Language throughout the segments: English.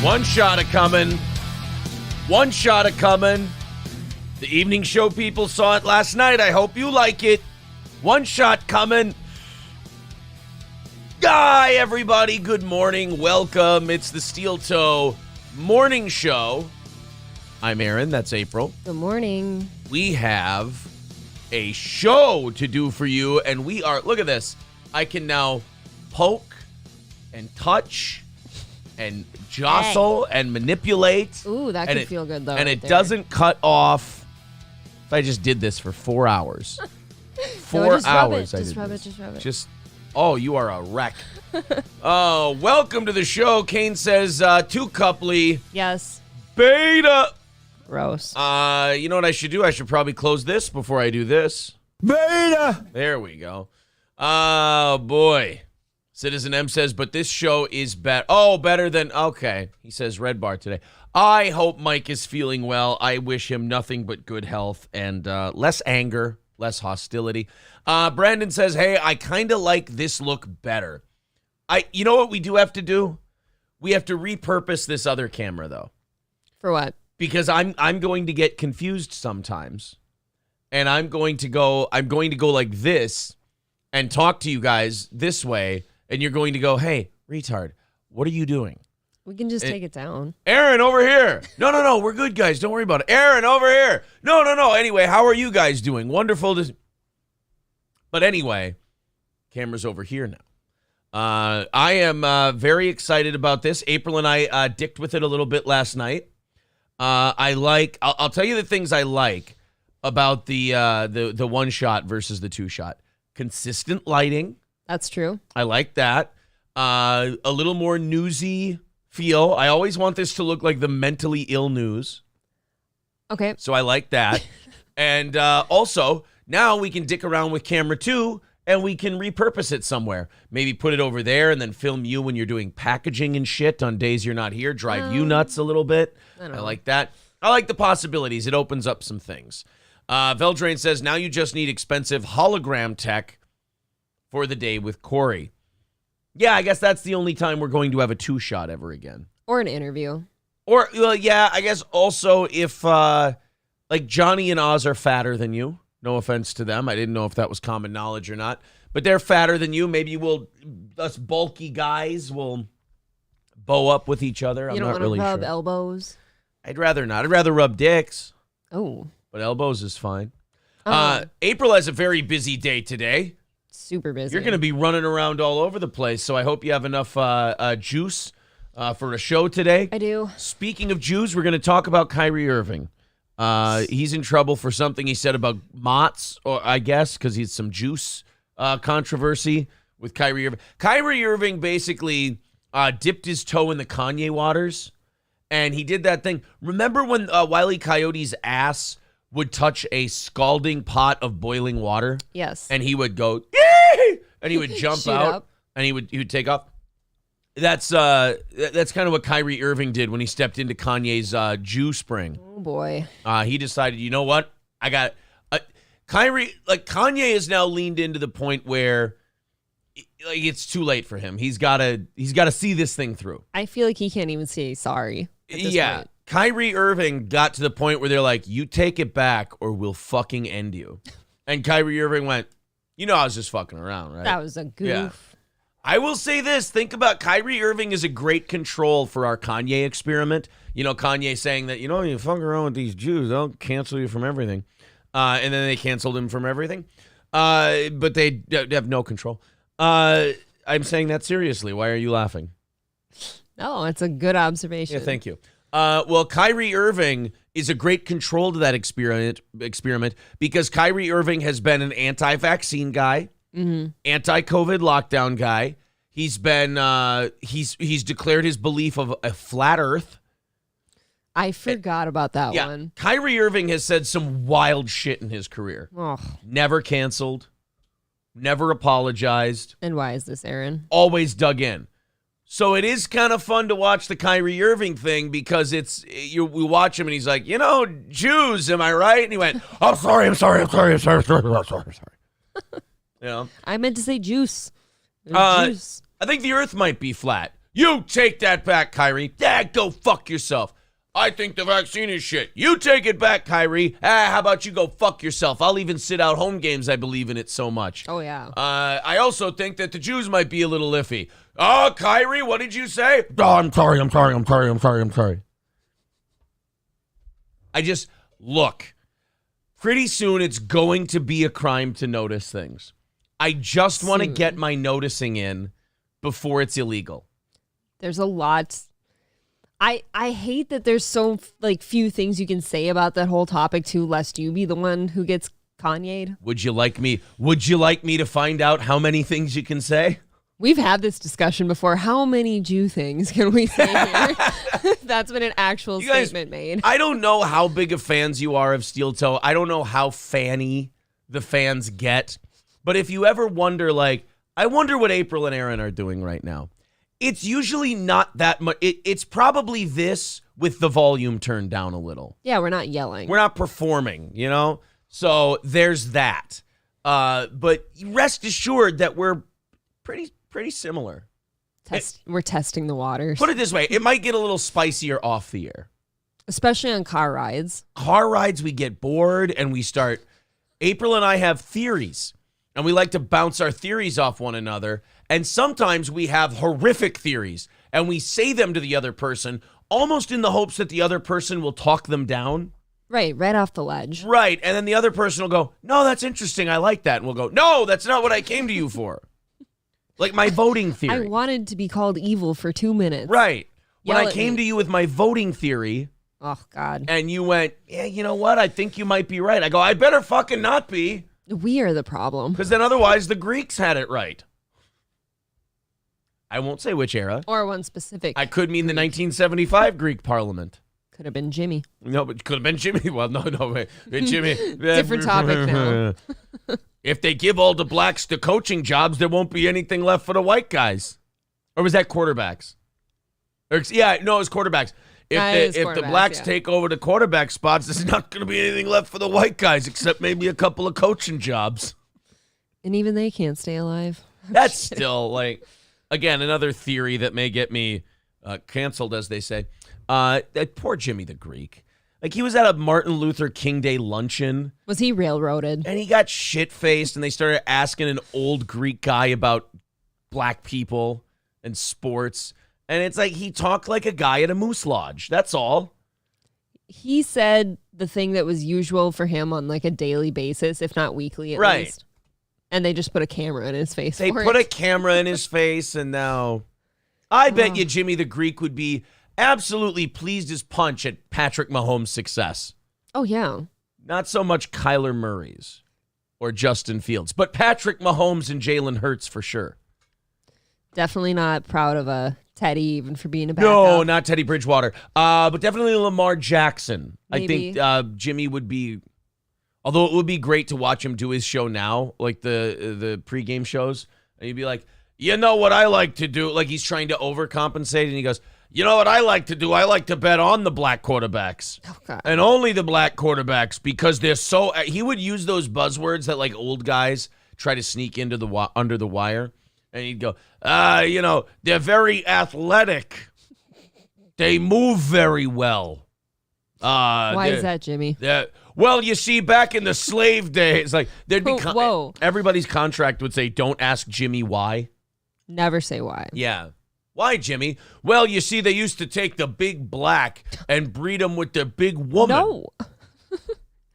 One shot of coming. One shot of coming. The evening show people saw it last night. I hope you like it. One shot coming. Hi, everybody. Good morning. Welcome. It's the Steel Toe Morning Show. I'm Aaron. That's April. Good morning. We have a show to do for you, and we are, look at this. I can now poke and touch and jostle and manipulate. Ooh, that could feel good, though. And right it there. doesn't cut off if I just did this for 4 hours. Just hours. rub it. Just, oh, you are a wreck. Oh, welcome to the show. Kane says, two coupley. Yes. Beta. Gross. You know what I should do? I should probably close this before I do this. Beta. There we go. Oh, boy. Citizen M says, but this show is better. Oh, better than, okay. He says red bar today. I hope Mike is feeling well. I wish him nothing but good health and less anger, less hostility. Brandon says, hey, I kind of like this look better. You know what we do have to do? We have to repurpose this other camera, though. For what? Because I'm going to get confused sometimes. And I'm going to go like this and talk to you guys this way. And you're going to go, hey, retard, what are you doing? We can just take it down. Aaron, over here. No, we're good, guys. Don't worry about it. Aaron, over here. No. Anyway, how are you guys doing? Wonderful. But anyway, camera's over here now. I am very excited about this. April and I dicked with it a little bit last night. I'll tell you the things I like about the one shot versus the two shot. Consistent lighting. That's true. I like that. A little more newsy feel. I always want this to look like the mentally ill news. Okay. So I like that. And also, now we can dick around with camera 2 and we can repurpose it somewhere. Maybe put it over there and then film you when you're doing packaging and shit on days you're not here. Drive you nuts a little bit. I like that. I like the possibilities. It opens up some things. Veldrain says, now you just need expensive hologram tech for the day with Corey. Yeah, I guess that's the only time we're going to have a two-shot ever again. Or an interview. Or, well, yeah, I guess also if, like, Johnny and Oz are fatter than you. No offense to them. I didn't know if that was common knowledge or not. But they're fatter than you. Maybe us bulky guys will bow up with each other. I'm not really sure. You don't want to rub elbows? I'd rather not. I'd rather rub dicks. Oh. But elbows is fine. April has a very busy day today. Super busy. You're going to be running around all over the place, so I hope you have enough juice for a show today. I do. Speaking of juice, we're going to talk about Kyrie Irving. He's in trouble for something he said about Mott's, or I guess, because he's some juice controversy with Kyrie Irving. Kyrie Irving basically dipped his toe in the Kanye waters, and he did that thing. Remember when Wile E. Coyote's ass would touch a scalding pot of boiling water? Yes. And he would go, yee! And he would jump out, up. and he would take off. That's kind of what Kyrie Irving did when he stepped into Kanye's Jew spring. Oh, boy. He decided, you know what? I got Kanye has now leaned into the point where it's too late for him. He's got to see this thing through. I feel like he can't even say sorry at this point. Kyrie Irving got to the point where they're like, you take it back or we'll fucking end you. And Kyrie Irving went, I was just fucking around, right? That was a goof. Yeah. I will say this. Think about Kyrie Irving is a great control for our Kanye experiment. Kanye saying that, you fuck around with these Jews, they'll cancel you from everything. And then they canceled him from everything. But they have no control. I'm saying that seriously. Why are you laughing? No, it's a good observation. Yeah, thank you. Well, Kyrie Irving is a great control to that experiment because Kyrie Irving has been an anti-vaccine guy, anti-COVID lockdown guy. He's been he's declared his belief of a flat Earth. I forgot about that one. Kyrie Irving has said some wild shit in his career. Oh. Never canceled, never apologized. And why is this, Aaron? Always dug in. So it is kind of fun to watch the Kyrie Irving thing because we watch him and he's like, Jews, am I right? And he went, I'm sorry. I meant to say juice. I think the Earth might be flat. You take that back, Kyrie. Go fuck yourself. I think the vaccine is shit. You take it back, Kyrie. How about you go fuck yourself? I'll even sit out home games. I believe in it so much. Oh, yeah. I also think that the Jews might be a little iffy. Oh, Kyrie, what did you say? Oh, I'm sorry. I just, look, pretty soon it's going to be a crime to notice things. I just want to get my noticing in before it's illegal. There's a lot. I hate that there's so few things you can say about that whole topic too, lest you be the one who gets Kanye'd. Would you like me to find out how many things you can say? We've had this discussion before. How many Jew things can we say here? That's been an actual statement made. I don't know how big of fans you are of Steel Toe. I don't know how fanny the fans get. But if you ever wonder, I wonder what April and Aaron are doing right now. It's usually not that much. It's probably this with the volume turned down a little. Yeah, we're not yelling. We're not performing, So there's that. But rest assured that we're pretty similar. We're testing the waters. Put it this way. It might get a little spicier off the air. Especially on car rides. Car rides, we get bored and we start. April and I have theories. And we like to bounce our theories off one another. And sometimes we have horrific theories. And we say them to the other person, almost in the hopes that the other person will talk them down. Right off the ledge. Right. And then the other person will go, no, that's interesting. I like that. And we'll go, no, that's not what I came to you for. Like my voting theory. I wanted to be called evil for 2 minutes. Right. When I came to you with my voting theory. Oh, God. And you went, yeah, you know what? I think you might be right. I go, I better fucking not be. We are the problem. Because then otherwise the Greeks had it right. I won't say which era. Or one specific. I could mean the 1975 Greek Parliament. Could have been Jimmy. No, but could have been Jimmy. Well, no, wait. Jimmy. Different topic now. If they give all the blacks the coaching jobs, there won't be anything left for the white guys. Or was that quarterbacks? It was quarterbacks. If the blacks take over the quarterback spots, there's not going to be anything left for the white guys except maybe a couple of coaching jobs. And even they can't stay alive. That's still again, another theory that may get me canceled, as they say. Poor Jimmy the Greek. He was at a Martin Luther King Day luncheon. Was he railroaded? And he got shit-faced, and they started asking an old Greek guy about black people and sports. And it's like he talked like a guy at a moose lodge. That's all. He said the thing that was usual for him on a daily basis, if not weekly at least. And they just put a camera in his face. They put a camera in his face, and now I bet you Jimmy the Greek would be absolutely pleased as punch at Patrick Mahomes' success. Oh, yeah. Not so much Kyler Murray's or Justin Fields, but Patrick Mahomes and Jalen Hurts for sure. Definitely not proud of Teddy even for being a backup. No, not Teddy Bridgewater. But definitely Lamar Jackson. Maybe. I think Jimmy would be, although it would be great to watch him do his show now, like the pregame shows. And he'd be like, you know what I like to do? Like he's trying to overcompensate, and he goes, you know what I like to do? I like to bet on the black quarterbacks. Okay. And only the black quarterbacks because they're so... He would use those buzzwords that old guys try to sneak into under the wire. And he'd go, they're very athletic. They move very well. Why is that, Jimmy? Well, you see, back in the slave days, there'd be... Whoa. Everybody's contract would say, don't ask Jimmy why. Never say why. Yeah. Why, Jimmy? Well, you see, they used to take the big black and breed them with the big woman. No.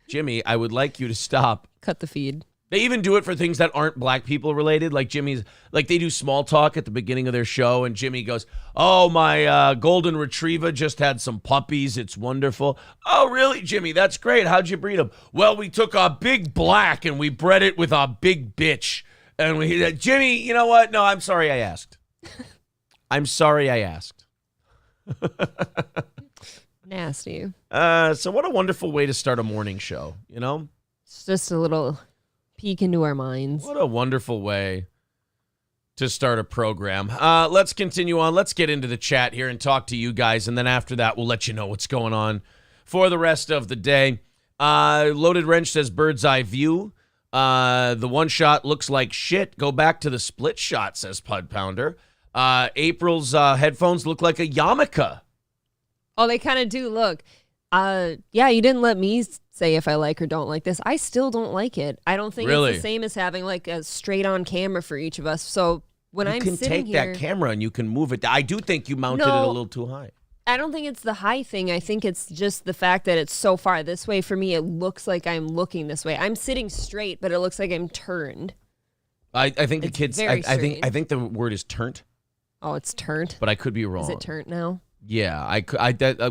Jimmy, I would like you to stop. Cut the feed. They even do it for things that aren't black people related. Jimmy's, they do small talk at the beginning of their show, and Jimmy goes, oh, my golden retriever just had some puppies. It's wonderful. Oh, really, Jimmy? That's great. How'd you breed them? Well, we took our big black and we bred it with our big bitch. And Jimmy, you know what? No, I'm sorry I asked. I'm sorry I asked. Nasty. So what a wonderful way to start a morning show, It's just a little peek into our minds. What a wonderful way to start a program. Let's continue on. Let's get into the chat here and talk to you guys, and then after that, we'll let you know what's going on for the rest of the day. Loaded Wrench says bird's eye view. The one shot looks like shit. Go back to the split shot, says Pud Pounder. April's headphones look like a yarmulke. Oh, they kind of do. Look. Yeah, you didn't let me say if I like or don't like this. I still don't like it. I don't think Really? it's the same as having like a straight on camera for each of us. So when I'm You can sitting take here, that camera and you can move it. I do think you mounted it a little too high. I don't think it's the high thing. I think it's just the fact that it's so far this way. For me, it looks like I'm looking this way. I'm sitting straight, but it looks like I'm turned. I think the It's kids. very I strange. think the word is turnt, Oh, it's turned. but I could be wrong. Is it turned now? Yeah,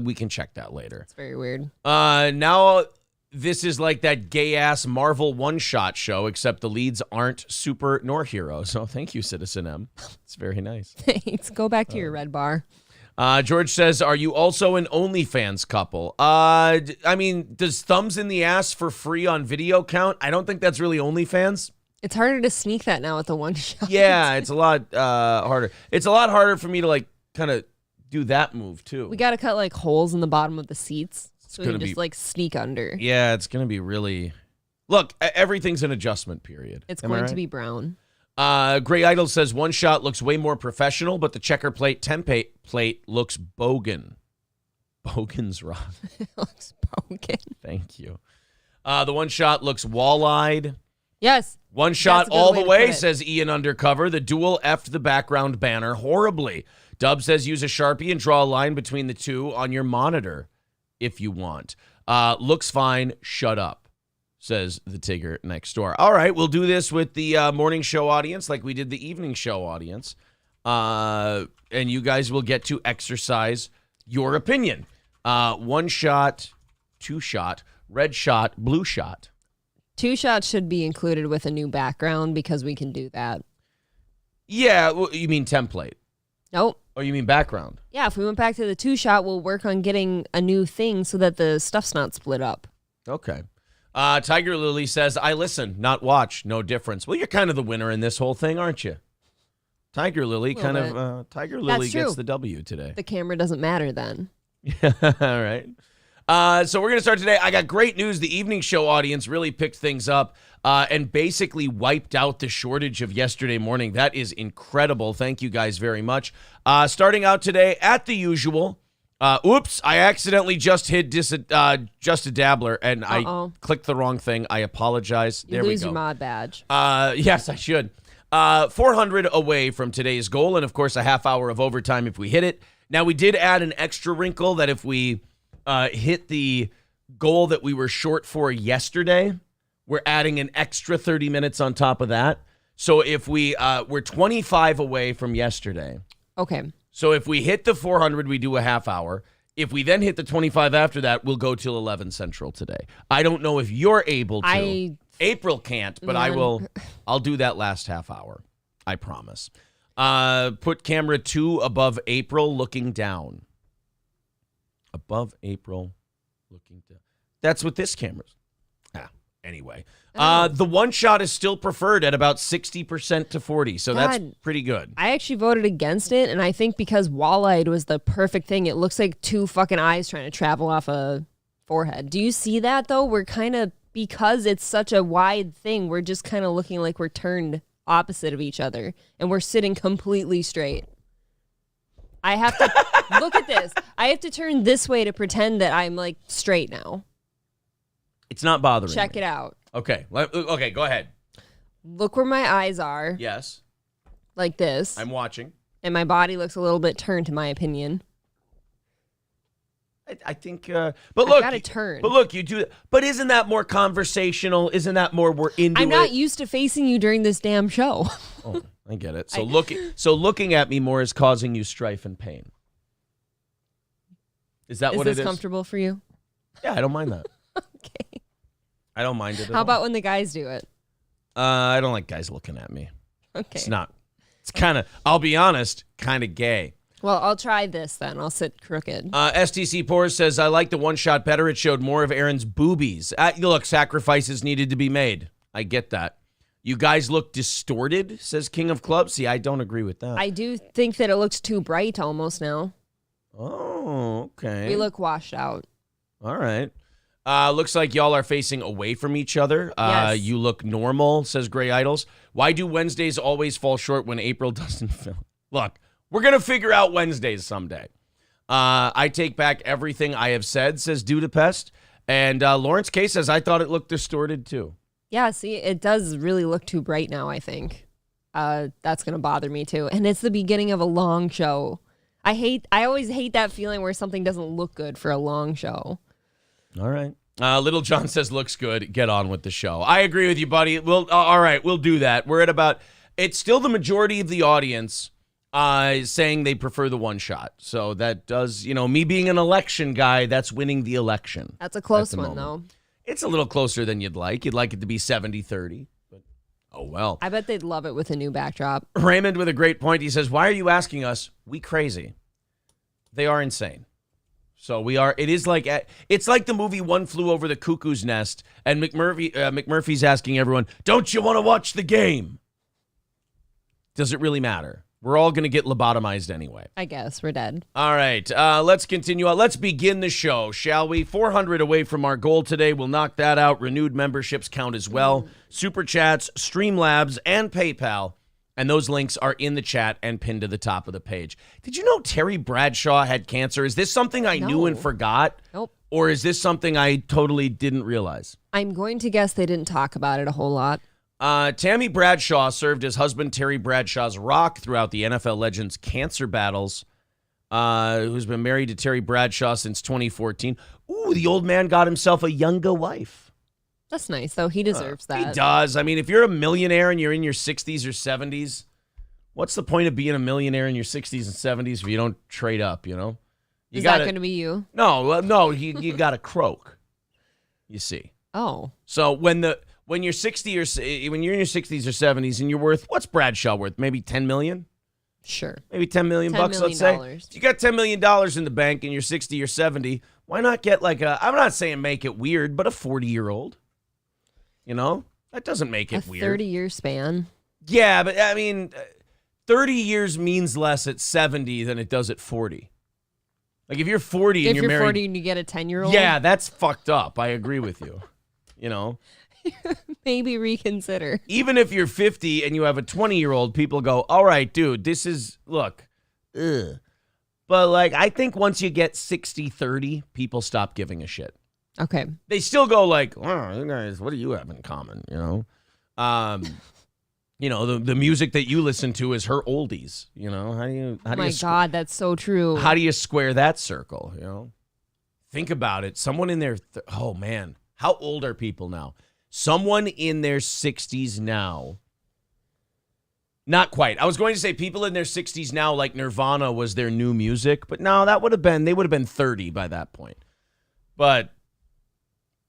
we can check that later. It's very weird. Now this is like that gay ass Marvel one-shot show, except the leads aren't super nor heroes. So thank you, Citizen M. It's very nice. Thanks. Go back to your red bar. George says, "Are you also an OnlyFans couple?" I mean, does thumbs in the ass for free on video count? I don't think that's really OnlyFans. It's harder to sneak that now with the one shot. Yeah, it's a lot harder. It's a lot harder for me to like kind of do that move too. We got to cut like holes in the bottom of the seats so we gonna can just be- like sneak under. Yeah, it's gonna be really. Look, everything's an adjustment period. It's Am I going right? to be brown. Gray Idol says one shot looks way more professional, but the checker plate template plate looks bogan. Bogan's rock. It looks broken. Thank you. The one shot looks wall-eyed. Yes. One shot That's a good all way the to way, put it. says Ian Undercover. The dual effed the background banner horribly. Dub says use a Sharpie and draw a line between the two on your monitor if you want. Looks fine. Shut up, says the Tigger next door. All right, we'll do this with the morning show audience like we did the evening show audience. And you guys will get to exercise your opinion. One shot, two shot, red shot, blue shot. Two shots should be included with a new background because we can do that. Yeah, well, you mean template. Nope. Or you mean background? Yeah, if we went back to the two shot, we'll work on getting a new thing so that the stuff's not split up. Okay. Tiger Lily says, I listen, not watch. No difference. Well, you're kind of the winner in this whole thing, aren't you? Tiger Lily Little kind bit. of, Tiger Lily That's true. gets the W today. The camera doesn't matter then. All right. So we're going to start today. I got great news. The evening show audience really picked things up and basically wiped out the shortage of yesterday morning. That is incredible. Thank you guys very much. Starting out today at the usual. Oops, I accidentally just hit just a dabbler and I clicked the wrong thing. I apologize. You There we lose go. your mod badge. Yes, I should. 400 away from today's goal, and of course a half hour of overtime if we hit it. Now we did add an extra wrinkle that if we hit the goal that we were short for yesterday, we're adding an extra 30 minutes on top of that. So if we're 25 away from yesterday. Okay. So if we hit the 400, we do a half hour. If we then hit the 25 after that, we'll go till 11 Central today. I don't know if you're able to. April can't, but I will. I'll do that last half hour. I promise. Put camera 2 above April, looking down. Above April, looking down. That's what this camera's. Anyway. The one shot is still preferred at about 60% to 40%. So that's pretty good. I actually voted against it, and I think because wall-eyed was the perfect thing. It looks like two fucking eyes trying to travel off a forehead. Do you see that, though? We're kind of, because it's such a wide thing, we're just kind of looking like we're turned opposite of each other, and we're sitting completely straight. I have to, look at this. I have to turn this way to pretend that I'm, like, straight now. It's not bothering me. Check it out. Okay. Okay, go ahead. Look where my eyes are. Yes. Like this. I'm watching. And my body looks a little bit turned, in my opinion. I think, but look, gotta turn. But look, you do. But isn't that more conversational? Isn't that more we're into I'm it? not used to facing you during this damn show. Oh, I get it. So looking at me more is causing you strife and pain. Is that what it is? Is this comfortable for you? Yeah, I don't mind that. Okay. I don't mind it. How about when the guys do it? I don't like guys looking at me. Okay. It's not. It's kind of. I'll be honest. Kind of gay. Well, I'll try this then. I'll sit crooked. STC Pours says, I like the one shot better. It showed more of Aaron's boobies. Look, sacrifices needed to be made. I get that. You guys look distorted, says King of Clubs. See, I don't agree with that. I do think that it looks too bright almost now. Oh, okay. We look washed out. All right. Looks like y'all are facing away from each other. Yes. You look normal, says Gray Idols. Why do Wednesdays always fall short when April doesn't film? Look, We're going to figure out Wednesdays someday. I take back everything I have said, says Budapest. And Lawrence K says, I thought it looked distorted too. Yeah, see, it does really look too bright now, I think. That's going to bother me too. And it's the beginning of a long show. I always hate that feeling where something doesn't look good for a long show. All right. Little John says, looks good. Get on with the show. I agree with you, buddy. All right, we'll do that. We're at about, it's still the majority of the audience saying they prefer the one shot. So that does, me being an election guy, that's winning the election. That's a close one, though. It's a little closer than you'd like. You'd like it to be 70-30. But oh, well. I bet they'd love it with a new backdrop. Raymond with a great point. He says, why are you asking us? We crazy. They are insane. So we are, it's like the movie One Flew Over the Cuckoo's Nest, and McMurphy's asking everyone, don't you want to watch the game? Does it really matter? We're all going to get lobotomized anyway. I guess we're dead. All right, let's continue on. Let's begin the show, shall we? 400 away from our goal today. We'll knock that out. Renewed memberships count as well. Super Chats, Streamlabs, and PayPal. And those links are in the chat and pinned to the top of the page. Did you know Terry Bradshaw had cancer? Is this something I knew and forgot? Nope. Or is this something I totally didn't realize? I'm going to guess they didn't talk about it a whole lot. Tammy Bradshaw served as husband Terry Bradshaw's rock throughout the NFL legend's cancer battles, who's been married to Terry Bradshaw since 2014. Ooh, the old man got himself a younger wife. That's nice, though. He deserves that. He does. I mean, if you're a millionaire and you're in your 60s or 70s, what's the point of being a millionaire in your 60s and 70s if you don't trade up, You Is that going to be you? No, you got to croak, you see. Oh. So when you're 60 or when you're in your 60s or 70s and you're worth, what's Bradshaw worth? Maybe $10 million? Sure. Maybe $10 million bucks, let's say. If you got $10 million in the bank and you're 60 or 70, why not get I'm not saying make it weird, but a 40-year-old? That doesn't make it weird. 30-year span. Yeah, but I mean, 30 years means less at 70 than it does at 40. Like if you're 40 and you're married. If you're 40 and you get a 10-year-old? Yeah, that's fucked up. I agree with you. Maybe reconsider. Even if you're 50 and you have a 20-year-old, people go, all right, dude, this is, look, ugh. But I think once you get 60-30, people stop giving a shit. Okay. They still go oh, you guys, what do you have in common, the music that you listen to is her oldies, how do you God, that's so true. How do you square that circle, Think about it. Someone in their, oh man, how old are people now? Someone in their 60s now. Not quite. I was going to say people in their 60s now, like Nirvana was their new music, but no, they would have been 30 by that point. But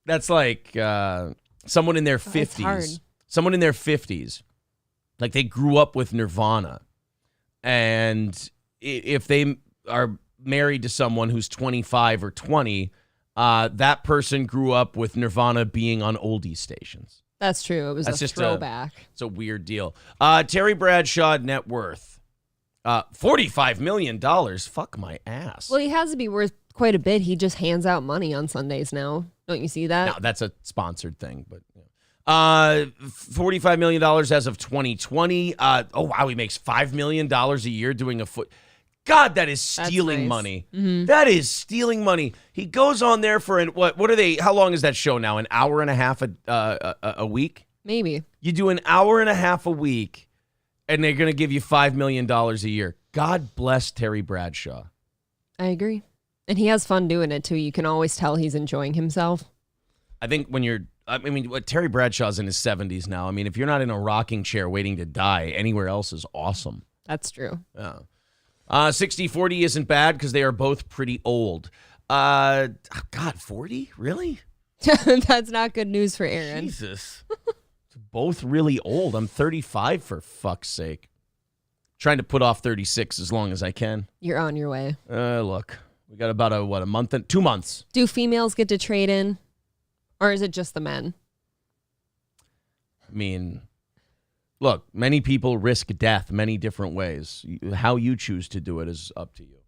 that's someone in their 50s. Someone in their 50s. Like they grew up with Nirvana. And if they are married to someone who's 25 or 20, that person grew up with Nirvana being on oldie stations. That's true. It was a throwback. It's a weird deal. Terry Bradshaw net worth, $45 million. Fuck my ass. Well, he has to be worth quite a bit. He just hands out money on Sundays now. Don't you see that? No, that's a sponsored thing. But $45 million as of 2020. Oh, wow. He makes $5 million a year doing a foot. God, that is stealing money. Mm-hmm. That is stealing money. He goes on there for what are they? How long is that show now? An hour and a half a week? Maybe. You do an hour and a half a week, and they're going to give you $5 million a year. God bless Terry Bradshaw. I agree. And he has fun doing it, too. You can always tell he's enjoying himself. I think Terry Bradshaw's in his 70s now. I mean, if you're not in a rocking chair waiting to die, anywhere else is awesome. That's true. Yeah. 60-40 isn't bad because they are both pretty old. God, 40? Really? That's not good news for Aaron. Jesus. It's both really old. I'm 35 for fuck's sake. Trying to put off 36 as long as I can. You're on your way. Look, we got about a month and 2 months. Do females get to trade in? Or is it just the men? I mean, look, many people risk death many different ways. How you choose to do it is up to you.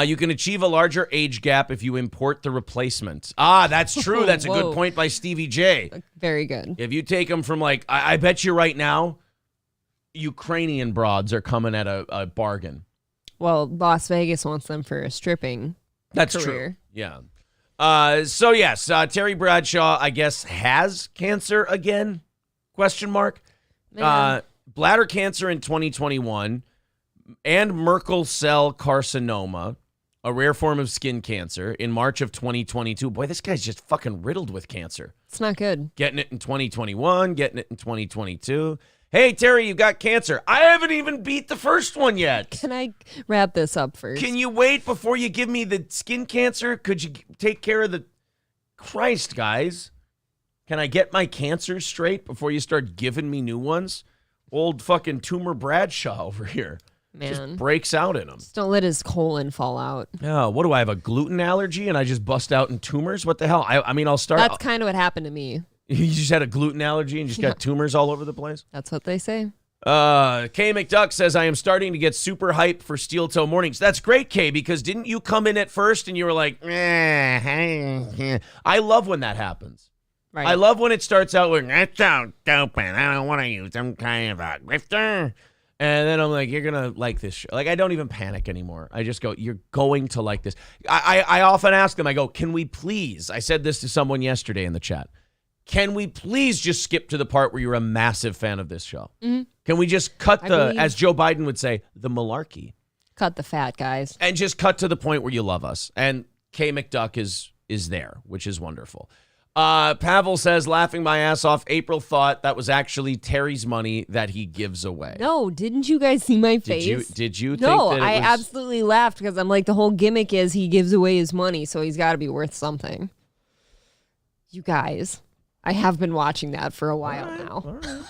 You can achieve a larger age gap if you import the replacement. That's true. That's a good point by Stevie J. Very good. If you take them from I bet you right now, Ukrainian broads are coming at a bargain. Well, Las Vegas wants them for a stripping That's career. true. Yeah. So yes, Terry Bradshaw, I guess, has cancer again? Question mark. Man. Bladder cancer in 2021 and Merkel cell carcinoma, a rare form of skin cancer, in March of 2022. Boy, this guy's just fucking riddled with cancer. It's not good. Getting it in 2021, getting it in 2022. Hey, Terry, you got cancer. I haven't even beat the first one yet. Can I wrap this up first? Can you wait before you give me the skin cancer? Could you take care of the... Christ, guys. Can I get my cancer straight before you start giving me new ones? Old fucking Tumor Bradshaw over here. Man. Just breaks out in him. Just don't let his colon fall out. Oh, what do I have, a gluten allergy and I just bust out in tumors? What the hell? I mean, I'll start... That's kind of what happened to me. You just had a gluten allergy and just got tumors all over the place? That's what they say. Kay McDuck says, I am starting to get super hype for Steel Toe Mornings. That's great, Kay, because didn't you come in at first and you were like, I love when that happens. Right. I love when it starts out with, that sounds dope, and I don't want to use some kind of a grifter. And then I'm like, you're going to like this show. Like, I don't even panic anymore. I just go, you're going to like this. I often ask them, I go, can we please, I said this to someone yesterday in the chat, can we please just skip to the part where you're a massive fan of this show? Mm-hmm. Can we just cut as Joe Biden would say, the malarkey? Cut the fat, guys. And just cut to the point where you love us. And Kay McDuck is there, which is wonderful. Pavel says, laughing my ass off, April thought that was actually Terry's money that he gives away. No, didn't you guys see my face? Did you think no, that I was... absolutely laughed because I'm like, the whole gimmick is he gives away his money, so he's got to be worth something. You guys, I have been watching that for a while now. All right.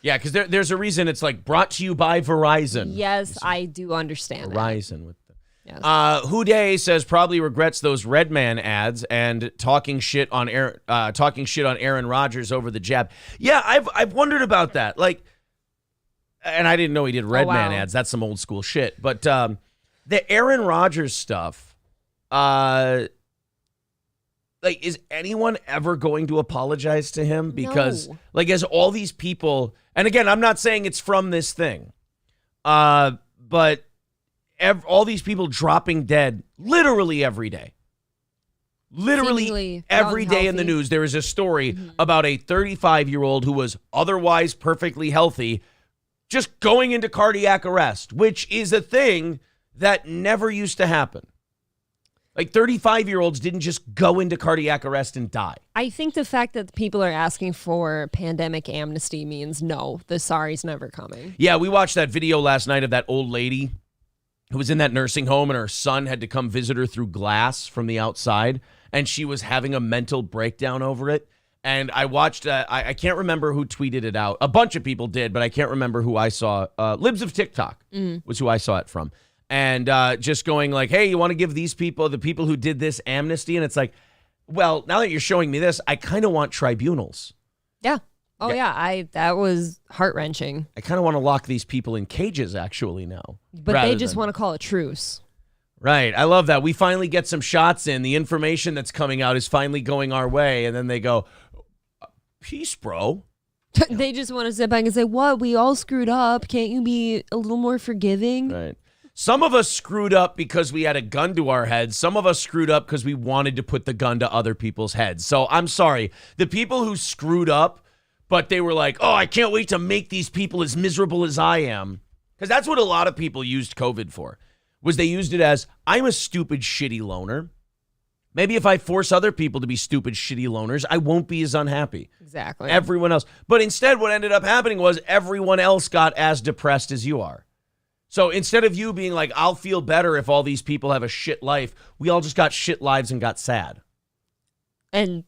Yeah, because there's a reason it's like brought to you by Verizon. Yes, I do understand Verizon that. with Yes. Houday says probably regrets those Redman ads and talking shit on Aaron Rodgers over the jab. Yeah, I've wondered about that. Like, and I didn't know he did Redman ads. That's some old school shit. But the Aaron Rodgers stuff, like, is anyone ever going to apologize to him? Because like, as all these people, and again, I'm not saying it's from this thing, but. All these people dropping dead literally every day. Literally Seemingly every day in the news, there is a story about a 35-year-old who was otherwise perfectly healthy just going into cardiac arrest, which is a thing that never used to happen. Like 35-year-olds didn't just go into cardiac arrest and die. I think the fact that people are asking for pandemic amnesty means no, the sorry's never coming. Yeah, we watched that video last night of that old lady who was in that nursing home and her son had to come visit her through glass from the outside, and she was having a mental breakdown over it. And I watched, I can't remember who tweeted it out. A bunch of people did, but I can't remember who I saw. Libs of TikTok was who I saw it from. And just going like, hey, you want to give these people, the people who did this, amnesty? And it's like, well, now that you're showing me this, I kind of want tribunals. Yeah. Oh, yeah. That was heart-wrenching. I kind of want to lock these people in cages, actually, now. But they just want to call a truce. Right. I love that. We finally get some shots in. The information that's coming out is finally going our way. And then they go, peace, bro. They just want to sit back and say, what? We all screwed up. Can't you be a little more forgiving? Right. Some of us screwed up because we had a gun to our heads. Some of us screwed up because we wanted to put the gun to other people's heads. So I'm sorry. The people who screwed up, but they were like, oh, I can't wait to make these people as miserable as I am. Because that's what a lot of people used COVID for, was they used it as, I'm a stupid, shitty loner. Maybe if I force other people to be stupid, shitty loners, I won't be as unhappy. Exactly. Everyone else. But instead, what ended up happening was everyone else got as depressed as you are. So instead of you being like, I'll feel better if all these people have a shit life, we all just got shit lives and got sad. And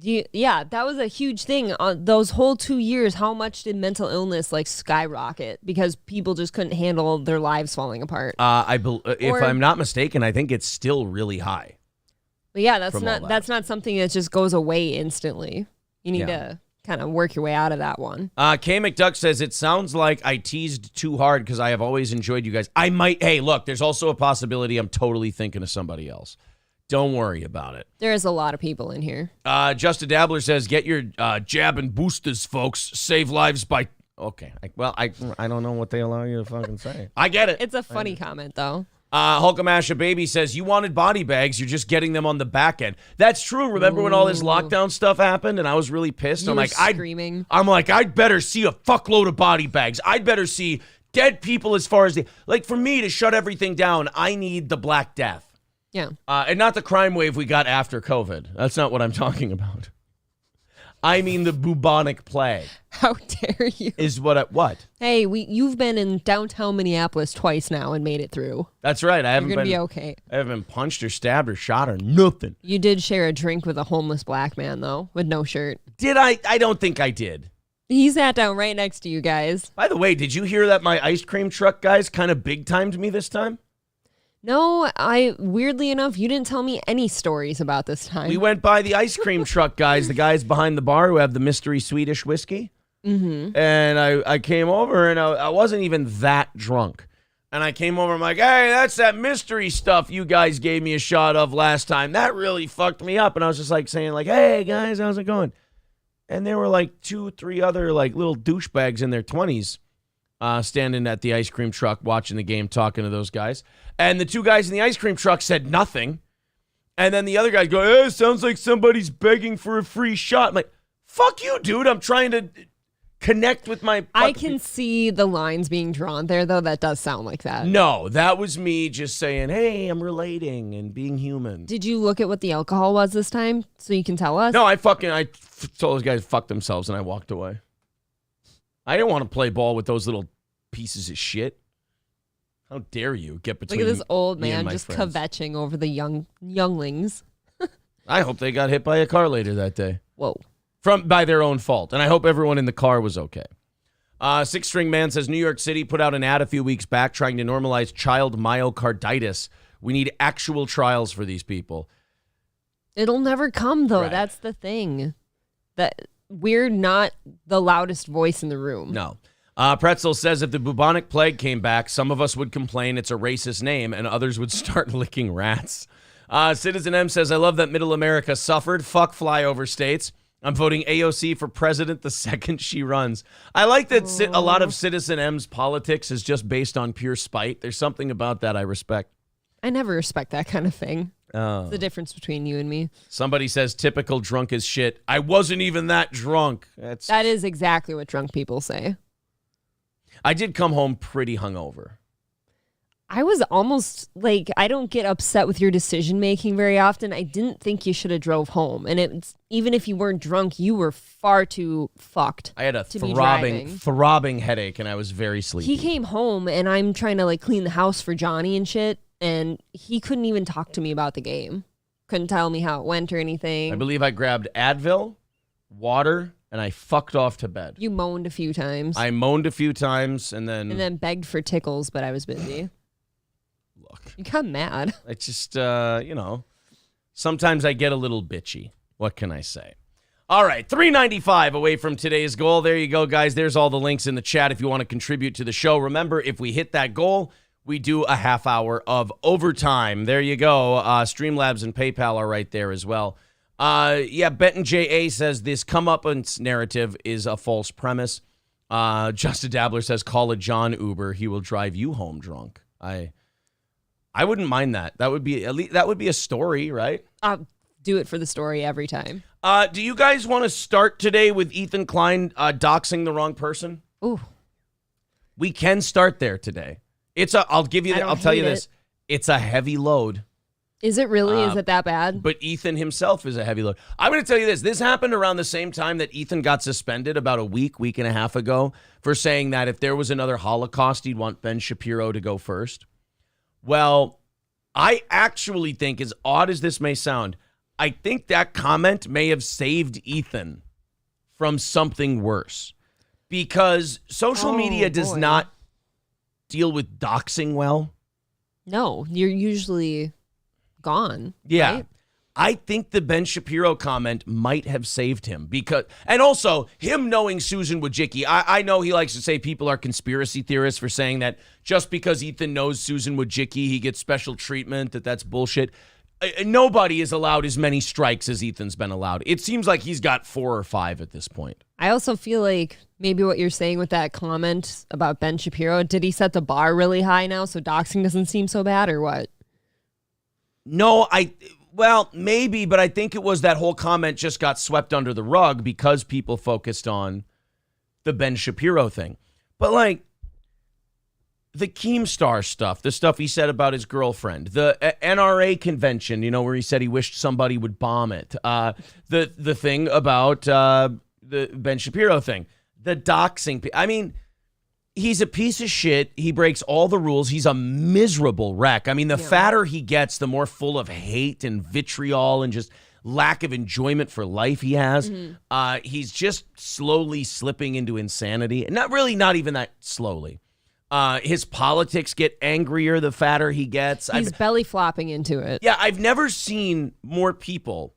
yeah, that was a huge thing. Those whole 2 years, how much did mental illness like skyrocket because people just couldn't handle their lives falling apart? If I'm not mistaken, I think it's still really high. But yeah, that's not something that just goes away instantly. You need to kind of work your way out of that one. Kay McDuck says, it sounds like I teased too hard because I have always enjoyed you guys. Hey, look, there's also a possibility I'm totally thinking of somebody else. Don't worry about it. There's a lot of people in here. Just a Dabbler says, get your jab and boosters, folks. Save lives by Okay. I don't know what they allow you to fucking say. I get it. It's a funny comment, though. Hulkamasha Baby says, you wanted body bags, you're just getting them on the back end. That's true. Remember when all this lockdown stuff happened and I was really pissed? You were screaming. I'm like, I'd better see a fuckload of body bags. I'd better see dead people as far as for me to shut everything down, I need the Black Death. Yeah. And not the crime wave we got after COVID. That's not what I'm talking about. I mean the bubonic plague. How dare you? Is what? Hey, you've been in downtown Minneapolis twice now and made it through. That's right. You're gonna be okay. I haven't been punched or stabbed or shot or nothing. You did share a drink with a homeless black man, though, with no shirt. Did I? I don't think I did. He sat down right next to you guys. By the way, did you hear that my ice cream truck guys kind of big-timed me this time? No, weirdly enough, you didn't tell me any stories about this time. We went by the ice cream truck guys, the guys behind the bar who have the mystery Swedish whiskey. Mm-hmm. And I came over, and I wasn't even that drunk. And I came over, I'm like, hey, that's that mystery stuff you guys gave me a shot of last time. That really fucked me up. And I was just like saying, like, hey, guys, how's it going? And there were like 2-3 other like little douchebags in their 20s standing at the ice cream truck watching the game, talking to those guys. And the two guys in the ice cream truck said nothing. And then the other guys go, hey, sounds like somebody's begging for a free shot. I'm like, fuck you, dude. I'm trying to connect with my... I can see the lines being drawn there, though. That does sound like that. No, that was me just saying, hey, I'm relating and being human. Did you look at what the alcohol was this time so you can tell us? No, I told those guys to fuck themselves and I walked away. I didn't want to play ball with those little pieces of shit. How dare you get between me? Look at this old man just friends. kvetching over the younglings. I hope they got hit by a car later that day. Whoa. By their own fault. And I hope everyone in the car was okay. Six String Man says, New York City put out an ad a few weeks back trying to normalize child myocarditis. We need actual trials for these people. It'll never come, though. Right. That's the thing. That we're not the loudest voice in the room. No. Pretzel says if the bubonic plague came back, some of us would complain it's a racist name and others would start licking rats. Citizen M says, I love that middle America suffered. Fuck flyover states. I'm voting AOC for president the second she runs. I like that a lot of Citizen M's politics is just based on pure spite. There's something about that I respect. I never respect that kind of thing. It's the difference between you and me. Somebody says typical drunk as shit. I wasn't even that drunk. That is exactly what drunk people say. I did come home pretty hungover. I was almost like, I don't get upset with your decision making very often. I didn't think you should have drove home. And it's even if you weren't drunk, you were far too fucked. I had a throbbing headache and I was very sleepy. He came home and I'm trying to like clean the house for Johnny and shit. And he couldn't even talk to me about the game. Couldn't tell me how it went or anything. I believe I grabbed Advil, water, and I fucked off to bed. You moaned a few times. I moaned a few times and then begged for tickles, but I was busy. Look. You got mad. I just, sometimes I get a little bitchy. What can I say? All right, $3.95 away from today's goal. There you go, guys. There's all the links in the chat if you want to contribute to the show. Remember, if we hit that goal, we do a half hour of overtime. There you go. Streamlabs and PayPal are right there as well. Benton J.A. says this comeuppance narrative is a false premise. Just a Dabbler says, call a John Uber. He will drive you home drunk. I wouldn't mind that. That would be a story, right? I'll do it for the story every time. Do you guys want to start today with Ethan Klein doxing the wrong person? Ooh. We can start there today. I'll tell you this. It's a heavy load. Is it really? Is it that bad? But Ethan himself is a heavy load. I'm going to tell you this. This happened around the same time that Ethan got suspended about a week and a half ago for saying that if there was another Holocaust, he'd want Ben Shapiro to go first. Well, I actually think, as odd as this may sound, I think that comment may have saved Ethan from something worse. Because social media does not deal with doxing well. No, you're usually gone. Yeah. Right? I think the Ben Shapiro comment might have saved him and also him knowing Susan Wojcicki. I know he likes to say people are conspiracy theorists for saying that just because Ethan knows Susan Wojcicki, he gets special treatment, that's bullshit. nobody is allowed as many strikes as Ethan's been allowed. It seems like he's got 4 or 5 at this point. I also feel like maybe what you're saying with that comment about Ben Shapiro, did he set the bar really high now so doxing doesn't seem so bad or what? No, well, maybe, but I think it was that whole comment just got swept under the rug because people focused on the Ben Shapiro thing. But like the Keemstar stuff, the stuff he said about his girlfriend, the NRA convention, where he said he wished somebody would bomb it. The thing about the Ben Shapiro thing, the doxing. I mean, he's a piece of shit. He breaks all the rules. He's a miserable wreck. I mean, the fatter he gets, the more full of hate and vitriol and just lack of enjoyment for life he has. He's just slowly slipping into insanity. Not even that slowly. His politics get angrier the fatter he gets. He's belly flopping into it. Yeah, I've never seen more people,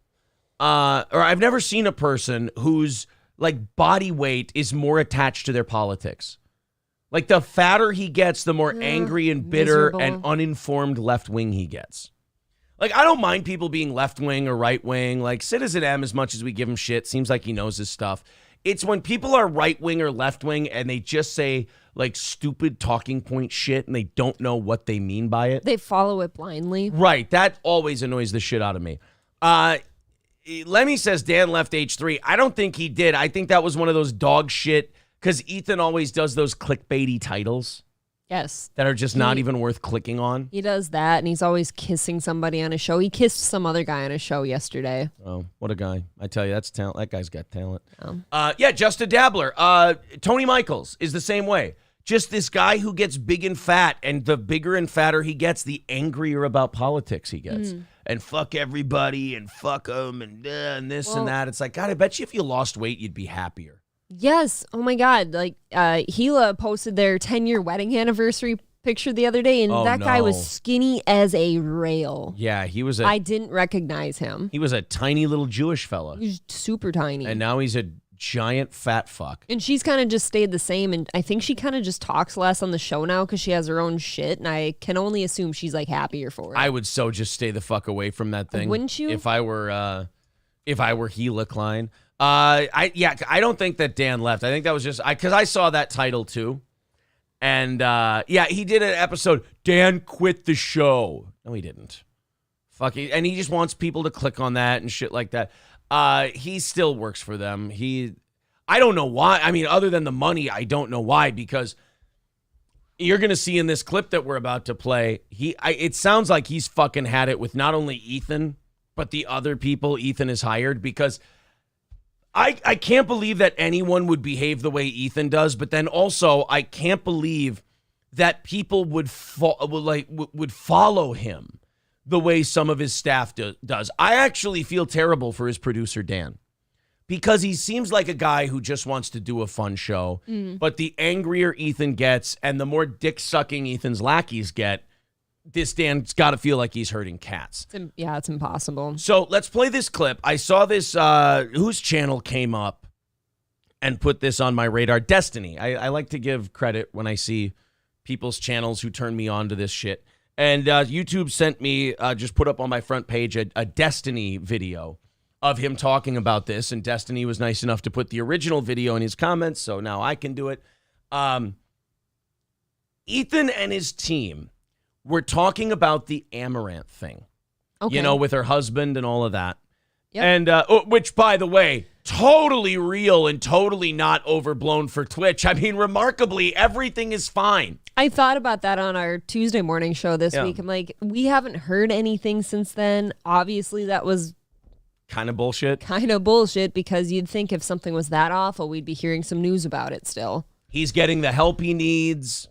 or I've never seen a person whose like body weight is more attached to their politics. Like the fatter he gets, the more angry and bitter and uninformed left wing he gets. Like, I don't mind people being left wing or right wing. Like, Citizen M, as much as we give him shit, seems like he knows his stuff. It's when people are right wing or left wing and they just say like stupid talking point shit and they don't know what they mean by it. They follow it blindly. Right. That always annoys the shit out of me. Lemmy says Dan left H3. I don't think he did. I think that was one of those dog shit, because Ethan always does those clickbaity titles. Yes. That are just not even worth clicking on. He does that, and he's always kissing somebody on a show. He kissed some other guy on a show yesterday. Oh, what a guy. I tell you, that's talent. That guy's got talent. Yeah, just a dabbler. Tony Michaels is the same way. Just this guy who gets big and fat, and the bigger and fatter he gets, the angrier about politics he gets. And fuck everybody, and fuck them, and this and that. It's like, God, I bet you if you lost weight, you'd be happier. Yes. Oh, my God. Like, Gila posted their 10-year wedding anniversary picture the other day, and guy was skinny as a rail. Yeah, he was I didn't recognize him. He was a tiny little Jewish fella. He was super tiny. And now he's a giant fat fuck. And she's kind of just stayed the same, and I think she kind of just talks less on the show now because she has her own shit, and I can only assume she's, like, happier for it. I would so just stay the fuck away from that thing. Wouldn't you? If I were Gila Klein. I don't think that Dan left. I think that was just because I saw that title too, and he did an episode. Dan quit the show. No, he didn't. And he just wants people to click on that and shit like that. He still works for them. I don't know why. I mean, other than the money, I don't know why. Because you're gonna see in this clip that we're about to play, it sounds like he's fucking had it with not only Ethan but the other people Ethan has hired, because I can't believe that anyone would behave the way Ethan does, but then also I can't believe that people would follow him the way some of his staff does. I actually feel terrible for his producer, Dan, because he seems like a guy who just wants to do a fun show, but the angrier Ethan gets and the more dick-sucking Ethan's lackeys get, this Dan's got to feel like he's hurting cats. It's impossible. So let's play this clip. I saw this, whose channel came up and put this on my radar? Destiny. I like to give credit when I see people's channels who turn me on to this shit. And YouTube sent me, just put up on my front page, a Destiny video of him talking about this. And Destiny was nice enough to put the original video in his comments, so now I can do it. Ethan and his team were talking about the Amaranth thing, with her husband and all of that. Yep. And which, by the way, totally real and totally not overblown for Twitch. I mean, remarkably, everything is fine. I thought about that on our Tuesday morning show this week. I'm like, we haven't heard anything since then. Obviously, that was kind of bullshit. Because you'd think if something was that awful, we'd be hearing some news about it still. He's getting the help he needs.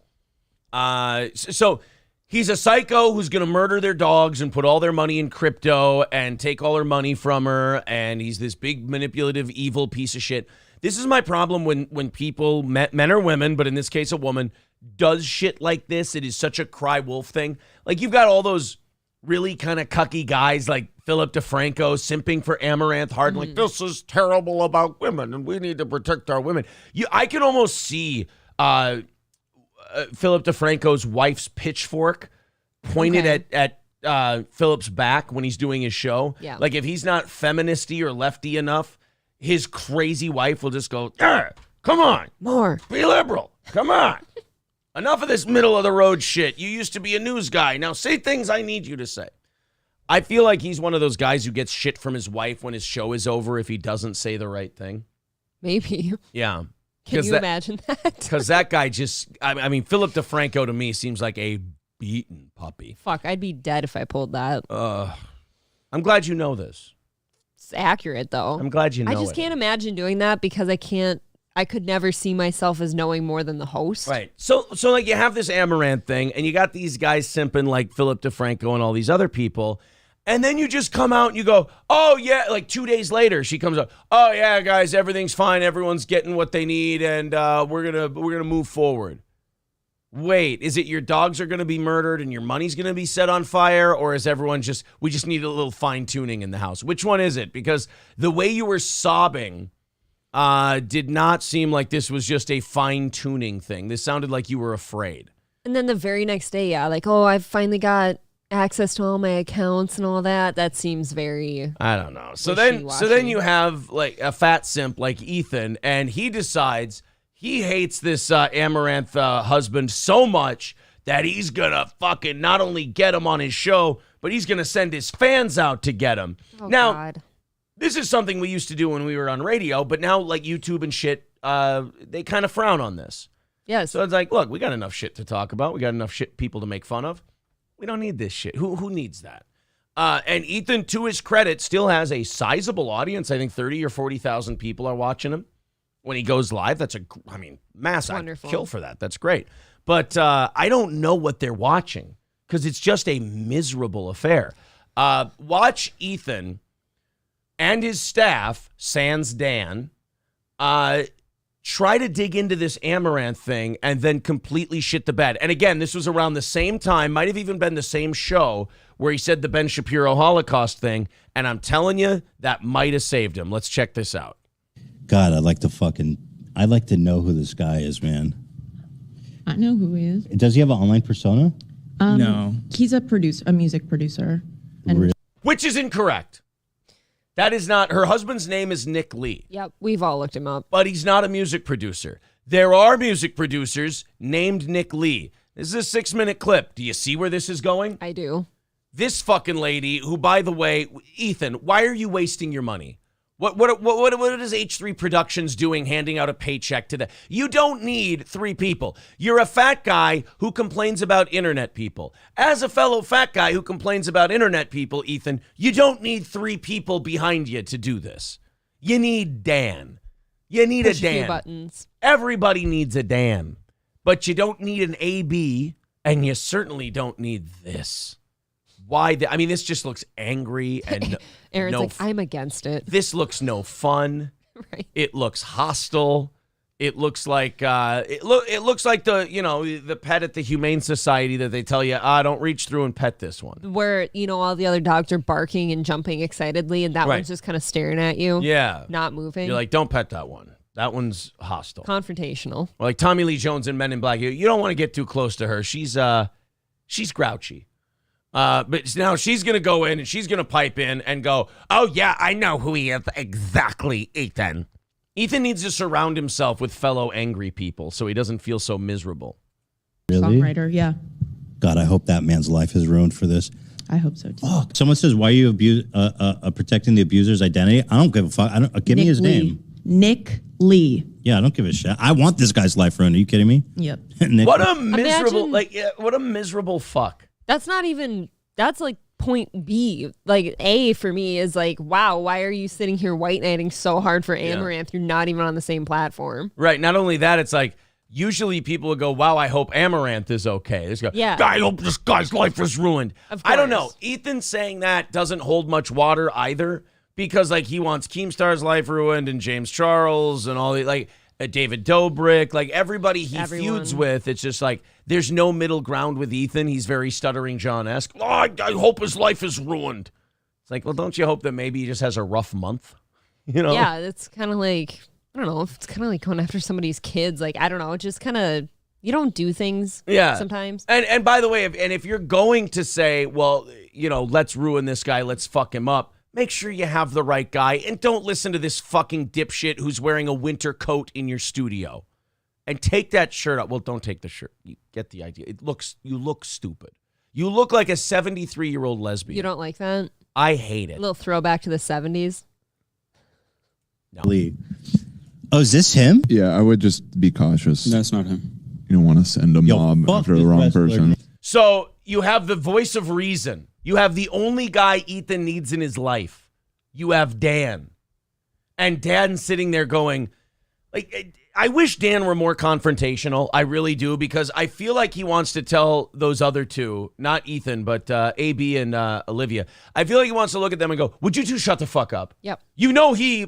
So he's a psycho who's going to murder their dogs and put all their money in crypto and take all her money from her. And he's this big, manipulative, evil piece of shit. This is my problem when people, men or women, but in this case, a woman, does shit like this. It is such a cry wolf thing. Like, you've got all those really kind of cucky guys like Philip DeFranco simping for Amaranth hard. Like, this is terrible about women and we need to protect our women. I can almost see Philip DeFranco's wife's pitchfork pointed at Philip's back when he's doing his show. Yeah. Like if he's not feministy or lefty enough, his crazy wife will just go, come on, More. be liberal. Come on. Enough of this middle of the road shit. You used to be a news guy. Now say things I need you to say. I feel like he's one of those guys who gets shit from his wife when his show is over if he doesn't say the right thing. Maybe. Yeah. Can you imagine that? Because that guy just, I mean, Philip DeFranco to me seems like a beaten puppy. Fuck, I'd be dead if I pulled that. I'm glad you know this. It's accurate, though. I'm glad you know I just can't imagine doing that because I could never see myself as knowing more than the host. Right. So like you have this Amaranth thing and you got these guys simping like Philip DeFranco and all these other people. And then you just come out and you go, oh, yeah, like 2 days later, she comes up, oh, yeah, guys, everything's fine. Everyone's getting what they need, and we're gonna move forward. Wait, is it your dogs are going to be murdered and your money's going to be set on fire, or is everyone we just need a little fine-tuning in the house? Which one is it? Because the way you were sobbing did not seem like this was just a fine-tuning thing. This sounded like you were afraid. And then the very next day, yeah, like, oh, I've finally got access to all my accounts and all that. That seems very I don't know. So then you have like a fat simp like Ethan, and he decides he hates this Amaranth husband so much that he's gonna fucking not only get him on his show, but he's gonna send his fans out to get him. Oh, now, God. This is something we used to do when we were on radio, but now like YouTube and shit, they kind of frown on this. Yes. So it's like, look, we got enough shit to talk about. We got enough shit people to make fun of. We don't need this shit. Who needs that? And Ethan, to his credit, still has a sizable audience. I think 30 or 40,000 people are watching him when he goes live. That's massive. Wonderful. I'd kill for that. That's great. But I don't know what they're watching because it's just a miserable affair. Watch Ethan and his staff, sans Dan, try to dig into this Amaranth thing and then completely shit the bed. And again, this was around the same time, might have even been the same show where he said the Ben Shapiro Holocaust thing. And I'm telling you, that might have saved him. Let's check this out. God, I'd like to know who this guy is, man. I know who he is. Does he have an online persona? No. He's a music producer. And Really? Which is incorrect. That is not, her husband's name is Nick Lee. Yep, we've all looked him up. But he's not a music producer. There are music producers named Nick Lee. This is a 6-minute clip. Do you see where this is going? I do. This fucking lady, who, by the way, Ethan, why are you wasting your money? What is H3 Productions doing handing out a paycheck to the... You don't need 3 people. You're a fat guy who complains about internet people. As a fellow fat guy who complains about internet people, Ethan, you don't need 3 people behind you to do this. You need Dan. You need Push a Dan. few buttons. Everybody needs a Dan. But you don't need an AB, and you certainly don't need this. Why? This just looks angry and Aaron's like, I'm against it. This looks no fun. Right. It looks hostile. It looks like it looks like the pet at the Humane Society that they tell you, don't reach through and pet this one. Where, all the other dogs are barking and jumping excitedly, and that Right. one's just kind of staring at you. Yeah. Not moving. You're like, don't pet that one. That one's hostile. Confrontational. Or like Tommy Lee Jones in Men in Black. You don't want to get too close to her. She's grouchy. But now she's going to go in and she's going to pipe in and go, oh, yeah, I know who he is. Exactly, Ethan. Ethan needs to surround himself with fellow angry people so he doesn't feel so miserable. Really? songwriter, yeah. God, I hope that man's life is ruined for this. I hope so too. Fuck. Someone says, why are you protecting the abuser's identity? I don't give a fuck. Give me his name. Nick Lee. Yeah, I don't give a shit. I want this guy's life ruined. Are you kidding me? Yep. Nick, What a miserable, Imagine- what a miserable fuck. That's like point B. Like A for me is like, wow, why are you sitting here white knighting so hard for Amaranth? You're not even on the same platform. Right. Not only that, it's like, usually people would go, wow, I hope Amaranth is okay. They just go, Yeah. I hope this guy's life is ruined. Of I don't know. course. Ethan saying that doesn't hold much water either because, like, he wants Keemstar's life ruined and James Charles and all the, like, David Dobrik, like, everybody he feuds with. It's just like, there's no middle ground with Ethan. He's very Stuttering John-esque. Oh, I hope his life is ruined. It's like, well, don't you hope that maybe he just has a rough month? Yeah, it's kind of like, I don't know, it's kind of like going after somebody's kids. Like, I don't know, it just kind of You don't do things sometimes. And by the way, if you're going to say, well, let's ruin this guy, let's fuck him up, make sure you have the right guy and don't listen to this fucking dipshit who's wearing a winter coat in your studio. And take that shirt off. Well, don't take the shirt. You get the idea. You look stupid. You look like a 73-year-old lesbian. You don't like that? I hate it. A little throwback to the 70s. No. Oh, is this him? Yeah, I would just be cautious. That's not him. You don't want to send a mob after the wrong person. So you have the voice of reason. You have the only guy Ethan needs in his life. You have Dan. And Dan's sitting there going, like, I wish Dan were more confrontational. I really do, because I feel like he wants to tell those other two, not Ethan, but AB and Olivia. I feel like he wants to look at them and go, would you two shut the fuck up? Yep.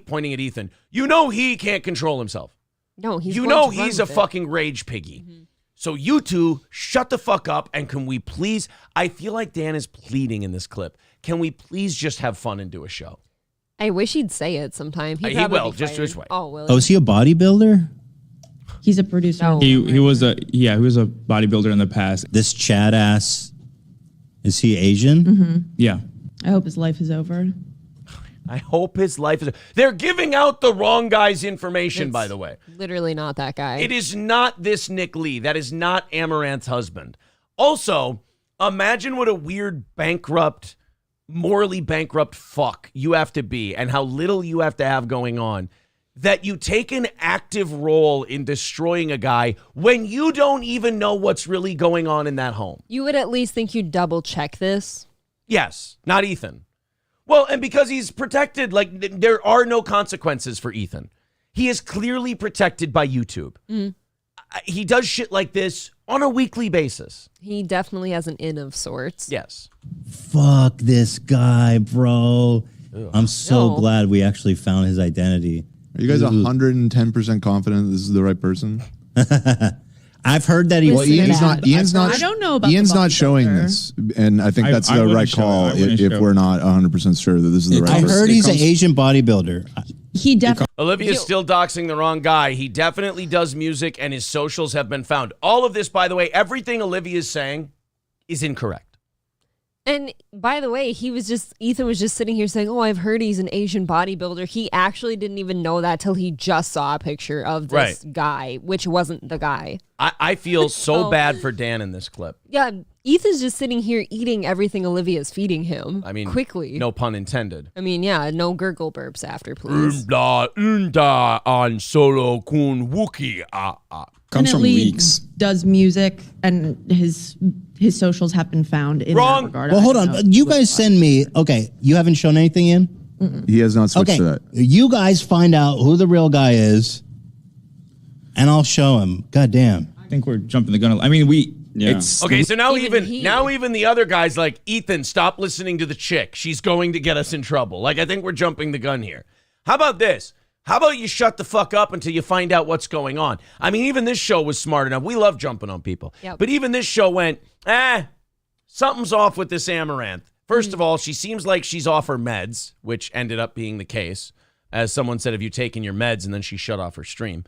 Pointing at Ethan, he can't control himself. No, he's he's a fucking rage piggy. Mm-hmm. So you two shut the fuck up, and can we please, I feel like Dan is pleading in this clip, can we please just have fun and do a show? I wish he'd say it sometime. He will, just this way. Oh, will Oh, is he a bodybuilder? He's a producer. No. He was a bodybuilder in the past. This Chad ass, is he Asian? Mm-hmm. Yeah. I hope his life is over. I hope his life is... They're giving out the wrong guy's information, by the way. Literally not that guy. It is not this Nick Lee. That is not Amaranth's husband. Also, imagine what a weird morally bankrupt fuck you have to be, and how little you have to have going on, that you take an active role in destroying a guy when you don't even know what's really going on in that home. You would at least think you'd double check this. Yes, not Ethan. Well, and because he's protected, like, there are no consequences for Ethan. He is clearly protected by YouTube. Mm. He does shit like this on a weekly basis. He definitely has an in of sorts. Yes. Fuck this guy, bro. Ugh. I'm so glad we actually found his identity. Are you guys 110% confident this is the right person? I've heard that Ian's not. I don't know about Ian's not showing this, and I think that's the right call. If we're not 100% sure that this is the right person. I heard he's an Asian bodybuilder. He definitely. Olivia's still doxing the wrong guy. He definitely does music, and his socials have been found. All of this, by the way, everything Olivia's saying is incorrect. And by the way, Ethan was just sitting here saying, oh, I've heard he's an Asian bodybuilder. He actually didn't even know that till he just saw a picture of this guy, which wasn't the guy. I feel so bad for Dan in this clip. Yeah, Ethan's just sitting here eating everything Olivia's feeding him. I mean, quickly. No pun intended. I mean, yeah, no gurgle burps after, please. Unda on solo kun Wookie. Comes from leaks. Does music, and his socials have been found in that regard. Well, hold on. You guys send me. Okay, you haven't shown anything in? Mm-mm. He has not switched to that. You guys find out who the real guy is, and I'll show him. God damn. I think we're jumping the gun. I mean, okay, so now even the other guy's like, Ethan, stop listening to the chick. She's going to get us in trouble. Like, I think we're jumping the gun here. How about this? How about you shut the fuck up until you find out what's going on? I mean, even this show was smart enough. We love jumping on people. Yep. But even this show went, something's off with this Amaranth. First of all, she seems like she's off her meds, which ended up being the case. As someone said, have you taken your meds? And then she shut off her stream.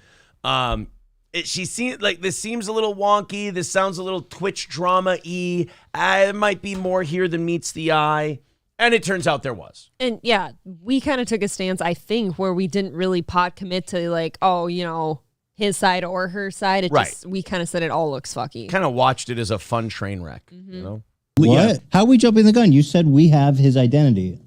She seems like this seems a little wonky. This sounds a little Twitch drama-y. It might be more here than meets the eye. And it turns out there was. And yeah, we kind of took a stance, I think, where we didn't really pot commit to like, his side or her side. We kind of said it all looks fucky. Kind of watched it as a fun train wreck, you know? What? Yeah. How are we jumping the gun? You said we have his identity.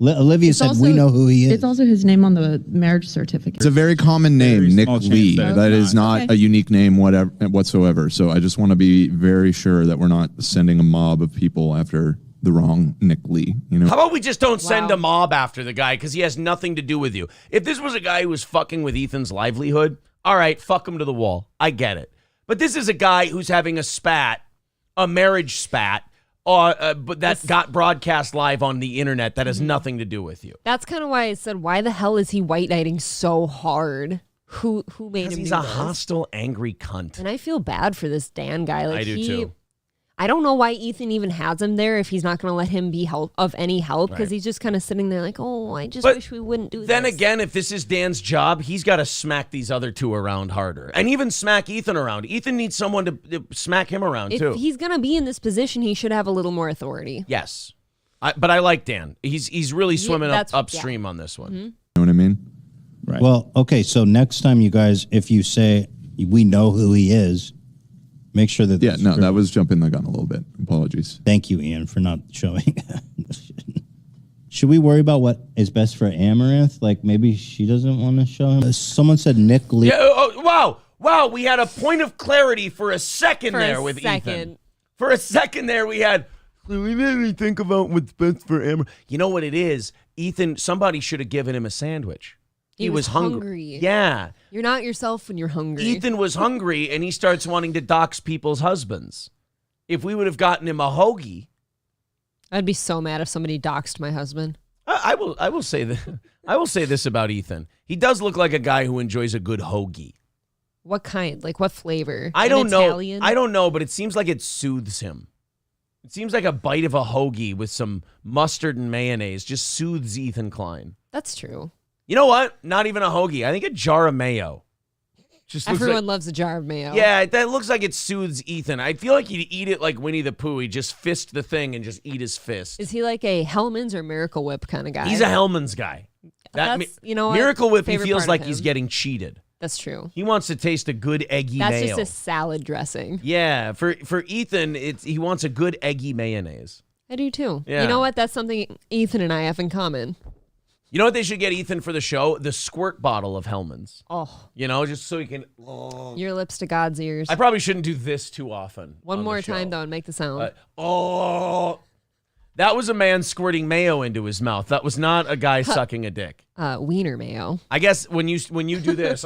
Olivia said we know who he is. It's also his name on the marriage certificate. It's a very common name, Nick Lee. That is not a unique name whatsoever. So I just want to be very sure that we're not sending a mob of people after the wrong Nick Lee. You know? How about we just don't send a mob after the guy because he has nothing to do with you? If this was a guy who was fucking with Ethan's livelihood, all right, fuck him to the wall. I get it. But this is a guy who's having a marriage spat, but that got broadcast live on the internet. That has nothing to do with you. That's kind of why I said, why the hell is he white knighting so hard? Who made him do this? He's a hostile, angry cunt. And I feel bad for this Dan guy. Like, I do too. I don't know why Ethan even has him there if he's not going to let him be of any help, because he's just kind of sitting there like, oh, I just wish we wouldn't do this. Then again, if this is Dan's job, he's got to smack these other two around harder, and even smack Ethan around. Ethan needs someone to smack him around too. If he's going to be in this position, he should have a little more authority. Yes, but I like Dan. He's really swimming upstream on this one. You know what I mean? Right. Well, okay, so next time you guys, if you say we know who he is, make sure that... that was jumping the gun a little bit. Apologies. Thank you, Ian, for not showing. Should we worry about what is best for Amaranth? Like, maybe she doesn't want to show him? Someone said Nick Lee. Yeah, wow, we had a point of clarity for a second with Ethan. For a second there, we had... We made me think about what's best for Amaranth. You know what it is? Ethan, somebody should have given him a sandwich. He was hungry. Yeah. You're not yourself when you're hungry. Ethan was hungry, and he starts wanting to dox people's husbands. If we would have gotten him a hoagie, I'd be so mad if somebody doxed my husband. I will say that. I will say this about Ethan: he does look like a guy who enjoys a good hoagie. What kind? Like what flavor? I don't know. Italian? I don't know, but it seems like it soothes him. It seems like a bite of a hoagie with some mustard and mayonnaise just soothes Ethan Klein. That's true. You know what? Not even a hoagie. I think a jar of mayo. Just everyone loves a jar of mayo. Yeah, that looks like it soothes Ethan. I feel like he'd eat it like Winnie the Pooh. He'd just fist the thing and just eat his fist. Is he like a Hellman's or Miracle Whip kind of guy? He's a Hellman's guy. You know what? Miracle Whip, he Favorite feels part like of he's him. getting cheated. That's true. He wants to taste a good eggy mayo. That's just a salad dressing. Yeah, for Ethan, he wants a good eggy mayonnaise. I do too. Yeah. You know what? That's something Ethan and I have in common. You know what they should get Ethan for the show? The squirt bottle of Hellman's. Oh. You know, just so he can... Your lips to God's ears. I probably shouldn't do this too often. One on more the show. time, though, and make the sound. That was a man squirting mayo into his mouth. That was not a guy sucking a dick. Wiener mayo. I guess when you do this,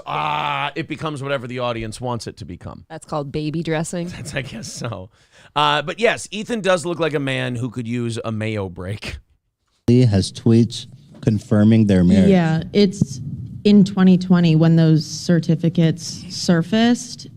it becomes whatever the audience wants it to become. That's called baby dressing. I guess so. But yes, Ethan does look like a man who could use a mayo break. Lee has tweets confirming their marriage. Yeah, it's in 2020 when those certificates surfaced.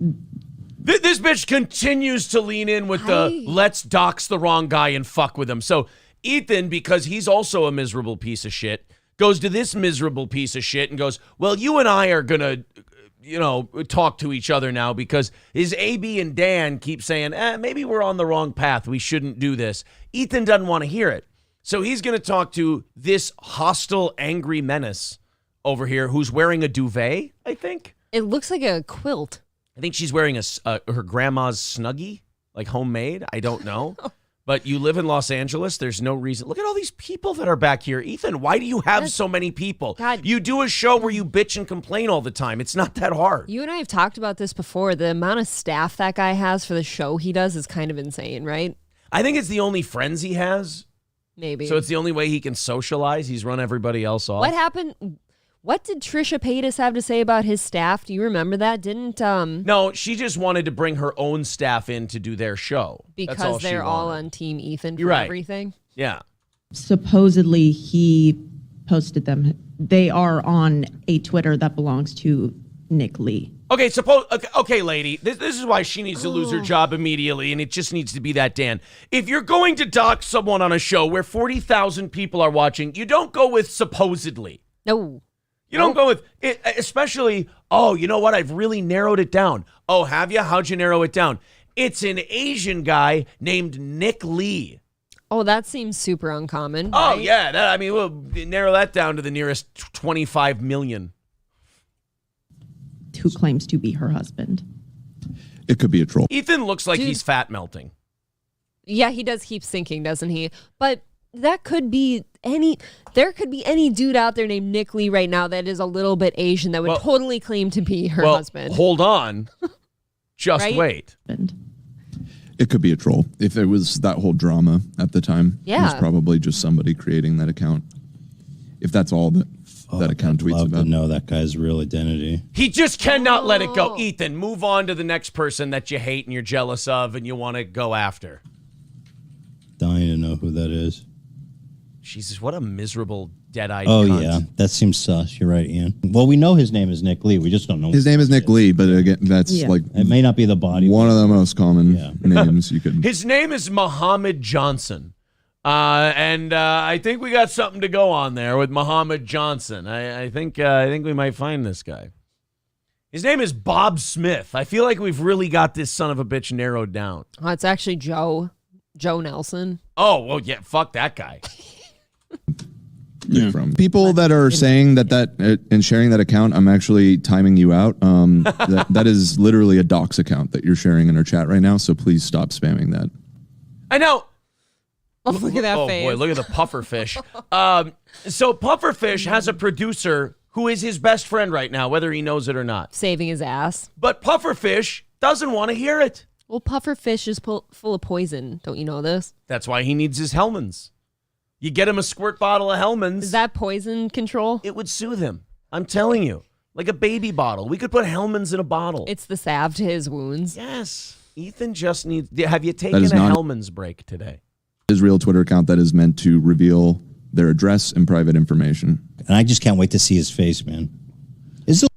This bitch continues to lean in with the let's dox the wrong guy and fuck with him. So Ethan, because he's also a miserable piece of shit, goes to this miserable piece of shit and goes, well, you and I are going to, talk to each other now because his AB and Dan keep saying, maybe we're on the wrong path. We shouldn't do this. Ethan doesn't want to hear it. So he's going to talk to this hostile, angry menace over here who's wearing a duvet, I think. It looks like a quilt. I think she's wearing her grandma's Snuggie, like homemade. I don't know. But you live in Los Angeles. There's no reason. Look at all these people that are back here. Ethan, why do you have so many people? God. You do a show where you bitch and complain all the time. It's not that hard. You and I have talked about this before. The amount of staff that guy has for the show he does is kind of insane, right? I think it's the only friends he has. Maybe. So it's the only way he can socialize. He's run everybody else off. What happened? What did Trisha Paytas have to say about his staff? Do you remember that? Didn't No, she just wanted to bring her own staff in to do their show. Because they're all on Team Ethan for You're right. everything? Yeah. Supposedly he posted them. They are on a Twitter that belongs to Nick Lee. Okay, lady. This is why she needs to lose her job immediately, and it just needs to be that Dan. If you're going to dox someone on a show where 40,000 people are watching, you don't go with supposedly. No. You don't go with it, especially, oh, you know what? I've really narrowed it down. Oh, have you? How'd you narrow it down? It's an Asian guy named Nick Lee. Oh, that seems super uncommon. Oh, right? yeah. We'll narrow that down to the nearest 25 million. Who claims to be her husband. It could be a troll. Ethan looks like he's fat melting. Yeah, he does keep sinking, doesn't he? But there could be any dude out there named Nick Lee right now that is a little bit Asian that would totally claim to be her husband. Hold on. Just Right? wait. It could be a troll. If there was that whole drama at the time, it was Yeah. probably just somebody creating that account. If that's all that account I'd tweets love about. to know that guy's real identity. He just cannot let it go. Ethan, move on to the next person that you hate and you're jealous of and you want to go after. Dying to know who that is. Jesus, what a miserable dead-eyed Oh, cunt. yeah. That seems sus. You're right, Ian. Well, we know his name is Nick Lee. We just don't know. His name is Nick Lee, but again, that's like It may not be the body. one of the most common names you could. His name is Muhammad Johnson. And I think we got something to go on there with Muhammad Johnson. I think we might find this guy. His name is Bob Smith. I feel like we've really got this son of a bitch narrowed down. Oh, it's actually Joe Nelson. Oh, well, yeah, fuck that guy. From people that are saying that and sharing that account, I'm actually timing you out. That is literally a dox account that you're sharing in our chat right now. So please stop spamming that. I know. Oh, look at that face. Oh, boy, look at the pufferfish. So pufferfish has a producer who is his best friend right now, whether he knows it or not. Saving his ass. But pufferfish doesn't want to hear it. Well, pufferfish is full of poison. Don't you know this? That's why he needs his Hellmann's. You get him a squirt bottle of Hellmann's. Is that poison control? It would soothe him. I'm telling you. Like a baby bottle. We could put Hellmann's in a bottle. It's the salve to his wounds. Yes. Ethan just needs... Have you taken a Hellmann's break today? His real Twitter account that is meant to reveal their address and private information. And I just can't wait to see his face, man. Is it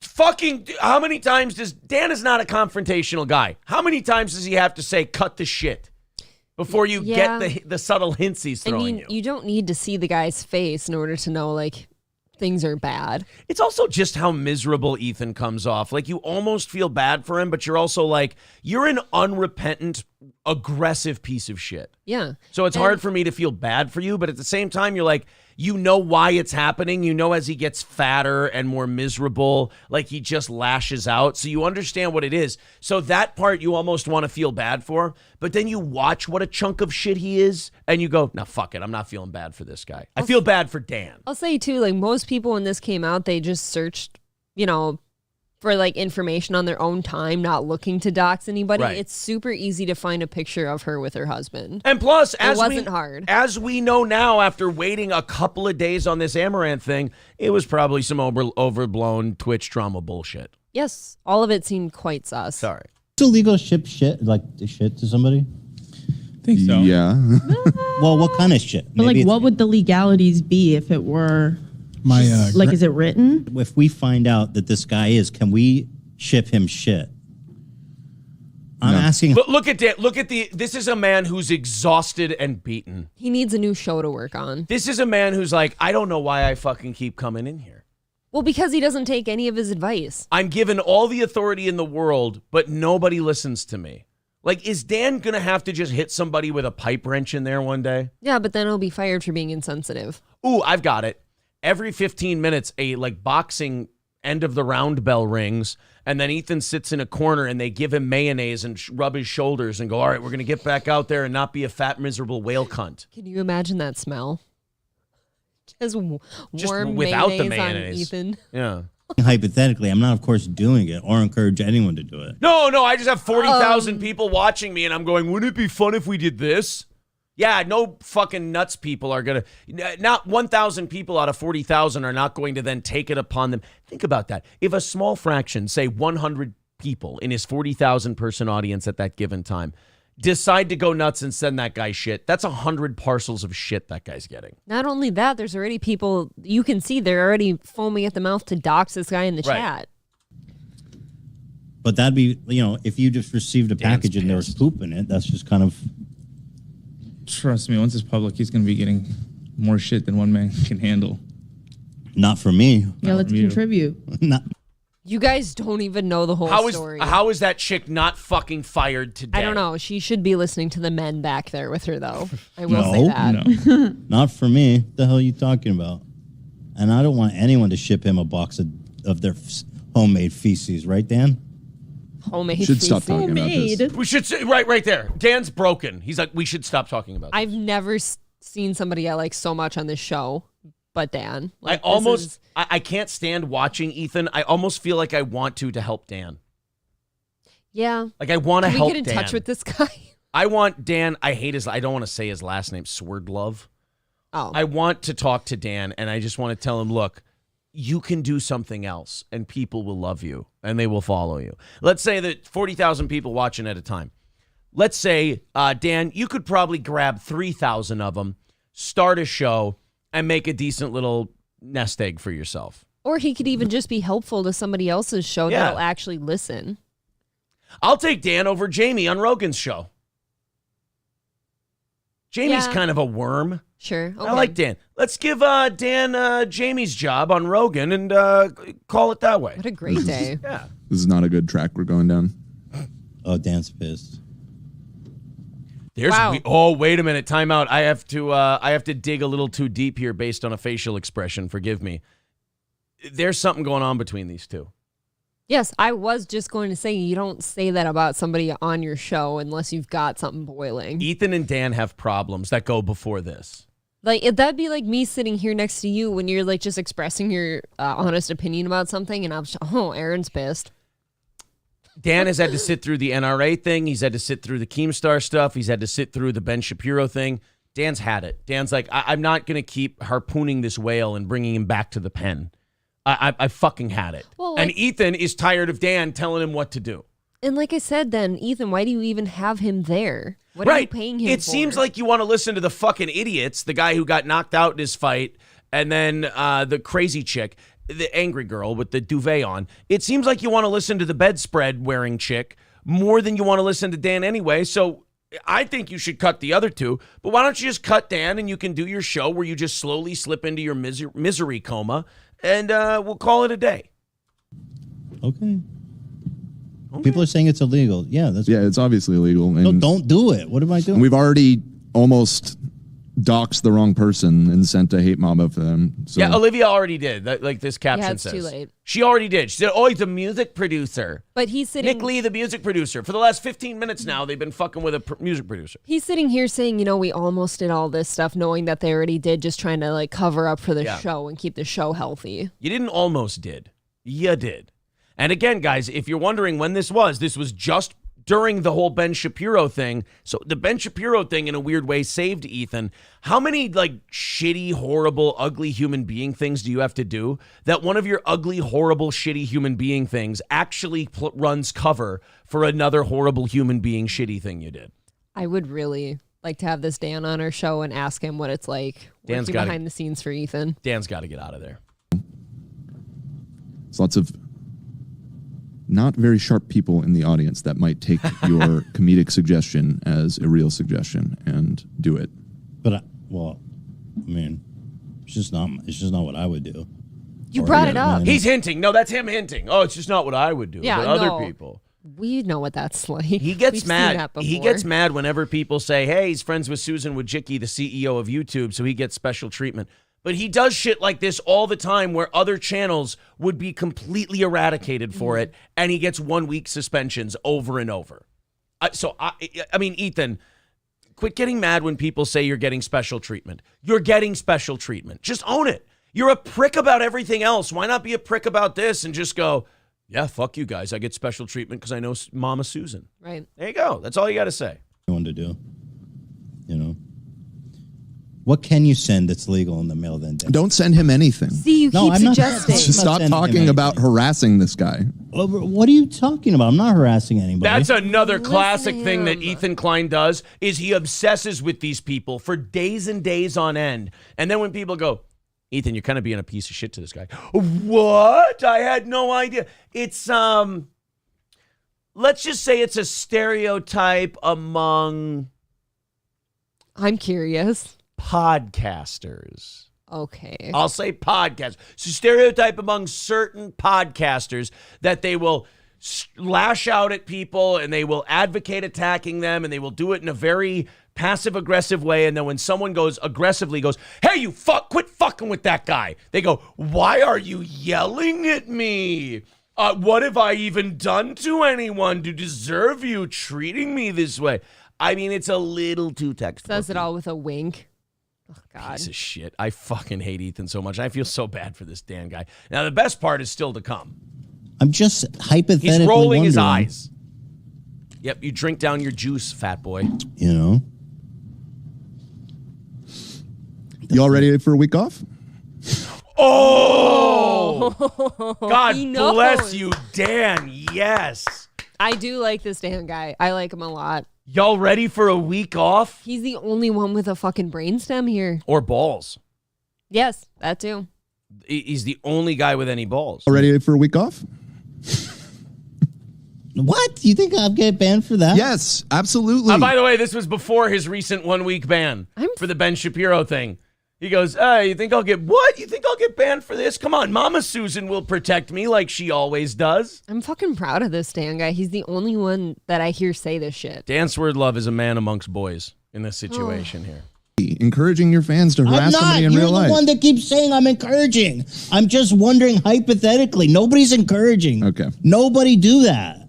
Fucking... How many times does... Dan is not a confrontational guy. How many times does he have to say, cut the shit? Before you get the subtle hints he's throwing you. You don't need to see the guy's face in order to know, like, things are bad. It's also just how miserable Ethan comes off. Like, you almost feel bad for him, but you're also like, you're an unrepentant, aggressive piece of shit. Yeah. So it's hard for me to feel bad for you, but at the same time, you're like, you know why it's happening. You know as he gets fatter and more miserable, like he just lashes out. So you understand what it is. So that part you almost want to feel bad for, but then you watch what a chunk of shit he is, and you go, nah, fuck it. I'm not feeling bad for this guy. I feel bad for Dan. I'll say, too, like, most people when this came out, they just searched, for, like, information on their own time, not looking to dox anybody. Right. It's super easy to find a picture of her with her husband. And plus, it wasn't hard. As we know now, after waiting a couple of days on this Amaranth thing, it was probably some overblown Twitch drama bullshit. Yes, all of it seemed quite sus. Sorry. It's illegal to ship shit, like shit to somebody? I think so. Yeah. Well, what kind of shit? But Maybe like, what would the legalities be if it were is it written? if we find out that this guy can we ship him shit? I'm asking. But look at Dan. This is a man who's exhausted and beaten. He needs a new show to work on. This is a man who's like, I don't know why I fucking keep coming in here. Well, because he doesn't take any of his advice. I'm given all the authority in the world, but nobody listens to me. Like, is Dan going to have to just hit somebody with a pipe wrench in there one day? Yeah, but then he'll be fired for being insensitive. Ooh, I've got it. Every 15 minutes, a boxing end of the round bell rings, and then Ethan sits in a corner and they give him mayonnaise and rub his shoulders and go, all right, we're going to get back out there and not be a fat, miserable whale cunt. Can you imagine that smell? Just warm without the mayonnaise on Ethan. Yeah. Hypothetically, I'm not, of course, doing it or encourage anyone to do it. No, I just have 40,000 people watching me, and I'm going, wouldn't it be fun if we did this? Yeah, no fucking nuts people are going to... Not 1,000 people out of 40,000 are not going to then take it upon them. Think about that. If a small fraction, say 100 people in his 40,000 person audience at that given time, decide to go nuts and send that guy shit, that's 100 parcels of shit that guy's getting. Not only that, there's already people, you can see they're already foaming at the mouth to dox this guy in the chat. But that'd be, if you just received a package and there was poop in it, that's just kind of... Trust me, once it's public, he's going to be getting more shit than one man can handle. Not for me. Yeah, let's contribute. Not. You guys don't even know the whole story. How is that chick not fucking fired today? I don't know. She should be listening to the men back there with her, though. I will say that. No. Not for me. What the hell are you talking about? And I don't want anyone to ship him a box of their homemade feces, right, Dan? Homemade Should feces. stop talking about this. We should say, right there. Dan's broken. He's like, we should stop talking about this. I've never seen somebody I like so much on this show, but Dan. Like, I can't stand watching Ethan. I almost feel like I want to help Dan. Yeah. Like I want to help Dan. Can we get in touch with this guy? I want Dan. I don't want to say his last name, Swerdlove. Oh. I want to talk to Dan, and I just want to tell him, look, you can do something else, and people will love you, and they will follow you. Let's say that 40,000 people watching at a time. Let's say, Dan, you could probably grab 3,000 of them, start a show, and make a decent little nest egg for yourself. Or he could even just be helpful to somebody else's show that'll actually listen. I'll take Dan over Jamie on Rogan's show. Jamie's kind of a worm. Sure. Okay. I like Dan. Let's give Dan Jamie's job on Rogan and call it that way. What a great day. Yeah. This is not a good track we're going down. Oh, Dan's pissed. Wait a minute. Time out. I have to dig a little too deep here based on a facial expression. Forgive me. There's something going on between these two. Yes, I was just going to say you don't say that about somebody on your show unless you've got something boiling. Ethan and Dan have problems that go before this. Like that'd be like me sitting here next to you when you're like just expressing your honest opinion about something, and I'm just, Aaron's pissed. Dan has had to sit through the NRA thing. He's had to sit through the Keemstar stuff. He's had to sit through the Ben Shapiro thing. Dan's had it. Dan's like, I'm not going to keep harpooning this whale and bringing him back to the pen. I fucking had it. Well, and Ethan is tired of Dan telling him what to do. And like I said, then, Ethan, why do you even have him there? What are you paying him for? It seems like you want to listen to the fucking idiots, the guy who got knocked out in his fight, and then the crazy chick, the angry girl with the duvet on. It seems like you want to listen to the bedspread wearing chick more than you want to listen to Dan anyway. So I think you should cut the other two. But why don't you just cut Dan and you can do your show where you just slowly slip into your misery coma, and we'll call it a day. Okay. People are saying it's illegal. Yeah, it's obviously illegal. And no, don't do it. What am I doing? We've already almost doxed the wrong person and sent a hate mob of them. So. Yeah, Olivia already did. Like this caption it's says. too late. She already did. She said, "Oh, he's a music producer." But he's sitting. Nick Lee, the music producer. For the last 15 minutes now, they've been fucking with a music producer. He's sitting here saying, we almost did all this stuff, knowing that they already did, just trying to like cover up for the show and keep the show healthy. You didn't almost did. You did. And again, guys, if you're wondering when this was just during the whole Ben Shapiro thing. So the Ben Shapiro thing, in a weird way, saved Ethan. How many like shitty, horrible, ugly human being things do you have to do that one of your ugly, horrible, shitty human being things actually runs cover for another horrible human being shitty thing you did? I would really like to have this Dan on our show and ask him what it's like working behind the scenes for Ethan. Dan's got to get out of there. There's lots of not very sharp people in the audience that might take your comedic suggestion as a real suggestion and do it. But it's just not what I would do. You brought it up. He's hinting. No, that's him hinting. Oh, it's just not what I would do. Yeah, but other people. We know what that's like. He gets We've mad. seen that before. He gets mad whenever people say, "Hey, he's friends with Susan Wojcicki, the CEO of YouTube, so he gets special treatment." But he does shit like this all the time where other channels would be completely eradicated for it, and he gets 1 week suspensions over and over. I mean, Ethan, quit getting mad when people say you're getting special treatment. You're getting special treatment. Just own it. You're a prick about everything else. Why not be a prick about this and just go, yeah, fuck you guys. I get special treatment because I know Mama Susan. Right. There you go. That's all you got to say. Want to do, What can you send that's legal in the mail then? Don't send him anything. See, you keep suggesting. Just stop talking about harassing this guy. What are you talking about? I'm not harassing anybody. That's another classic thing that Ethan Klein does, is he obsesses with these people for days and days on end. And then when people go, Ethan, you're kind of being a piece of shit to this guy. What? I had no idea. It's, let's just say it's a stereotype among... I'm curious. Podcasters. Okay. I'll say podcast. So stereotype among certain podcasters that they will lash out at people and they will advocate attacking them and they will do it in a very passive aggressive way. And then when someone aggressively goes, "Hey, you quit fucking with that guy," they go, "Why are you yelling at me? What have I even done to anyone to deserve you treating me this way?" I mean, it's a little too textbook. Says it all with a wink. Oh, God. Piece of shit. I fucking hate Ethan so much. I feel so bad for this Dan guy. Now, the best part is still to come. I'm just hypothetically He's rolling his wondering. eyes. Yep, you drink down your juice, fat boy. You all ready for a week off? Oh! God He knows. bless you, Dan. Yes. I do like this Dan guy. I like him a lot. Y'all ready for a week off? He's the only one with a fucking brainstem here. Or balls. Yes, that too. He's the only guy with any balls. Ready for a week off? What? You think I'll get banned for that? Yes, absolutely. By the way, this was before his recent 1 week ban for the Ben Shapiro thing. He goes, you think I'll get what? You think I'll get banned for this? Come on, Mama Susan will protect me like she always does. I'm fucking proud of this Dan guy. He's the only one that I hear say this shit. Dan Swerdlove is a man amongst boys in this situation here. Encouraging your fans to harass somebody in You're real life. You're the one that keeps saying I'm encouraging. I'm just wondering hypothetically. Nobody's encouraging. Okay. Nobody do that.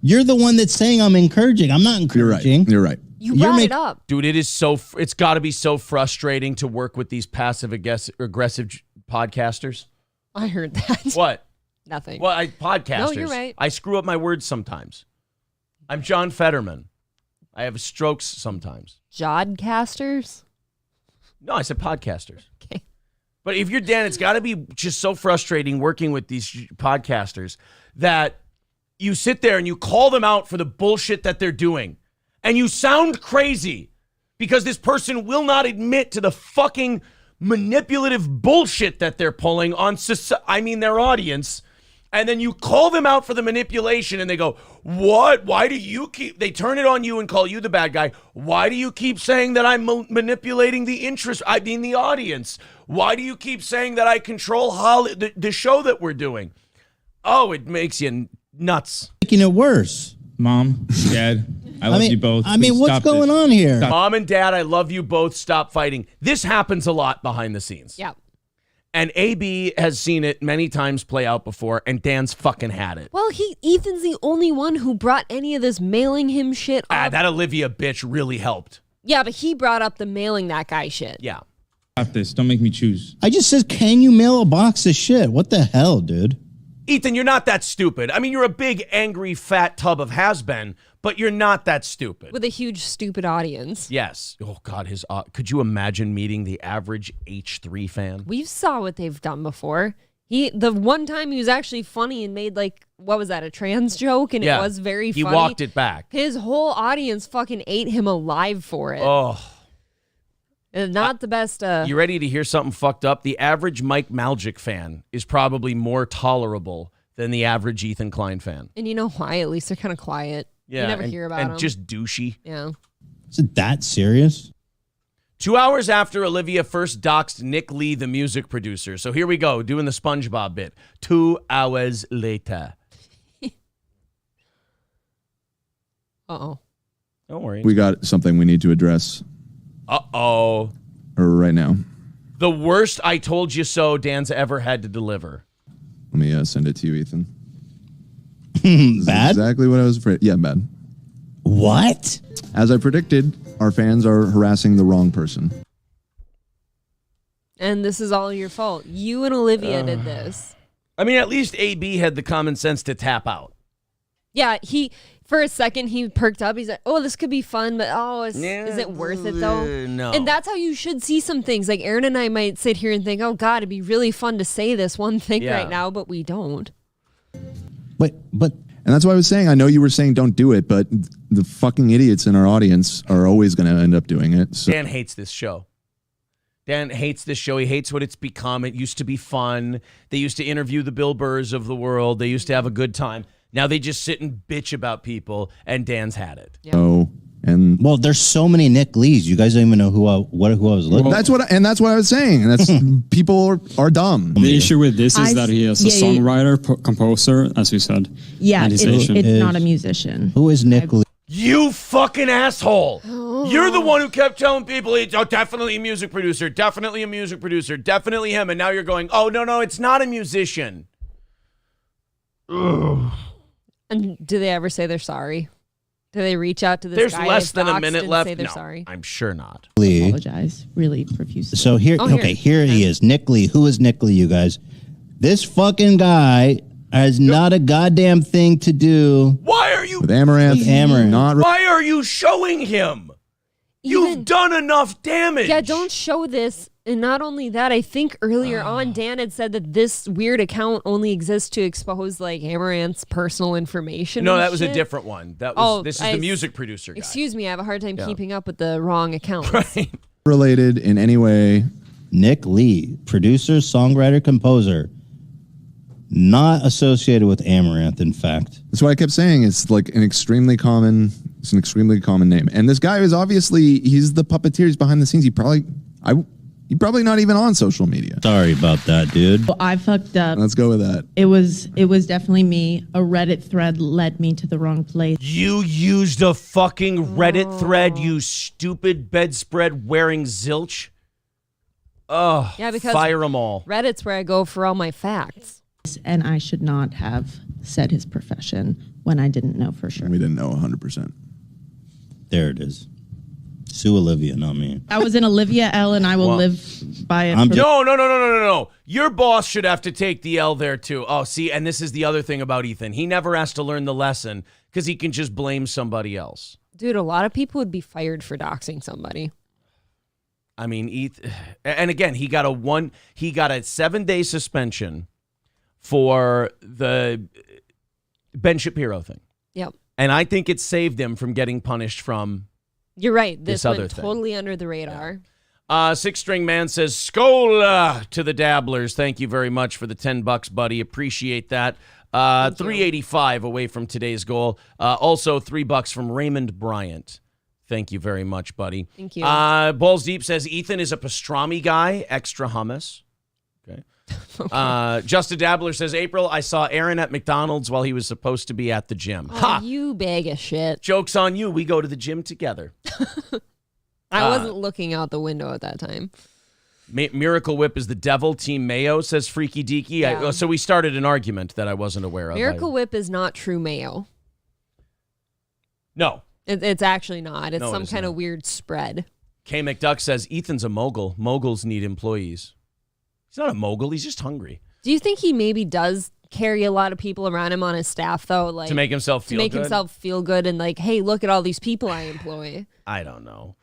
You're the one that's saying I'm encouraging. I'm not encouraging. You're right. You brought it up. Dude, it's got to be so frustrating to work with these passive aggressive podcasters. I heard that. What? Nothing. Well, podcasters. No, you're right. I screw up my words sometimes. I'm John Fetterman. I have strokes sometimes. Jodcasters? No, I said podcasters. Okay. But if you're Dan, it's got to be just so frustrating working with these podcasters that you sit there and you call them out for the bullshit that they're doing. And you sound crazy because this person will not admit to the fucking manipulative bullshit that they're pulling on their audience. And then you call them out for the manipulation and they go, what? Why do you they turn it on you and call you the bad guy. Why do you keep saying that I'm manipulating the audience? Why do you keep saying that I control the show that we're doing? Oh, it makes you nuts. Making it worse. Mom, Dad, I love you both. I mean, Please what's stop going this. on here? Mom and Dad, I love you both. Stop fighting. This happens a lot behind the scenes. Yeah. And AB has seen it many times play out before, and Dan's fucking had it. Well, Ethan's the only one who brought any of this mailing him shit up. That Olivia bitch really helped. Yeah, but he brought up the mailing that guy shit. Yeah. Stop this. Don't make me choose. I just said, can you mail a box of shit? What the hell, dude? Ethan, you're not that stupid. I mean, you're a big, angry, fat tub of has-been, but you're not that stupid. With a huge, stupid audience. Yes. Oh, God, could you imagine meeting the average H3 fan? We saw what they've done before. The one time he was actually funny and made what was that, a trans joke? And it was very funny. He walked it back. His whole audience fucking ate him alive for it. Oh. Not the best. You ready to hear something fucked up? The average Mike Maljic fan is probably more tolerable than the average Ethan Klein fan. And you know why? At least they're kind of quiet. Yeah, you never hear about them. And just douchey. Yeah. Is it that serious? 2 hours after Olivia first doxed Nick Lee, the music producer. So here we go, doing the SpongeBob bit. 2 hours later. Uh-oh. Don't worry. We got something we need to address Uh-oh. right now. The worst I told you so Dan's ever had to deliver. Let me send it to you, Ethan. Bad? Exactly what I was afraid. Yeah, bad. What? As I predicted, our fans are harassing the wrong person. And this is all your fault. You and Olivia did this. I mean, at least AB had the common sense to tap out. Yeah, for a second, he perked up. He's like, oh, this could be fun, but is it worth it, though? No. And that's how you should see some things. Like, Aaron and I might sit here and think, oh, God, it'd be really fun to say this one thing right now, but we don't. But And that's why I was saying, I know you were saying don't do it, but the fucking idiots in our audience are always going to end up doing it. So. Dan hates this show. Dan hates this show. He hates what it's become. It used to be fun. They used to interview the Bill Burrs of the world. They used to have a good time. Now they just sit and bitch about people, and Dan's had it. Yeah. So, and well, there's so many Nick Lees. You guys don't even know who I was looking. that's what I was saying. And that's people are dumb. The issue with this is that he is a songwriter, composer, as you said. Yeah, it's not a musician. Who is Nick Lee? You fucking asshole. You're the one who kept telling people, definitely a music producer, definitely a music producer, definitely him. And now you're going, oh, no, it's not a musician. Ugh. And do they ever say they're sorry? Do they reach out to this There's guy less than a doxed minute and left. say they're No, sorry? I'm sure not. Lee. Apologize really profusely. So here he is, Nick Lee. Who is Nick Lee, you guys? This fucking guy has not a goddamn thing to do Why are you with Amaranth. Amaranth. Not Why are you showing him? You've done enough damage. Yeah, don't show this. And not only that, I think earlier on, Dan had said that this weird account only exists to expose like Amaranth's personal information. No, and that was a shit. different one. That was this is the music producer guy. Excuse me, I have a hard time keeping up with the wrong account. Right. Related in any way. Nick Lee, producer, songwriter, composer. Not associated with Amaranth, in fact. That's why I kept saying it's like an extremely common name. And this guy is obviously, he's the puppeteer. He's behind the scenes. He's probably not even on social media. Sorry about that, dude. Well, I fucked up. Let's go with that. It was definitely me. A Reddit thread led me to the wrong place. You used a fucking Reddit thread, you stupid bedspread wearing zilch. Oh, Yeah, because fire them all. Reddit's where I go for all my facts. And I should not have said his profession when I didn't know for sure. We didn't know 100%. There it is. Sue Olivia, not me. I was in Olivia L, and I will live by it. No. Your boss should have to take the L there too. Oh, see, and this is the other thing about Ethan. He never has to learn the lesson because he can just blame somebody else. Dude, a lot of people would be fired for doxing somebody. I mean, and again, he got a 7-day suspension for the Ben Shapiro thing. Yep. And I think it saved him from getting punished from You're right. This other went thing. totally under the radar. Six String Man says, Skola to the Dabblers. Thank you very much for the $10, buddy. Appreciate that. $3.85 away from today's goal. Also, $3 from Raymond Bryant. Thank you very much, buddy. Thank you. Balls Deep says, Ethan is a pastrami guy, extra hummus. Okay. Just a Dabbler says, April, I saw Aaron at McDonald's while he was supposed to be at the gym. Oh, you bag of shit. Joke's on you. We go to the gym together. I wasn't looking out the window at that time. Miracle Whip is the devil. Team Mayo says Freaky Deaky. Yeah. So we started an argument that I wasn't aware of. Miracle Whip is not true mayo. No. It's actually not. It's No, it some is kind not. of weird spread. K McDuck says Ethan's a mogul. Moguls need employees. He's not a mogul. He's just hungry. Do you think he maybe does carry a lot of people around him on his staff, though? Like To make himself feel good? himself feel good and like, hey, look at all these people I employ. I don't know.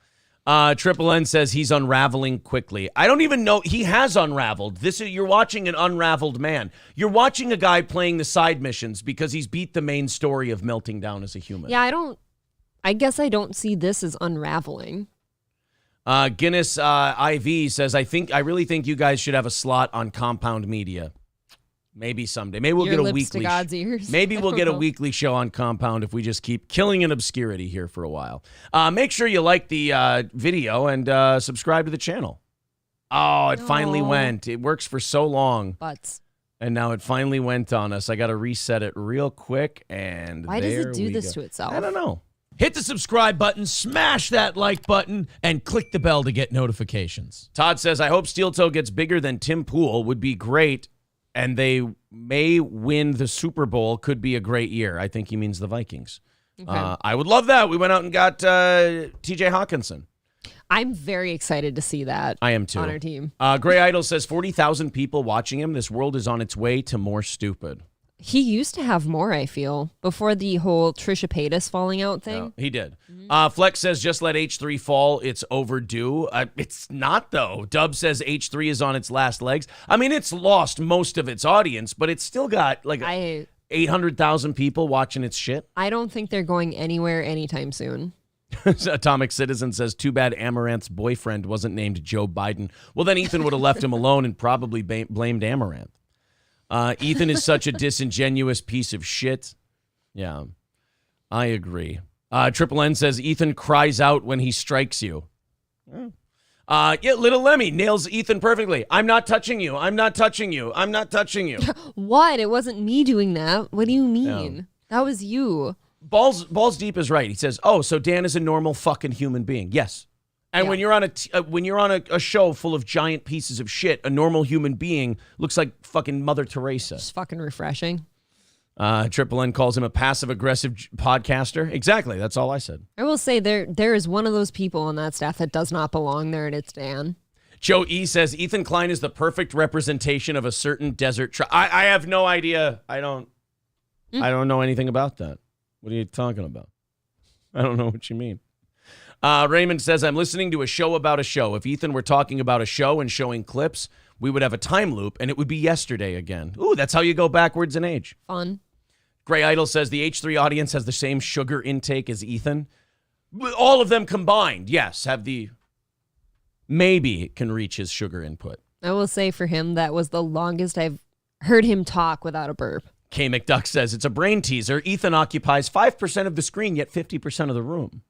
Triple N says he's unraveling quickly. I don't even know. He has unraveled. You're watching an unraveled man. You're watching a guy playing the side missions because he's beat the main story of melting down as a human. Yeah, I guess I don't see this as unraveling. Guinness IV says, I really think you guys should have a slot on Compound Media. Maybe someday. Maybe we'll Your get a lips weekly. to God's ears. Maybe we'll I get don't a know. weekly show on Compound if we just keep killing in obscurity here for a while. Make sure you like the video and subscribe to the channel. Oh, it finally went. It works for so long. Butts. And now it finally went on us. I got to reset it real quick. And Why does it there do we this go. to itself? I don't know. Hit the subscribe button, smash that like button, and click the bell to get notifications. Todd says, I hope Steel Toe gets bigger than Tim Pool. Would be great. And they may win the Super Bowl. Could be a great year. I think he means the Vikings. Okay. I would love that. We went out and got TJ Hawkinson. I'm very excited to see that. I am too. On our team. Gray Idol says 40,000 people watching him. This world is on its way to more stupid. He used to have more, I feel, before the whole Trisha Paytas falling out thing. He did. Flex says, just let H3 fall. It's overdue. It's not, though. Dub says H3 is on its last legs. I mean, it's lost most of its audience, but it's still got like 800,000 people watching its shit. I don't think they're going anywhere anytime soon. Atomic Citizen says, too bad Amaranth's boyfriend wasn't named Joe Biden. Well, then Ethan would have left him alone and probably blamed Amaranth. Ethan is such a disingenuous piece of shit. Yeah, I agree. Triple N says Ethan cries out when he strikes you. Yeah, Little Lemmy nails Ethan perfectly. I'm not touching you. I'm not touching you. I'm not touching you. What? It wasn't me doing that. What do you mean? That was you. Balls Deep is right. He says, oh, so Dan is a normal fucking human being. Yes. And when you're on a show full of giant pieces of shit, a normal human being looks like fucking Mother Teresa. Just fucking refreshing. Triple N calls him a passive-aggressive podcaster. Exactly. That's all I said. I will say there is one of those people on that staff that does not belong there, and it's Dan. Joe E says Ethan Klein is the perfect representation of a certain desert tribe. I have no idea. I don't know anything about that. What are you talking about? I don't know what you mean. Raymond says, I'm listening to a show about a show. If Ethan were talking about a show and showing clips, we would have a time loop, and it would be yesterday again. Ooh, that's how you go backwards in age. Fun. Gray Idol says the H3 audience has the same sugar intake as Ethan. All of them combined, yes, have the... Maybe can reach his sugar input. I will say for him, that was the longest I've heard him talk without a burp. K. McDuck says, it's a brain teaser. Ethan occupies 5% of the screen, yet 50% of the room.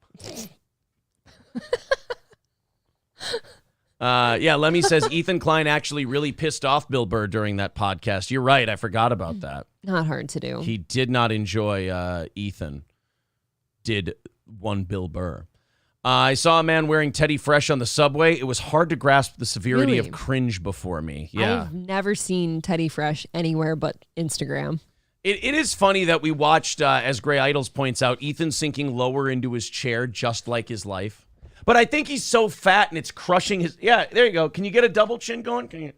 Lemmy says, Ethan Klein actually really pissed off Bill Burr during that podcast. You're right. I forgot about that. Not hard to do. He did not enjoy Ethan. Did one Bill Burr. I saw a man wearing Teddy Fresh on the subway. It was hard to grasp the severity of cringe before me. Yeah. I've never seen Teddy Fresh anywhere but Instagram. It is funny that we watched, as Gray Idols points out, Ethan sinking lower into his chair just like his life. But I think he's so fat and it's crushing his... Yeah, there you go. Can you get a double chin going? Do you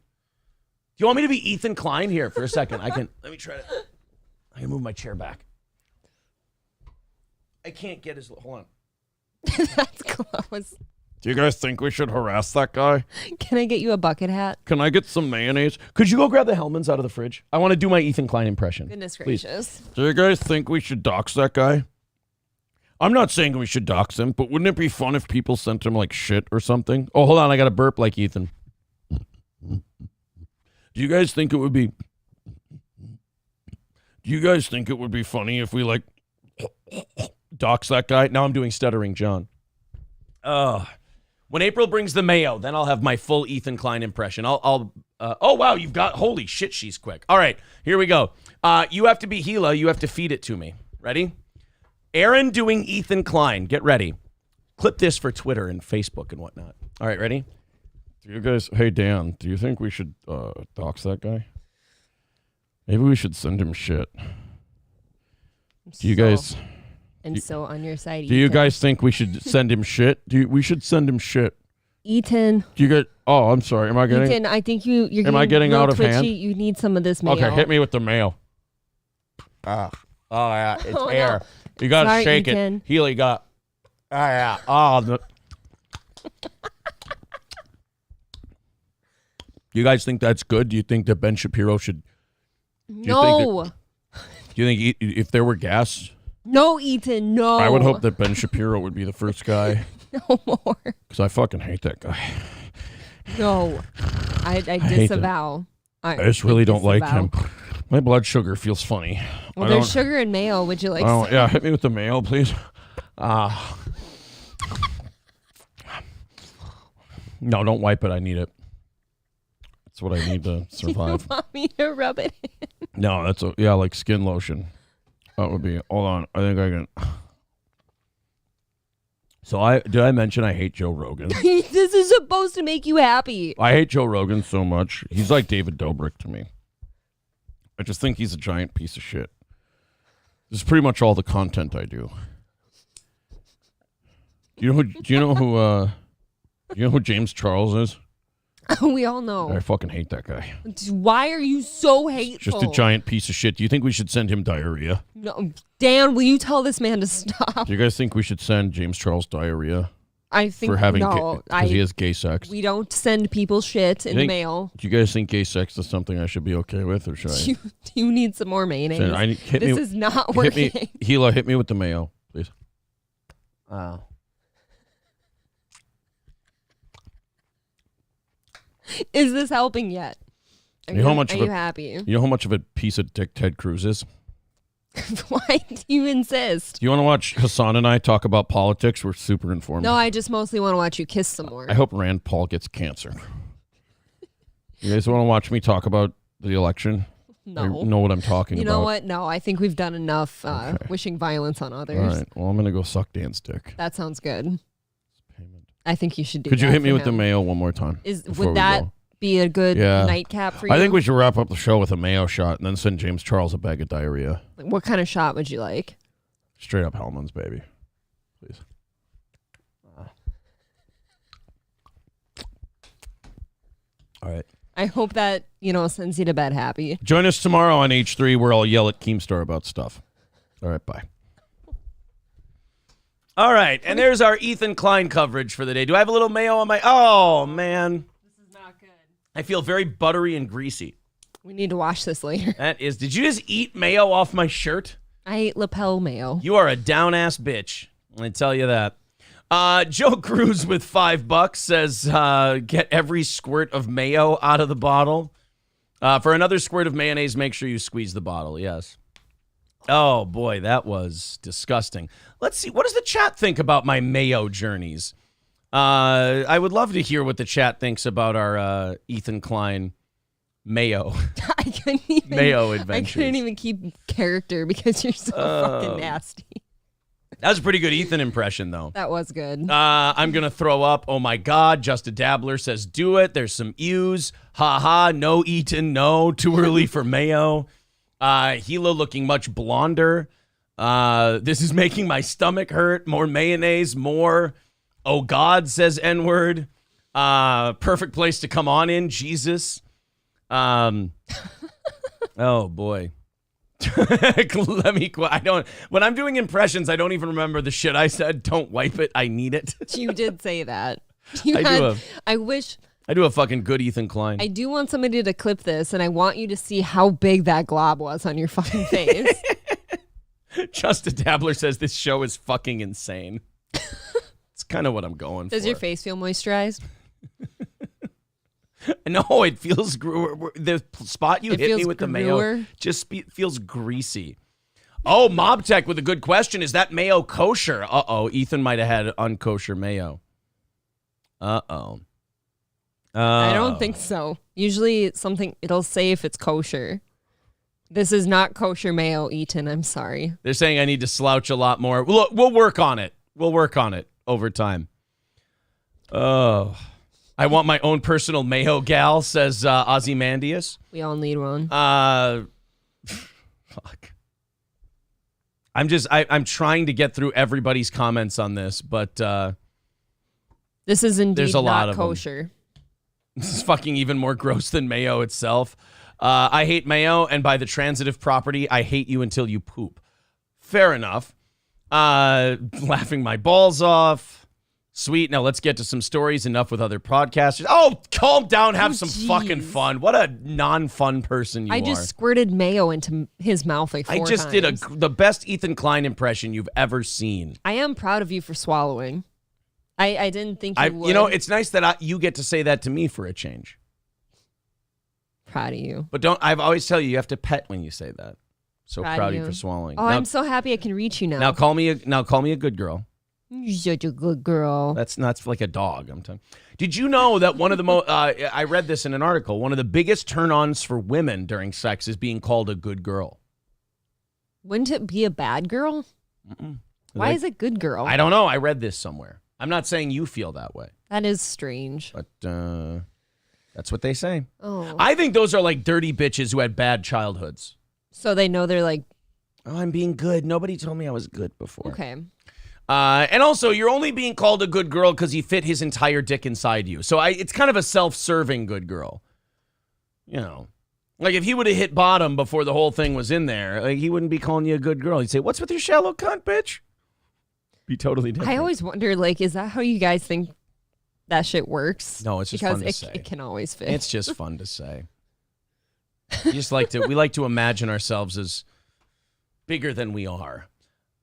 want me to be Ethan Klein here for a second? Let me try to... I can move my chair back. I can't get his... Hold on. That's close. Do you guys think we should harass that guy? Can I get you a bucket hat? Can I get some mayonnaise? Could you go grab the Hellmann's out of the fridge? I want to do my Ethan Klein impression. Goodness Please. gracious. Do you guys think we should dox that guy? I'm not saying we should dox him, but wouldn't it be fun if people sent him like shit or something? Oh, hold on. I got to burp like Ethan. Do you guys think it would be... Do you guys think it would be funny if we like dox that guy? Now I'm doing Stuttering John. When April brings the mayo, then I'll have my full Ethan Klein impression. Oh, wow, you've got... Holy shit, she's quick. All right, here we go. You have to be Gila. You have to feed it to me. Ready? Aaron doing Ethan Klein. Get ready. Clip this for Twitter and Facebook and whatnot. All right, ready? Do you guys... Hey, Dan, do you think we should dox that guy? Maybe we should send him shit. Do you guys... And so on your side, Do you guys think we should send him shit? We should send him shit. Ethan. Do you get? Oh, I'm sorry. Am I getting? Ethan, I think you're. Am I getting out of twitchy. hand? You need some of this mayo. Okay, hit me with the mayo. Oh yeah, it's Oh, air. no. You gotta Sorry, shake Ethan. it. Healy got. Oh yeah. Oh. You guys think that's good? Do you think that Ben Shapiro should? No. Do you think if there were gas? No, Ethan, no. I would hope that Ben Shapiro would be the first guy. No more. Because I fucking hate that guy. No. I disavow. I just really don't like him. My blood sugar feels funny. Well, there's sugar and mayo. Would you like some? Yeah, hit me with the mayo, please. No, don't wipe it. I need it. That's what I need to survive. You want me to rub it in? No, that's like skin lotion. That would be. Hold on, I think I can. So did I mention I hate Joe Rogan? This is supposed to make you happy. I hate Joe Rogan so much. He's like David Dobrik to me. I just think he's a giant piece of shit. This is pretty much all the content I do. Do you know who James Charles is? We all know. I fucking hate that guy. Why are you so hateful? Just a giant piece of shit. Do you think we should send him diarrhea? No, Dan, will you tell this man to stop? Do you guys think we should send James Charles diarrhea? I think for having no. Because he has gay sex. We don't send people shit in the mail. Do you guys think gay sex is something I should be okay with, or should I? You need some more mayonnaise. This is not working. Gila, hit me with the mayo, please. Wow. Is this helping yet? Are you happy? You know how much of a piece of dick Ted Cruz is? Why do you insist? Do you want to watch Hassan and I talk about politics? We're super informed. No, I just mostly want to watch you kiss some more. I hope Rand Paul gets cancer. You guys want to watch me talk about the election? No. I know what I'm talking about. You know what? No, I think we've done enough wishing violence on others. All right. Well, I'm going to go suck Dan's dick. That sounds good. I think you should do Could that you hit me for with him. the mayo one more time? Would that be a good nightcap for you? I think we should wrap up the show with a mayo shot and then send James Charles a bag of diarrhea. What kind of shot would you like? Straight up Hellmann's, baby. Please. All right. I hope that, sends you to bed happy. Join us tomorrow on H3 where I'll yell at Keemstar about stuff. All right, bye. All right, and there's our Ethan Klein coverage for the day. Do I have a little mayo on my... Oh, man. This is not good. I feel very buttery and greasy. We need to wash this later. That is... Did you just eat mayo off my shirt? I ate lapel mayo. You are a down-ass bitch. I tell you that. Joe Cruz with $5 says, get every squirt of mayo out of the bottle. For another squirt of mayonnaise, make sure you squeeze the bottle. Yes. Oh, boy, that was disgusting. Let's see. What does the chat think about my mayo journeys? I would love to hear what the chat thinks about our Ethan Klein mayo. I couldn't even, mayo adventures. I couldn't even keep character because you're so fucking nasty. That was a pretty good Ethan impression, though. That was good. I'm going to throw up. Oh, my God. Just a Dabbler says, do it. There's some ews. Ha ha. No, Ethan. No. Too early for mayo. Gila looking much blonder. This is making my stomach hurt. More mayonnaise. More. Oh, God, says N-word. Perfect place to come on in. Jesus. Oh, boy. When I'm doing impressions, I don't even remember the shit I said. Don't wipe it. I need it. You did say that. I wish. I do a fucking good Ethan Klein. I do want somebody to clip this, and I want you to see how big that glob was on your fucking face. Just a Dabbler says this show is fucking insane. It's kind of what I'm going for. Does your face feel moisturized? No, it feels the spot you hit me with the mayo just feels greasy. Oh, Mob Tech with a good question. Is that mayo kosher? Uh-oh, Ethan might have had unkosher mayo. Uh-oh. I don't think so. Usually it'll say if it's kosher. This is not kosher mayo, Ethan. I'm sorry. They're saying I need to slouch a lot more. We'll work on it. We'll work on it over time. Oh, I want my own personal mayo gal, says Ozymandias. We all need one. Fuck. I'm trying to get through everybody's comments on this, but this is indeed there's a lot of kosher. Them. This is fucking even more gross than mayo itself. I hate mayo, and by the transitive property, I hate you until you poop. Fair enough. Laughing my balls off. Sweet. Now let's get to some stories. Enough with other podcasters. Oh, calm down. Have some fucking fun. What a non-fun person you are. I just squirted mayo into his mouth like 4 times. I just did the best Ethan Klein impression you've ever seen. I am proud of you for swallowing. I didn't think you would. You know, it's nice that you get to say that to me for a change. Proud of you. But I've always tell you have to pet when you say that. So proud of you for swallowing. Oh, now, I'm so happy I can reach you now. Now call me a good girl. You're such a good girl. That's like a dog. I'm telling. Did you know that one of the most? I read this in an article. One of the biggest turn-ons for women during sex is being called a good girl. Wouldn't it be a bad girl? Mm-mm. Why is it good girl? I don't know. I read this somewhere. I'm not saying you feel that way. That is strange. But that's what they say. Oh. I think those are like dirty bitches who had bad childhoods. So they know they're like, oh, I'm being good. Nobody told me I was good before. Okay. And also, you're only being called a good girl because he fit his entire dick inside you. So it's kind of a self-serving good girl. You know, like if he would have hit bottom before the whole thing was in there, like he wouldn't be calling you a good girl. He'd say, "What's with your shallow cunt, bitch?" Be totally different. I always wonder, like, is that how you guys think that shit works? No, it's just fun to say. It can always fit. It's just fun to say. We like to imagine ourselves as bigger than we are,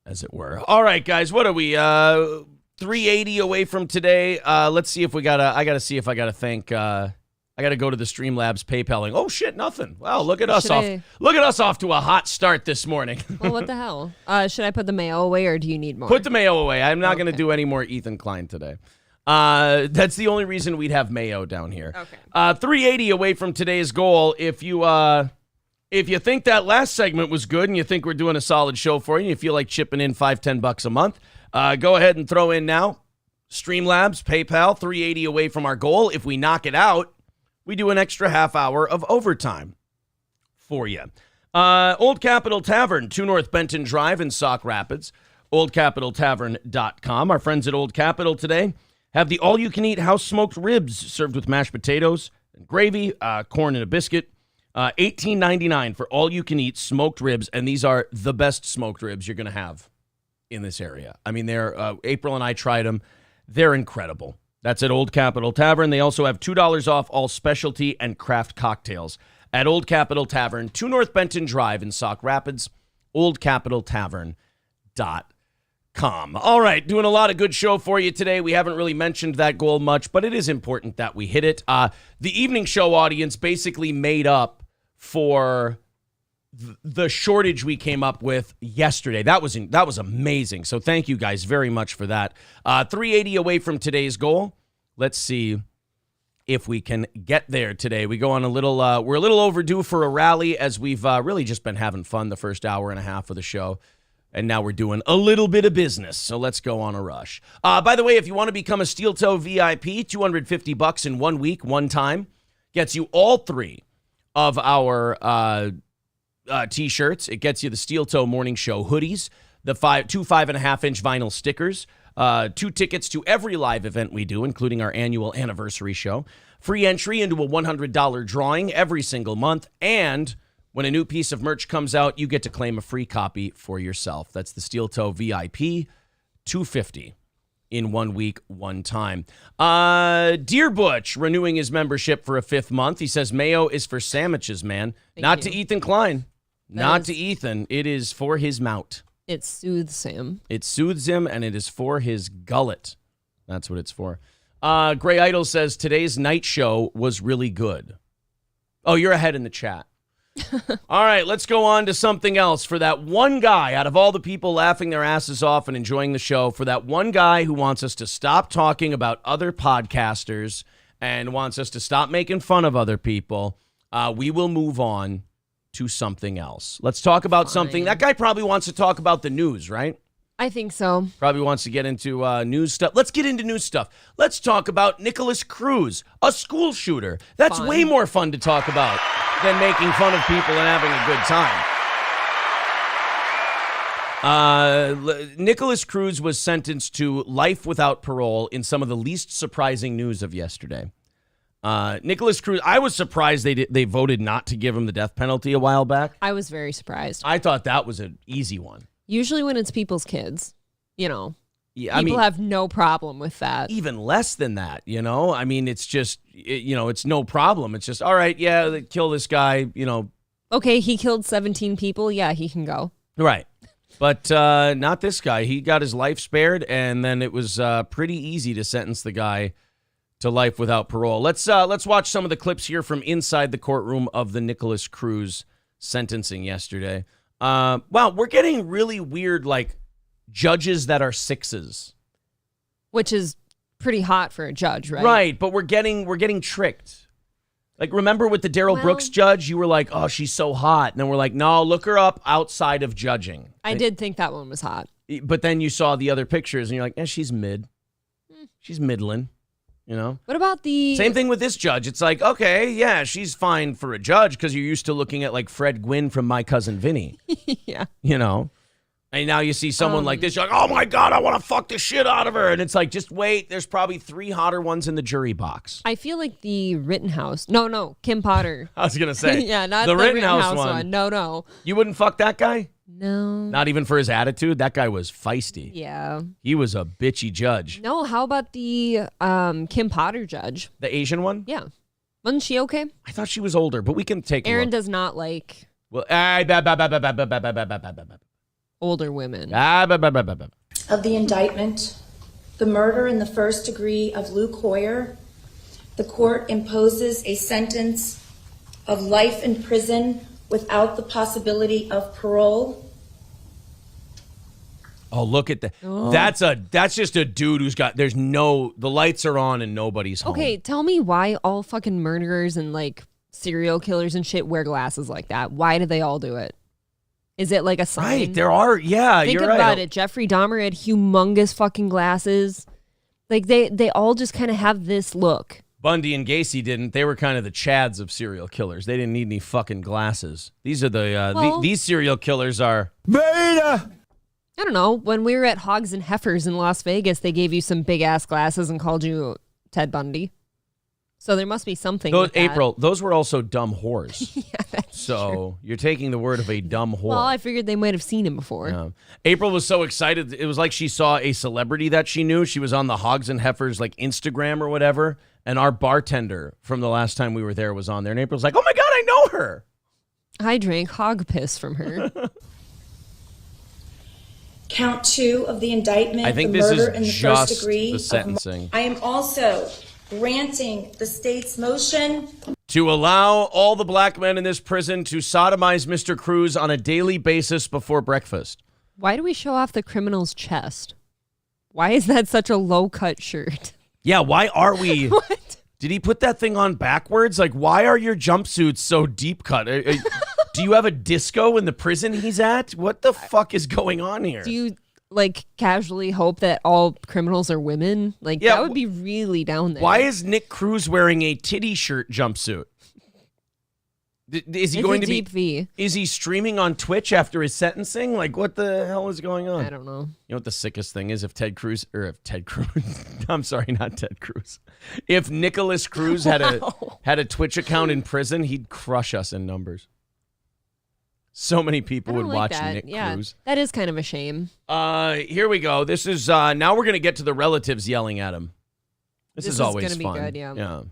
as it were. All right, guys, what are we? 380 away from today. Let's see if I gotta see if I gotta thank. I gotta go to the Streamlabs PayPaling. Oh shit, nothing. Wow, look at us Look at us off to a hot start this morning. Well, what the hell? Should I put the mayo away, or do you need more? Put the mayo away. I'm not gonna do any more Ethan Klein today. That's the only reason we'd have mayo down here. Okay. 380 away from today's goal. If you think that last segment was good and you think we're doing a solid show for you, and you feel like chipping in $5-10 a month, go ahead and throw in now. Streamlabs, PayPal, 380 away from our goal. If we knock it out, we do an extra half hour of overtime for you. Old Capitol Tavern, 2 North Benton Drive in Sauk Rapids. OldCapitolTavern.com. Our friends at Old Capitol today have the all-you-can-eat house-smoked ribs served with mashed potatoes and gravy, corn and a biscuit. $18.99 for all-you-can-eat smoked ribs, and these are the best smoked ribs you're going to have in this area. I mean, they're April and I tried them. They're incredible. That's at Old Capitol Tavern. They also have $2 off all specialty and craft cocktails at Old Capitol Tavern, 2 North Benton Drive in Sauk Rapids, oldcapitaltavern.com. All right, doing a lot of good show for you today. We haven't really mentioned that goal much, but it is important that we hit it. The evening show audience basically made up for the shortage we came up with yesterday. That was amazing. So thank you guys very much for that. 380 away from today's goal. Let's see if we can get there today. We go on we're a little overdue for a rally, as we've really just been having fun the first hour and a half of the show. And now we're doing a little bit of business. So let's go on a rush. By the way, if you want to become a Steel Toe VIP, $250 in 1 week, one time, gets you all 3 of our T-shirts. It gets you the Steel Toe Morning Show hoodies, the 2 5.5-inch vinyl stickers, 2 tickets to every live event we do, including our annual anniversary show, free entry into a $100 drawing every single month, and when a new piece of merch comes out, you get to claim a free copy for yourself. That's the Steel Toe VIP, $250 in 1 week, one time. Dear Butch, renewing his membership for a 5th month. He says mayo is for sandwiches, man. Not to Ethan Klein. Not to Ethan. It is for his mouth. It soothes him. It soothes him, and it is for his gullet. That's what it's for. Gray Idol says, today's night show was really good. Oh, you're ahead in the chat. All right, let's go on to something else. For that one guy, out of all the people laughing their asses off and enjoying the show, for that one guy who wants us to stop talking about other podcasters and wants us to stop making fun of other people, we will move on to something else. Let's talk about something. That guy probably wants to talk about the news, right? I think so. Probably wants to get into news stuff. Let's get into news stuff. Let's talk about Nicholas Cruz, a school shooter. That's way more fun to talk about than making fun of people and having a good time. Nicholas Cruz was sentenced to life without parole in some of the least surprising news of yesterday. Nicholas Cruz, I was surprised they voted not to give him the death penalty a while back. I was very surprised. I thought that was an easy one. Usually when it's people's kids, Yeah, people have no problem with that. Even less than that, I mean, it's just, it's no problem. It's just, all right, yeah, they kill this guy, Okay, he killed 17 people. Yeah, he can go. Right. But not this guy. He got his life spared, and then it was pretty easy to sentence the guy to life without parole. Let's watch some of the clips here from inside the courtroom of the Nicholas Cruz sentencing yesterday. Wow, we're getting really weird, judges that are 6s. Which is pretty hot for a judge, right? Right, but we're getting tricked. Remember with the Daryl Brooks judge, you were like, oh, she's so hot. And then we're like, no, look her up outside of judging. I did think that one was hot. But then you saw the other pictures, and you're like, she's mid. She's middling. What about the... Same thing with this judge. It's like, okay, yeah, she's fine for a judge because you're used to looking at Fred Gwynn from My Cousin Vinny. Yeah. And now you see someone like this, you're like, oh my God, I want to fuck the shit out of her. And it's like, just wait, there's probably 3 hotter ones in the jury box. I feel like the Rittenhouse... No, Kim Potter. I was going to say. Yeah, not the Rittenhouse one. No. You wouldn't fuck that guy? No. Not even for his attitude? That guy was feisty. Yeah. He was a bitchy judge. No, how about the Kim Potter judge? The Asian one? Yeah. Wasn't she okay? I thought she was older, but we can take a Aaron look. does not like Well, older women. Of the indictment, the murder in the first degree of Luke Hoyer, the court imposes a sentence of life in prison without the possibility of parole. Oh, look at that. Oh. That's just a dude who's got, the lights are on and nobody's home. Okay, tell me why all fucking murderers and serial killers and shit wear glasses like that. Why do they all do it? Is it a sign? Right, there are, yeah, Think you're right. Think about it. Jeffrey Dahmer had humongous fucking glasses. They all just kind of have this look. Bundy and Gacy didn't. They were kind of the Chads of serial killers. They didn't need any fucking glasses. These are these serial killers are beta. I don't know. When we were at Hogs and Heifers in Las Vegas, they gave you some big ass glasses and called you Ted Bundy. So there must be something. Those, with that. April, those were also dumb whores. Yeah, that's So true. you're taking the word of a dumb whore. Well, I figured they might have seen him before. Yeah. April was so excited. It was like she saw a celebrity that she knew. She was on the Hogs and Heifers like Instagram or whatever. And our bartender from the last time we were there was on there. And April's like, oh my God, I know her. I drank hog piss from her. Count 2 of the indictment, I think the this is murder in the just first degree. the sentencing. I am also granting the state's motion To allow all the black men in this prison to sodomize Mr. Cruz on a daily basis before breakfast. Why do we show off the criminal's chest? Why is that such a low-cut shirt? Yeah, why are we? What? Did he put that thing on backwards? Like, why are your jumpsuits so deep cut? Do you have a disco in the prison he's at? What the fuck is going on here? Do you like casually hope that all criminals are women? Like Yeah, that would be really down there. Why is Nick Cruz wearing a titty shirt jumpsuit? Is he It's going a to be? deep V. Is he streaming on Twitch after his sentencing? Like, what the hell is going on? I don't know. You know what the sickest thing is? If Ted Cruz, I'm sorry, not Ted Cruz. If Nicholas Cruz had a Twitch account in prison, he'd crush us in numbers. So many people I would don't like watch that. Nick Yeah, Cruz. that is kind of a shame. Here we go. This is now we're gonna get to the relatives yelling at him. This is always gonna be fun. good, yeah.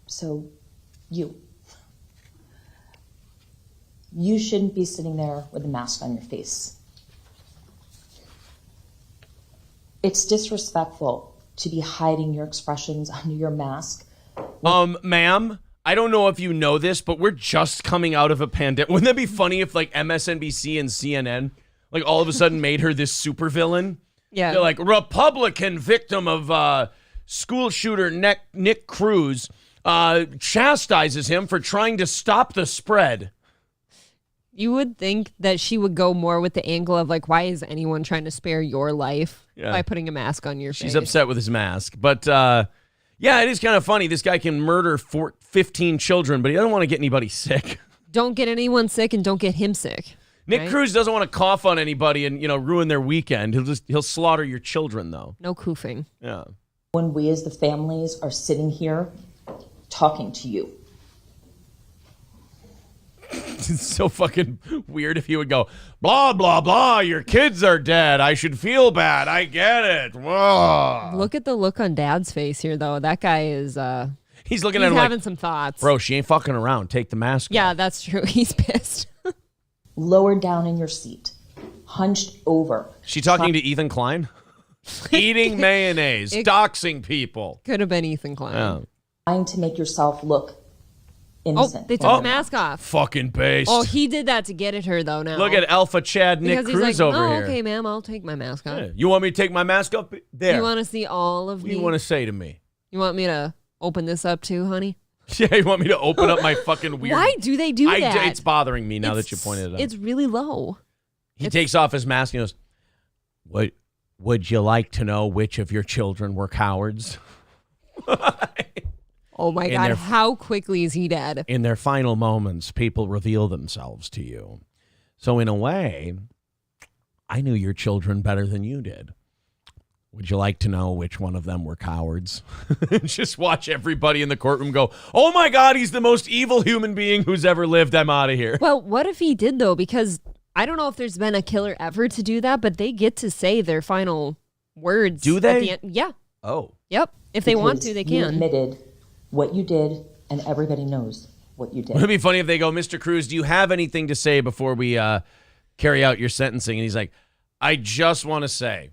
So, you shouldn't be sitting there with a mask on your face. It's disrespectful to be hiding your expressions under your mask. Ma'am, I don't know if you know this, but we're just coming out of a pandemic. Wouldn't that be funny if like MSNBC and CNN like all of a sudden made her this supervillain? Yeah. They're like, Republican victim of school shooter Nick Cruz chastises him for trying to stop the spread. You would think that she would go more with the angle of like, why is anyone trying to spare your life by putting a mask on your face? She's upset with his mask. But yeah, it is kind of funny. This guy can murder 15 children, but he doesn't want to get anybody sick. Don't get anyone sick and don't get him sick. Nick right? Cruz doesn't want to cough on anybody and, ruin their weekend. He'll slaughter your children, though. No koofing. Yeah. When we as the families are sitting here talking to you. It's so fucking weird if he would go, blah, blah, blah, your kids are dead. I should feel bad. I get it. Whoa. Look at the look on Dad's face here, though. That guy is he's looking at him having like, some thoughts. Bro, she ain't fucking around. Take the mask Yeah, off. that's true. He's pissed. Lowered down in your seat, hunched over. She talking to Ethan Klein? Eating mayonnaise, doxing people. Could have been Ethan Klein. Yeah. Trying to make yourself look Oh, innocent. they took the mask off. Fucking based. Oh, he did that to get at her, though, now. Look at Alpha Chad Nick because Cruz he's like, over oh, here. okay, ma'am, I'll take my mask off. Yeah. You want me to take my mask up? There. You want to see all of What me? do you want to say to me? You want me to open this up too, honey? Yeah, you want me to open up my fucking weird... Why do they do that? It's bothering me now that you pointed it out. It's really low. He takes off his mask and goes, would you like to know which of your children were cowards? Oh my God, how quickly is he dead? In their final moments, people reveal themselves to you. So in a way, I knew your children better than you did. Would you like to know which one of them were cowards? Just watch everybody in the courtroom go, oh my God, he's the most evil human being who's ever lived. I'm out of here. Well, what if he did, though? Because I don't know if there's been a killer ever to do that, but they get to say their final words. Do at they? the end. Yeah. Oh. Yep. If they want Because to, they You can. admitted what you did, and everybody knows what you did. Wouldn't it be funny if they go, Mr. Cruz, do you have anything to say before we carry out your sentencing? And he's like, I just want to say,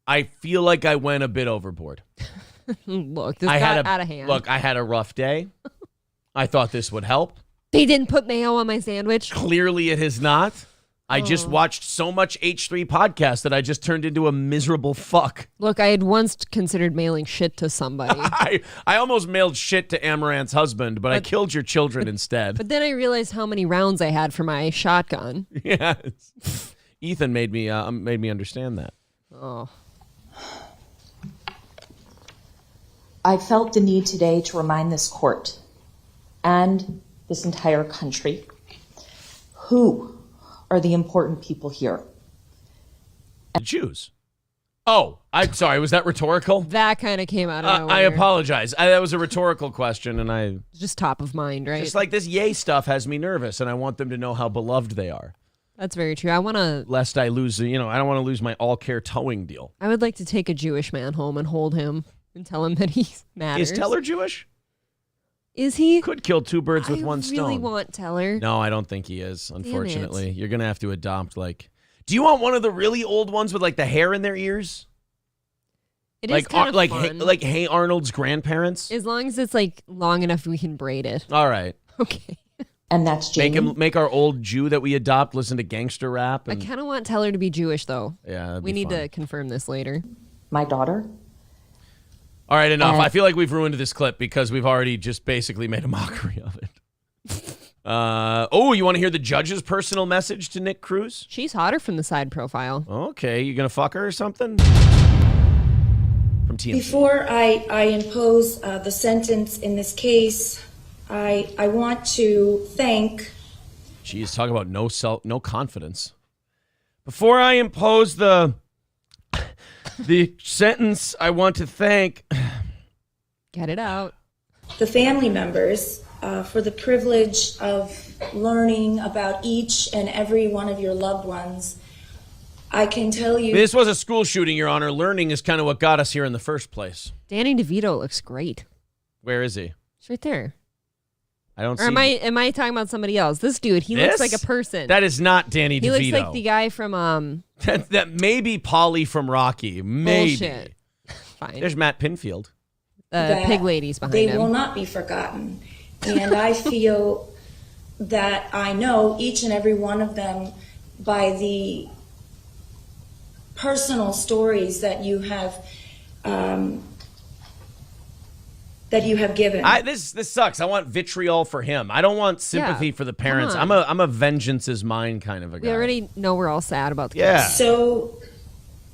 I feel like I went a bit overboard. Look, this got out of hand. Look, I had a rough day. I thought this would help. They didn't put mayo on my sandwich. Clearly it has not. I just watched so much H3 podcast that I just turned into a miserable fuck. Look, I had once considered mailing shit to somebody. I almost mailed shit to Amaranth's husband, but I killed your children instead. But then I realized how many rounds I had for my shotgun. Yeah. Ethan made me understand that. Oh. I felt the need today to remind this court and this entire country who are the important people here. The Jews. Oh, I'm sorry. Was that rhetorical? That kind of came out of nowhere. I apologize. That was a rhetorical question, and just top of mind, right? just like this yay stuff has me nervous, and I want them to know how beloved they are. That's very true. I want to. Lest I lose, I don't want to lose my all-care towing deal. I would like to take a Jewish man home and hold him and tell him that he matters. Is Teller Jewish? Is he? Could kill two birds with one stone. I really want Teller. No, I don't think he is, unfortunately. You're going to have to adopt, do you want one of the really old ones with, the hair in their ears? It is kind of fun. Like Hey Arnold's grandparents? As long as it's, long enough we can braid it. All right. Okay. And that's Jamie. Make our old Jew that we adopt listen to gangster rap. I kind of want Teller to be Jewish, though. Yeah, we need to confirm this later. My daughter. All right, enough. I feel like we've ruined this clip because we've already just basically made a mockery of it. You want to hear the judge's personal message to Nick Cruz? She's hotter from the side profile. Okay, you gonna fuck her or something? From TMZ. Before I impose the sentence in this case, I want to thank. Jeez, talk about no confidence. Before I impose the sentence, I want to thank. Get it out. The family members for the privilege of learning about each and every one of your loved ones. I can tell you. This was a school shooting, Your Honor. Learning is kind of what got us here in the first place. Danny DeVito looks great. Where is he? It's right there. I don't or see. Am I talking about somebody else? This dude, he looks like a person. That is not Danny DeVito. He looks like the guy from that may be Polly from Rocky. Maybe. Bullshit. Fine. There's Matt Pinfield. Pig ladies behind they him. They will not be forgotten. And I feel that I know each and every one of them by the personal stories that you have given. This sucks. I want vitriol for him. I don't want sympathy for the parents. I'm a vengeance is mine kind of a guy. We already know we're all sad about the kids. So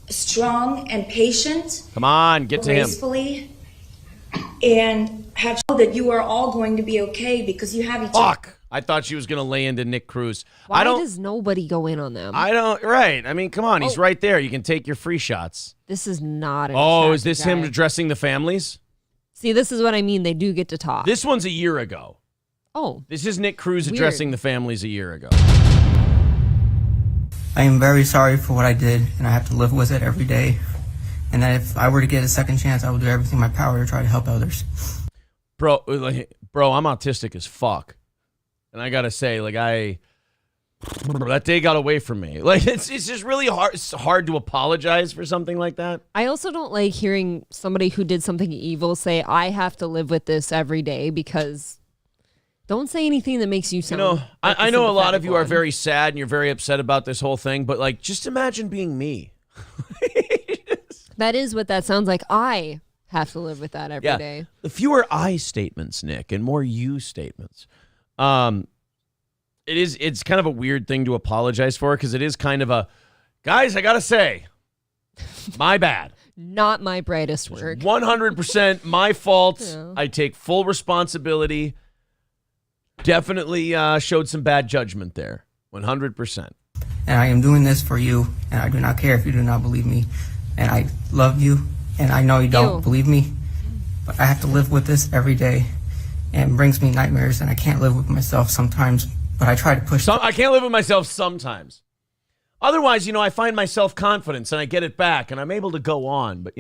strong and patient. Come on, get to him. Gracefully. And have shown that you are all going to be okay because you have each other. Fuck! I thought she was going to lay into Nick Cruz. Why does nobody go in on them? Right. I mean, come on. He's right there. You can take your free shots. This is not is this him addressing the families? See, this is what I mean. They do get to talk. This one's a year ago. Oh. This is Nick Cruz addressing the families a year ago. I am very sorry for what I did, and I have to live with it every day. And that if I were to get a second chance, I will do everything in my power to try to help others. Bro, I'm autistic as fuck. And I got to say, that day got away from me. It's just really hard. It's hard to apologize for something like that. I also don't like hearing somebody who did something evil say, I have to live with this every day, because don't say anything that makes you sound I know a lot of you are very sad and you're very upset about this whole thing, but just imagine being me. That is what that sounds like. I have to live with that every day. The fewer I statements, Nick, and more you statements. It's kind of a weird thing to apologize for, because it is kind of a, guys, I gotta say, my bad. Not my brightest work. 100% my fault. Yeah. I take full responsibility. Definitely showed some bad judgment there. 100%. And I am doing this for you, and I do not care if you do not believe me. And I love you, and I know you don't believe me, but I have to live with this every day, and it brings me nightmares, and I can't live with myself sometimes, but I try to push. I can't live with myself sometimes. Otherwise, I find my self-confidence, and I get it back, and I'm able to go on. But,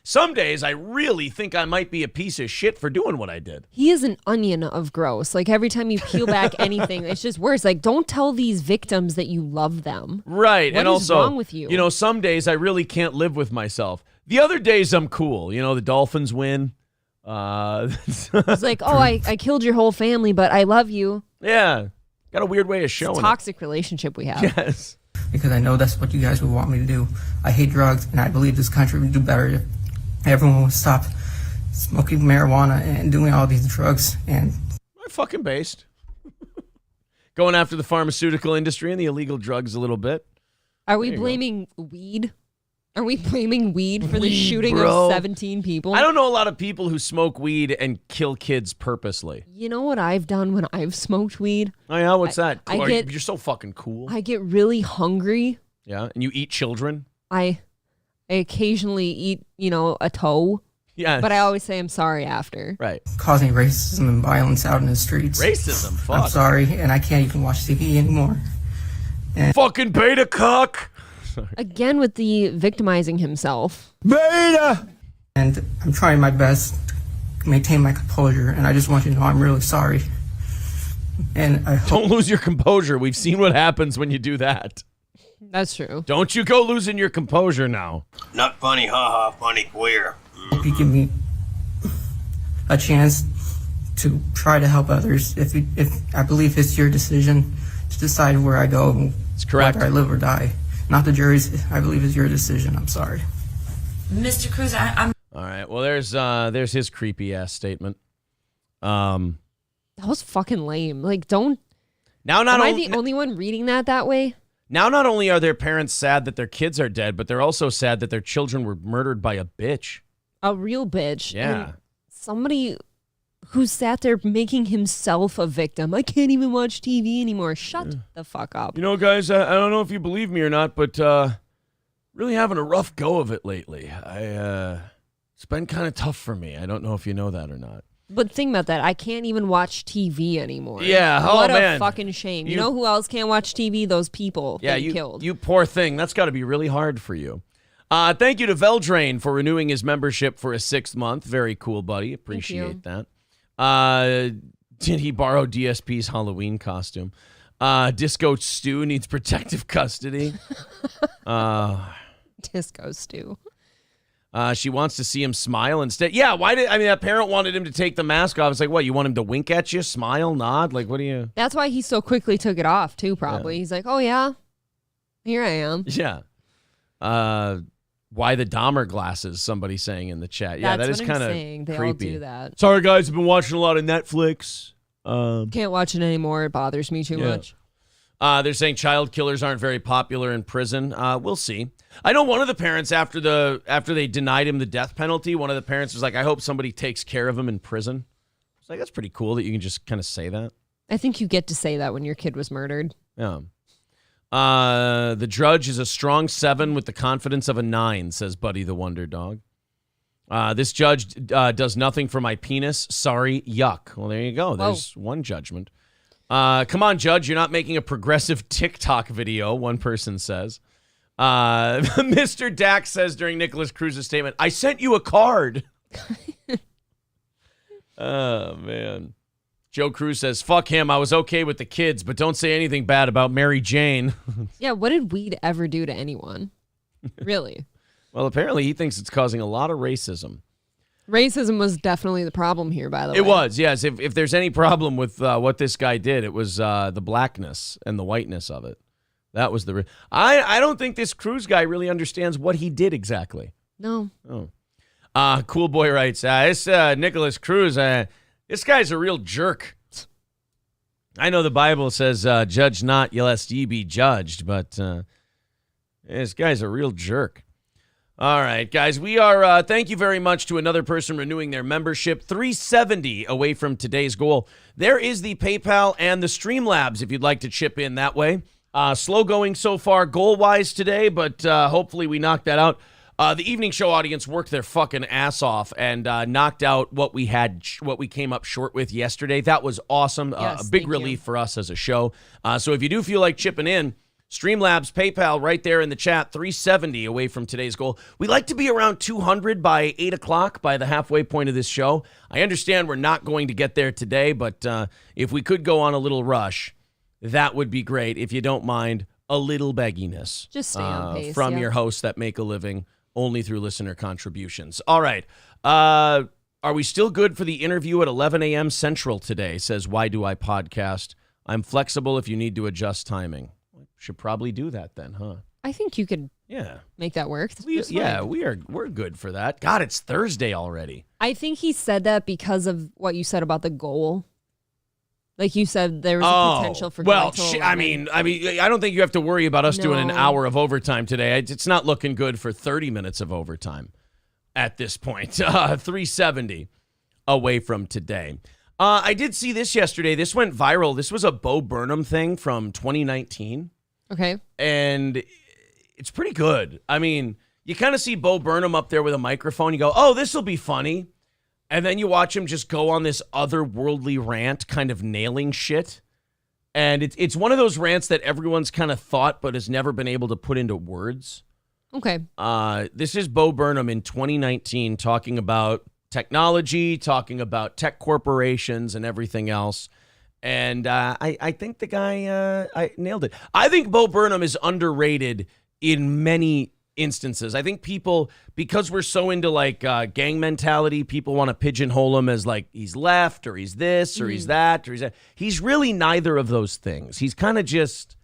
some days I really think I might be a piece of shit for doing what I did. He is an onion of gross. Every time you peel back anything, it's just worse. Don't tell these victims that you love them. Right. What and is also, wrong with you? Some days I really can't live with myself. The other days I'm cool. The Dolphins win. It's I killed your whole family, but I love you. Yeah. Got a weird way of showing it's a toxic relationship we have. Yes. Because I know that's what you guys would want me to do. I hate drugs, and I believe this country would do better if everyone would stop smoking marijuana and doing all these drugs. And I'm fucking based. Going after the pharmaceutical industry and the illegal drugs a little bit. Are we blaming weed? Are we blaming weed for the shooting of 17 people? I don't know a lot of people who smoke weed and kill kids purposely. You know what I've done when I've smoked weed? Oh, yeah? What's that? You're so fucking cool. I get really hungry. Yeah? And you eat children? I I occasionally eat, a toe. Yeah. But I always say I'm sorry after. Right. Causing racism and violence out in the streets. Racism, fuck. I'm sorry, and I can't even watch TV anymore. Fucking beta cuck. Again with the victimizing himself. Beta! And I'm trying my best to maintain my composure, and I just want you to know I'm really sorry. And I Don't lose your composure. We've seen what happens when you do that. That's true. Don't you go losing your composure now. Not funny, haha, funny queer. If you give me a chance to try to help others, if I believe it's your decision to decide where I go, it's correct. Whether I live or die, not the jury's. I believe it's your decision. I'm sorry, Mr. Cruz. I'm. All right. Well, there's his creepy ass statement. That was fucking lame. Like, don't. Now, Am I the only one reading that way? Now, not only are their parents sad that their kids are dead, but they're also sad that their children were murdered by a bitch. A real bitch. Yeah. And somebody who sat there making himself a victim. I can't even watch TV anymore. Shut the fuck up. You know, guys, I don't know if you believe me or not, but really having a rough go of it lately. It's been kind of tough for me. I don't know if you know that or not. But think about that. I can't even watch TV anymore. Yeah, what man. a fucking shame. You know who else can't watch TV? Those people that you killed. You poor thing. That's got to be really hard for you. Thank you to Veldrain for renewing his membership for a 6th month. Very cool, buddy. Appreciate that. Did he borrow DSP's Halloween costume? Disco Stew needs protective custody. Disco Stew. She wants to see him smile instead. Yeah, that parent wanted him to take the mask off. It's like, what, you want him to wink at you, smile, nod? Like, what do you... That's why he so quickly took it off, too, probably. Yeah. He's like, oh, yeah, here I am. Yeah. Why the Dahmer glasses, somebody saying in the chat. Yeah, That's that is kind of creepy. They all do that. Sorry, guys, I've been watching a lot of Netflix. Can't watch it anymore. It bothers me too much. They're saying child killers aren't very popular in prison. We'll see. I know one of the parents, after they denied him the death penalty, one of the parents was like, I hope somebody takes care of him in prison. It's like, that's pretty cool that you can just kind of say that. I think you get to say that when your kid was murdered. Yeah. The Drudge is a strong 7 with the confidence of a 9, says Buddy the Wonder Dog. This judge does nothing for my penis. Sorry, yuck. Well, there you go. There's one judgment. Come on, Judge. You're not making a progressive TikTok video, one person says. Mr. Dax says during Nicholas Cruz's statement, I sent you a card. Oh, man. Joe Cruz says, fuck him. I was okay with the kids, but don't say anything bad about Mary Jane. Yeah, what did weed ever do to anyone? Really? Well, apparently he thinks it's causing a lot of racism. Racism was definitely the problem here, by the way. It was, yes. If there's any problem with what this guy did, it was the blackness and the whiteness of it. That was the... I don't think this Cruz guy really understands what he did exactly. No. Oh. Cool Boy writes, this Nicholas Cruz, this guy's a real jerk. I know the Bible says, judge not, lest ye be judged, but this guy's a real jerk. All right, guys, we are, thank you very much to another person renewing their membership, 370 away from today's goal. There is the PayPal and the Streamlabs if you'd like to chip in that way. Slow going so far goal-wise today, but hopefully we knocked that out. The evening show audience worked their fucking ass off and knocked out what we came up short with yesterday. That was awesome. Yes, a big relief for us as a show. So if you do feel like chipping in, Streamlabs, PayPal, right there in the chat, 370 away from today's goal. We like to be around 200 by 8 o'clock, by the halfway point of this show. I understand we're not going to get there today, but if we could go on a little rush, that would be great. If you don't mind, a little begginess. Just stay on pace. From your hosts that make a living only through listener contributions. All right. Are we still good for the interview at 11 a.m. Central today, says Why Do I Podcast. I'm flexible if you need to adjust timing. Should probably do that then, huh? I think you could make that work. We're good for that. God, it's Thursday already. I think he said that because of what you said about the goal. Like you said, there was a potential for I mean, I don't think you have to worry about us doing an hour of overtime today. It's not looking good for 30 minutes of overtime at this point. 370 away from today. I did see this yesterday. This went viral. This was a Bo Burnham thing from 2019. Okay. And it's pretty good. I mean, You kind of see Bo Burnham up there with a microphone. You go, oh, this will be funny. And then you watch him just go on this otherworldly rant, kind of nailing shit. And it's one of those rants that everyone's kind of thought but has never been able to put into words. Okay. This is Bo Burnham in 2019 talking about technology, talking about tech corporations and everything else. And I think the guy I nailed it. I think Bo Burnham is underrated in many instances. I think people, because we're so into like gang mentality, people want to pigeonhole him as like he's left or he's this or he's that or he's that. He's really neither of those things. He's kind of just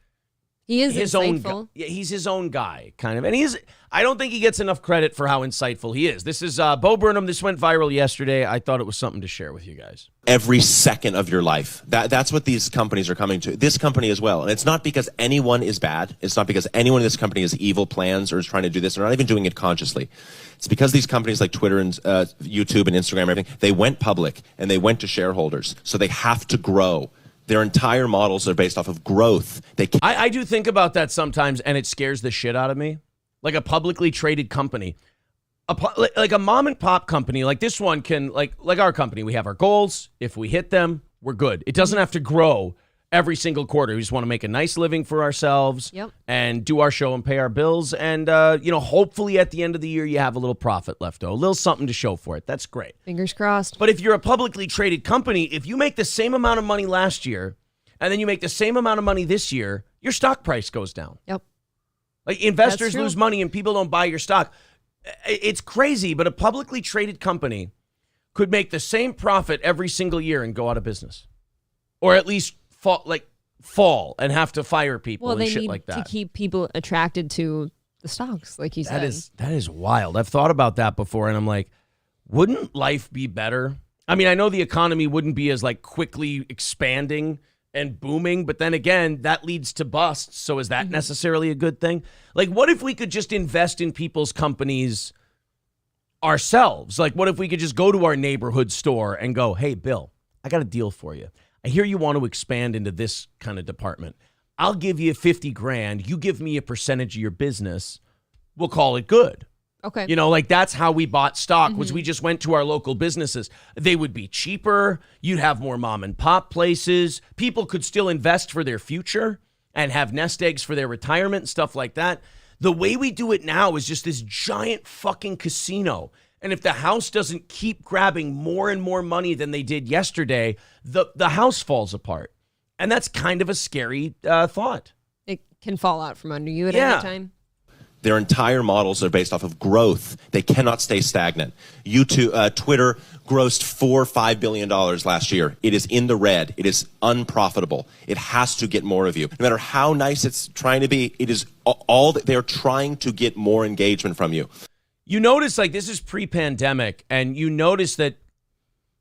he is his insightful. own. Yeah, he's his own guy, kind of, and he's. I don't think he gets enough credit for how insightful he is. This is Bo Burnham. This went viral yesterday. I thought it was something to share with you guys. Every second of your life. That's what these companies are coming to. This company as well. And it's not because anyone is bad. It's not because anyone in this company has evil plans or is trying to do this. They're not even doing it consciously. It's because these companies like Twitter and YouTube and Instagram and everything, they went public and they went to shareholders. So they have to grow. Their entire models are based off of growth. I do think about that sometimes, and it scares the shit out of me. Like a publicly traded company, like a mom and pop company, like this one can, like our company, we have our goals. If we hit them, we're good. It doesn't have to grow every single quarter. We just want to make a nice living for ourselves and do our show and pay our bills. And, hopefully at the end of the year, you have a little profit left, a little something to show for it. That's great. Fingers crossed. But if you're a publicly traded company, if you make the same amount of money last year and then you make the same amount of money this year, your stock price goes down. Yep. Like investors lose money and people don't buy your stock. It's crazy, but a publicly traded company could make the same profit every single year and go out of business. Or at least fall and have to fire people and shit like that. To keep people attracted to the stocks, like you said. That is wild. I've thought about that before, and I'm like, wouldn't life be better? I mean, I know the economy wouldn't be as like quickly expanding and booming, but then again, that leads to busts. So is that necessarily a good thing? Like, what if we could just invest in people's companies ourselves? Like, what if we could just go to our neighborhood store and go, hey, Bill, I got a deal for you. I hear you want to expand into this kind of department. I'll give you 50 grand. You give me a percentage of your business. We'll call it good. Okay. Like that's how we bought stock was we just went to our local businesses. They would be cheaper. You'd have more mom and pop places. People could still invest for their future and have nest eggs for their retirement and stuff like that. The way we do it now is just this giant fucking casino. And if the house doesn't keep grabbing more and more money than they did yesterday, the house falls apart. And that's kind of a scary thought. It can fall out from under you at any time. Their entire models are based off of growth. They cannot stay stagnant. YouTube, Twitter grossed $4-5 billion last year. It is in the red. It is unprofitable. It has to get more of you. No matter how nice it's trying to be, it is all that they're trying to get more engagement from you. You notice, like, this is pre-pandemic, and you notice that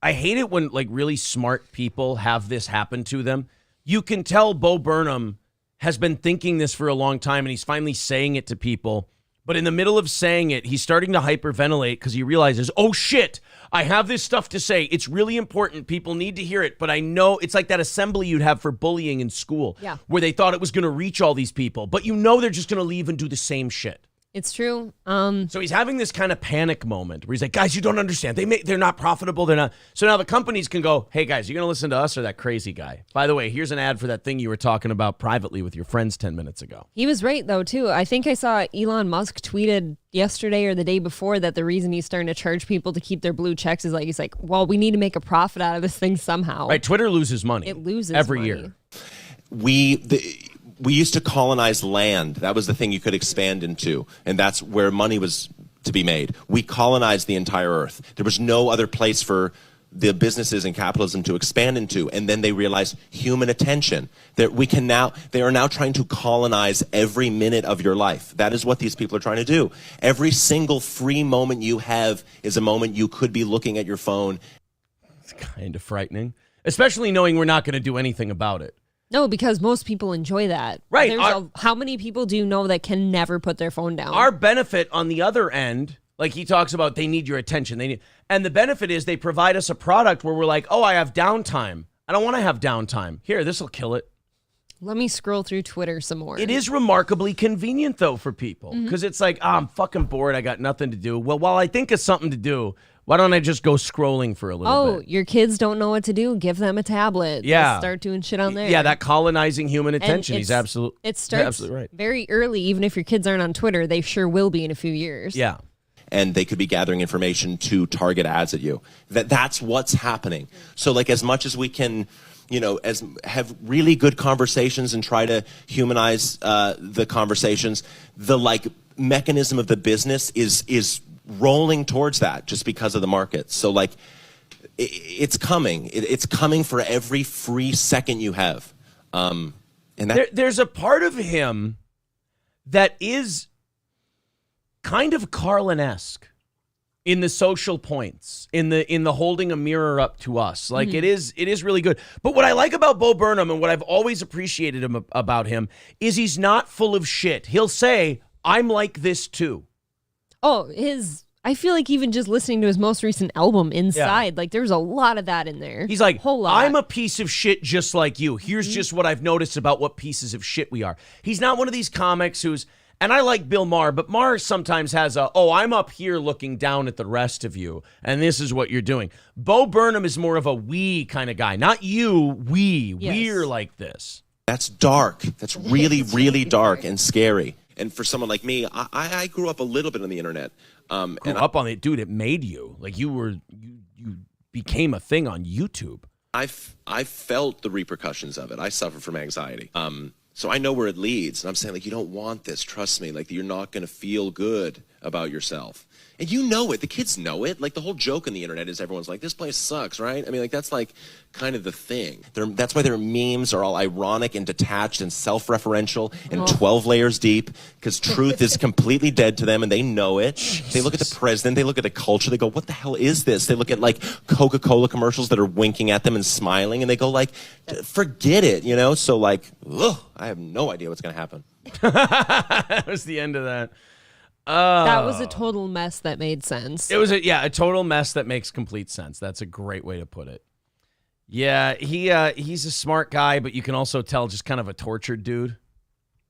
I hate it when, like, really smart people have this happen to them. You can tell Bo Burnham has been thinking this for a long time, and he's finally saying it to people. But in the middle of saying it, he's starting to hyperventilate because he realizes, oh, shit, I have this stuff to say. It's really important. People need to hear it. But I know it's like that assembly you'd have for bullying in school where they thought it was going to reach all these people. But they're just going to leave and do the same shit. It's true. So he's having this kind of panic moment where he's like, guys, you don't understand. They're not profitable. They're not. So now the companies can go, hey, guys, you're going to listen to us or that crazy guy? By the way, here's an ad for that thing you were talking about privately with your friends 10 minutes ago. He was right, though, too. I think I saw Elon Musk tweeted yesterday or the day before that the reason he's starting to charge people to keep their blue checks is he's like, well, we need to make a profit out of this thing somehow. Right. Twitter loses money. It loses every money. year. We used to colonize land. That was the thing you could expand into, and that's where money was to be made. We colonized the entire earth. There was no other place for the businesses and capitalism to expand into, and then they realized human attention. That they are now trying to colonize every minute of your life. That is what these people are trying to do. Every single free moment you have is a moment you could be looking at your phone. It's kind of frightening, especially knowing we're not going to do anything about it. No, because most people enjoy that. Right. How many people do you know that can never put their phone down? Our benefit on the other end, like he talks about, they need your attention. And the benefit is they provide us a product where we're like, oh, I have downtime. I don't want to have downtime. Here, this will kill it. Let me scroll through Twitter some more. It is remarkably convenient, though, for people. Because it's like, I'm fucking bored. I got nothing to do. Well, while I think of something to do, why don't I just go scrolling for a little bit? Your kids don't know what to do. Give them a tablet. Yeah. Just start doing shit on there. Yeah, that colonizing human attention. He's It absolutely starts right. very early. Even if your kids aren't on Twitter, they sure will be in a few years. Yeah. And they could be gathering information to target ads at you. That's what's happening. So like as much as we can, as have really good conversations and try to humanize the conversations, the like mechanism of the business is rolling towards that just because of the market. So like it's coming. It's coming for every free second you have. And there's a part of him that is kind of Carlin-esque in the social points, in the holding a mirror up to us. Like it is really good. But what I like about Bo Burnham and what I've always appreciated about him is he's not full of shit. He'll say, I'm like this too. Oh, I feel like even just listening to his most recent album, Inside, like there's a lot of that in there. He's like, whole lot. I'm a piece of shit just like you. Here's just what I've noticed about what pieces of shit we are. He's not one of these comics who's, and I like Bill Maher, but Maher sometimes has I'm up here looking down at the rest of you, and this is what you're doing. Bo Burnham is more of a we kind of guy. Not you, we. Yes. We're like this. That's dark. That's really, really dark and scary. And for someone like me, I grew up a little bit on the internet. Grew up on it, dude. It made you like you became a thing on YouTube. I felt the repercussions of it. I suffer from anxiety. So I know where it leads. And I'm saying, like, you don't want this. Trust me. Like, you're not going to feel good about yourself. And you know it. The kids know it. Like, the whole joke on the internet is everyone's like, this place sucks, right? I mean, like, that's, like, kind of the thing. That's why their memes are all ironic and detached and self-referential and 12 layers deep, because truth is completely dead to them, and they know it. They look at the president. They look at the culture. They go, what the hell is this? They look at, like, Coca-Cola commercials that are winking at them and smiling, and they go, like, forget it, So, like, I have no idea what's going to happen. That was the end of that. That was a total mess that made sense. It was a total mess that makes complete sense. That's a great way to put it. Yeah, he's a smart guy, but you can also tell just kind of a tortured dude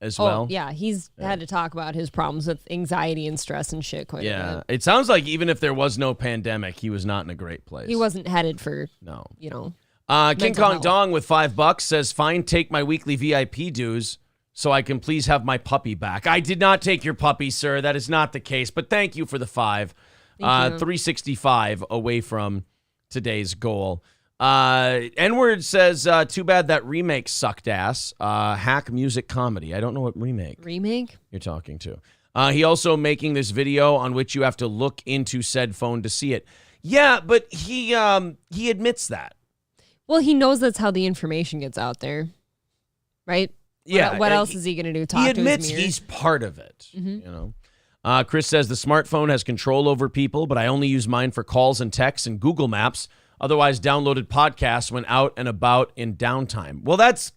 as well. Yeah, he's had to talk about his problems with anxiety and stress and shit quite a bit. It sounds like even if there was no pandemic, he was not in a great place. He wasn't headed for King Kong Dong with $5 says, fine, take my weekly VIP dues so I can please have my puppy back. I did not take your puppy, sir. That is not the case, but thank you for the 5. 365 away from today's goal. N-Word says, too bad that remake sucked ass. Hack music comedy. I don't know what remake you're talking to. He also making this video on which you have to look into said phone to see it. Yeah, but he admits that. Well, he knows that's how the information gets out there, right? Yeah. What else is he going to do? Talk he to admits his mirror? he's part of it. Chris says the smartphone has control over people, but I only use mine for calls and texts and Google Maps. Otherwise, downloaded podcasts when out and about in downtime. Well, that's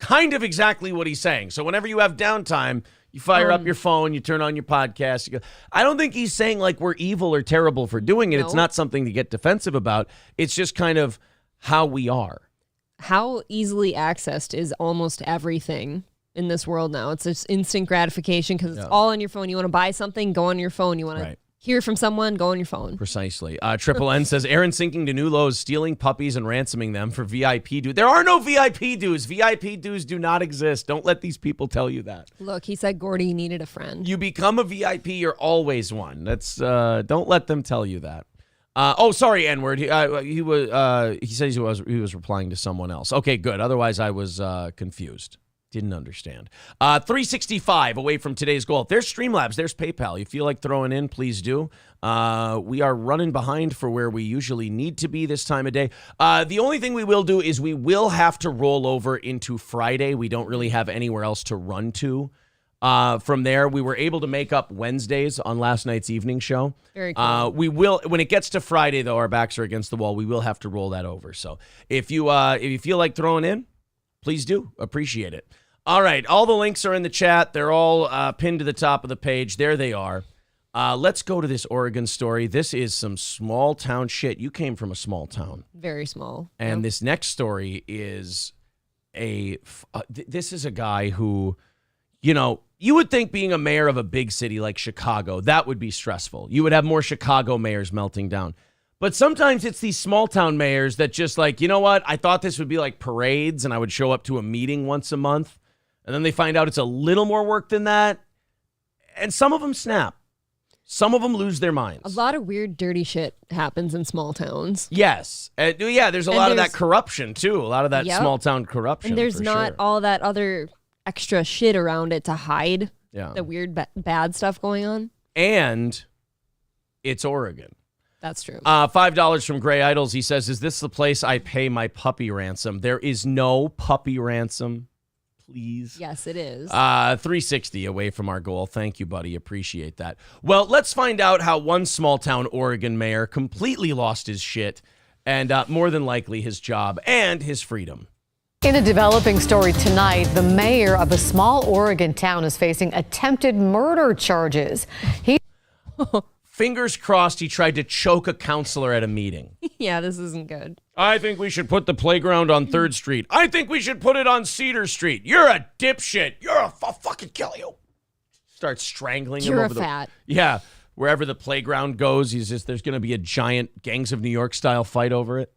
kind of exactly what he's saying. So whenever you have downtime, you fire up your phone, you turn on your podcast. You go. I don't think he's saying like we're evil or terrible for doing it. No. It's not something to get defensive about. It's just kind of how we are. How easily accessed is almost everything in this world now. It's just instant gratification because it's all on your phone. You want to buy something, go on your phone. You want to hear from someone, go on your phone. Precisely. Triple N says, Aaron sinking to new lows, stealing puppies and ransoming them for VIP dues. There are no VIP dues. VIP dues do not exist. Don't let these people tell you that. Look, he said Gordy needed a friend. You become a VIP, you're always one. That's don't let them tell you that. Sorry, N-word. He says he was replying to someone else. Okay, good. Otherwise, I was confused. Didn't understand. 365 away from today's goal. There's Streamlabs. There's PayPal. You feel like throwing in, please do. We are running behind for where we usually need to be this time of day. The only thing we will do is we will have to roll over into Friday. We don't really have anywhere else to run to. From there, we were able to make up Wednesdays on last night's evening show. Very cool. We will, when it gets to Friday, though, our backs are against the wall. We will have to roll that over. So if you feel like throwing in, please do. Appreciate it. All right. All the links are in the chat. They're all pinned to the top of the page. There they are. Let's go to this Oregon story. This is some small town shit. You came from a small town. Very small. And this next story is this is a guy who, you would think being a mayor of a big city like Chicago, that would be stressful. You would have more Chicago mayors melting down. But sometimes it's these small town mayors that just like, you know what? I thought this would be like parades and I would show up to a meeting once a month. And then they find out it's a little more work than that. And some of them snap. Some of them lose their minds. A lot of weird, dirty shit happens in small towns. Yes. There's a lot of that corruption, too. A lot of that small town corruption. And there's not all that other extra shit around it to hide the weird, bad stuff going on. And it's Oregon. That's true. $5 from Gray Idols. He says, is this the place I pay my puppy ransom? There is no puppy ransom. Please. Yes, it is. 360 away from our goal. Thank you, buddy. Appreciate that. Well, let's find out how one small town Oregon mayor completely lost his shit and more than likely his job and his freedom. In a developing story tonight, the mayor of a small Oregon town is facing attempted murder charges. Fingers crossed he tried to choke a counselor at a meeting. Yeah, this isn't good. I think we should put the playground on 3rd Street. I think we should put it on Cedar Street. You're a dipshit. I'll fucking kill you. Start strangling him over fat. Yeah, wherever the playground goes, there's going to be a giant Gangs of New York style fight over it.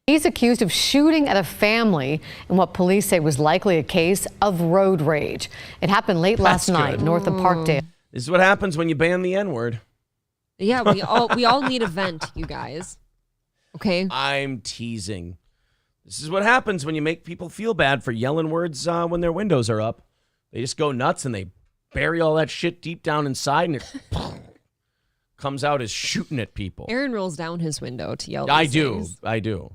He's accused of shooting at a family in what police say was likely a case of road rage. It happened late last night north of Parkdale. This is what happens when you ban the N-word. Yeah, we all need a vent, you guys. Okay? I'm teasing. This is what happens when you make people feel bad for yelling words when their windows are up. They just go nuts and they bury all that shit deep down inside and it comes out as shooting at people. Aaron rolls down his window to yell. I do.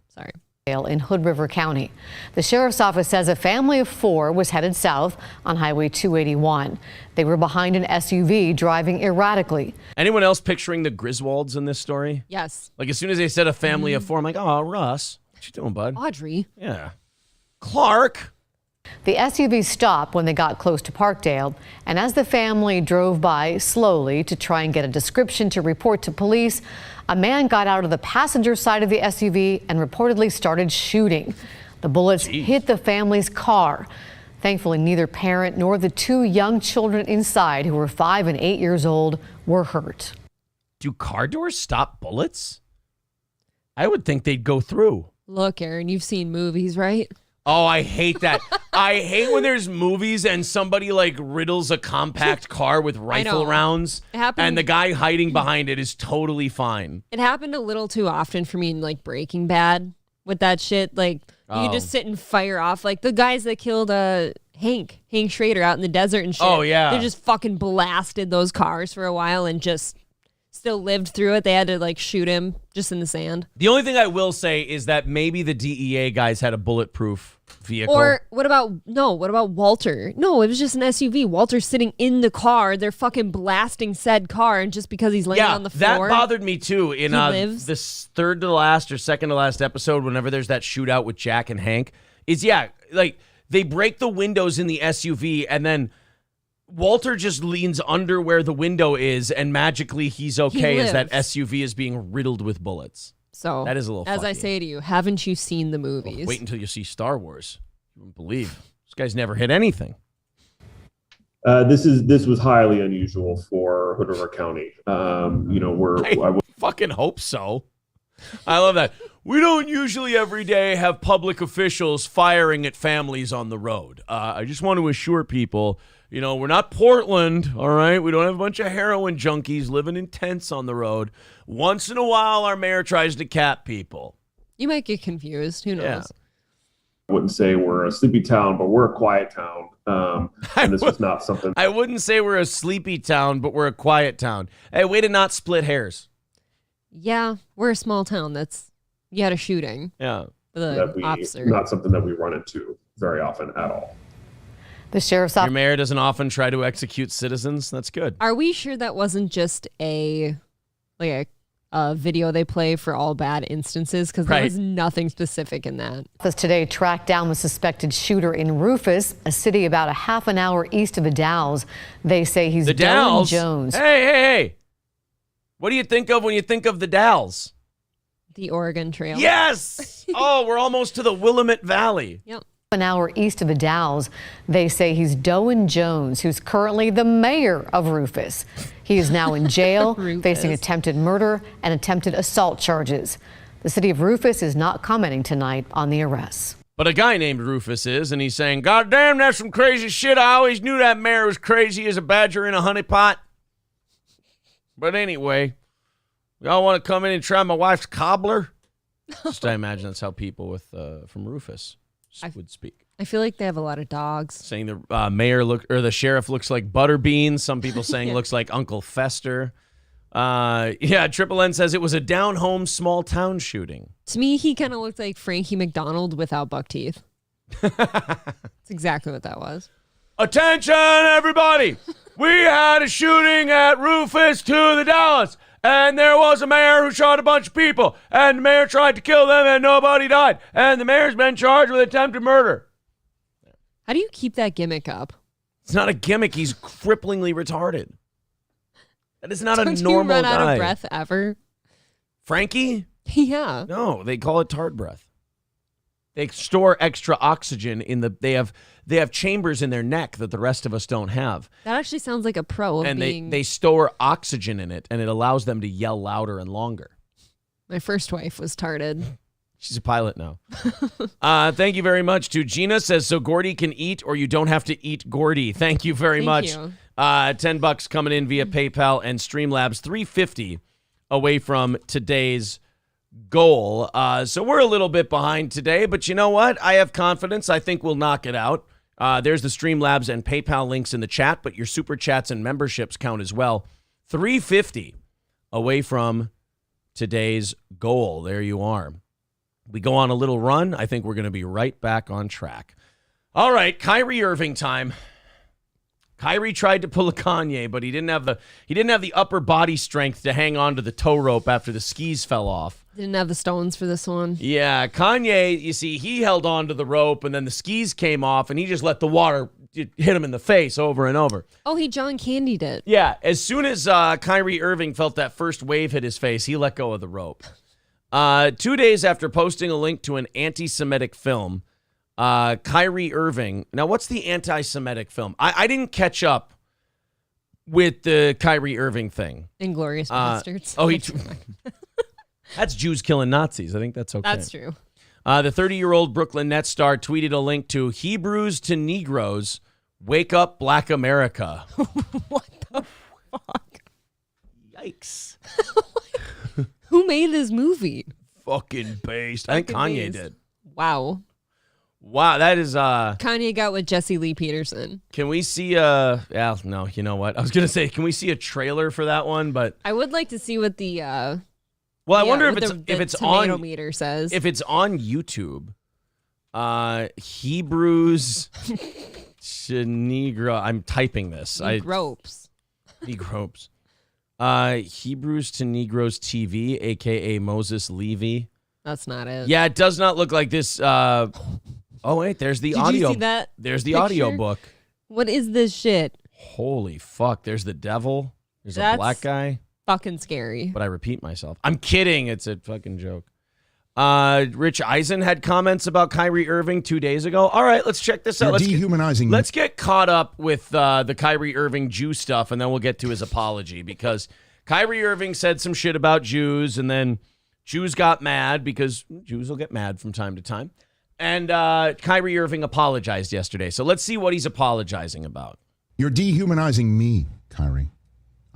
Sorry. In Hood River County. The sheriff's office says a family of 4 was headed south on Highway 281. They were behind an SUV driving erratically. Anyone else picturing the Griswolds in this story? Yes. Like as soon as they said a family of 4, I'm like, oh, Russ, what you doing, bud? Audrey. Yeah. Clark. The SUV stopped when they got close to Parkdale, and as the family drove by slowly to try and get a description to report to police, a man got out of the passenger side of the SUV and reportedly started shooting. The bullets hit the family's car. Thankfully, neither parent nor the 2 young children inside, who were 5 and 8 years old, were hurt. Do car doors stop bullets? I would think they'd go through. Look, Aaron, you've seen movies, right? Oh, I hate that. I hate when there's movies and somebody like riddles a compact car with rifle rounds and the guy hiding behind it is totally fine. It happened a little too often for me in like Breaking Bad with that shit. Like you just sit and fire off like the guys that killed Hank Schrader out in the desert and shit. Oh, yeah. They just fucking blasted those cars for a while and just still lived through it. They had to like shoot him just in the sand. The only thing I will say is that maybe the DEA guys had a bulletproof vehicle. Or what about Walter? No, it was just an SUV. Walter's sitting in the car. They're fucking blasting said car, and just because he's laying on the floor. That bothered me too. In this third to last or second to last episode, whenever there's that shootout with Jack and Hank, like they break the windows in the SUV and then Walter just leans under where the window is and magically he's okay as that SUV is being riddled with bullets. So that is a little as fucky. I say to you, haven't you seen the movies? Wait until you see Star Wars. You wouldn't believe. This guy's never hit anything. This was highly unusual for Hood River County. I fucking hope so. I love that. We don't usually every day have public officials firing at families on the road. I just want to assure people, we're not Portland, all right? We don't have a bunch of heroin junkies living in tents on the road. Once in a while, our mayor tries to cap people. You might get confused. Who knows? Yeah. I wouldn't say we're a sleepy town, but we're a quiet town. And this was not something. I wouldn't say we're a sleepy town, but we're a quiet town. Hey, way to not split hairs. Yeah, we're a small town. You had a shooting. Yeah. Officer. Not something that we run into very often at all. The sheriff's office. Your mayor doesn't often try to execute citizens. That's good. Are we sure that wasn't just a video they play for all bad instances? Because there was nothing specific in that. Office today tracked down the suspected shooter in Rufus, a city about a half an hour east of the Dalles. They say he's the Dylan Dalles? Jones. Hey. What do you think of when you think of the Dalles? The Oregon Trail. Yes! Oh, we're almost to the Willamette Valley. Yep. An hour east of the Dalles, they say he's Doan Jones, who's currently the mayor of Rufus. He is now in jail, facing attempted murder and attempted assault charges. The city of Rufus is not commenting tonight on the arrests. But a guy named Rufus is, and he's saying, God damn, that's some crazy shit. I always knew that mayor was crazy as a badger in a honey pot. But anyway, y'all want to come in and try my wife's cobbler? Just I imagine that's how people with from Rufus would speak. I feel like they have a lot of dogs. Saying the mayor the sheriff looks like Butterbean. Some people saying looks like Uncle Fester. Triple N says it was a down-home, small-town shooting. To me, he kind of looked like Frankie McDonald without buck teeth. That's exactly what that was. Attention, everybody! We had a shooting at Rufus to the Dallas, and there was a mayor who shot a bunch of people, and the mayor tried to kill them, and nobody died, and the mayor's been charged with attempted murder. How do you keep that gimmick up? It's not a gimmick. He's cripplingly retarded. That is not a normal guy. Don't you run out of breath ever? Frankie? Yeah. No, they call it tard breath. They store extra oxygen in they have chambers in their neck that the rest of us don't have. That actually sounds like a pro of and being... they store oxygen in it, and it allows them to yell louder and longer. My first wife was tarded. She's a pilot now. Thank you very much to Gina. Says, so Gordy can eat or you don't have to eat Gordy. Thank you very much. You. $10 coming in via PayPal and Streamlabs. $350 away from today's goal. So we're a little bit behind today, but you know what? I have confidence. I think we'll knock it out. There's the Streamlabs and PayPal links in the chat, but your super chats and memberships count as well. $350 away from today's goal. There you are. We go on a little run. I think we're going to be right back on track. All right, Kyrie Irving time. Kyrie tried to pull a Kanye, but he didn't have the upper body strength to hang on to the tow rope after the skis fell off. Didn't have the stones for this one. Yeah, Kanye, you see, he held on to the rope, and then the skis came off, and he just let the water hit him in the face over and over. Oh, he John Candied it. Yeah, as soon as Kyrie Irving felt that first wave hit his face, he let go of the rope. 2 days after posting a link to an anti-Semitic film, Kyrie Irving. Now, what's the anti-Semitic film? I didn't catch up with the Kyrie Irving thing. Inglourious Bastards. That's Jews killing Nazis. I think that's okay. That's true. The 30-year-old Brooklyn Nets star tweeted a link to Hebrews to Negroes, Wake Up Black America. What the fuck? Yikes. Who made this movie? Fucking based. I think Kanye did. Wow, that is Kanye got with Jesse Lee Peterson. Can we see no, you know what? I was going to say, can we see a trailer for that one, but I would like to see what the I wonder if it's tomato on meter says. If it's on YouTube. Hebrews to Negro. I'm typing this. Negropes. Negropes. Hebrews to Negroes TV, aka Moses Levy. That's not it. Yeah, it does not look like this. Oh wait, there's the audio. Did you see that? There's the picture? audio book. What is this shit? Holy fuck! There's the devil. There's a black guy. Fucking scary. But I repeat myself. I'm kidding. It's a fucking joke. Rich Eisen had comments about Kyrie Irving 2 days ago. All right, let's check this out. Let's get caught up with the Kyrie Irving Jew stuff, and then we'll get to his apology, because Kyrie Irving said some shit about Jews, and then Jews got mad, because Jews will get mad from time to time. And Kyrie Irving apologized yesterday. So let's see what he's apologizing about. You're dehumanizing me, Kyrie.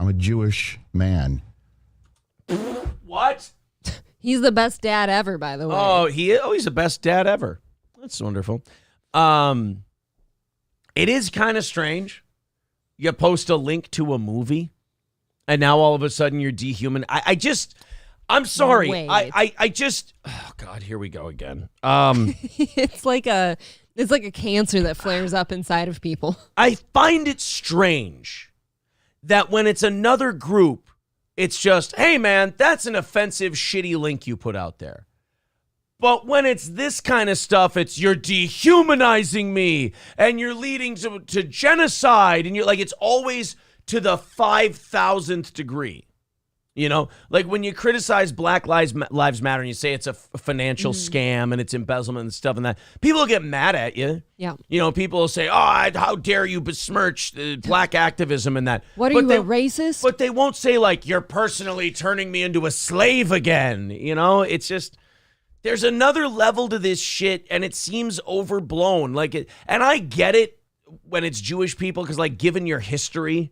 I'm a Jewish man. What? He's the best dad ever, by the way. Oh, he's the best dad ever. That's wonderful. It is kind of strange. You post a link to a movie, and now all of a sudden you're dehuman. I'm sorry. Wait. I just, oh God, here we go again. It's like a cancer that flares up inside of people. I find it strange that when it's another group, it's just, hey man, that's an offensive, shitty link you put out there. But when it's this kind of stuff, it's you're dehumanizing me and you're leading to genocide, and you're like, it's always to the 5,000th degree. You know, like when you criticize Black Lives Matter and you say it's a financial scam and it's embezzlement and stuff and that, people get mad at you. Yeah. You know, people will say, oh, how dare you besmirch black activism and that. What are you, a racist? But they won't say, like, you're personally turning me into a slave again. You know, it's just, there's another level to this shit and it seems overblown. Like, and I get it when it's Jewish people because, like, given your history,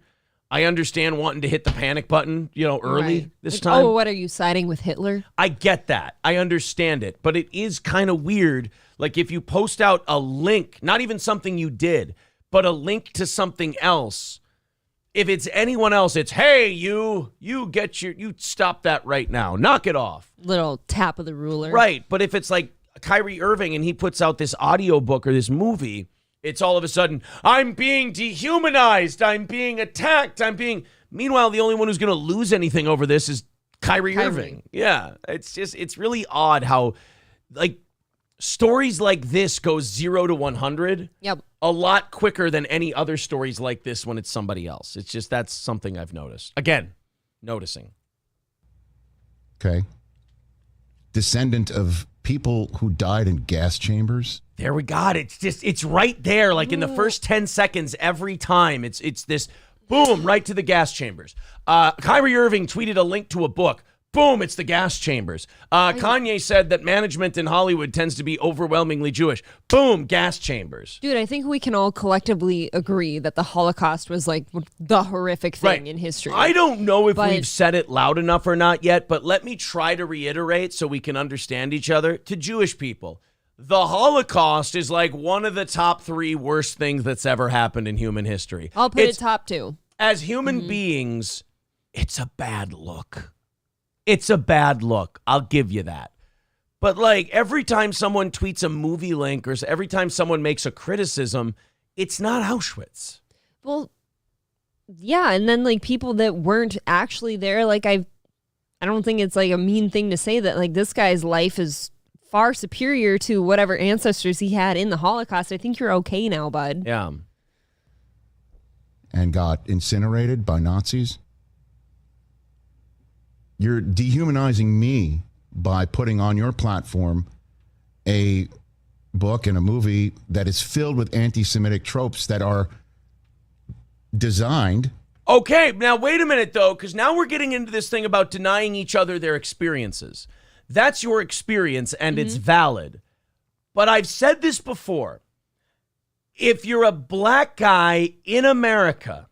I understand wanting to hit the panic button, you know, early this time. Oh, what are you, siding with Hitler? I get that. I understand it. But it is kind of weird. Like if you post out a link, not even something you did, but a link to something else. If it's anyone else, it's, hey, you stop that right now. Knock it off. Little tap of the ruler. Right. But if it's like Kyrie Irving and he puts out this audiobook or this movie, it's all of a sudden, I'm being dehumanized. I'm being attacked. Meanwhile, the only one who's going to lose anything over this is Kyrie Irving. Yeah. It's really odd how, like, stories like this go 0 to 100 a lot quicker than any other stories like this when it's somebody else. It's just, that's something I've noticed. Again, noticing. Okay. Descendant of people who died in gas chambers. There we got it. It's right there. Like in the first 10 seconds every time. It's this boom, right to the gas chambers. Kyrie Irving tweeted a link to a book. Boom, it's the gas chambers. Kanye said that management in Hollywood tends to be overwhelmingly Jewish. Boom, gas chambers. Dude, I think we can all collectively agree that the Holocaust was like the horrific thing in history. I don't know if we've said it loud enough or not yet, but let me try to reiterate so we can understand each other. To Jewish people, the Holocaust is like one of the top 3 worst things that's ever happened in human history. I'll put it top 2. As human beings, it's a bad look. It's a bad look. I'll give you that. But like every time someone tweets a movie link or every time someone makes a criticism, it's not Auschwitz. Well, yeah. And then like people that weren't actually there, like I don't think it's like a mean thing to say that like this guy's life is far superior to whatever ancestors he had in the Holocaust. I think you're okay now, bud. Yeah. And got incinerated by Nazis. You're dehumanizing me by putting on your platform a book and a movie that is filled with anti-Semitic tropes that are designed. Okay, now wait a minute though, because now we're getting into this thing about denying each other their experiences. That's your experience and it's valid. But I've said this before. If you're a black guy in America,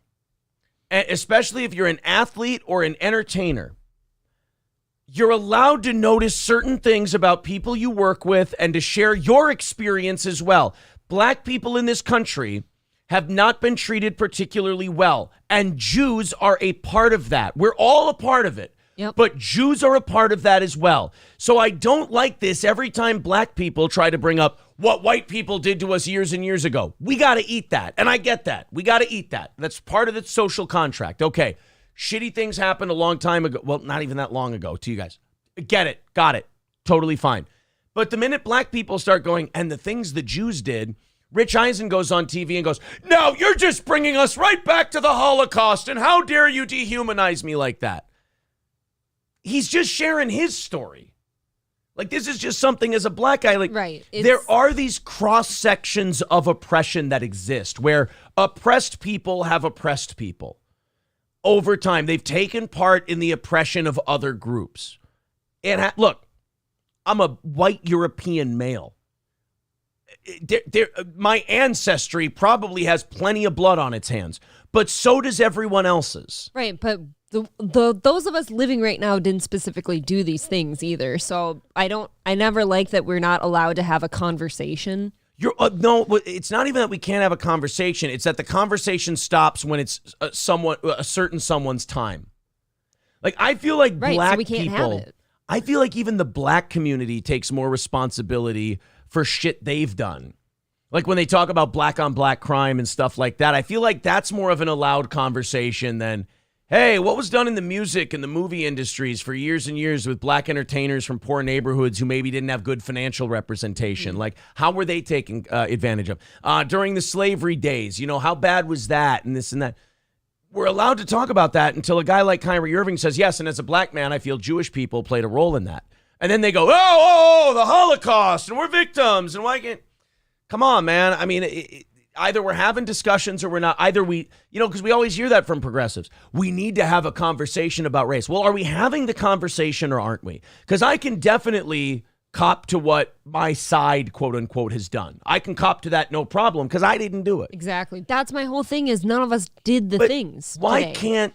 especially if you're an athlete or an entertainer, you're allowed to notice certain things about people you work with and to share your experience as well. Black people in this country have not been treated particularly well, and Jews are a part of that. We're all a part of it, but Jews are a part of that as well. So I don't like this every time black people try to bring up what white people did to us years and years ago. We got to eat that, and I get that. We got to eat that. That's part of the social contract. Okay. Shitty things happened a long time ago. Well, not even that long ago to you guys. Get it. Got it. Totally fine. But the minute black people start going, and the things the Jews did, Rich Eisen goes on TV and goes, no, you're just bringing us right back to the Holocaust, and how dare you dehumanize me like that? He's just sharing his story. Like, this is just something as a black guy. Like, there are these cross sections of oppression that exist where oppressed people have oppressed people. Over time, they've taken part in the oppression of other groups. And look, I'm a white European male. My ancestry probably has plenty of blood on its hands, but so does everyone else's. Right, but those of us living right now didn't specifically do these things either. So I never like that we're not allowed to have a conversation. No, it's not even that we can't have a conversation. It's that the conversation stops when it's a certain someone's time. Like, I feel like black people, I feel like even the black community takes more responsibility for shit they've done. Like when they talk about black on black crime and stuff like that, I feel like that's more of an allowed conversation than, hey, what was done in the music and the movie industries for years and years with black entertainers from poor neighborhoods who maybe didn't have good financial representation? Like, how were they taken advantage of? During the slavery days, you know, how bad was that and this and that? we're allowed to talk about that until a guy like Kyrie Irving says, yes, and as a black man, I feel Jewish people played a role in that. And then they go, oh, the Holocaust, and we're victims, and why can't... Come on, man. I mean, either we're having discussions or we're not. Either we, because we always hear that from progressives. We need to have a conversation about race. Well, are we having the conversation or aren't we? Because I can definitely cop to what my side, quote unquote, has done. I can cop to that no problem because I didn't do it. Exactly. That's my whole thing is none of us did the things. Why can't,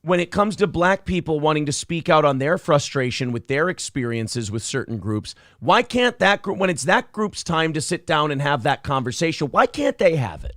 when it comes to black people wanting to speak out on their frustration with their experiences with certain groups, why can't that group, when it's that group's time to sit down and have that conversation, why can't they have it?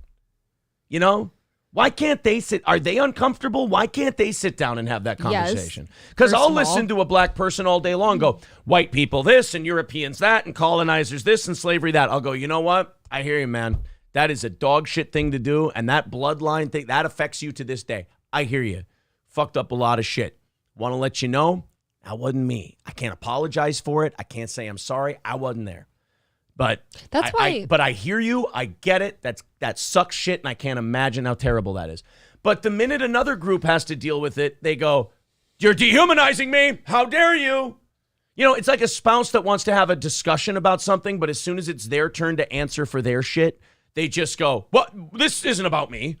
Why can't they sit? Are they uncomfortable? Why can't they sit down and have that conversation? Because I'll listen to a black person all day long go, white people this and Europeans that and colonizers this and slavery that. I'll go, you know what? I hear you, man. That is a dog shit thing to do. And that bloodline thing, that affects you to this day. I hear you. Fucked up a lot of shit. Want to let you know, that wasn't me. I can't apologize for it. I can't say I'm sorry. I wasn't there. But that's why. But I hear you. I get it. That sucks shit, and I can't imagine how terrible that is. But the minute another group has to deal with it, they go, "You're dehumanizing me. How dare you?" It's like a spouse that wants to have a discussion about something, but as soon as it's their turn to answer for their shit, they just go, "What? This isn't about me."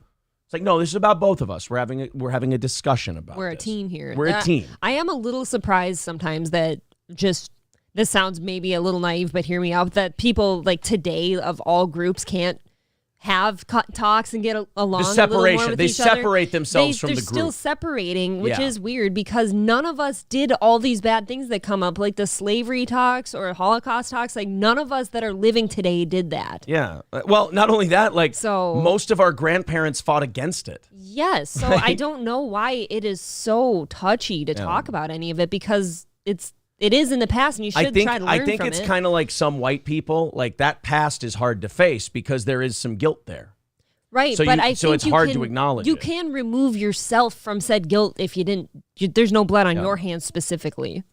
It's like, no, this is about both of us. We're having a discussion about. We're a team here. We're a team. I am a little surprised sometimes that this sounds maybe a little naive, but hear me out, that people like today of all groups can't have talks and get along. The separation. A little more with they each separate other. themselves from the They're group. still separating, which Yeah. is weird because none of us did all these bad things that come up, like the slavery talks or Holocaust talks. Like none of us that are living today did that. Yeah. Well, not only that, most of our grandparents fought against it. Yes. So I don't know why it is so touchy to talk about any of it because it is in the past, and you should try to learn from it. I think it's kind of like some white people. Like that past is hard to face because there is some guilt there. Right, So but you- I so think it's you hard can, to acknowledge You it. can remove yourself from said guilt if you didn't. There's no blood on your hands specifically.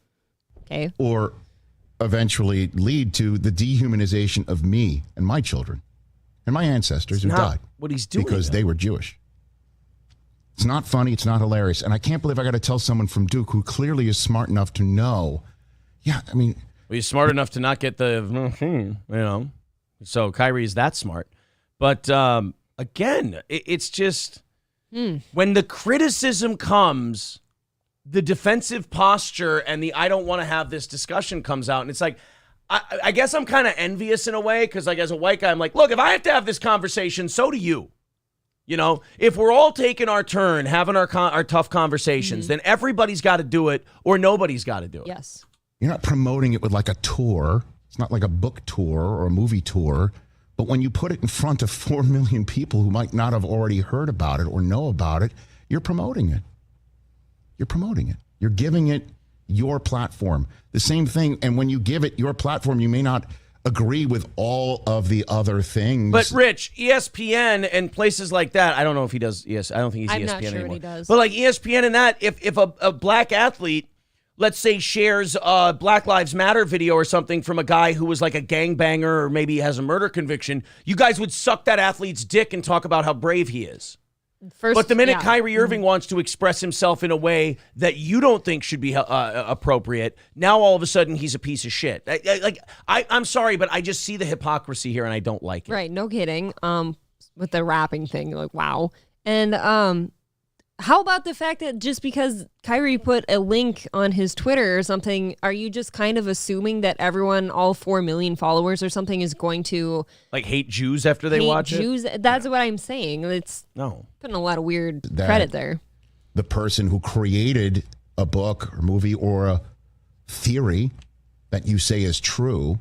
Okay. Or eventually lead to the dehumanization of me and my children and my ancestors who not died what he's doing, because though. they were Jewish. It's not funny. It's not hilarious. And I can't believe I got to tell someone from Duke who clearly is smart enough to know. Yeah, I mean. Well, he's smart enough to not get the, So Kyrie's that smart. But again, it's just when the criticism comes, the defensive posture and the I don't want to have this discussion comes out. And it's like, I guess I'm kind of envious in a way because like as a white guy, I'm like, look, if I have to have this conversation, so do you. If we're all taking our turn, having our tough conversations, then everybody's got to do it or nobody's got to do it. Yes. You're not promoting it with like a tour. It's not like a book tour or a movie tour. But when you put it in front of 4 million people who might not have already heard about it or know about it, you're promoting it. You're promoting it. You're giving it your platform. The same thing. And when you give it your platform, you may not agree with all of the other things. But Rich, ESPN and places like that, I don't know if he does. Yes, I don't think he's I'm ESPN not sure anymore. what he does. But like ESPN and that, if a black athlete, let's say, shares a Black Lives Matter video or something from a guy who was like a gangbanger or maybe has a murder conviction, you guys would suck that athlete's dick and talk about how brave he is. But the minute Kyrie Irving wants to express himself in a way that you don't think should be appropriate, now all of a sudden he's a piece of shit. I'm sorry, but I just see the hypocrisy here and I don't like it. Right. No kidding. With the rapping thing, like wow. And how about the fact that just because Kyrie put a link on his Twitter or something, are you just kind of assuming that everyone, all 4 million followers or something, is going to like hate Jews after they watch Jews? it? That's what I'm saying. It's putting a lot of weird credit there. The person who created a book or movie or a theory that you say is true.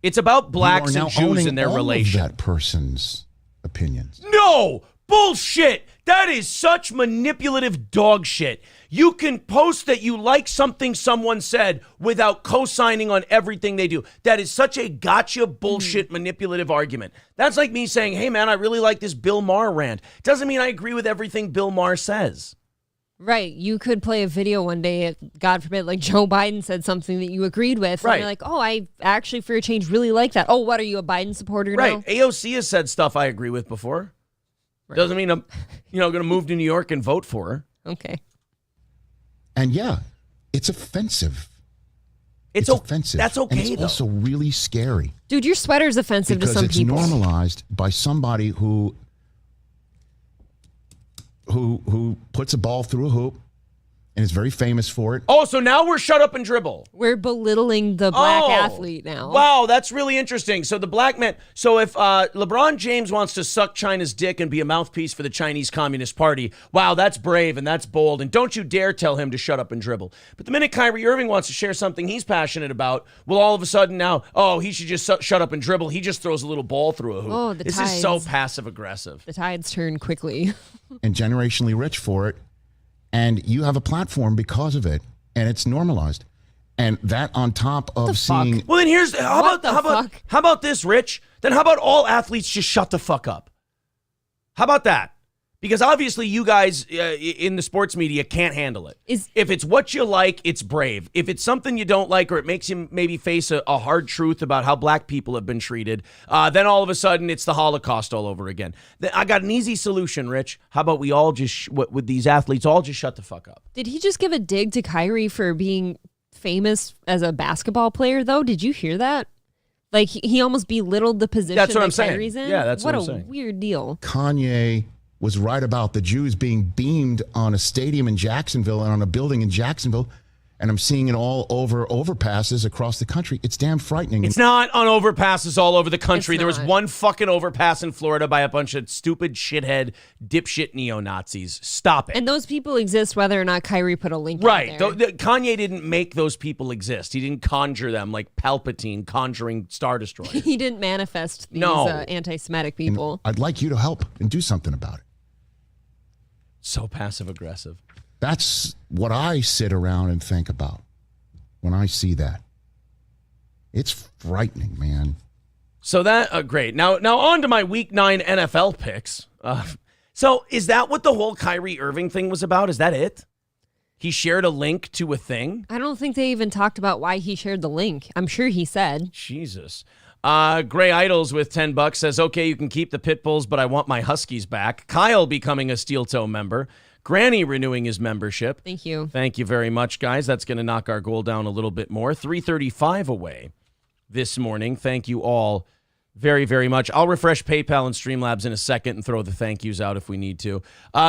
It's about blacks you are and now Jews owning and their all relation. Of that person's opinions. No! Bullshit! That is such manipulative dog shit. You can post that you like something someone said without co-signing on everything they do. That is such a gotcha bullshit manipulative argument. That's like me saying, hey man, I really like this Bill Maher rant. Doesn't mean I agree with everything Bill Maher says. Right. You could play a video one day, God forbid, like Joe Biden said something that you agreed with. Right. And you're like, oh, I actually, for a change, really like that. Oh, what, are you a Biden supporter now? Right. AOC has said stuff I agree with before. Doesn't mean I'm, going to move to New York and vote for her. Okay. And yeah, it's offensive. It's offensive. That's okay, and it's also really scary. Dude, your sweater's offensive to some people. Because it's normalized by somebody who puts a ball through a hoop and is very famous for it. Oh, so now we're shut up and dribble. We're belittling the black athlete now. Wow, that's really interesting. So the black man, so if LeBron James wants to suck China's dick and be a mouthpiece for the Chinese Communist Party, wow, that's brave and that's bold. And don't you dare tell him to shut up and dribble. But the minute Kyrie Irving wants to share something he's passionate about, well, all of a sudden now, he should just shut up and dribble. He just throws a little ball through a hoop. Oh, this is so passive aggressive. The tides turn quickly. And generationally rich for it. And you have a platform because of it, and it's normalized. And that on top of seeing... Well, then how about this, Rich? Then how about all athletes just shut the fuck up? How about that? Because obviously you guys in the sports media can't handle it. If it's what you like, it's brave. If it's something you don't like or it makes you maybe face a hard truth about how black people have been treated, then all of a sudden it's the Holocaust all over again. I got an easy solution, Rich. How about we all just, with these athletes, all just shut the fuck up? Did he just give a dig to Kyrie for being famous as a basketball player, though? Did you hear that? Like, he almost belittled the position that's what I'm Kyrie's saying. in? Yeah, that's what I'm saying. What a weird deal. Kanye was right about the Jews being beamed on a stadium in Jacksonville and on a building in Jacksonville, and I'm seeing it all over overpasses across the country. It's damn frightening. It's not on overpasses all over the country. There was one fucking overpass in Florida by a bunch of stupid shithead, dipshit neo-Nazis. Stop it. And those people exist whether or not Kyrie put a link in right. there. Kanye didn't make those people exist. He didn't conjure them like Palpatine conjuring Star Destroyers. He didn't manifest these anti-Semitic people. And I'd like you to help and do something about it. So passive-aggressive. That's what I sit around and think about when I see that. It's frightening, man. So that, great. Now on to my Week 9 NFL picks. So is that what the whole Kyrie Irving thing was about? Is that it? He shared a link to a thing? I don't think they even talked about why he shared the link. I'm sure he said. Jesus. Gray Idols with $10 says, okay, you can keep the pit bulls, but I want my Huskies back. Kyle becoming a Steel Toe member. Granny renewing his membership. Thank you. Thank you very much, guys. That's going to knock our goal down a little bit more. 3:35 away this morning. Thank you all very, very much. I'll refresh PayPal and Streamlabs in a second and throw the thank yous out if we need to.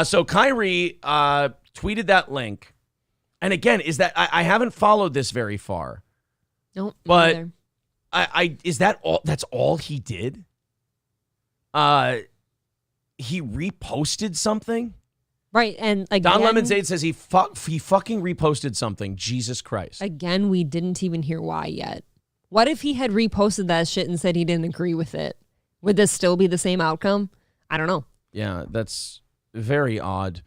So Kyrie tweeted that link. And again, is that I haven't followed this very far. Nope. But Either. Is that all? That's all he did? He reposted something? Right, and again, Don Lemonade says he fucking reposted something. Jesus Christ. Again, we didn't even hear why yet. What if he had reposted that shit and said he didn't agree with it? Would this still be the same outcome? I don't know. Yeah, that's very odd.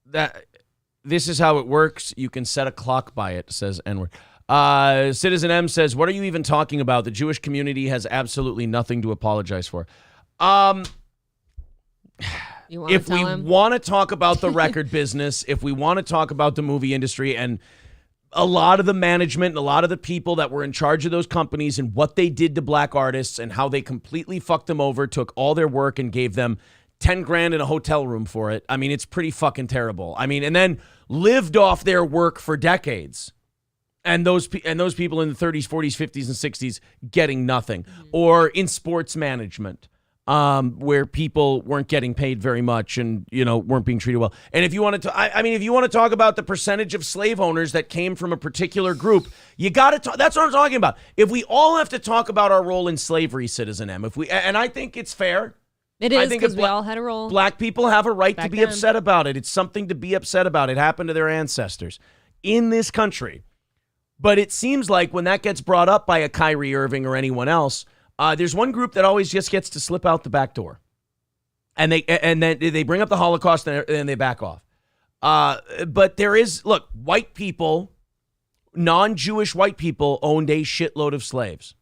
This is how it works. You can set a clock by it, says N-word. Citizen M says, what are you even talking about? The Jewish community has absolutely nothing to apologize for. If we want to talk about the record business, if we want to talk about the movie industry and a lot of the management and a lot of the people that were in charge of those companies and what they did to black artists and how they completely fucked them over, took all their work and gave them 10 grand in a hotel room for it. I mean, it's pretty fucking terrible. I mean, and then lived off their work for decades. And those people in the 30s, 40s, 50s, and 60s getting nothing. Or in sports management, where people weren't getting paid very much and, weren't being treated well. And if you want to, if you want to talk about the percentage of slave owners that came from a particular group, you got to talk. That's what I'm talking about. If we all have to talk about our role in slavery, Citizen M, and I think it's fair. It is, because we all had a role. Black people have a right to be then. upset about it. It's something to be upset about. It happened to their ancestors in this country. But it seems like when that gets brought up by a Kyrie Irving or anyone else, there's one group that always just gets to slip out the back door. And then they bring up the Holocaust and then they back off. But there is, look, white people, non-Jewish white people owned a shitload of slaves.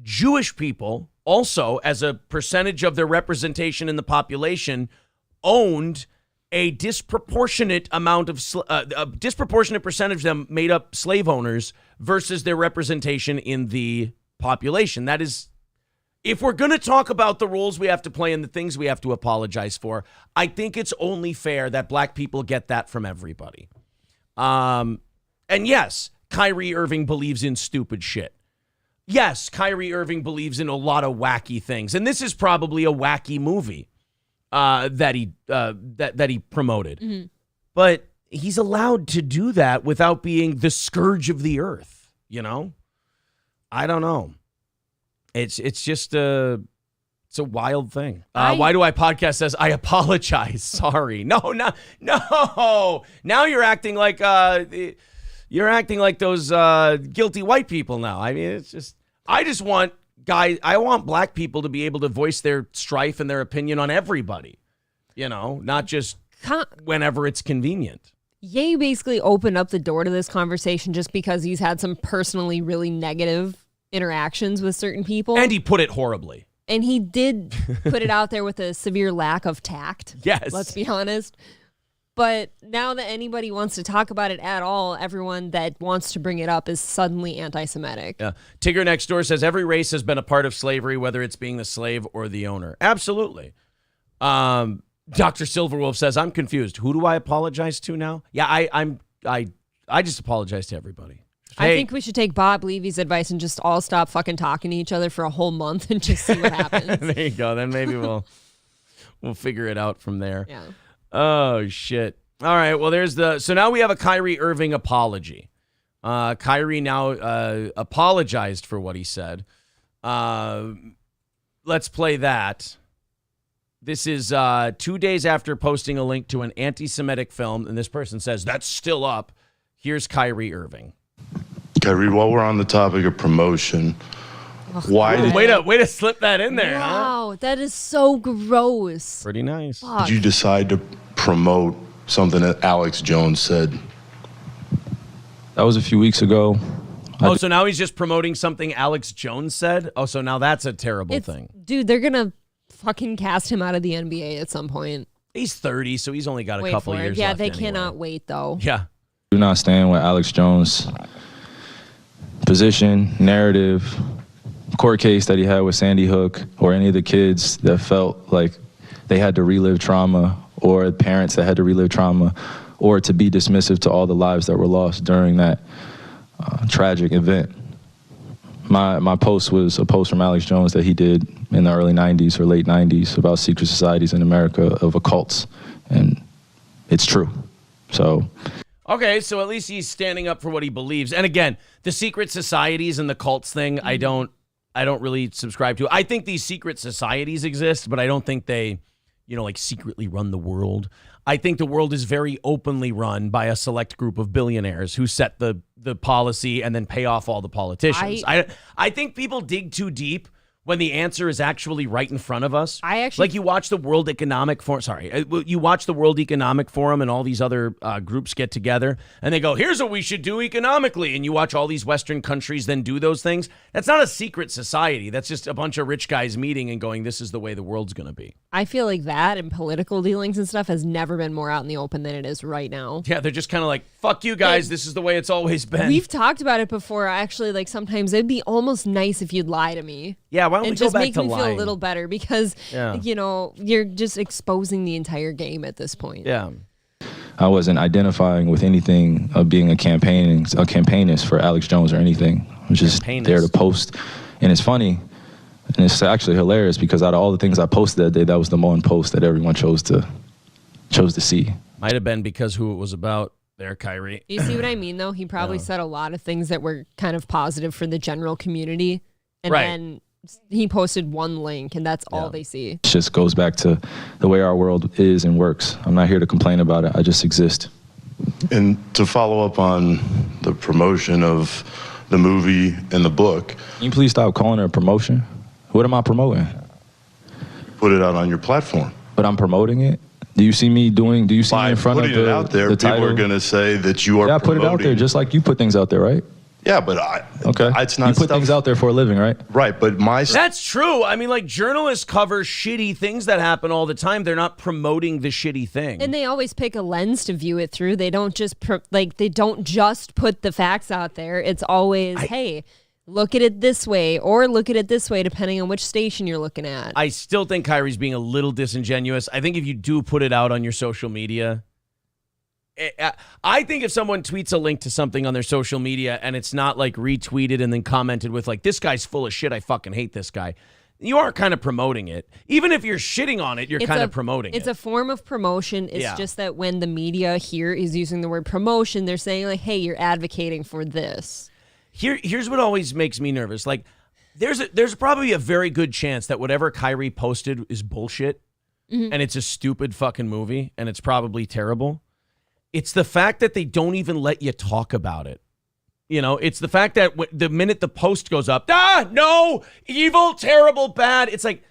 Jewish people also, as a percentage of their representation in the population, owned a disproportionate amount of a disproportionate percentage of them made up slave owners versus their representation in the population. That is if we're going to talk about the roles we have to play and the things we have to apologize for, I think it's only fair that black people get that from everybody. And yes, Kyrie Irving believes in stupid shit. Yes, Kyrie Irving believes in a lot of wacky things. And this is probably a wacky movie that he promoted. Mm-hmm. But he's allowed to do that without being the scourge of the earth, you know? I don't know. It's just it's a wild thing. Why Do I Podcast says, I apologize. Sorry. No. Now you're acting like those guilty white people now. I mean, I want black people to be able to voice their strife and their opinion on everybody, you know, not just whenever it's convenient. Ye basically opened up the door to this conversation just because he's had some personally really negative interactions with certain people. And he put it horribly. And he did put it out there with a severe lack of tact. Yes. Let's be honest. But now that anybody wants to talk about it at all, everyone that wants to bring it up is suddenly anti-Semitic. Yeah. Tigger next door says every race has been a part of slavery, whether it's being the slave or the owner. Absolutely. Dr. Silverwolf says, I'm confused. Who do I apologize to now? Yeah, I just apologize to everybody. I think we should take Bob Levy's advice and just all stop fucking talking to each other for a whole month and just see what happens. There you go. Then maybe we'll figure it out from there. Yeah. Oh, shit. All right. Well, so now we have a Kyrie Irving apology. Kyrie now apologized for what he said. Let's play that. This is 2 days after posting a link to an anti-Semitic film, and this person says, that's still up. Here's Kyrie Irving. Kyrie, while we're on the topic of promotion, way to slip that in there, wow, that is so gross. Pretty nice. Fuck. Did you decide to promote something that Alex Jones said? That was a few weeks ago. So now he's just promoting something Alex Jones said? Oh, so now that's a terrible thing. Dude, they're going to fucking cast him out of the NBA at some point. He's 30, so he's only got a couple years Yeah, left they anyway. cannot wait, though. Yeah. Do not stand with Alex Jones' position, narrative, court case that he had with Sandy Hook, or any of the kids that felt like they had to relive trauma, or parents that had to relive trauma, or to be dismissive to all the lives that were lost during that tragic event. My post was a post from Alex Jones that he did in the early 90s or late 90s about secret societies in America of occults, and it's true. So... Okay, so at least he's standing up for what he believes. And again, the secret societies and the cults thing, I don't really subscribe to. I think these secret societies exist, but I don't think they, like secretly run the world. I think the world is very openly run by a select group of billionaires who set the policy and then pay off all the politicians. I think people dig too deep when the answer is actually right in front of us. You watch the World Economic Forum. You watch the World Economic Forum and all these other groups get together and they go, here's what we should do economically. And you watch all these Western countries then do those things. That's not a secret society. That's just a bunch of rich guys meeting and going, this is the way the world's going to be. I feel like that and political dealings and stuff has never been more out in the open than it is right now. Yeah, they're just kind of like, fuck you guys. This is the way it's always been. We've talked about it before. Actually, like sometimes it'd be almost nice if you'd lie to me. Yeah, why don't we go back to lying? And just make me feel a little better because, you're just exposing the entire game at this point. Yeah. I wasn't identifying with anything of being a campaignist for Alex Jones or anything. I was just there to post. And it's funny, and it's actually hilarious because out of all the things I posted that day, that was the one post that everyone chose to see. Might have been because who it was about there, Kyrie. You see what I mean, though? He probably said a lot of things that were kind of positive for the general community. And then he posted one link, and that's all they see. It just goes back to the way our world is and works. I'm not here to complain about it. I just exist. And to follow up on the promotion of the movie and the book. Can you please stop calling it a promotion? What am I promoting? Put it out on your platform. But I'm promoting it? Do you see me in front of putting it out there, people are going to say that you are promoting. Yeah, put it out there just like you put things out there, right? Yeah, but it's not. You put things out there for a living, right? Right, but that's true. I mean, like journalists cover shitty things that happen all the time. They're not promoting the shitty thing, and they always pick a lens to view it through. They don't just they don't just put the facts out there. It's always, hey, look at it this way or look at it this way, depending on which station you're looking at. I still think Kyrie's being a little disingenuous. I think if you do put it out on your social media, I think if someone tweets a link to something on their social media and it's not like retweeted and then commented with like, this guy's full of shit, I fucking hate this guy, you are kind of promoting it. Even if you're shitting on it, you're kind of promoting it. It's a form of promotion. It's just that when the media here is using the word promotion, they're saying like, hey, you're advocating for this. Here's what always makes me nervous. Like, there's probably a very good chance that whatever Kyrie posted is bullshit, and it's a stupid fucking movie, and it's probably terrible. It's the fact that they don't even let you talk about it. You know, it's the fact that the minute the post goes up, no, evil, terrible, bad. It's like,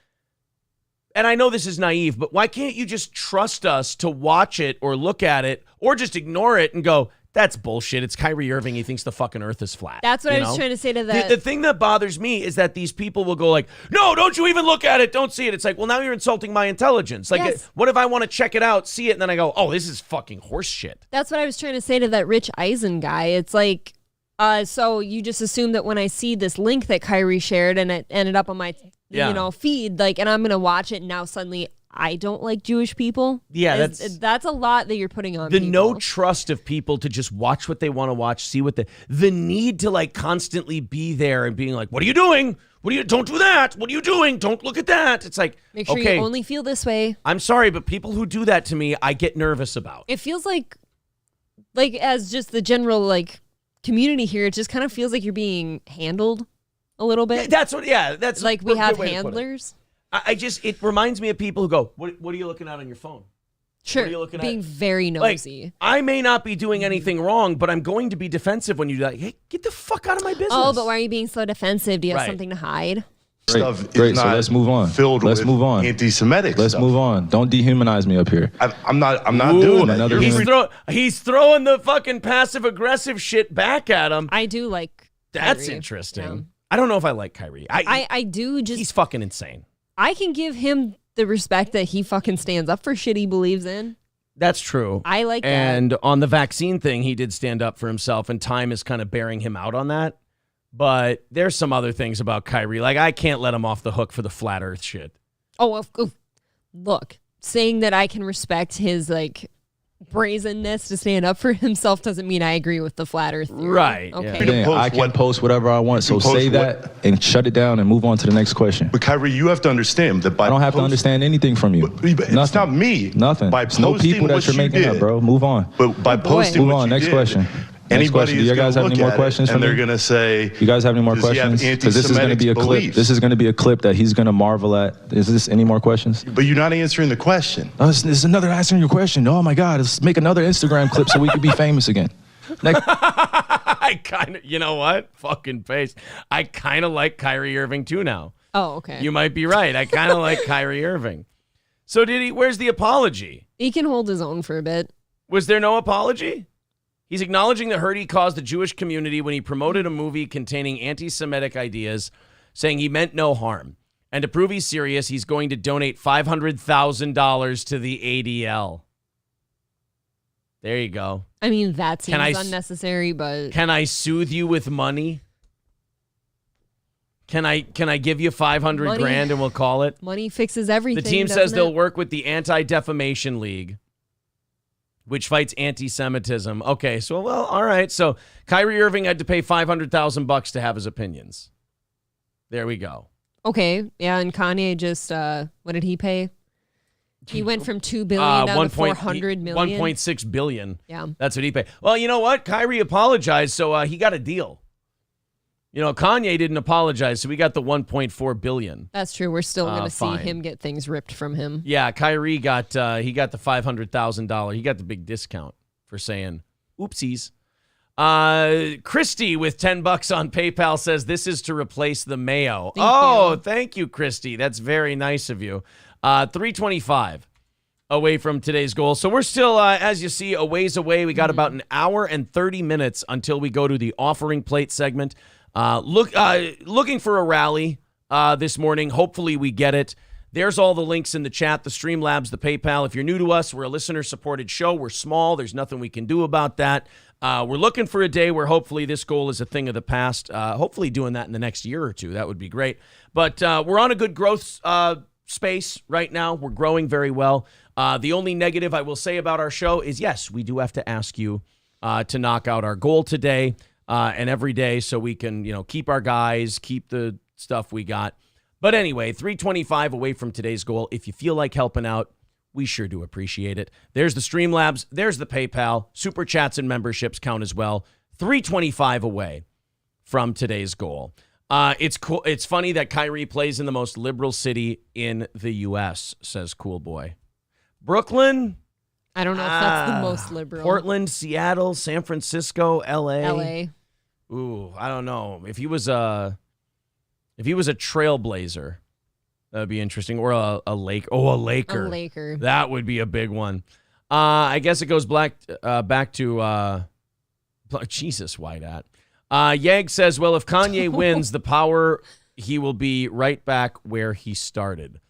and I know this is naive, but why can't you just trust us to watch it or look at it or just ignore it and go, that's bullshit. It's Kyrie Irving. He thinks the fucking earth is flat. That's what I was trying to say to that. The thing that bothers me is that these people will go like, no, don't you even look at it. Don't see it. It's like, well, now you're insulting my intelligence. Like, what if I want to check it out, see it, and then I go, oh, this is fucking horse shit. That's what I was trying to say to that Rich Eisen guy. It's like, so you just assume that when I see this link that Kyrie shared and it ended up on my, feed, like, and I'm going to watch it and now suddenly I don't like Jewish people. Yeah, that's a lot that you're putting on the people. No trust of people to just watch what they want to watch, see what the need to like constantly be there and being like, what are you doing? Don't do that. What are you doing? Don't look at that. It's like, make sure you only feel this way. I'm sorry, but people who do that to me, I get nervous about. It feels like as just the general like community here, it just kind of feels like you're being handled a little bit. That's like we have handlers. It reminds me of people who go, what are you looking at on your phone? Sure, what are you looking being at? very nosy. Like, I may not be doing anything wrong, but I'm going to be defensive when you do that. Hey, get the fuck out of my business. Oh, but why are you being so defensive? Do you have something to hide? Great. So let's move on. Let's move on. Anti-Semitic. Let's move on. Don't dehumanize me up here. I'm not doing that. He's throwing the fucking passive aggressive shit back at him. I do like. That's Kyrie. Interesting. Yeah. I don't know if I like Kyrie. I do just. He's fucking insane. I can give him the respect that he fucking stands up for shit he believes in. That's true. I like that. And on the vaccine thing, he did stand up for himself, and time is kind of bearing him out on that. But there's some other things about Kyrie. Like, I can't let him off the hook for the flat earth shit. Look, saying that I can respect his, like, brazenness to stand up for himself doesn't mean I agree with the flat earth theory. Right. Okay. Yeah. I can post whatever I want, so say that and shut it down and move on to the next question. But Kyrie, you have to understand that I don't have to understand anything from you. It's not me. Nothing. By it's no people that you're making up, bro. Move on. But by posting move what on. you Next did, question. Anybody Do you guys have any more questions? And they're going to say, you guys have any more questions? Because this is going to be a clip. This is going to be a clip that he's going to marvel at. Is this any more questions? But you're not answering the question. This is another answering your question. Oh my God, let's make another Instagram clip so we can be famous again. Next. I kind of, you know what? Fucking face. I kind of like Kyrie Irving too now. Oh, okay. You might be right. I kind of like Kyrie Irving. So where's the apology? He can hold his own for a bit. Was there no apology? He's acknowledging the hurt he caused the Jewish community when he promoted a movie containing anti-Semitic ideas, saying he meant no harm. And to prove he's serious, he's going to donate $500,000 to the ADL. There you go. I mean, that seems unnecessary, but... Can I soothe you with money? Can I give you $500,000 and we'll call it? Money fixes everything. The team says they'll work with the Anti-Defamation League, which fights anti-Semitism. Okay, so, well, all right. So Kyrie Irving had to pay $500,000 to have his opinions. There we go. Okay, yeah, and Kanye just, what did he pay? He went from $2 billion down to $400 million. $1.6 billion. Yeah. That's what he paid. Well, you know what? Kyrie apologized, so he got a deal. You know, Kanye didn't apologize, so we got the $1.4 billion. That's true. We're still going to see him get things ripped from him. Yeah, Kyrie got the $500,000. He got the big discount for saying oopsies. Christy with $10 on PayPal says this is to replace the mayo. Thank you, Christy. That's very nice of you. 325 away from today's goal. So we're still, as you see, a ways away. We got about an hour and 30 minutes until we go to the offering plate segment. Looking for a rally this morning. Hopefully we get it. There's all the links in the chat, the Streamlabs, the PayPal. If you're new to us, we're a listener-supported show. We're small. There's nothing we can do about that. We're looking for a day where hopefully this goal is a thing of the past. Hopefully doing that in the next year or two. That would be great. But we're on a good growth space right now. We're growing very well. The only negative I will say about our show is, yes, we do have to ask you to knock out our goal today and every day so we can, keep our guys, keep the stuff we got. But anyway, 325 away from today's goal. If you feel like helping out, we sure do appreciate it. There's the Streamlabs. There's the PayPal. Super chats and memberships count as well. 325 away from today's goal. It's cool. It's funny that Kyrie plays in the most liberal city in the U.S., says Cool Boy. Brooklyn? I don't know if that's the most liberal. Portland, Seattle, San Francisco, L.A. L.A. Ooh, I don't know. If he was a trailblazer, that would be interesting. Or a Laker. Oh, a Laker. A Laker. That would be a big one. I guess it goes back to Jesus, why that? Yag says, well, if Kanye wins the power, he will be right back where he started.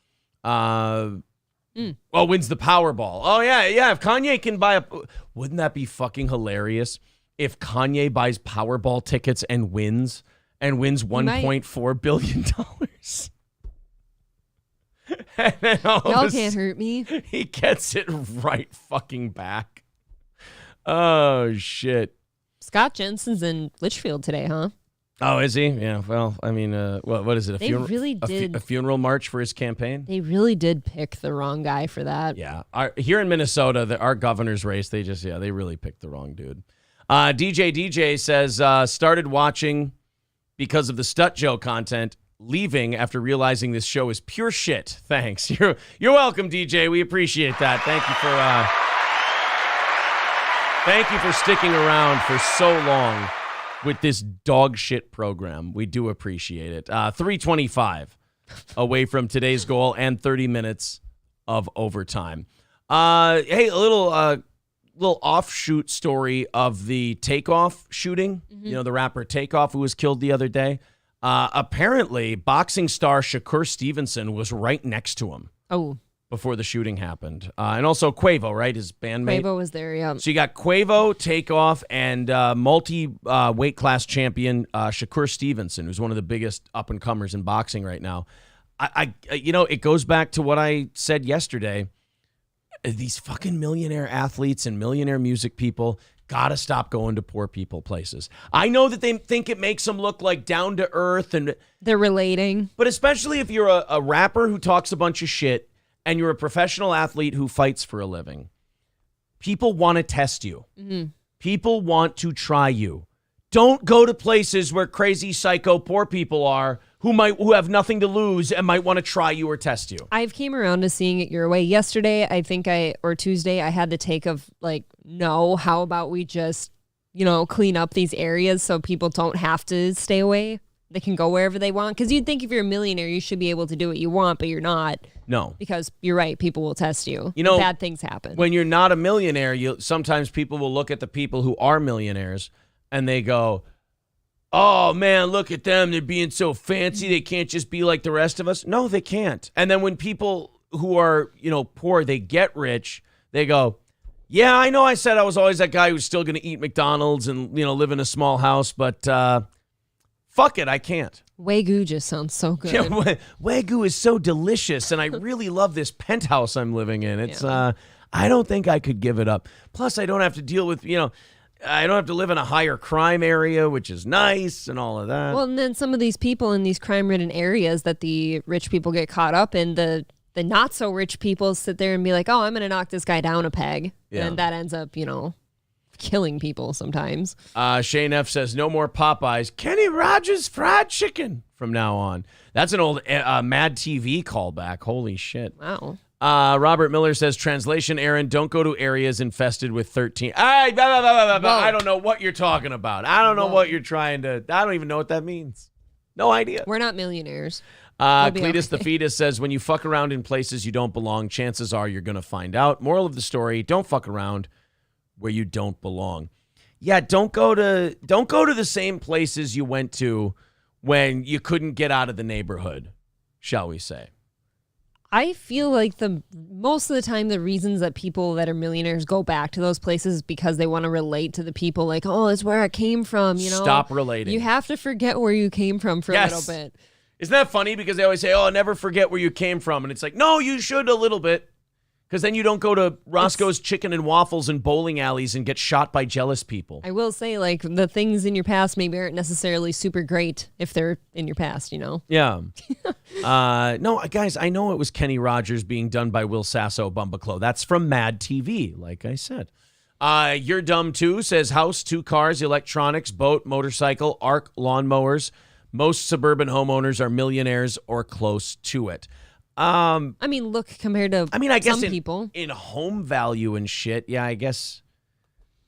Wins the Powerball. Oh, yeah. If Kanye can buy wouldn't that be fucking hilarious if Kanye buys Powerball tickets and wins $1.4 billion? And then y'all can't hurt me. He gets it right fucking back. Oh, shit. Scott Jensen's in Litchfield today, huh? Oh, is he? Yeah, well, I mean, what is it? A funeral march for his campaign? They really did pick the wrong guy for that. Yeah. Here in Minnesota, our governor's race, they really picked the wrong dude. DJ says, started watching because of the Stut Joe content, leaving after realizing this show is pure shit. Thanks. You're welcome, DJ. We appreciate that. Thank you for sticking around for so long with this dog shit program. We do appreciate it. 325 away from today's goal and 30 minutes of overtime. Hey, a little offshoot story of the Takeoff shooting. Mm-hmm. The rapper Takeoff who was killed the other day. Apparently, boxing star Shakur Stevenson was right next to him. Oh. Before the shooting happened. And also Quavo, right? His bandmate. Quavo was there, yeah. So you got Quavo, Takeoff, and multi-weight class champion Shakur Stevenson, who's one of the biggest up-and-comers in boxing right now. It goes back to what I said yesterday. These fucking millionaire athletes and millionaire music people gotta stop going to poor people places. I know that they think it makes them look like down to earth and they're relating. But especially if you're a rapper who talks a bunch of shit and you're a professional athlete who fights for a living, people want to test you. Mm-hmm. People want to try you. Don't go to places where crazy psycho poor people are who have nothing to lose and might want to try you or test you. I've came around to seeing it your way. Yesterday, or Tuesday, I had the take of no, how about we just, clean up these areas so people don't have to stay away. They can go wherever they want. Because you'd think if you're a millionaire, you should be able to do what you want, but you're not. No. Because you're right, people will test you. Bad things happen. When you're not a millionaire, sometimes people will look at the people who are millionaires and they go, oh, man, look at them. They're being so fancy. They can't just be like the rest of us. No, they can't. And then when people who are, poor, they get rich, they go, yeah, I know I said I was always that guy who's still going to eat McDonald's and, live in a small house, but fuck it, I can't. Wagyu just sounds so good. Yeah, Wagyu is so delicious, and I really love this penthouse I'm living in. It's I don't think I could give it up. Plus, I don't have to deal with, I don't have to live in a higher crime area, which is nice and all of that. Well, and then some of these people in these crime-ridden areas that the rich people get caught up in, the not-so-rich people sit there and be like, oh, I'm going to knock this guy down a peg. Yeah. And that ends up, killing people sometimes. Shane F. says, no more Popeyes. Kenny Rogers fried chicken from now on. That's an old Mad TV callback. Holy shit. Wow. Robert Miller says, translation, Aaron, don't go to areas infested with 13. I don't know what you're talking about. I don't know what you're trying to. I don't even know what that means. No idea. We're not millionaires. Cletus the Fetus says, when you fuck around in places you don't belong, chances are you're going to find out. Moral of the story, don't fuck around where you don't belong. Yeah, don't go to the same places you went to when you couldn't get out of the neighborhood, shall we say. I feel like most of the time the reasons that people that are millionaires go back to those places is because they want to relate to the people. Like, oh, it's where I came from. You know, stop relating. You have to forget where you came from for a little bit. Isn't that funny? Because they always say, "Oh, never forget where you came from," and it's like, no, you should a little bit. Because then you don't go to Roscoe's Chicken and Waffles and bowling alleys and get shot by jealous people. I will say, like, the things in your past maybe aren't necessarily super great if they're in your past, you know? Yeah. No, guys, I know it was Kenny Rogers being done by Will Sasso Bumbaclo. That's from Mad TV, like I said. You're Dumb Too says house, 2 cars, electronics, boat, motorcycle, ARC, lawnmowers. Most suburban homeowners are millionaires or close to it. I mean, look, compared to I guess some people. In home value and shit, yeah, I guess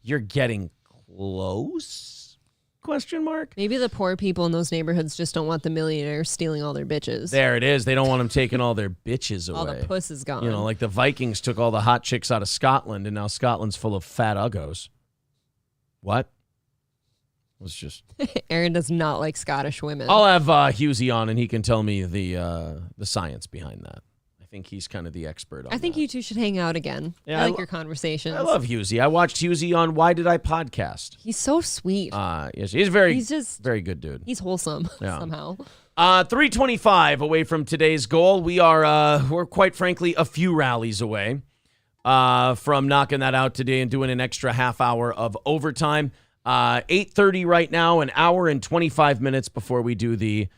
you're getting close? Question mark? Maybe the poor people in those neighborhoods just don't want the millionaires stealing all their bitches. There it is. They don't want them taking all their bitches away. All the puss is gone. You know, like the Vikings took all the hot chicks out of Scotland, and now Scotland's full of fat uggos. What? Was just Aaron does not like Scottish women. I'll have Husey on, and he can tell me the science behind that. I think he's kind of the expert on I think that. you two should hang out again. Yeah, I like your conversations. I love Husey. I watched Husey on Why Did I Podcast. He's so sweet. Yes, he's just very good dude. He's wholesome somehow. 325 away from today's goal. We're quite frankly a few rallies away from knocking that out today and doing an extra half hour of overtime. 8:30 right now, an hour and 25 minutes before we do the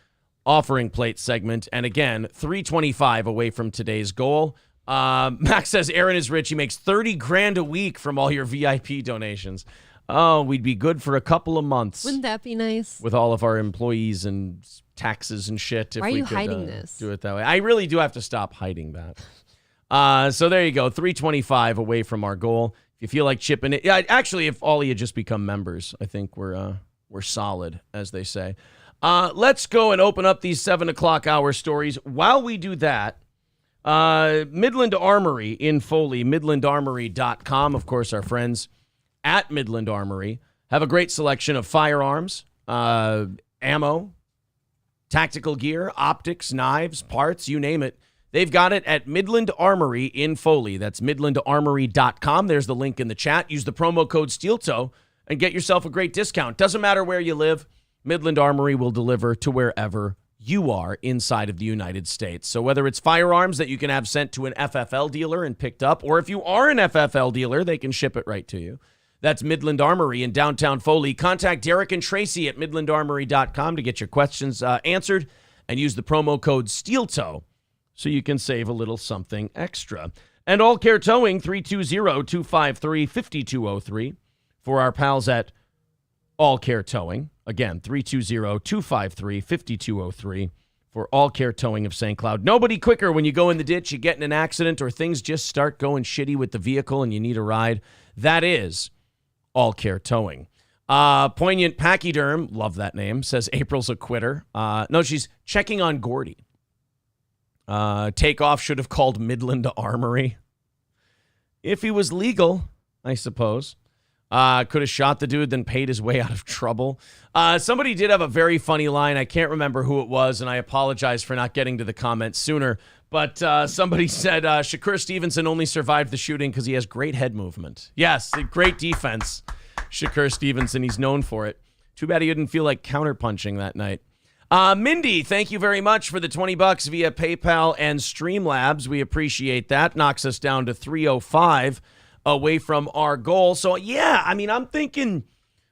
offering plate segment. And again, 325 away from today's goal. Max says Aaron is rich. He makes $30,000 a week from all your VIP donations. Oh, we'd be good for a couple of months. Wouldn't that be nice? With all of our employees and taxes and shit. Why are you hiding this? Do it that way. I really do have to stop hiding that. So there you go. 325 away from our goal. If you feel like chipping it, yeah. Actually, if all of you just become members, I think we're solid, as they say. Let's go and open up these 7 o'clock hour stories. While we do that, Midland Armory in Foley, MidlandArmory.com. Of course, our friends at Midland Armory have a great selection of firearms, ammo, tactical gear, optics, knives, parts, you name it. They've got it at Midland Armory in Foley. That's MidlandArmory.com. There's the link in the chat. Use the promo code SteelToe and get yourself a great discount. Doesn't matter where you live, Midland Armory will deliver to wherever you are inside of the United States. So whether it's firearms that you can have sent to an FFL dealer and picked up, or if you are an FFL dealer, they can ship it right to you. That's Midland Armory in downtown Foley. Contact Derek and Tracy at MidlandArmory.com to get your questions answered and use the promo code SteelToe so you can save a little something extra. And All Care Towing, 320-253-5203 for our pals at All Care Towing. Again, 320-253-5203 for All Care Towing of St. Cloud. Nobody quicker when you go in the ditch, you get in an accident, or things just start going shitty with the vehicle and you need a ride. That is All Care Towing. Poignant Pachyderm, love that name, says April's a quitter. No, she's checking on Gordy. Takeoff should have called Midland Armory. If he was legal, I suppose. Could have shot the dude, then paid his way out of trouble. Somebody did have a very funny line. I can't remember who it was, and I apologize for not getting to the comments sooner. But somebody said Shakur Stevenson only survived the shooting because he has great head movement. Yes, great defense. Shakur Stevenson, he's known for it. Too bad he didn't feel like counterpunching that night. Mindy, thank you very much for the $20 via PayPal and Streamlabs. We appreciate that. Knocks us down to 305 away from our goal. So, yeah, I mean, I'm thinking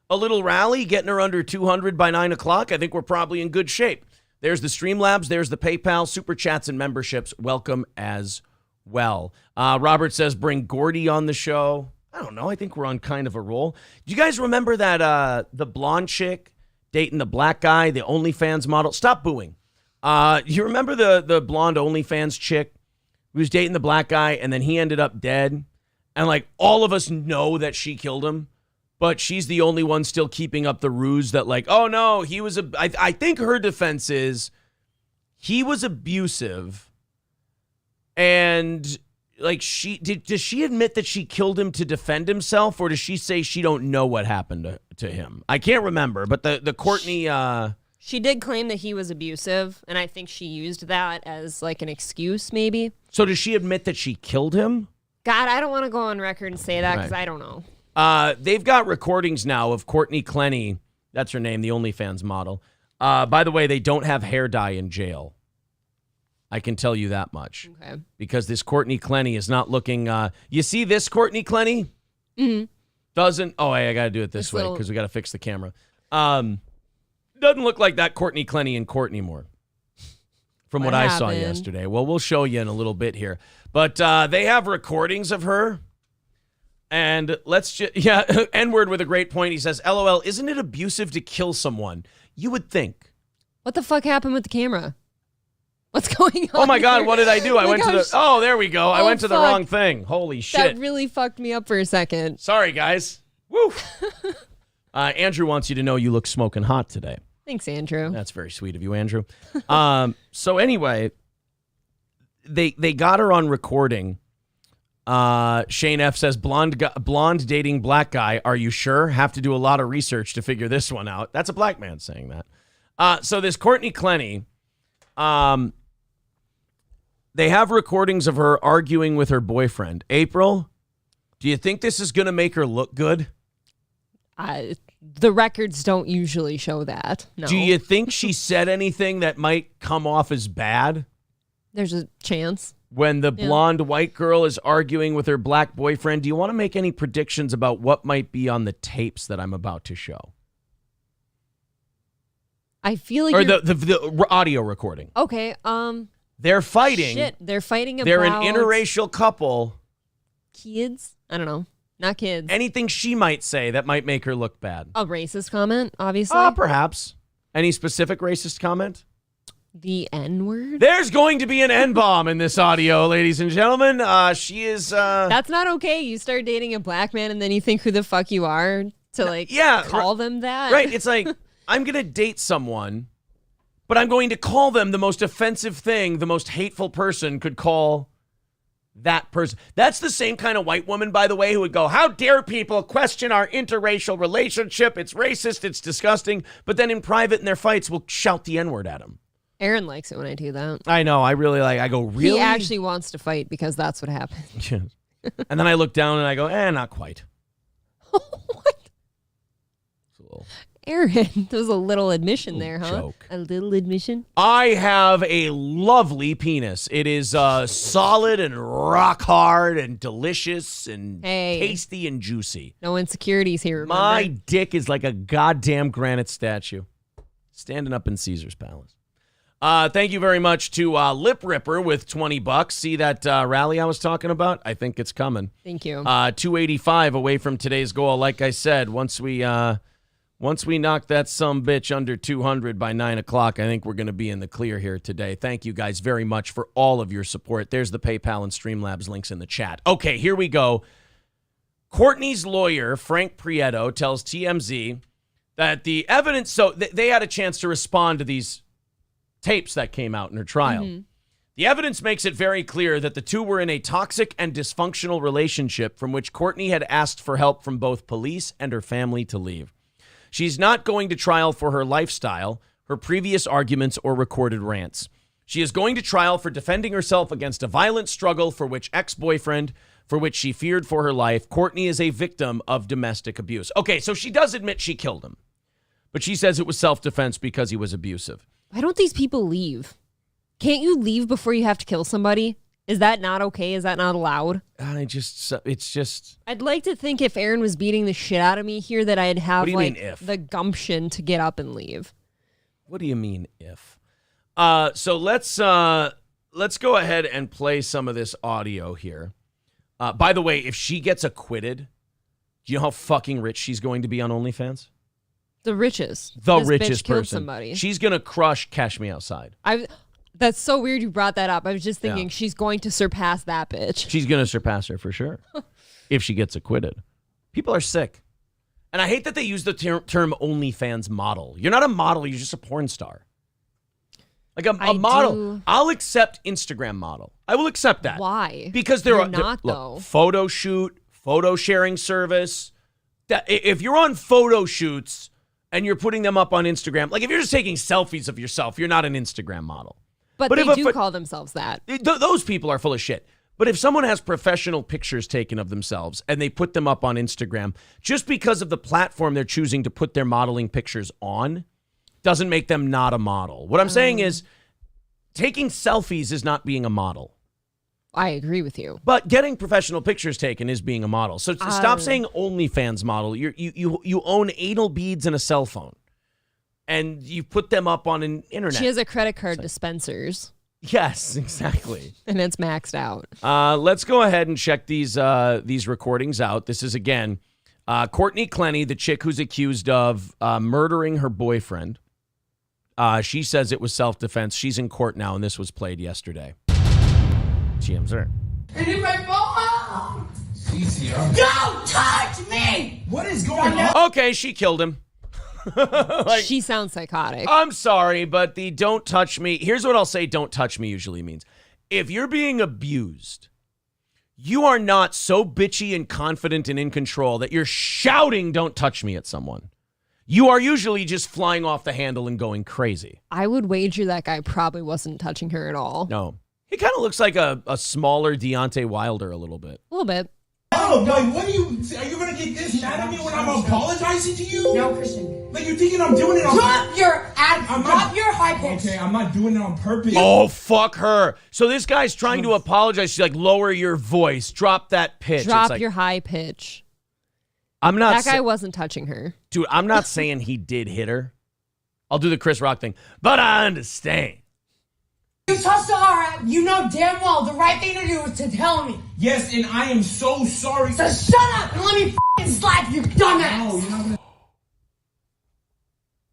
a little rally, getting her under 200 by 9 o'clock. I think we're probably in good shape. There's the Streamlabs. There's the PayPal, Super Chats, and memberships. Welcome as well. Robert says, bring Gordy on the show. I don't know. I think we're on kind of a roll. Do you guys remember that the blonde chick dating the black guy, the OnlyFans model? Stop booing. You remember the blonde OnlyFans chick who was dating the black guy, and then he ended up dead? And, like, all of us know that she killed him, but she's the only one still keeping up the ruse that, like, oh, no, he was I think her defense is he was abusive, and, like, does she admit that she killed him to defend himself, or does she say she don't know what happened to him? I can't remember, but the Courtney She did claim that he was abusive, and I think she used that as like an excuse, maybe. So does she admit that she killed him? God, I don't want to go on record and say that because Right. I don't know. They've got recordings now of Courtney Clenney. That's her name, the OnlyFans model. By the way, they don't have hair dye in jail. I can tell you that much. Okay. Because this Courtney Clenney is not looking... you see this Courtney Clenney? Mm-hmm. Doesn't... Oh, I got to do it this way little- because we got to fix the camera. Doesn't look like that Courtney Clenney in court anymore. From what I saw happened? yesterday. Well, we'll show you in a little bit here. But they have recordings of her. And let's just... Yeah, N-word with a great point. He says, LOL, isn't it abusive to kill someone? You would think. What the fuck happened with the camera? What's going on? Oh my God, here? what did I do? I went to the... Oh, there we go. I Oh, went to the fuck. wrong thing. Holy shit. That really fucked me up for a second. Sorry, guys. Woo. Andrew wants you to know you look smoking hot today. Thanks, Andrew. That's very sweet of you, Andrew. So anyway, they got her on recording. Shane F says, blonde dating black guy. Are you sure? Have to do a lot of research to figure this one out. That's a black man saying that. So this Courtney Clenney, they have recordings of her arguing with her boyfriend. April, do you think this is going to make her look good? The records don't usually show that. No. Do you think she said anything that might come off as bad? There's a chance. When the blonde white girl is arguing with her black boyfriend, do you want to make any predictions about what might be on the tapes that I'm about to show? I feel like Or you're... the audio recording. Okay, They're fighting. Shit, they're fighting about... They're an interracial couple. Kids? I don't know. Not kids. Anything she might say that might make her look bad. A racist comment, obviously. Perhaps. Any specific racist comment? The N-word? There's going to be an N-bomb in this audio, ladies and gentlemen. She is... That's not okay. You start dating a black man and then you think who the fuck you are to call them that. Right. It's like, I'm going to date someone, but I'm going to call them the most offensive thing the most hateful person could call that person. That's the same kind of white woman, by the way, who would go, how dare people question our interracial relationship? It's racist. It's disgusting. But then in private in their fights, will shout the N-word at them. Aaron likes it when I do that. I know. I really like, I go, really? He actually wants to fight because that's what happened. And then I look down and I go, not quite. Aaron, there was a little admission there, huh? joke. A little admission? I have a lovely penis. It is solid and rock hard and delicious and tasty and juicy. No insecurities here, remember? My dick is like a goddamn granite statue standing up in Caesar's Palace. Thank you very much to Lip Ripper with $20. See that rally I was talking about? I think it's coming. Thank you. 285 away from today's goal. Like I said, once we knock that sumbitch under 200 by 9 o'clock, I think we're going to be in the clear here today. Thank you guys very much for all of your support. There's the PayPal and Streamlabs links in the chat. Okay, here we go. Courtney's lawyer, Frank Prieto, tells TMZ that the evidence, so they had a chance to respond to these tapes that came out in her trial. Mm-hmm. The evidence makes it very clear that the two were in a toxic and dysfunctional relationship from which Courtney had asked for help from both police and her family to leave. She's not going to trial for her lifestyle, her previous arguments, or recorded rants. She is going to trial for defending herself against a violent struggle for which she feared for her life. Courtney is a victim of domestic abuse. Okay, so she does admit she killed him, but she says it was self-defense because he was abusive. Why don't these people leave? Can't you leave before you have to kill somebody? Is that not okay? Is that not allowed? It's just... I'd like to think if Aaron was beating the shit out of me here that I'd have the gumption to get up and leave. What do you mean if? So let's go ahead and play some of this audio here. By the way, if she gets acquitted, do you know how fucking rich she's going to be on OnlyFans? The richest. The This richest bitch killed person. somebody. She's going to crush Cash Me Outside. That's so weird you brought that up. I was just thinking she's going to surpass that bitch. She's going to surpass her for sure if she gets acquitted. People are sick. And I hate that they use the term OnlyFans model. You're not a model. You're just a porn star. Like a model. I'll accept Instagram model. I will accept that. Why? Because You're not, though. Photo shoot, photo sharing service. If you're on photo shoots and you're putting them up on Instagram. Like if you're just taking selfies of yourself, you're not an Instagram model. But they do call themselves that. Those people are full of shit. But if someone has professional pictures taken of themselves and they put them up on Instagram, just because of the platform they're choosing to put their modeling pictures on, doesn't make them not a model. What I'm saying is taking selfies is not being a model. I agree with you. But getting professional pictures taken is being a model. So stop saying OnlyFans model. You own anal beads and a cell phone. And you put them up on an internet. She has a credit card dispensers. Yes, exactly. And it's maxed out. Let's go ahead and check these recordings out. This is, again, Courtney Clenney, the chick who's accused of murdering her boyfriend. She says it was self-defense. She's in court now, and this was played yesterday. GM's there. And in my phone! Don't touch me! What is going on? Okay, she killed him. She sounds psychotic. I'm sorry, but the don't touch me. Here's what I'll say don't touch me usually means. If you're being abused, you are not so bitchy and confident and in control that you're shouting don't touch me at someone. You are usually just flying off the handle and going crazy. I would wager that guy probably wasn't touching her at all. No. He kind of looks like a smaller Deontay Wilder a little bit. A little bit. Oh, like, what are you going to get this mad at me when I'm apologizing to you? No, Christian. Like, you're thinking I'm doing it on purpose? Drop your high pitch. Okay, I'm not doing it on purpose. Oh, fuck her. So this guy's trying to apologize. She's like, lower your voice. Drop that pitch. Drop your high pitch. That guy wasn't touching her. Dude, I'm not saying he did hit her. I'll do the Chris Rock thing. But I understand. You touched her. You know damn well the right thing to do is to tell me. Yes, and I am so sorry. So shut up and let me f***ing slap you, dumbass. No, you're not gonna...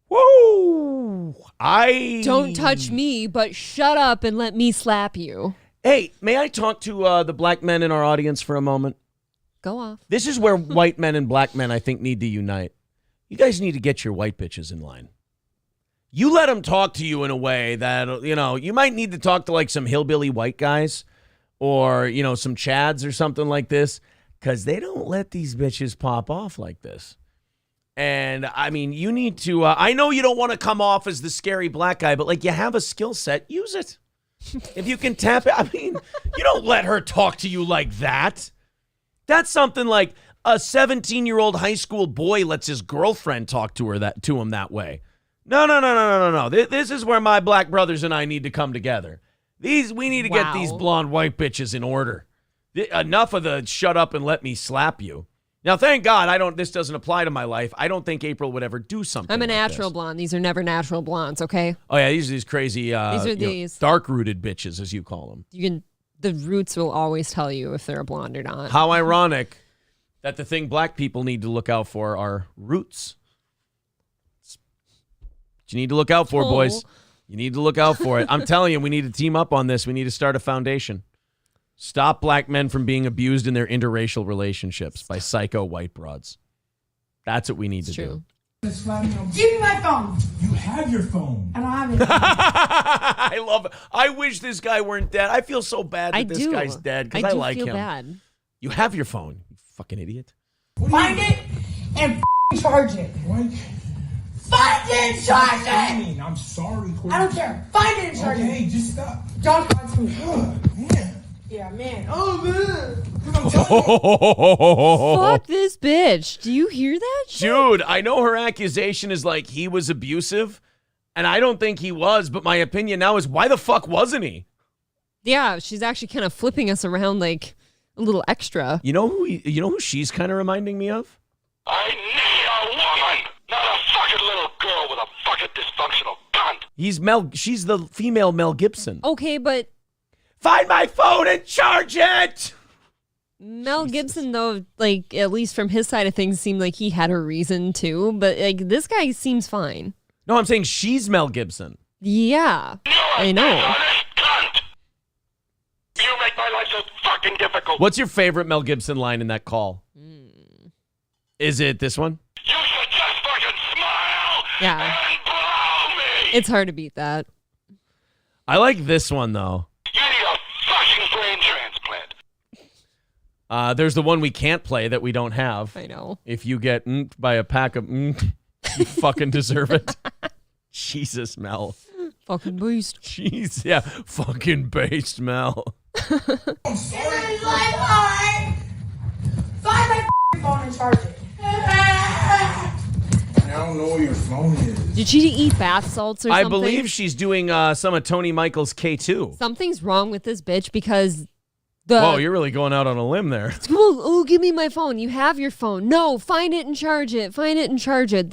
Woo! Don't touch me, but shut up and let me slap you. Hey, may I talk to the black men in our audience for a moment? Go off. This is where white men and black men, I think, need to unite. You guys need to get your white bitches in line. You let them talk to you in a way that, you might need to talk to like some hillbilly white guys or, some Chads or something like this, because they don't let these bitches pop off like this. And I mean, you need to, I know you don't want to come off as the scary black guy, but like you have a skill set, use it. If you can tap it, I mean, you don't let her talk to you like that. That's something like a 17-year-old high school boy lets his girlfriend talk to him that way. No. This is where my black brothers and I need to come together. We need to get these blonde white bitches in order. Enough of the shut up and let me slap you. Now, thank God this doesn't apply to my life. I don't think April would ever do something I'm a like natural this. blonde. These are never natural blondes, okay? Oh, yeah, these are these crazy dark-rooted bitches, as you call them. The roots will always tell you if they're a blonde or not. How ironic that the thing black people need to look out for are roots. What you need to look out for, boys. You need to look out for it. I'm telling you, we need to team up on this. We need to start a foundation. Stop black men from being abused in their interracial relationships by psycho white broads. That's what we need to do. Give me my phone. You have your phone. And I have it. I love it. I wish this guy weren't dead. I feel so bad that this guy's dead because I like him. Bad. You have your phone, you fucking idiot. Find it and charge it. What? Find it and charge it! I'm sorry, Courtney. I don't care. Find it and charge it. Okay, just stop. Don't talk to me. Man. Yeah, man. Oh, man. Fuck this bitch. Do you hear that shit? Dude, I know her accusation is like he was abusive, and I don't think he was, but my opinion now is why the fuck wasn't he? Yeah, she's actually kind of flipping us around like a little extra. You know who she's kind of reminding me of? I need a woman, not a fucking little girl with a fucking dysfunctional cunt. She's the female Mel Gibson. Okay, but find my phone and charge it. Mel Gibson, though, like at least from his side of things, seemed like he had a reason to, but like this guy seems fine. No, I'm saying she's Mel Gibson. Yeah, I know. You make my life so fucking difficult. What's your favorite Mel Gibson line in that call? Is it this one? You should just fucking smile and blow me. It's hard to beat that. I like this one, though. You need a fucking brain transplant. There's the one we can't play that we don't have. I know. If you get by a pack of You fucking deserve it. Jesus, Mel. Fucking beast. Jeez, yeah. Fucking based, Mel. This is my heart. Find my phone and charge it. I don't know where your phone is. Did she eat bath salts or something? I believe she's doing some of Tony Michael's K2. Something's wrong with this bitch because Whoa, you're really going out on a limb there. Oh, give me my phone. You have your phone. No, find it and charge it. Find it and charge it.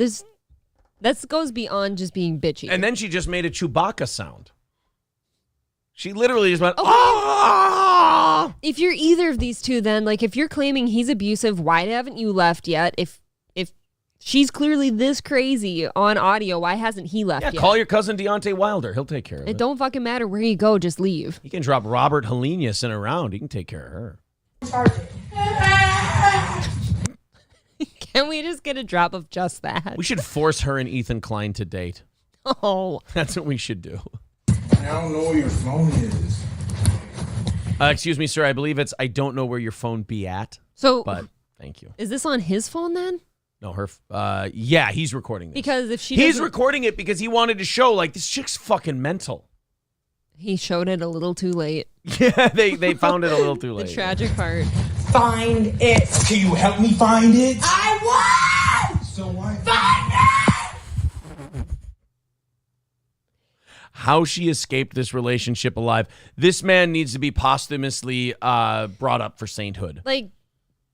That goes beyond just being bitchy. And then she just made a Chewbacca sound. She literally just went, If you're either of these two, then, like, if you're claiming he's abusive, why haven't you left yet? If she's clearly this crazy on audio, why hasn't he left yet? Call your cousin Deontay Wilder. He'll take care of it. It don't fucking matter where you go, just leave. He can drop Robert Helenius in a round. He can take care of her. Charge it. Can we just get a drop of just that? We should force her and Ethan Klein to date. Oh. That's what we should do. I don't know where your phone is. Excuse me, sir. I believe it's I don't know where your phone be at. But thank you. Is this on his phone then? No, her. Yeah, he's recording this. Because if she He's recording it because he wanted to show, like, this chick's fucking mental. He showed it a little too late. Yeah, they found it a little too late. The tragic part. Find it. Can you help me find it? I want! So what? Find it! How she escaped this relationship alive. This man needs to be posthumously brought up for sainthood. Like,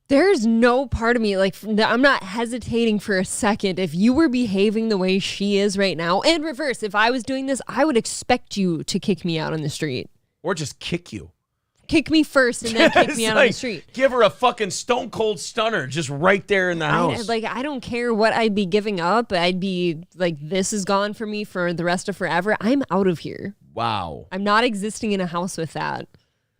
there's no part of me, like, I'm not hesitating for a second. If you were behaving the way she is right now, and reverse, if I was doing this, I would expect you to kick me out on the street. Or just kick you. Kick me first and then kick me out on the street. Give her a fucking stone cold stunner just right there in the house. I don't care what I'd be giving up. I'd be like, this is gone for me for the rest of forever. I'm out of here. Wow. I'm not existing in a house with that.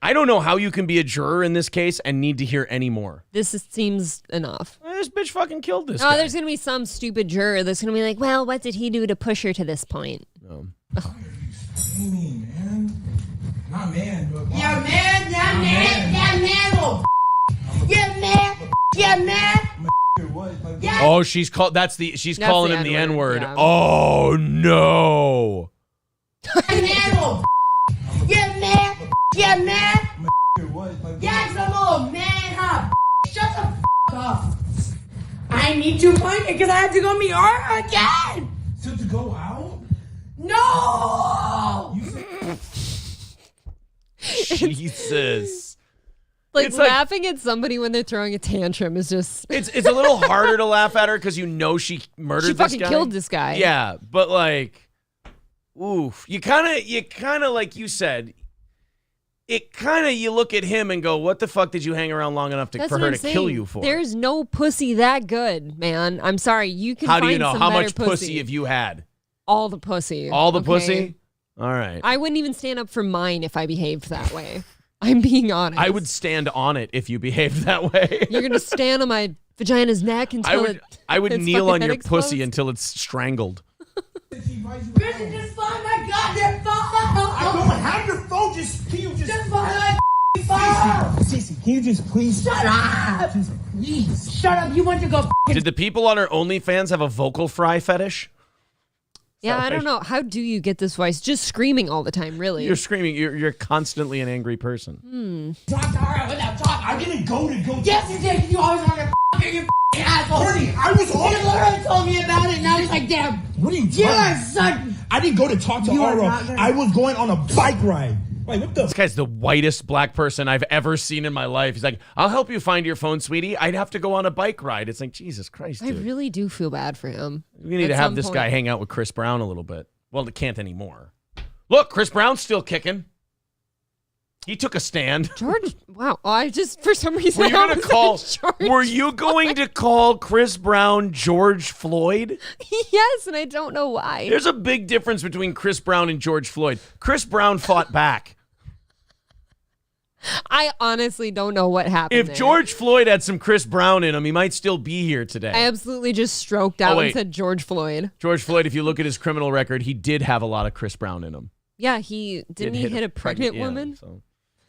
I don't know how you can be a juror in this case and need to hear any more. Seems enough. This bitch fucking killed this guy. There's going to be some stupid juror that's going to be like, well, what did he do to push her to this point? Man. Not man, but Yeah, man, Oh, she's calling him the N-word. yeah. Oh no. Yeah, man. Yeah, some old man, huh? Shut the up. I need to find it because I have to go meet her again. So to go out? No. Jesus. Like, laughing at somebody when they're throwing a tantrum is just... It's a little harder to laugh at her because you know she murdered this guy. She fucking killed this guy. Yeah, but like, oof. You kind of like you said, you look at him and go, what the fuck did you hang around long enough for her to kill you for? There's no pussy that good, man. I'm sorry. You can How find do you know? some How better much pussy have you had? All the pussy. All the okay? pussy? All right. I wouldn't even stand up for mine if I behaved that way. I'm being honest. I would stand on it if you behaved that way. You're going to stand on my vagina's neck until I would its kneel fucking on head your explodes? pussy until it's strangled. Bitch, just find my goddamn phone. I don't have your phone. Can you just find my phone? Cece, can you just please shut up? Just please shut up. You want to go? Did the people on her OnlyFans have a vocal fry fetish? Yeah, I don't know. How do you get this voice? Just screaming all the time, really. You're screaming. You're constantly an angry person. Talk to her without talk. I didn't go. Yes, you did. You always want to you asshole. Courtney, I was on. You literally told me about it. Now he's like, damn. What are you doing? I didn't go to talk to Aro. I was going on a bike ride. Like, what the? This guy's the whitest black person I've ever seen in my life. He's like, I'll help you find your phone, sweetie. I'd have to go on a bike ride. It's like, Jesus Christ, dude. I really do feel bad for him. We need to have this guy hang out with Chris Brown a little bit. Well, they can't anymore. Look, Chris Brown's still kicking. He took a stand. George, wow. I just, for some reason, Were you going to call Chris Brown George Floyd? Yes, and I don't know why. There's a big difference between Chris Brown and George Floyd. Chris Brown fought back. I honestly don't know what happened If there. George Floyd had some Chris Brown in him, he might still be here today. I absolutely just stroked out and said George Floyd. George Floyd, if you look at his criminal record, he did have a lot of Chris Brown in him. Yeah, he hit a pregnant woman. So.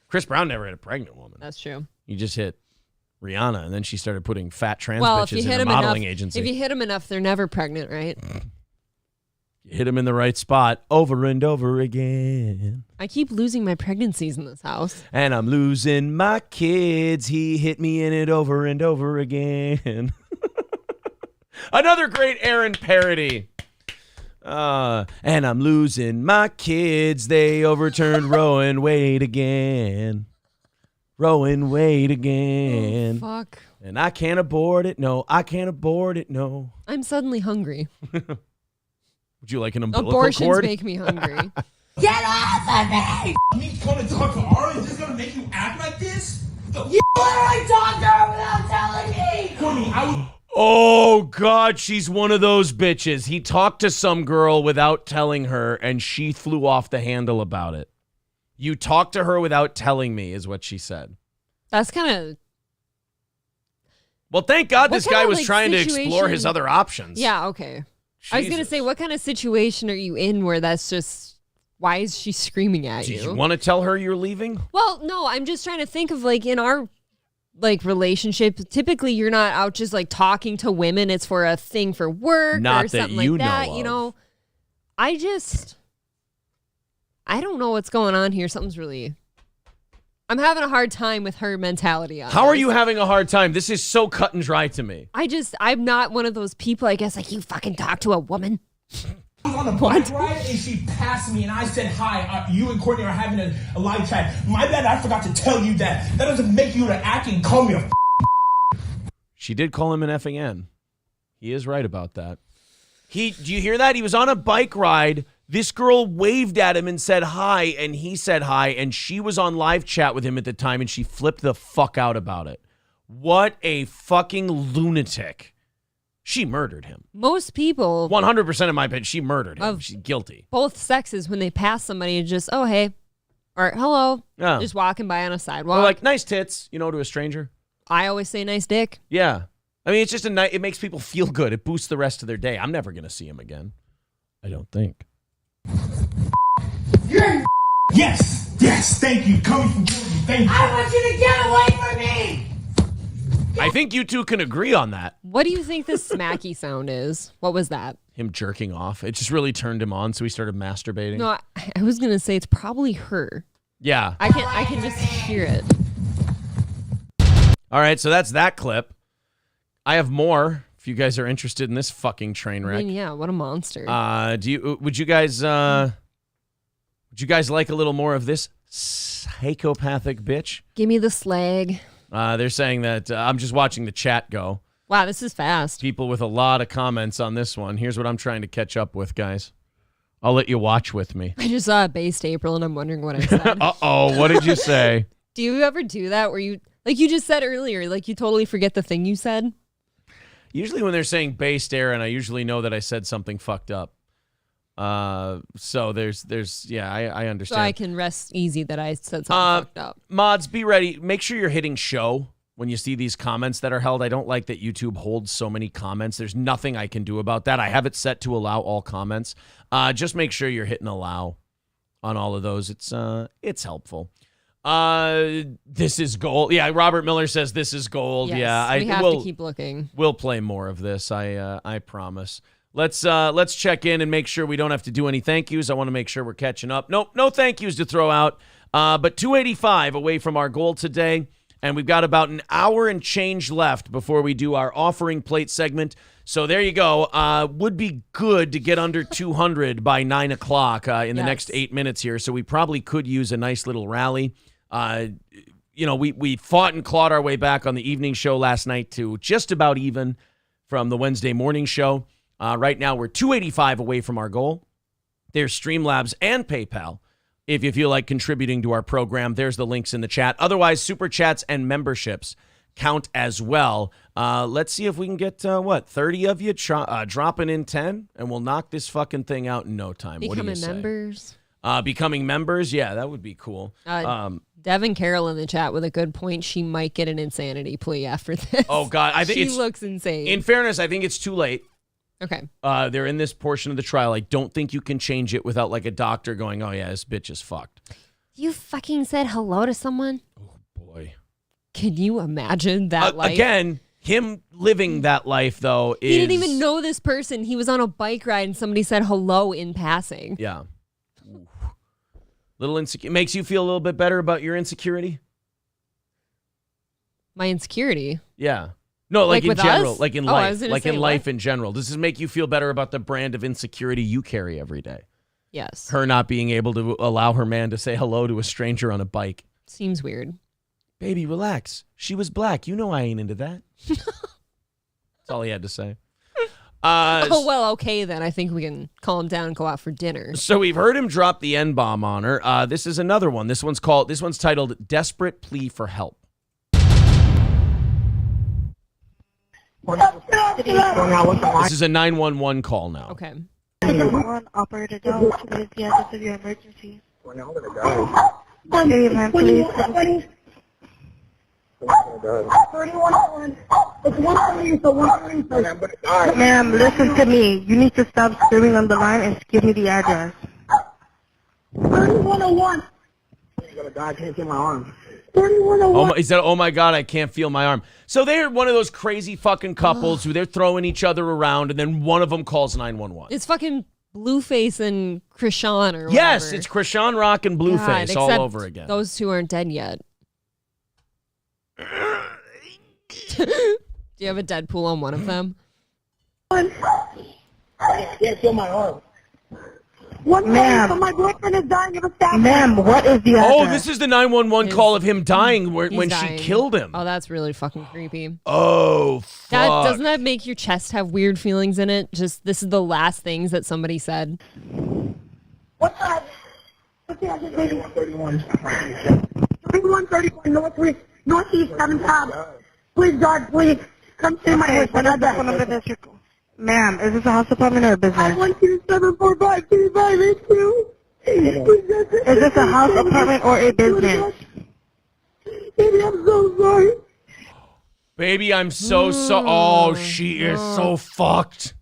Chris Brown never hit a pregnant woman. That's true. He just hit Rihanna, and then she started putting fat trans bitches in a modeling agency. If you hit them enough, they're never pregnant, right? You hit them in the right spot over and over again. I keep losing my pregnancies in this house. And I'm losing my kids. He hit me in it over and over again. Another great Aaron parody. And I'm losing my kids. They overturned Roe and Wade again. Roe and Wade again. Oh, fuck. And I can't abort it. No, I can't abort it. No. I'm suddenly hungry. Would you like an umbilical Abortions cord? make me hungry. Get off of me! Me coming to talk to Ari, is this gonna make you act like this? You literally talked to her without telling me! Courtney, Oh, God, she's one of those bitches. He talked to some girl without telling her, and she flew off the handle about it. You talked to her without telling me, is what she said. That's kind of... Well, thank God this guy was like, trying to explore his other options. Yeah, okay. I was going to say, what kind of situation are you in where that's just... Why is she screaming at you? Did you want to tell her you're leaving? Well, no, I'm just trying to think of, like, in our... like relationship, typically you're not out just like talking to women. It's for a thing for work not or something that you like that. know You of. know, I don't know what's going on here. Something's really. I'm having a hard time with her mentality on How are this. you having a hard time? This is so cut and dry to me. I'm not one of those people, I guess, like you fucking talk to a woman. I was on a bike ride and she passed me and I said, hi, you and Courtney are having a live chat. My bad, I forgot to tell you that. That doesn't make you to act and call me a She did call him an effing N. He is right about that. Do you hear that? He was on a bike ride. This girl waved at him and said hi, and he said hi, and she was on live chat with him at the time, and she flipped the fuck out about it. What a fucking lunatic. She murdered him. Most people, 100% of my opinion, she murdered him. She's guilty. both sexes, when they pass somebody, it's just, oh, hey, or hello, Yeah. just walking by on a sidewalk. Or like, nice tits, to a stranger. I always say nice dick. Yeah. I mean, it's just it makes people feel good. It boosts the rest of their day. I'm never going to see him again. I don't think. Yes, thank you. Coming from Courtney, thank you. I want you to get away from me! I think you two can agree on that. What do you think this smacky sound is? What was that? Him jerking off. It just really turned him on, so he started masturbating. No, I was gonna say it's probably her. Yeah. I can just hear it. All right, so that's that clip. I have more if you guys are interested in this fucking train wreck. I mean, yeah, what a monster. Would you guys like a little more of this psychopathic bitch? Give me the slag. They're saying that I'm just watching the chat go. Wow, this is fast. People with a lot of comments on this one. Here's what I'm trying to catch up with, guys. I'll let you watch with me. I just saw a based April and I'm wondering what I said. Uh-oh, what did you say? Do you ever do that where you, like you just said earlier, like you totally forget the thing you said? Usually when they're saying based Aaron, I usually know that I said something fucked up. So there's I understand. So I can rest easy that I said something fucked up. Mods, be ready. Make sure you're hitting show when you see these comments that are held. I don't like that YouTube holds so many comments. There's nothing I can do about that. I have it set to allow all comments. Just make sure you're hitting allow on all of those. It's helpful. This is gold. Yeah, Robert Miller says this is gold. Yes, yeah, we have to keep looking. We'll play more of this. I promise. Let's check in and make sure we don't have to do any thank yous. I want to make sure we're catching up. Nope, no thank yous to throw out. But 285 away from our goal today, and we've got about an hour and change left before we do our offering plate segment. So there you go. Would be good to get under 200 by 9 o'clock in the next 8 minutes here. So we probably could use a nice little rally. We fought and clawed our way back on the evening show last night to just about even from the Wednesday morning show. Right now, we're 285 away from our goal. There's Streamlabs and PayPal. If you feel like contributing to our program, there's the links in the chat. Otherwise, Super Chats and memberships count as well. Let's see if we can get, 30 of you dropping in 10, and we'll knock this fucking thing out in no time. What do you say? Becoming members. Becoming members? Yeah, that would be cool. Devin Carroll in the chat with a good point. She might get an insanity plea after this. Oh, God. I think she looks insane. In fairness, I think it's too late. Okay. They're in this portion of the trial. I don't think you can change it without like a doctor going, oh, yeah, this bitch is fucked. You fucking said hello to someone? Oh, boy. Can you imagine that life? Again, him living that life, though, is... He didn't even know this person. He was on a bike ride and somebody said hello in passing. Yeah. Little insecure. Makes you feel a little bit better about your insecurity? My insecurity? Yeah. No, like in general. Us? Like in life. Like in life in general. Does this make you feel better about the brand of insecurity you carry every day? Yes. Her not being able to allow her man to say hello to a stranger on a bike. Seems weird. Baby, relax. She was black. You know I ain't into that. That's all he had to say. Oh, well, okay, then. I think we can calm down and go out for dinner. So we've heard him drop the N-bomb on her. This is another one. This one's titled Desperate Plea for Help. This is a 911 call now. Okay. 911 operator, what is the address of your emergency? Please. 3101. It's 130, so 130. Ma'am, listen to me. You need to stop screaming on the line and give me the address. 3101. I'm gonna die. I can't feel my arm. 3101. He said, oh my God, I can't feel my arm. So they're one of those crazy fucking couples who they're throwing each other around, and then one of them calls 911. It's fucking Blueface and Krishan or whatever. Yes, it's Krishan Rock and Blueface all over again. Those two aren't dead yet. Do you have a Deadpool on one of them? I can't feel my arm. Ma'am, my boyfriend is dying of a stab. Ma'am, what is the address? Oh, this is the 911 call of him dying when dying. She killed him. Oh, that's really fucking creepy. Oh, fuck. Doesn't that make your chest have weird feelings in it? Just, this is the last things that somebody said. What's that? What's the address, baby? 3131 Northeast 7 Tab. Please, God, please. Come to my house. What address? Ma'am, is this a house apartment or a business? 512-745-2582. Is this a house apartment or a business? Baby, I'm so sorry. Baby, I'm so Oh, she is so fucked.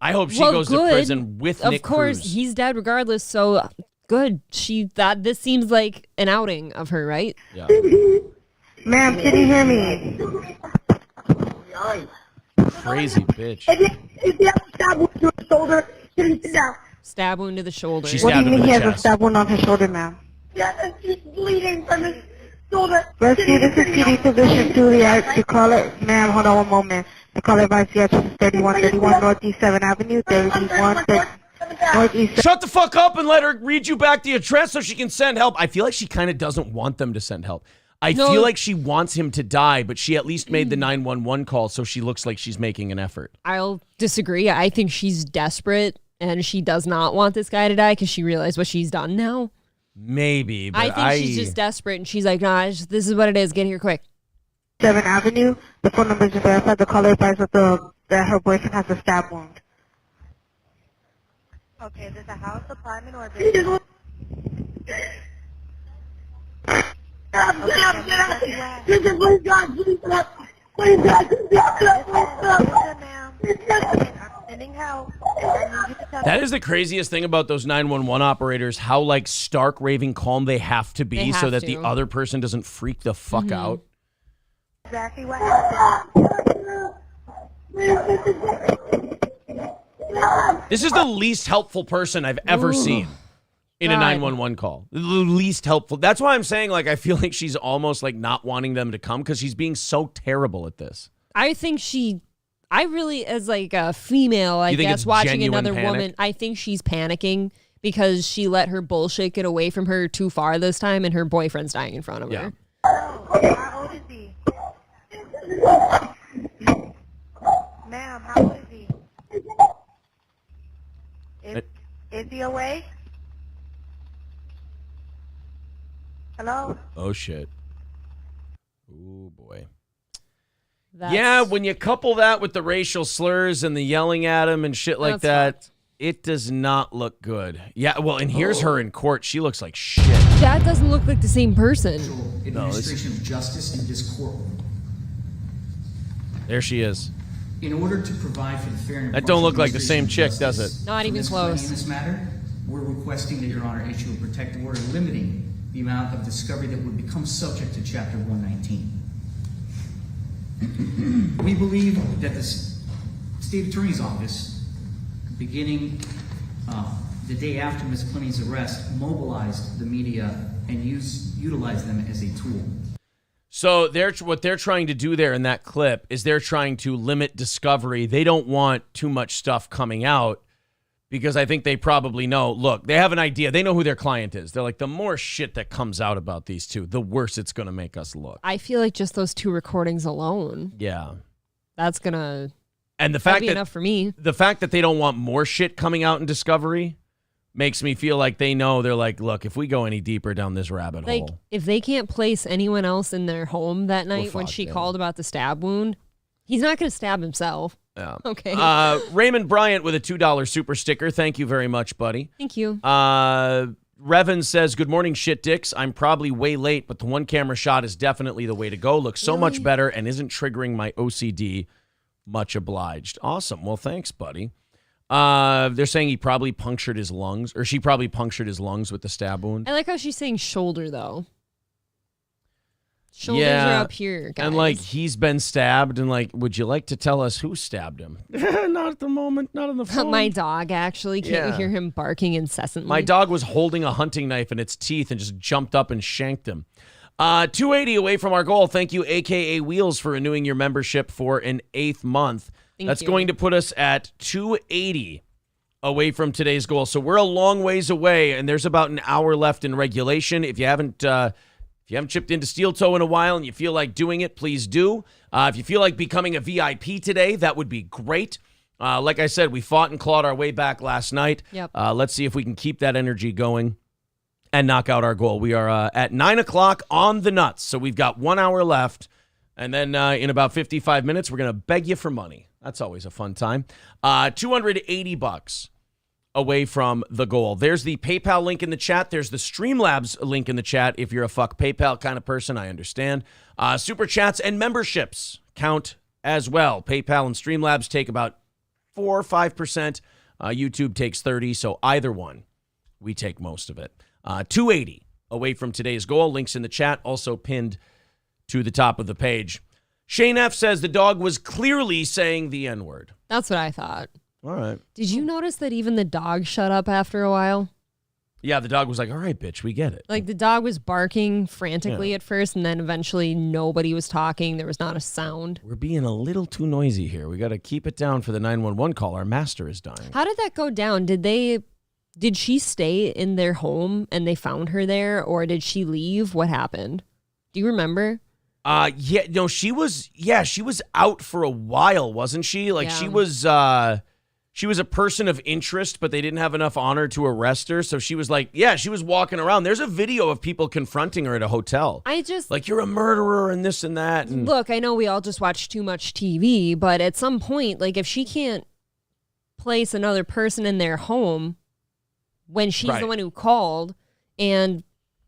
I hope she goes to prison with Nick Cruz. Of course, he's dead regardless, so good. This seems like an outing of her, right? Yeah. Ma'am, can you hear me? Crazy bitch. If you have a stab wound to his shoulder, can you sit down? Stab wound to the shoulder. What do you mean he has a stab wound on his shoulder, ma'am? Yeah, he's bleeding from his shoulder. Rescue, this is PD position 2. You call it, ma'am, hold on one moment. I call it Vice Address 3131 Northeast 7th Avenue, 31 Northeast. Shut the fuck up and let her read you back the address so she can send help. I feel like she kind of doesn't want them to send help. I feel like she wants him to die, but she at least made the 911 call so she looks like she's making an effort. I'll disagree. I think she's desperate and she does not want this guy to die because she realized what she's done now. Maybe, but I think she's just desperate and she's like, nah, this is what it is. Get here quick. 7th Avenue. The phone number is verified. The caller advised that her boyfriend has a stab wound. Okay, is this a house, apartment, or a business? Listen, please, God, please, please, God, sending help. That is the craziest thing about those 911 operators, how like stark raving calm they have to be so that the other person doesn't freak the fuck out. Exactly what happened. This is the least helpful person I've ever seen in a 911 call. The least helpful. That's why I'm saying, like, I feel like she's almost like not wanting them to come because she's being so terrible at this. I think I really, as like a female, I guess, watching another woman, I think she's panicking because she let her bullshit get away from her too far this time and her boyfriend's dying in front of her. How old is he? Ma'am, how old is he? Is he awake? Hello? Oh, shit. Oh, boy. Yeah, when you couple that with the racial slurs and the yelling at him and shit like that, it does not look good. Yeah, well, and here's her in court. She looks like shit. That doesn't look like the same person. Administration of justice in this courtroom. There she is. In order to provide for the fair and that don't look like the same chick, does it? Not even close. In this matter, we're requesting that Your Honor issue a protective order limiting the amount of discovery that would become subject to Chapter 119. We believe that the state attorney's office, beginning the day after Ms. Clenney's arrest, mobilized the media and utilized them as a tool. So what they're trying to do there in that clip is they're trying to limit discovery. They don't want too much stuff coming out because I think they probably know, look, they have an idea. They know who their client is. They're like, the more shit that comes out about these two, the worse it's going to make us look. I feel like just those 2 recordings alone. Yeah. That's going to be enough for me. The fact that they don't want more shit coming out in discovery makes me feel like they know. They're like, look, if we go any deeper down this rabbit hole. If they can't place anyone else in their home that night when she called about the stab wound, he's not going to stab himself. Yeah. Okay. Raymond Bryant with a $2 super sticker. Thank you very much, buddy. Thank you. Revan says, good morning, shit dicks. I'm probably way late, but the one camera shot is definitely the way to go. Looks so much better and isn't triggering my OCD. Much obliged. Awesome. Well, thanks, buddy. They're saying he probably punctured his lungs, or she probably punctured his lungs with the stab wound. I like how she's saying shoulder, though. Shoulders are up here, guys. And like he's been stabbed, and like, would you like to tell us who stabbed him? Not at the moment, not on the phone. My dog, actually. Can't you hear him barking incessantly? My dog was holding a hunting knife in its teeth and just jumped up and shanked him. 280 away from our goal. Thank you, AKA Wheels, for renewing your membership for an 8th month. That's going to put us at 280 away from today's goal. So we're a long ways away, and there's about an hour left in regulation. If you haven't chipped into Steel Toe in a while and you feel like doing it, please do. If you feel like becoming a VIP today, that would be great. Like I said, we fought and clawed our way back last night. Yep. Let's see if we can keep that energy going and knock out our goal. We are at 9 o'clock on the nuts, so we've got 1 hour left. And then in about 55 minutes, we're going to beg you for money. That's always a fun time. $280 away from the goal. There's the PayPal link in the chat. There's the Streamlabs link in the chat. If you're a fuck PayPal kind of person, I understand. Super chats and memberships count as well. PayPal and Streamlabs take about 4 or 5%. YouTube takes 30%, so either one, we take most of it. 280 away from today's goal. Links in the chat, also pinned to the top of the page. Shane F. says the dog was clearly saying the N-word. That's what I thought. All right. Did you notice that even the dog shut up after a while? Yeah, the dog was like, all right, bitch, we get it. Like the dog was barking frantically at first, and then eventually nobody was talking. There was not a sound. We're being a little too noisy here. We got to keep it down for the 911 call. Our master is dying. How did that go down? Did she stay in their home and they found her there, or did she leave? What happened? Do you remember? She was out for a while, wasn't she? Like she was a person of interest, but they didn't have enough honor to arrest her. So she was like, she was walking around. There's a video of people confronting her at a hotel. Like, you're a murderer and this and that. And look, I know we all just watch too much TV, but at some point, like if she can't place another person in their home when she's the one who called, and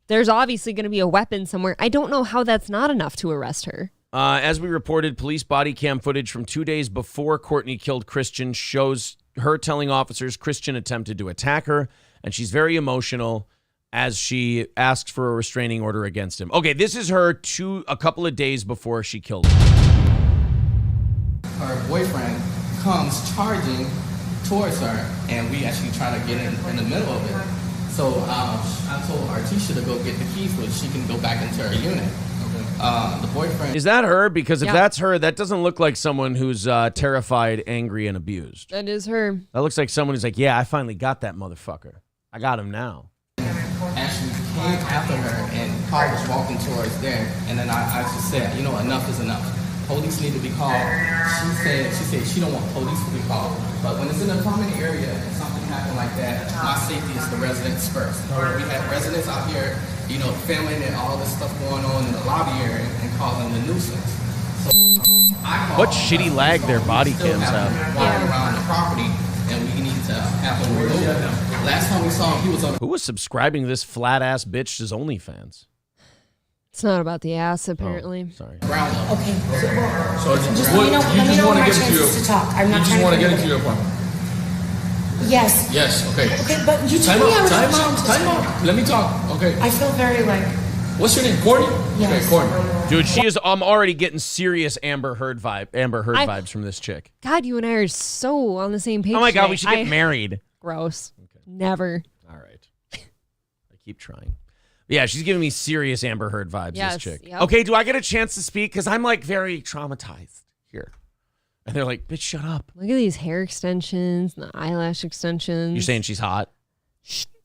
there's obviously going to be a weapon somewhere, I don't know how that's not enough to arrest her. As we reported, police body cam footage from 2 days before Courtney killed Christian shows her telling officers Christian attempted to attack her, and she's very emotional as she asks for a restraining order against him. Okay, this is her a couple of days before she killed him. Her boyfriend comes charging towards her, and we actually try to get in the middle of it. So I told Artisha to go get the keys so she can go back into her unit. The boyfriend... Is that her? Because if that's her, that doesn't look like someone who's terrified, angry, and abused. That is her. That looks like someone who's like, yeah, I finally got that motherfucker. I got him now. Actually came after her, and Paul was walking towards there, and then I just said, enough is enough. Police need to be called. She said she don't want police to be called. But when it's in a common area and something happened like that, my safety is the residents first. We have residents out here, filming and all this stuff going on in the lobby area and causing the nuisance. So what shitty lag their body cams have. Walking around the property, and we need to have them removed. Last time we saw him, he was on. Who was subscribing to this flat ass bitch's OnlyFans? It's not about the ass, apparently. Sorry. Okay. So just let me know my chances to talk. I'm not you just want to get into your point. Yes. Yes. Okay. Okay, but you told me I was allowed to talk. Let me talk. Okay. I feel very What's your name, Courtney? Yes. Okay, Courtney. Dude, she is. I'm already getting serious Amber Heard vibes from this chick. God, you and I are so on the same page. Oh my God, today. we should get married. Gross. Okay. Never. All right. I keep trying. Yeah, she's giving me serious Amber Heard vibes, Yes, this chick. yep. Okay, do I get a chance to speak? Because I'm like very traumatized here. And they're like, bitch, shut up. Look at these hair extensions, and the eyelash extensions. You're saying she's hot?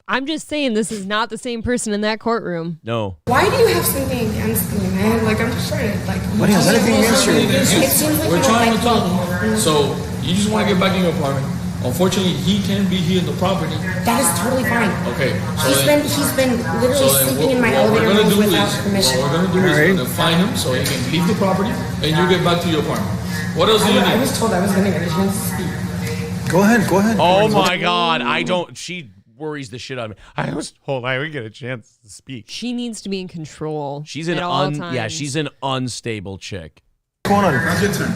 I'm just saying this is not the same person in that courtroom. No. Why do you have something against me, man? Like, I'm just trying to, like... What is anything against you? It seems like We're you trying don't to like talk. me. So, you just want to get back in your apartment. Unfortunately, he can't be here in the property. That is totally fine. Okay. He's been literally sleeping in my elevator room without permission. What we're going to do is we're going to find him so he can leave the property and you get back to your apartment. What else do you need? I was told I was going to get a chance to speak. Go ahead. Oh my God. She worries the shit out of me. I was told I would get a chance to speak. She needs to be in control. She's at all times. she's an unstable chick. What's going on? Now's your turn.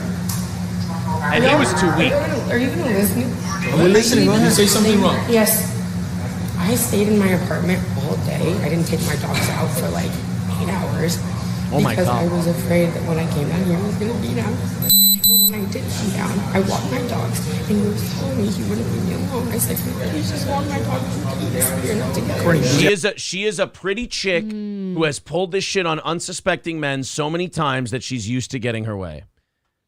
And he was too weak. Are you going to listen? We're listening. Go ahead. Say something wrong. Yes. I stayed in my apartment all day. I didn't take my dogs out for like 8 hours. Oh my because God. I was afraid that when I came down here, I was going to be down. And when I did come down, I walked my dogs. And he was telling me he wouldn't leave me alone. I said, please just walk my dogs. You're not together. She is a pretty chick who has pulled this shit on unsuspecting men so many times that she's used to getting her way.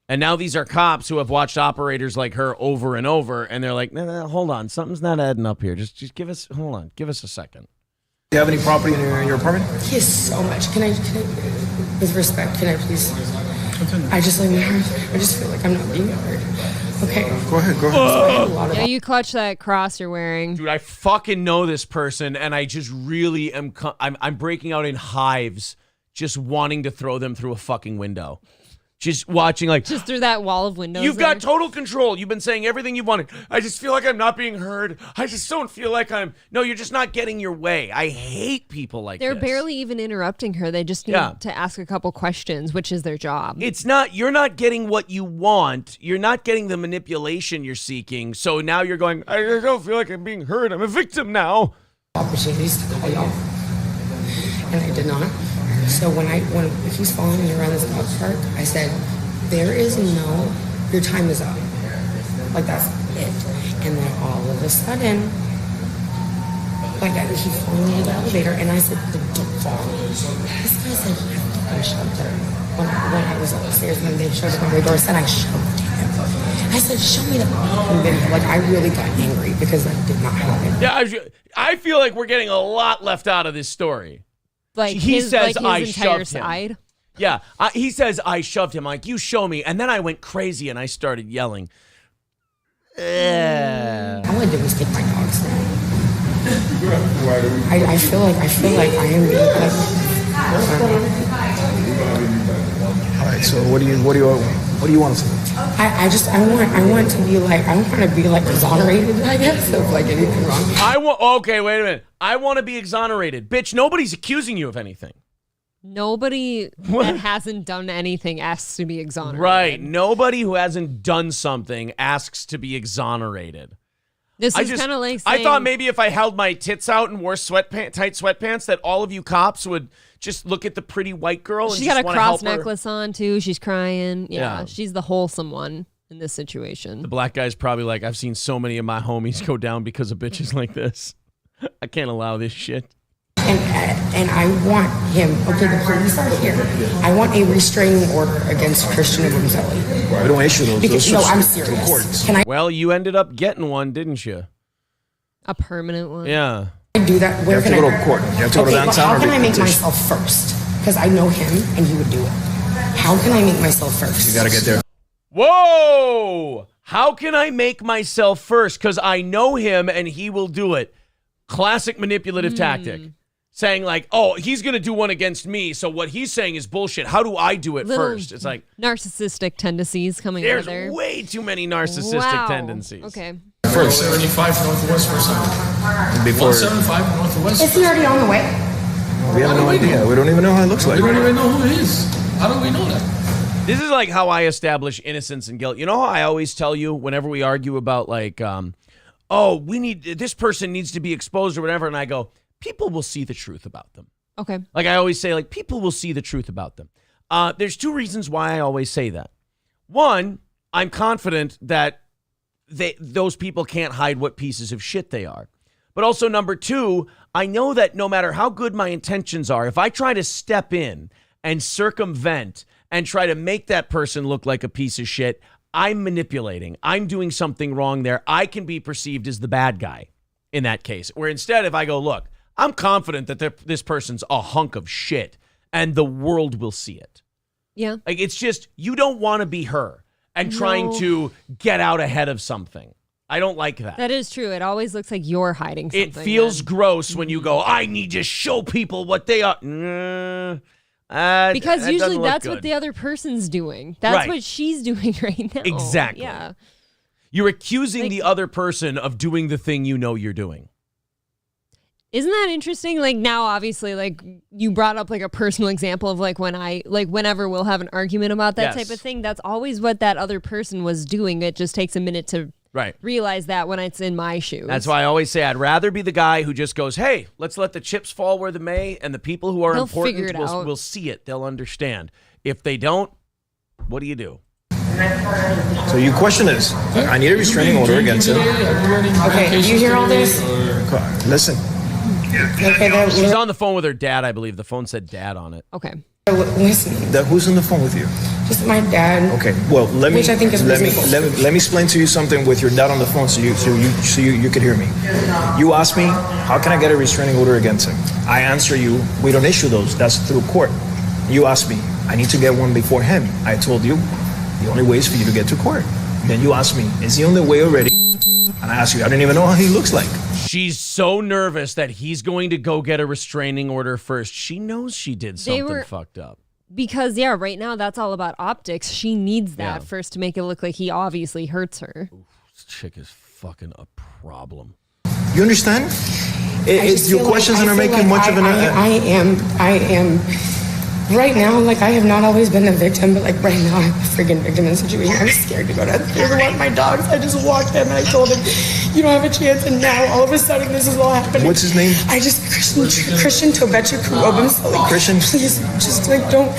And now these are cops who have watched operators like her over and over, and they're like, no, hold on, something's not adding up here. Just give us a second. Do you have any property in your apartment? He has so much. Can I, with respect, can I please? I just feel like I'm not being heard. Okay. Go ahead. Yeah, you clutch that cross you're wearing. Dude, I fucking know this person, and I just really am. I'm breaking out in hives, just wanting to throw them through a fucking window. Just watching, like, just through that wall of windows. You've got total control. You've been saying everything you wanted. I just feel like I'm not being heard. I just don't feel like I'm. No, you're just not getting your way. I hate people like They're this. barely even interrupting her. They just need to ask a couple questions, which is their job. It's not. You're not getting what you want. You're not getting the manipulation you're seeking. So now you're going, I don't feel like I'm being heard. I'm a victim now. Opportunities to call y'all, and I did not. So when he's following me around this dog park, I said, there is no, your time is up. Like, that's it. And then all of a sudden, like, he's following me in the elevator, and I said, don't follow me. This guy said he fucking shoved her. When I was upstairs, and then they showed up on my door, said I shoved him. I said, show me the fucking video. Like, I really got angry because that did not happen. Yeah, I feel like we're getting a lot left out of this story. Like he says, his I entire shoved him. side. Yeah, he says, I shoved him. Like, you show me. And then I went crazy and I started yelling. All I did was take my dogs now. I feel like I am All right. So what do you want us to do? I want to be like, I want to be like exonerated, I guess, of like anything wrong. Okay, wait a minute. I want to be exonerated. Bitch, nobody's accusing you of anything. Nobody that hasn't done anything asks to be exonerated. Right. Nobody who hasn't done something asks to be exonerated. This is kind of like saying, I thought maybe if I held my tits out and wore tight sweatpants that all of you cops would just look at the pretty white girl and she's just got a want to help cross her. necklace on too. She's crying. Yeah. Yeah, she's the wholesome one in this situation. The black guy's probably like, I've seen so many of my homies go down because of bitches like this. I can't allow this shit. And I want him, okay, the police are here. I want a restraining order against Christian Gonzalez. We don't issue those. Because, no, I'm serious. Can I Well, you ended up getting one, didn't you? A permanent one. Yeah. do that? Where you have can to go I to court. You have to go to well, downtown. how can I make myself first? Because I know him and he would do it. How can I make myself first? You got to get there. Whoa! How can I make myself first? Because I know him and he will do it. Classic manipulative tactic. Saying like, oh, he's going to do one against me, so what he's saying is bullshit. How do I do it first? It's like narcissistic tendencies coming out of there. There's way too many narcissistic tendencies. Okay. First 75 Northwest First Avenue. Before 175 Northwest. Is he already on the way? We have no idea. We don't even know how it looks like. We don't even know who he is. How do we know that? This is like how I establish innocence and guilt. You know how I always tell you whenever we argue about like, oh, this person needs to be exposed or whatever, and I go, people will see the truth about them. Okay. Like I always say, like people will see the truth about them. There's 2 reasons why I always say that. One, I'm confident that those people can't hide what pieces of shit they are. But also number 2, I know that no matter how good my intentions are, if I try to step in and circumvent and try to make that person look like a piece of shit, I'm manipulating. I'm doing something wrong there. I can be perceived as the bad guy in that case. Where instead, if I go, look, I'm confident that this person's a hunk of shit and the world will see it. Yeah. Like, it's just, you don't want to be her and trying to get out ahead of something. I don't like that. That is true. It always looks like you're hiding something. It feels gross when you go, I need to show people what they are. Because usually that's good. what the other person's doing. That's what she's doing right now. Exactly. Yeah. You're accusing the other person of doing the thing you know you're doing. Isn't that interesting? Like now, obviously, like you brought up like a personal example of like whenever we'll have an argument about that type of thing, that's always what that other person was doing. It just takes a minute to realize that when it's in my shoes. That's why I always say I'd rather be the guy who just goes, hey, let's let the chips fall where they may, and the people who are important will see it. They'll understand. If they don't, what do you do? So your question is, I need a restraining order against him. Okay, you hear all this? Listen. Okay, she's on the phone with her dad, I believe. The phone said dad on it. Okay. Listen. Who's on the phone with you? Just my dad. Okay. Well, which I think is reasonable. Let me explain to you something with your dad on the phone, so you can hear me. You ask me, how can I get a restraining order against him? I answer you, we don't issue those. That's through court. You ask me, I need to get one before him. I told you, the only way is for you to get to court. Then you ask me, is he on the way already? And I ask you, I don't even know how he looks like. She's so nervous that he's going to go get a restraining order first. She knows she did something fucked up. Because, right now that's all about optics. She needs that first to make it look like he obviously hurts her. Oof, this chick is fucking a problem. You understand? Your questions are making much of an... I am... Right now, like, I have not always been the victim, but, like, right now, I'm a freaking victim in the situation. I'm scared to go downstairs and walk my dogs. I just walked him, and I told him, you don't have a chance, and now, all of a sudden, this is all happening. What's his name? Christian Tobechu Kurobin. Christian? Please, just, like, don't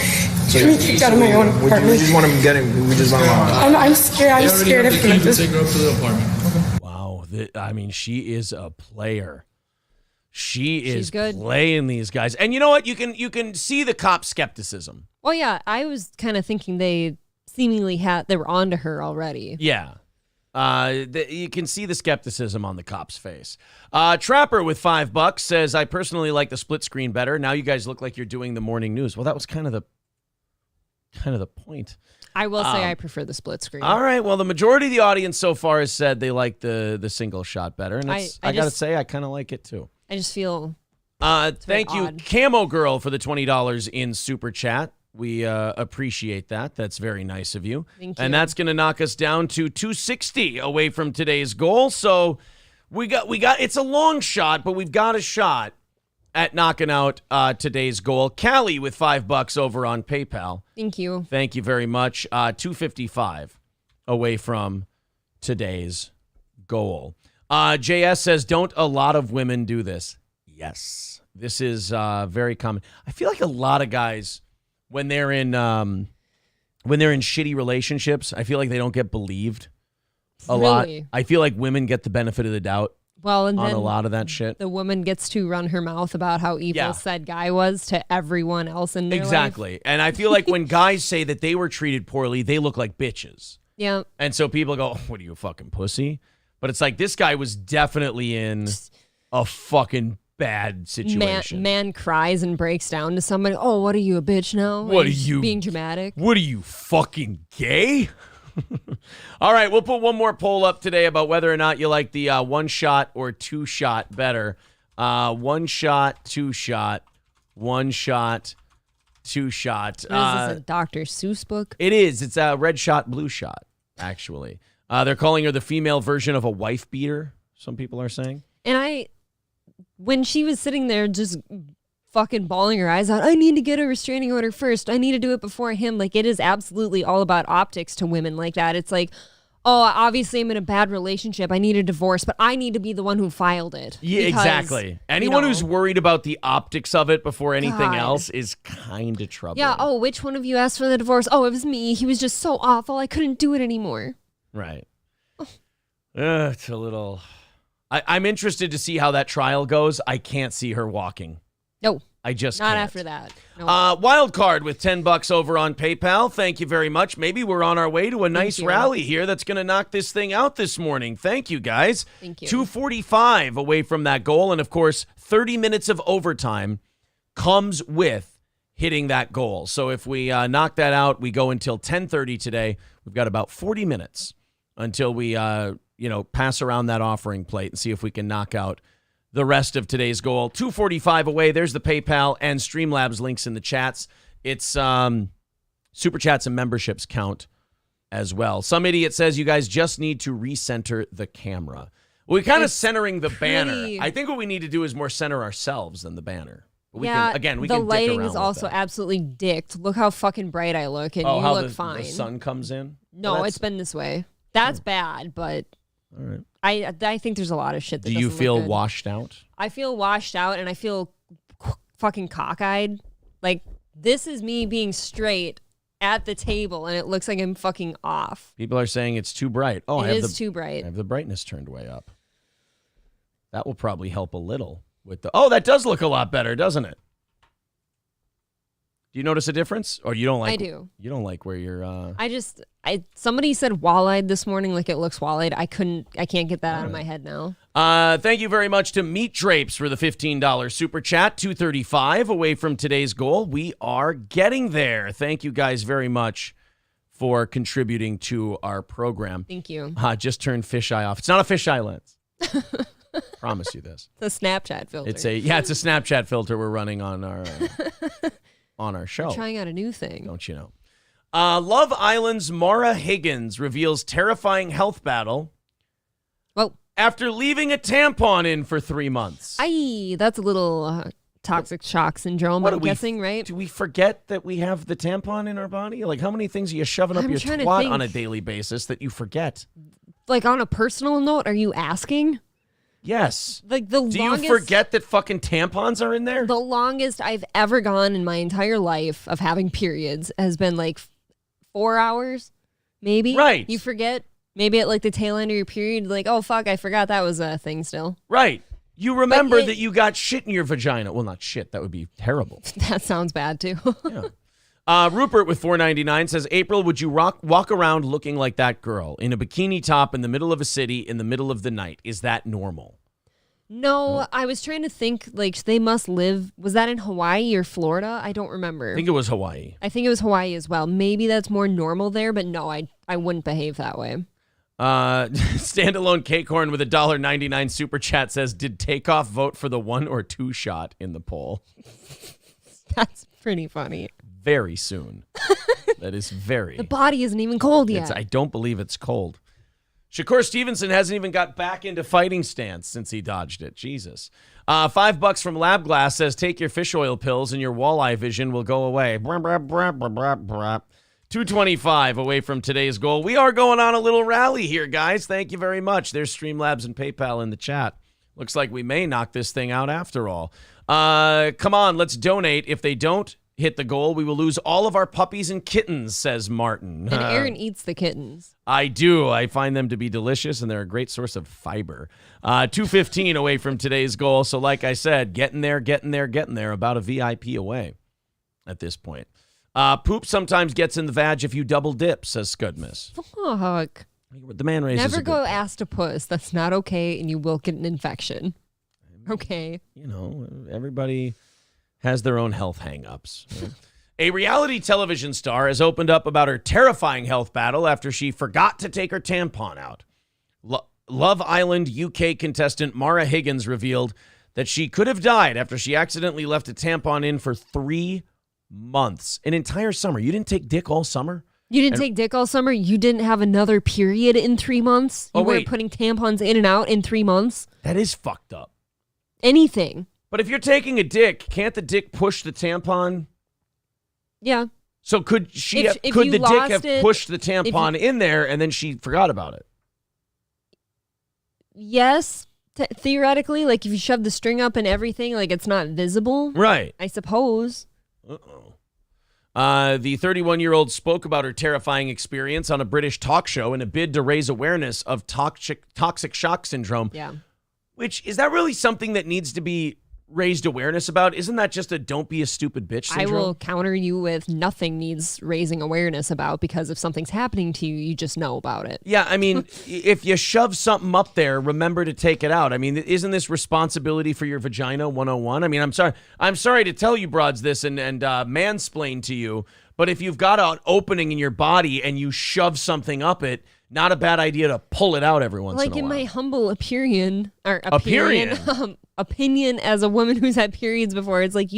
get me kicked out of my own apartment. We just want him getting... We just want him... I'm scared. I'm scared of him. Take her up to the apartment. Wow. I mean, she is a player. She's is good. Playing these guys. And you know what? You can see the cop skepticism. Well, yeah, I was kind of thinking they seemingly they were onto her already. Yeah. You can see the skepticism on the cop's face. Trapper with $5 says, I personally like the split screen better. Now you guys look like you're doing the morning news. Well, that was kind of the point. I will say I prefer the split screen. All right. Well, the majority of the audience so far has said they like the single shot better. And I got to say, I kind of like it too. I just feel thank you, Camo Girl, for the $20 in Super Chat. We appreciate that. That's very nice of you. Thank you. And that's going to knock us down to 260 away from today's goal. So we got it's a long shot, but we've got a shot at knocking out today's goal. Callie with $5 over on PayPal. Thank you. Thank you very much. 255 away from today's goal. JS says, don't a lot of women do this? Yes. This is very common. I feel like a lot of guys, when they're in shitty relationships, I feel like they don't get believed a lot. I feel like women get the benefit of the doubt and on then a lot of that shit. The woman gets to run her mouth about how evil said guy was to everyone else in their life. And I feel like when guys say that they were treated poorly, they look like bitches. Yeah. And so people go, what are you, a fucking pussy? But it's like, this guy was definitely in a fucking bad situation. Man cries and breaks down to somebody. Oh, what are you, a bitch now? What are you? Being dramatic. What are you, fucking gay? All right, we'll put one more poll up today about whether or not you like the one shot or two shot better. One shot, two shot, one shot, two shot. What is this, a Dr. Seuss book? It is. It's a red shot, blue shot, actually. They're calling her the female version of a wife beater, some people are saying. And when she was sitting there just fucking bawling her eyes out, I need to get a restraining order first. I need to do it before him. Like, it is absolutely all about optics to women like that. It's like, oh, obviously I'm in a bad relationship. I need a divorce, but I need to be the one who filed it. Yeah, because, exactly. Anyone who's worried about the optics of it before anything else is kind of troubling. Yeah, oh, which one of you asked for the divorce? Oh, it was me. He was just so awful. I couldn't do it anymore. Right. It's a little... I'm interested to see how that trial goes. I can't see her walking. No. I just Not can't. after that. No. Wild card with $10 over on PayPal. Thank you very much. Maybe we're on our way to a nice rally here that's going to knock this thing out this morning. Thank you, guys. Thank you. 2:45 away from that goal. And, of course, 30 minutes of overtime comes with hitting that goal. So if we knock that out, we go until 10:30 today. We've got about 40 minutes until we, pass around that offering plate and see if we can knock out the rest of today's goal. 2:45 away. There's the PayPal and Streamlabs links in the chats. It's super chats and memberships count as well. Some idiot says you guys just need to recenter the camera. We're kind of centering the banner. I think what we need to do is more center ourselves than the banner. But we can the lighting is also absolutely dicked. Look how fucking bright I look, and you look fine. The sun comes in? No, it's been this way. That's bad, but all right. I think there's a lot of shit that Do you doesn't feel look good. washed out? I feel washed out, and I feel fucking cockeyed. Like, this is me being straight at the table, and it looks like I'm fucking off. People are saying it's too bright. Oh, it is too bright. I have the brightness turned way up. That will probably help a little with the... Oh, that does look a lot better, doesn't it? Do you notice a difference? Or you don't like... I do. You don't like where you're... Somebody said wall-eyed this morning, like it looks wall-eyed. I can't get that out of my head now. Thank you very much to Meat Drapes for the $15 super chat. 2:35 away from today's goal. We are getting there. Thank you guys very much for contributing to our program. Thank you. Just turned fisheye off. It's not a fisheye lens. Promise you this. It's a Snapchat filter. It's a Snapchat filter we're running on our on our show. We're trying out a new thing. Don't you know? Love Island's Mara Higgins reveals terrifying health battle. Well, after leaving a tampon in for 3 months. That's a little toxic shock syndrome, I'm guessing, right? Do we forget that we have the tampon in our body? Like, how many things are you shoving up your twat on a daily basis that you forget? Like, on a personal note, are you asking? Yes. Like Do you forget that fucking tampons are in there? The longest I've ever gone in my entire life of having periods has been like 4 hours, maybe. Right. You forget, maybe at like the tail end of your period, like, oh, fuck, I forgot that was a thing still. Right. You remember that you got shit in your vagina. Well, not shit. That would be terrible. That sounds bad, too. Yeah. Rupert with $4.99 says, April, would you walk around looking like that girl in a bikini top in the middle of a city in the middle of the night? Is that normal? No, I was trying to think, like, they must live. Was that in Hawaii or Florida? I don't remember. I think it was Hawaii. I think it was Hawaii as well. Maybe that's more normal there, but no, I wouldn't behave that way. Standalone Cakehorn with a $1.99 super chat says, did Takeoff vote for the 1 or 2 shot in the poll? That's pretty funny. Very soon. That is very. The body isn't even cold yet. I don't believe it's cold. Shakur Stevenson hasn't even got back into fighting stance since he dodged it. Jesus. $5 from Lab Glass says, take your fish oil pills and your walleye vision will go away. 2:25 away from today's goal. We are going on a little rally here, guys. Thank you very much. There's Streamlabs and PayPal in the chat. Looks like we may knock this thing out after all. Come on, let's donate. If they don't hit the goal, we will lose all of our puppies and kittens, says Martin. And Aaron eats the kittens. I do. I find them to be delicious, and they're a great source of fiber. 2:15 away from today's goal. So like I said, getting there, about a VIP away at this point. Poop sometimes gets in the vag if you double dip, says Scudmiss. Fuck. The man raises Never a go good ass to puss. That's not okay, and you will get an infection. Okay. You know, everybody has their own health hang-ups. Right? A reality television star has opened up about her terrifying health battle after she forgot to take her tampon out. Love Island UK contestant Mara Higgins revealed that she could have died after she accidentally left a tampon in for 3 months. An entire summer. You didn't take dick all summer? You didn't take dick all summer? You didn't have another period in 3 months? You weren't wait. putting tampons in and out in 3 months? That is fucked up. Anything. But if you're taking a dick, can't the dick push the tampon? Yeah. So could she? If could you the dick lost have it- pushed the tampon in there and then she forgot about it? Yes, theoretically, like if you shove the string up and everything, like it's not visible. Right. I suppose. The 31-year-old spoke about her terrifying experience on a British talk show in a bid to raise awareness of toxic shock syndrome. Yeah. Which, is that really something that needs to be raised awareness about? Isn't that just a don't be a stupid bitch syndrome? I will counter you with nothing needs raising awareness about, because if something's happening to you, you just know about it. Yeah, I mean, if you shove something up there, remember to take it out. I mean, isn't this responsibility for your vagina 101? I mean, I'm sorry to tell you broads this and mansplain to you, but if you've got an opening in your body and you shove something up it, not a bad idea to pull it out every once in a while. Like in my humble opinion as a woman who's had periods before, it's like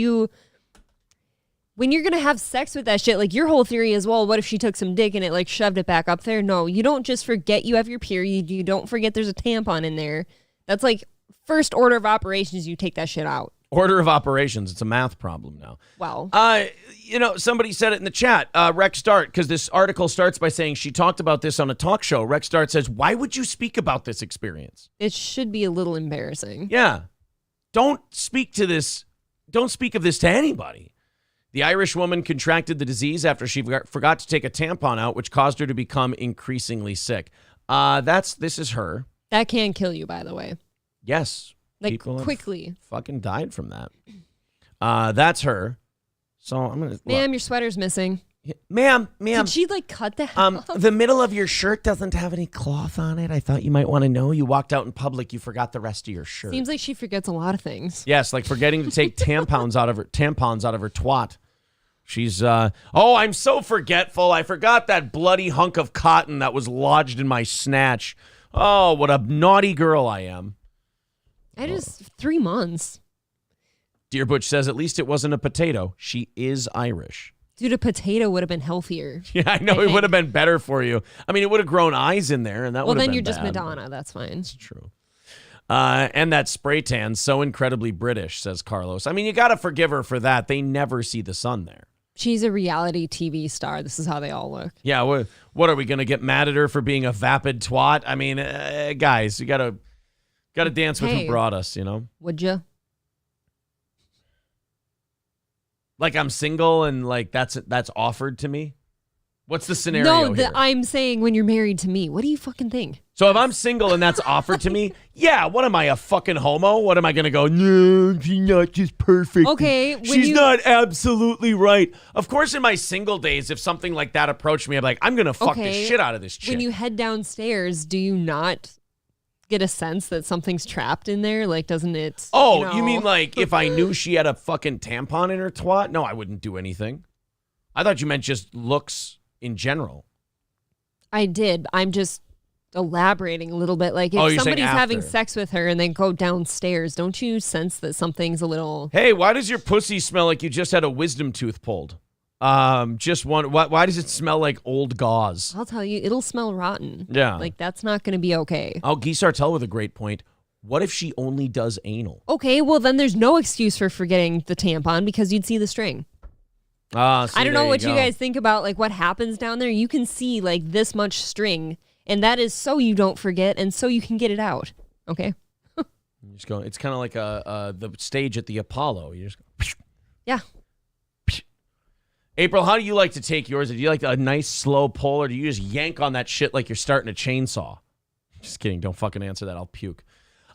when you're gonna have sex with that shit, like your whole theory is, well, what if she took some dick and it like shoved it back up there? No, you don't just forget you have your period. You don't forget there's a tampon in there. That's like first order of operations. You take that shit out. Order of operations. It's a math problem now. Well, somebody said it in the chat. Rex Dart, because this article starts by saying she talked about this on a talk show. Rex Dart says, "Why would you speak about this experience?" it should be a little embarrassing. Yeah. Don't speak of this to anybody. The Irish woman contracted the disease after she forgot to take a tampon out, which caused her to become increasingly sick. This is her. That can kill you, by the way. Yes. Like People have quickly. fucking died from that. That's her. So I'm going to... Ma'am, your sweater's missing. Ma'am. Did she like cut the head off? The middle of your shirt doesn't have any cloth on it. I thought you might want to know. You walked out in public. You forgot the rest of your shirt. Seems like she forgets a lot of things. Yes, like forgetting to take tampons out of her twat. She's, I'm so forgetful. I forgot that bloody hunk of cotton that was lodged in my snatch. Oh, what a naughty girl I am. 3 months. Dear Butch says, at least it wasn't a potato. She is Irish. Dude, a potato would have been healthier. Yeah, I know. It would have been better for you. I mean, it would have grown eyes in there, and that would have been Well, then you're just bad. Madonna. That's fine. It's true. And that spray tan, so incredibly British, says Carlos. I mean, you got to forgive her for that. They never see the sun there. She's a reality TV star. This is how they all look. Yeah, what are we going to get mad at her for being a vapid twat? I mean, guys, you got to dance with who brought us, you know? Would you? Like I'm single and like that's offered to me? What's the scenario here? I'm saying when you're married to me. What do you fucking think? So if I'm single and that's offered to me, yeah, what am I, a fucking homo? What am I going to go, no, she's not just perfect. Okay. She's not absolutely right. Of course, in my single days, if something like that approached me, I'm like, I'm going to fuck the shit out of this chick. When you head downstairs, do you not get a sense that something's trapped in there? Like, doesn't it? Oh, you mean like if I knew she had a fucking tampon in her twat? No, I wouldn't do anything. I thought you meant just looks in general. I did. I'm just elaborating a little bit. Like, if somebody's having sex with her and then go downstairs, don't you sense that something's a little... Hey, why does your pussy smell like you just had a wisdom tooth pulled? Just one. Why does it smell like old gauze? I'll tell you, it'll smell rotten. Yeah. Like, that's not going to be okay. Oh, Guy Sartell with a great point. What if she only does anal? Okay, well, then there's no excuse for forgetting the tampon because you'd see the string. I don't know what you guys think about like what happens down there. You can see like this much string, and that is so you don't forget and so you can get it out. Okay. You just go. It's kind of like the stage at the Apollo. You just go. Yeah. April, how do you like to take yours? Do you like a nice slow pull, or do you just yank on that shit like you're starting a chainsaw? Just kidding. Don't fucking answer that. I'll puke.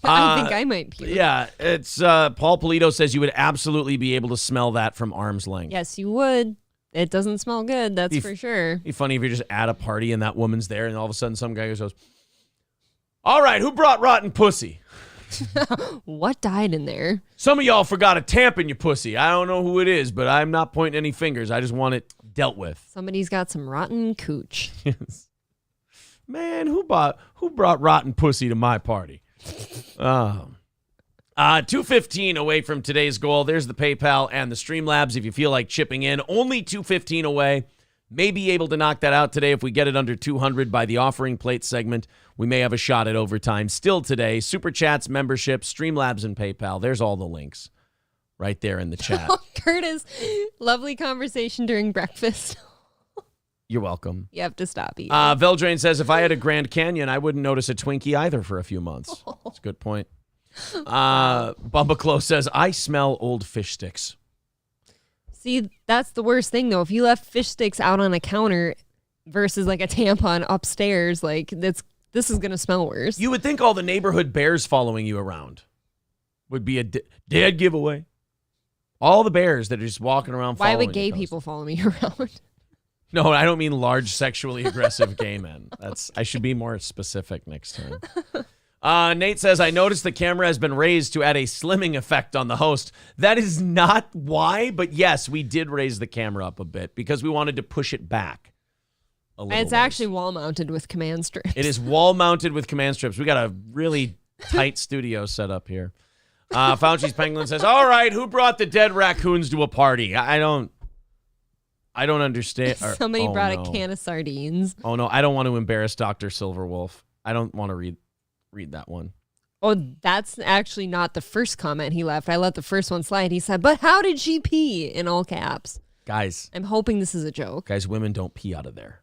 I think I might puke. Yeah, it's Paul Polito says you would absolutely be able to smell that from arm's length. Yes, you would. It doesn't smell good, that's for sure. It'd be funny if you're just at a party and that woman's there, and all of a sudden some guy goes, "All right, who brought rotten pussy?" What died in there? Some of y'all forgot a tamp in your pussy. I don't know who it is, but I'm not pointing any fingers. I just want it dealt with. Somebody's got some rotten cooch. Yes. Man, who brought rotten pussy to my party? 2:15 away from today's goal. There's the PayPal and the Streamlabs. If you feel like chipping in, only 2:15 away. May be able to knock that out today. If we get it under 200 by the offering plate segment, we may have a shot at overtime. Still today, Super Chats, membership, Streamlabs, and PayPal. There's all the links right there in the chat. Curtis, lovely conversation during breakfast. You're welcome. You have to stop eating. Veldrain says, if I had a Grand Canyon, I wouldn't notice a Twinkie either for a few months. That's a good point. Bumba Clo says, I smell old fish sticks. See, that's the worst thing, though. If you left fish sticks out on a counter versus like a tampon upstairs, like this is going to smell worse. You would think all the neighborhood bears following you around would be a dead giveaway. All the bears that are just walking around following you. Why would gay people follow me around? No, I don't mean large sexually aggressive gay men. I should be more specific next time. Nate says, I noticed the camera has been raised to add a slimming effect on the host. That is not why, but yes, we did raise the camera up a bit because we wanted to push it back a little. It's actually wall mounted with command strips. It is wall mounted with command strips. We got a really tight studio set up here. Fauci's Penguin says, all right, who brought the dead raccoons to a party? I don't understand. Somebody brought a can of sardines. Oh, no, I don't want to embarrass Dr. Silverwolf. I don't want to read that one. Oh, that's actually not the first comment he left. I let the first one slide. He said, but how did she pee? In all caps. Guys. I'm hoping this is a joke. Guys, women don't pee out of there.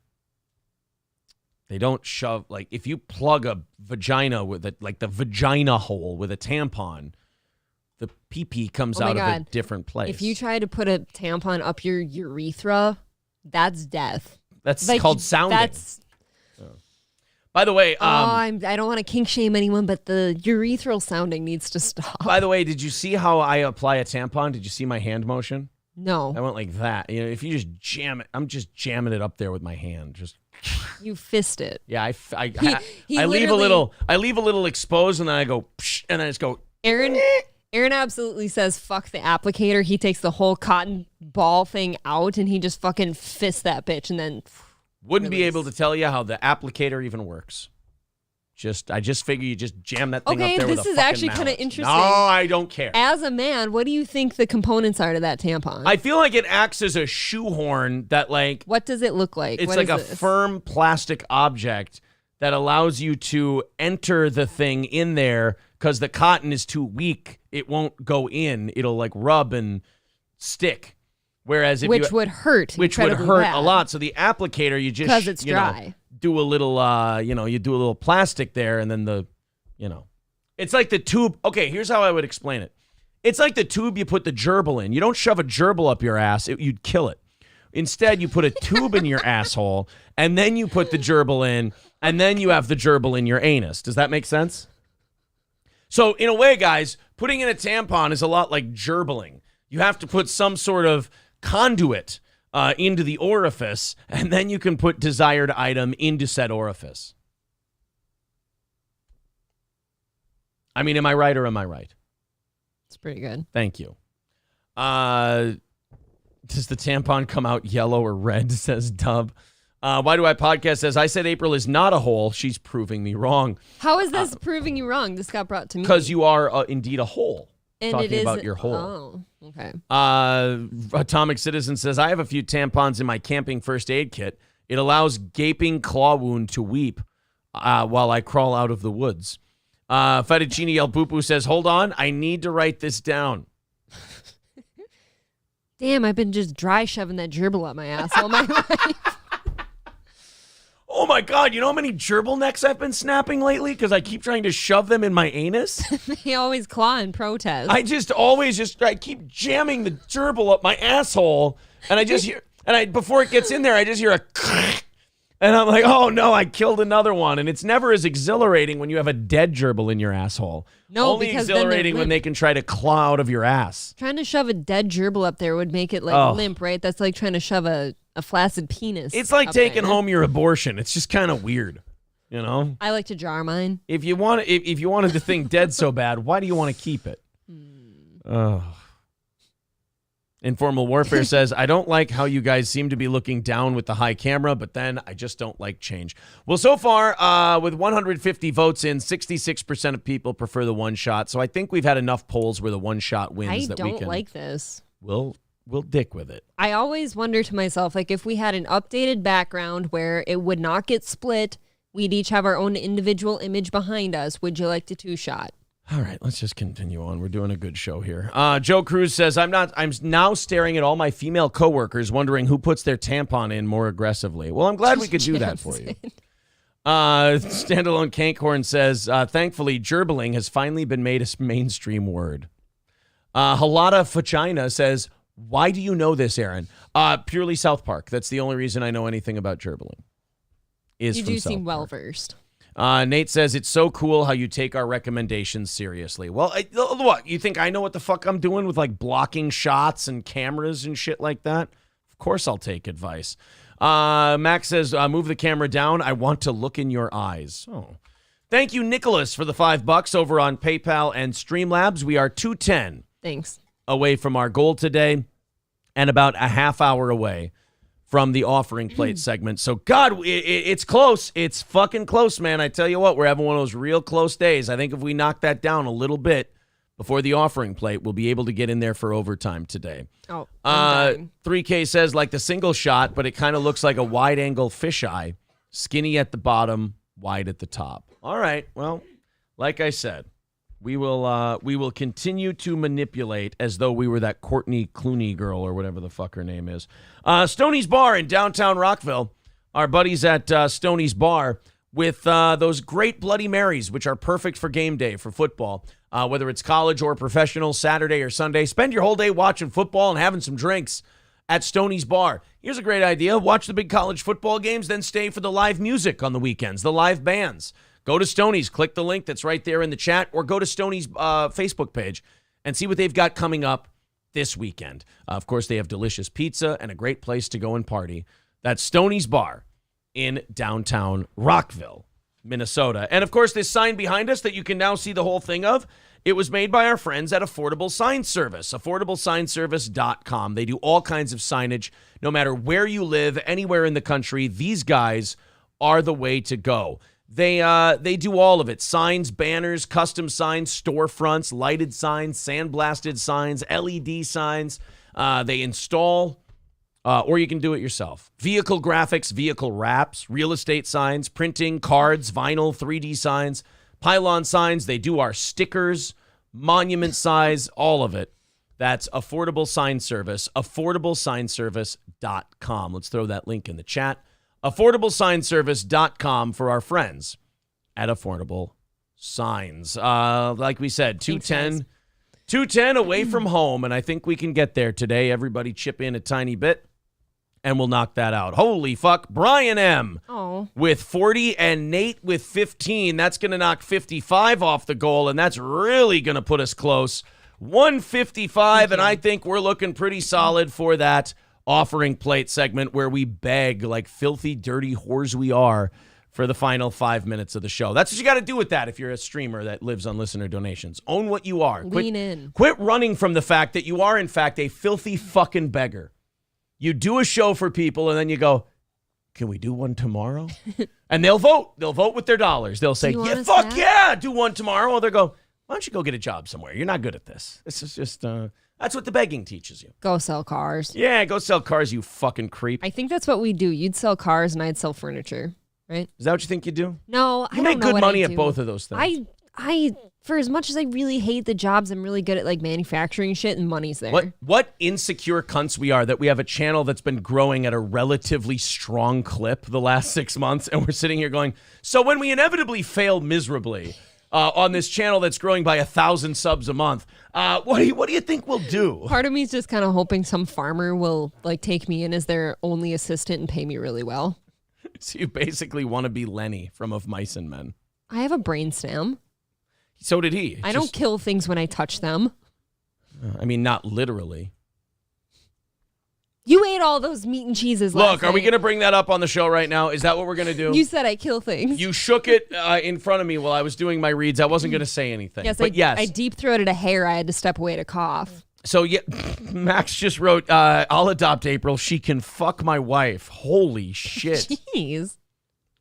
They don't shove, like, if you plug a vagina with the vagina hole with a tampon, the pee-pee comes out of a different place. If you try to put a tampon up your urethra, that's death. That's like, called sounding. By the way, I don't want to kink shame anyone, but the urethral sounding needs to stop. By the way, did you see how I apply a tampon? Did you see my hand motion? No. I went like that. You know, if you just jam it, I'm just jamming it up there with my hand. Just you fist it. Yeah, I leave a little exposed, and then I go, psh, and then I just go. Aaron absolutely says, fuck the applicator. He takes the whole cotton ball thing out, and he just fucking fists that bitch, and then wouldn't be able to tell you how the applicator even works. I just figure you just jam that thing up there with a fucking this is actually kind of interesting. No, I don't care. As a man, what do you think the components are to that tampon? I feel like it acts as a shoehorn that, like... What does it look like? It's like a firm plastic object that allows you to enter the thing in there because the cotton is too weak. It won't go in. It'll, like, rub and stick. Whereas if which would hurt a lot. So the applicator, you just... Because it's dry. Do a little, you do a little plastic there, and then it's like the tube. Okay, here's how I would explain it. It's like the tube you put the gerbil in. You don't shove a gerbil up your ass. You'd kill it. Instead, you put a tube in your asshole, and then you put the gerbil in, and then you have the gerbil in your anus. Does that make sense? So in a way, guys, putting in a tampon is a lot like gerbiling. You have to put some sort of conduit into the orifice, and then you can put desired item into said orifice. I mean, am I right or am I right? It's pretty good. Thank you. Does the tampon come out yellow or red, says Dub. Why Do I Podcast says, I said April is not a hole. She's proving me wrong. How is this proving you wrong? This got brought to me. Because you are indeed a hole. And talking it is about your hole. Oh, okay. Atomic Citizen says, I have a few tampons in my camping first aid kit. It allows gaping claw wound to weep while I crawl out of the woods. Fettuccine El Pupu says, hold on, I need to write this down. Damn, I've been just dry shoving that gerbil up my ass all my life. Oh my God, you know how many gerbil necks I've been snapping lately? Because I keep trying to shove them in my anus? They always claw in protest. I keep jamming the gerbil up my asshole, and I just hear, before it gets in there, I just hear a and I'm like, oh no, I killed another one. And it's never as exhilarating when you have a dead gerbil in your asshole. No, only because exhilarating when they can try to claw out of your ass. Trying to shove a dead gerbil up there would make it limp, right? That's like trying to shove a flaccid penis. It's like taking home your abortion. It's just kind of weird, you know? I like to jar mine. If you wanted the thing dead so bad, why do you want to keep it? Oh. Informal Warfare says, I don't like how you guys seem to be looking down with the high camera, but then I just don't like change. Well, so far, with 150 votes in, 66% of people prefer the one shot. So I think we've had enough polls where the one shot wins. I don't like this. We'll dick with it. I always wonder to myself, like, if we had an updated background where it would not get split, we'd each have our own individual image behind us. Would you like to two-shot? All right, let's just continue on. We're doing a good show here. Joe Cruz says, I'm now staring at all my female coworkers wondering who puts their tampon in more aggressively. Well, I'm glad we could do that for you. Standalone Cankhorn says, thankfully, gerbling has finally been made a mainstream word. Halata Fachina says, why do you know this, Aaron? Purely South Park. That's the only reason I know anything about gerbling. You do seem well-versed. Nate says, it's so cool how you take our recommendations seriously. Well, what? You think I know what the fuck I'm doing with like blocking shots and cameras and shit like that? Of course I'll take advice. Max says, move the camera down. I want to look in your eyes. Oh, thank you, Nicholas, for the $5 over on PayPal and Streamlabs. We are 2:10. Thanks. Away from our goal today and about a half hour away from the offering plate segment. So, God, it's close. It's fucking close, man. I tell you what, we're having one of those real close days. I think if we knock that down a little bit before the offering plate, we'll be able to get in there for overtime today. Oh, 3K says like the single shot, but it kind of looks like a wide-angle fisheye. Skinny at the bottom, wide at the top. All right, well, like I said, we will continue to manipulate as though we were that Courtney Clenney girl or whatever the fuck her name is. Stoney's Bar in downtown Rockville. Our buddies at Stoney's Bar with those great Bloody Marys, which are perfect for game day for football. Whether it's college or professional, Saturday or Sunday, spend your whole day watching football and having some drinks at Stoney's Bar. Here's a great idea. Watch the big college football games, then stay for the live music on the weekends, the live bands. Go to Stoney's, click the link that's right there in the chat, or go to Stoney's Facebook page and see what they've got coming up this weekend. Of course, they have delicious pizza and a great place to go and party. That's Stoney's Bar in downtown Rockville, Minnesota. And, of course, this sign behind us that you can now see the whole thing of, it was made by our friends at Affordable Sign Service, AffordableSignService.com. They do all kinds of signage, no matter where you live, anywhere in the country. These guys are the way to go. They do all of it. Signs, banners, custom signs, storefronts, lighted signs, sandblasted signs, LED signs. They install, or you can do it yourself. Vehicle graphics, vehicle wraps, real estate signs, printing, cards, vinyl, 3D signs, pylon signs. They do our stickers, monument size, all of it. That's Affordable Sign Service, AffordableSignService.com. Let's throw that link in the chat. AffordableSignService.com for our friends at Affordable Signs. Like we said, 210 away from home, and I think we can get there today. Everybody chip in a tiny bit, and we'll knock that out. Holy fuck. Brian M. with 40 and Nate with 15. That's going to knock 55 off the goal, and that's really going to put us close. 155, and I think we're looking pretty solid for that offering plate segment where we beg like filthy, dirty whores we are for the final 5 minutes of the show. That's what you got to do with that if you're a streamer that lives on listener donations. Own what you are. Lean in. Quit running from the fact that you are, in fact, a filthy fucking beggar. You do a show for people, and then you go, can we do one tomorrow? And they'll vote. They'll vote with their dollars. They'll say, yeah, fuck yeah, do one tomorrow. Or they'll go, why don't you go get a job somewhere? You're not good at this. This is just... That's what the begging teaches you. Go sell cars. Yeah, go sell cars, you fucking creep. I think that's what we do. You'd sell cars and I'd sell furniture, right? Is that what you think you do? No, you make good money at both of those things. I for as much as I really hate the jobs, I'm really good at like manufacturing shit, and money's there. What insecure cunts we are that we have a channel that's been growing at a relatively strong clip the last 6 months, and we're sitting here going, so when we inevitably fail miserably on this channel that's growing by 1,000 subs a month, what do you think we'll do? Part of me is just kind of hoping some farmer will like take me in as their only assistant and pay me really well. So you basically want to be Lenny from Of Mice and Men. I have a brainstem. So did he. I don't kill things when I touch them. I mean, not literally. You ate all those meat and cheeses last night. Are we going to bring that up on the show right now? Is that what we're going to do? You said I kill things. You shook it in front of me while I was doing my reads. I wasn't going to say anything. Yes, but I deep-throated a hair. I had to step away to cough. So, yeah, Max just wrote, I'll adopt April. She can fuck my wife. Holy shit. Jeez.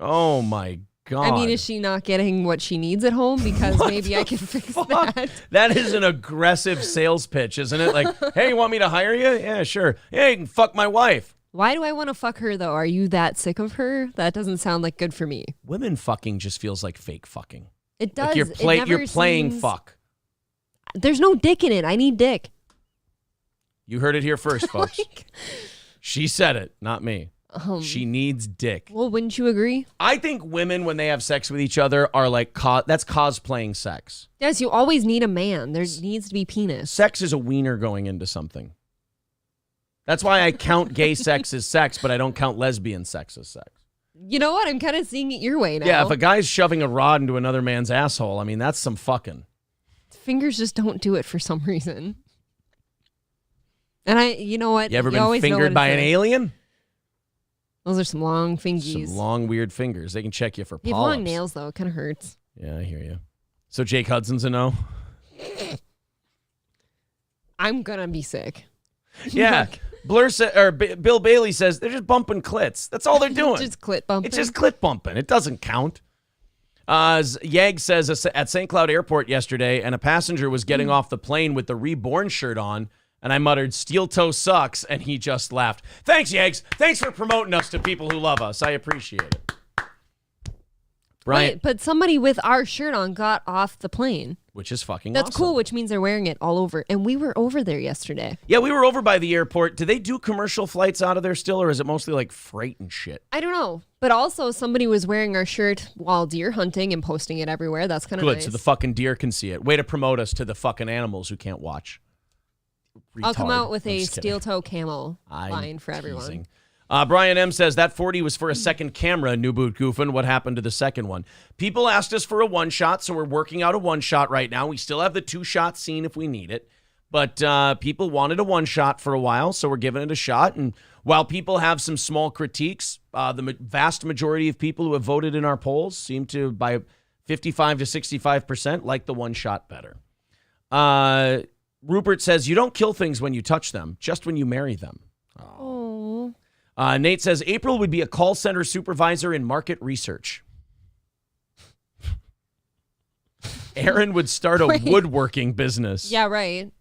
Oh, my God. I mean, is she not getting what she needs at home? Because maybe I can fix that. That is an aggressive sales pitch, isn't it? Like, hey, you want me to hire you? Yeah, sure. Hey, you can fuck my wife. Why do I want to fuck her, though? Are you that sick of her? That doesn't sound like good for me. Women fucking just feels like fake fucking. It does. Like you're playing fuck. There's no dick in it. I need dick. You heard it here first, folks. She said it, not me. She needs dick. Well, wouldn't you agree? I think women, when they have sex with each other, are like, that's cosplaying sex. Yes, you always need a man. There needs to be penis. Sex is a wiener going into something. That's why I count gay sex as sex, but I don't count lesbian sex as sex. You know what? I'm kind of seeing it your way now. Yeah, if a guy's shoving a rod into another man's asshole, I mean, that's some fucking. Fingers just don't do it for some reason. And you know what? You ever been fingered by an alien? Those are some long fingies. Some long, weird fingers. They can check you for polyps. You have long nails, though. It kind of hurts. Yeah, I hear you. So Jake Hudson's a no? I'm going to be sick. Yeah. Bill Bailey says they're just bumping clits. That's all they're doing. Just clit bumping. It's just clit bumping. It doesn't count. Yag says at St. Cloud Airport yesterday, and a passenger was getting off the plane with the Reborn shirt on, and I muttered, "Steel toe sucks," and he just laughed. Thanks, Yags. Thanks for promoting us to people who love us. I appreciate it. Brian, Wait, but somebody with our shirt on got off the plane. Which is fucking That's awesome. cool, which means they're wearing it all over. And we were over there yesterday. Yeah, we were over by the airport. Do they do commercial flights out of there still, or is it mostly like freight and shit? I don't know. But also, somebody was wearing our shirt while deer hunting and posting it everywhere. That's kind of Good, nice. so the fucking deer can see it. Way to promote us to the fucking animals who can't watch. I'll come Retard. out with I'm a just kidding. steel toe camel I'm line for everyone. teasing. Brian M. says, that 40 was for a second camera, New Boot Goofin. What happened to the second one? People asked us for a one-shot, so we're working out a one-shot right now. We still have the two-shot scene if we need it. But people wanted a one-shot for a while, so we're giving it a shot. And while people have some small critiques, the vast majority of people who have voted in our polls seem to, by 55 to 65%, like the one-shot better. Rupert says, you don't kill things when you touch them, just when you marry them. Oh. Nate says, April would be a call center supervisor in market research. Aaron would start a woodworking business. Yeah, right.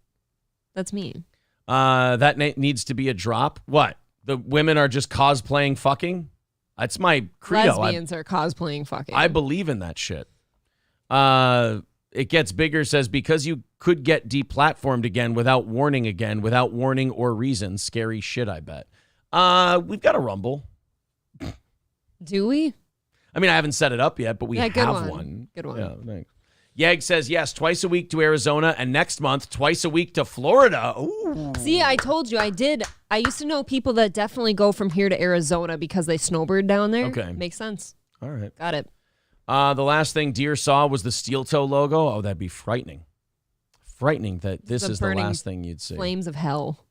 That's me. That needs to be a drop. What? The women are just cosplaying fucking? That's my credo. Lesbians are cosplaying fucking. I believe in that shit. It Gets Bigger says, because you could get deplatformed again without warning or reason. Scary shit, I bet. We've got a Rumble. Do we? I mean, I haven't set it up yet, but we good have one. Good one. Yeah, thanks. Yag says, yes, twice a week to Arizona, and next month, twice a week to Florida. Ooh. See, I told you I did. I used to know people that definitely go from here to Arizona because they snowbird down there. Okay. Makes sense. All right. Got it. The last thing Deer saw was the steel toe logo. Oh, that'd be frightening. Frightening that this is the last thing you'd see. Flames of hell.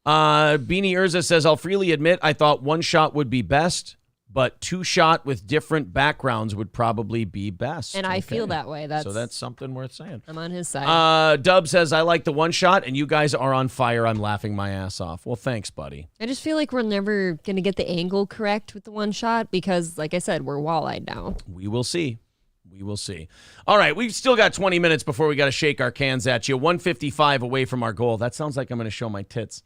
Beanie Urza says, I'll freely admit I thought one shot would be best, but two shot with different backgrounds would probably be best. And I feel that way. So that's something worth saying. I'm on his side. Dub says, I like the one shot, and you guys are on fire. I'm laughing my ass off. Well, thanks, buddy. I just feel like we're never going to get the angle correct with the one shot because, like I said, we're wall-eyed now. We will see. We will see. All right, we've still got 20 minutes before we got to shake our cans at you. 155 away from our goal. That sounds like I'm going to show my tits.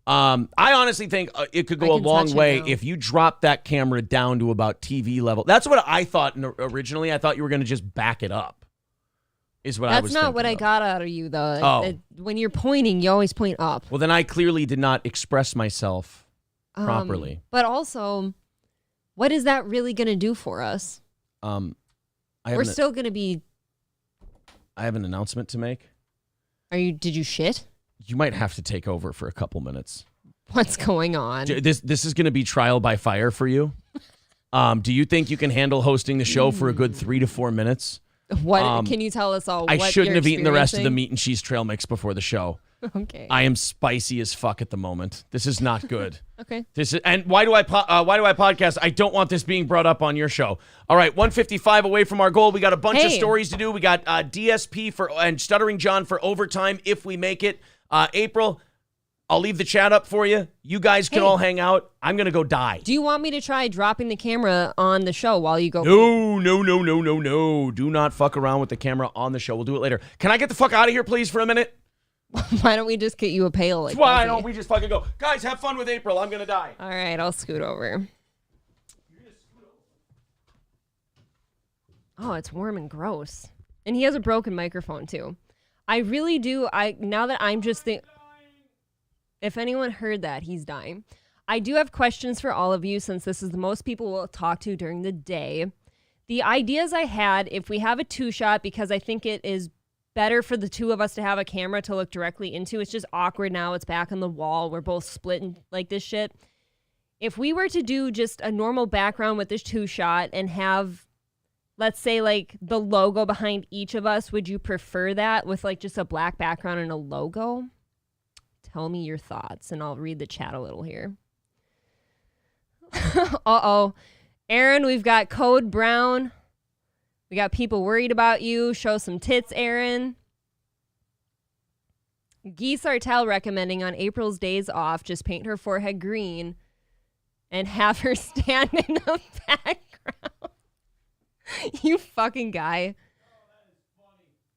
I honestly think it could go a long way if you drop that camera down to about TV level. That's what I thought originally. I thought you were going to just back it up. Is what I was thinking. That's not what I got out of you, though. Oh. When you're pointing, you always point up. Well, then I clearly did not express myself properly. But also, what is that really going to do for us? We're still going to be... I have an announcement to make. Did you shit? You might have to take over for a couple minutes. What's going on? This is going to be trial by fire for you. Do you think you can handle hosting the show for a good 3 to 4 minutes? What can you tell us all? I what shouldn't you're have eaten the rest of the meat and cheese trail mix before the show. Okay. I am spicy as fuck at the moment. This is not good. Okay. Why do I podcast? I don't want this being brought up on your show. All right, 155 away from our goal. We got a bunch of stories to do. We got DSP and Stuttering John for overtime if we make it. April, I'll leave the chat up for you. You guys can all hang out. I'm gonna go die. Do you want me to try dropping the camera on the show while you go? No. Do not fuck around with the camera on the show. We'll do it later. Can I get the fuck out of here, please, for a minute? Why don't we just get you a pail? Like why don't we just fucking go? Guys, have fun with April. I'm gonna die. All right, I'll scoot over. Oh, it's warm and gross. And he has a broken microphone, too. I really do. Now that I'm just if anyone heard that, he's dying. I do have questions for all of you since this is the most people we'll talk to during the day. The ideas I had, if we have a 2-shot, because I think it is better for the two of us to have a camera to look directly into. It's just awkward now. It's back on the wall. We're both split and like this shit. If we were to do just a normal background with this 2-shot and have, let's say, like the logo behind each of us, would you prefer that with like just a black background and a logo? Tell me your thoughts and I'll read the chat a little here. Uh-oh. Aaron, we've got Code Brown. We got people worried about you. Show some tits, Aaron. Guy Sartell recommending on April's days off, just paint her forehead green and have her stand in the background. You fucking guy.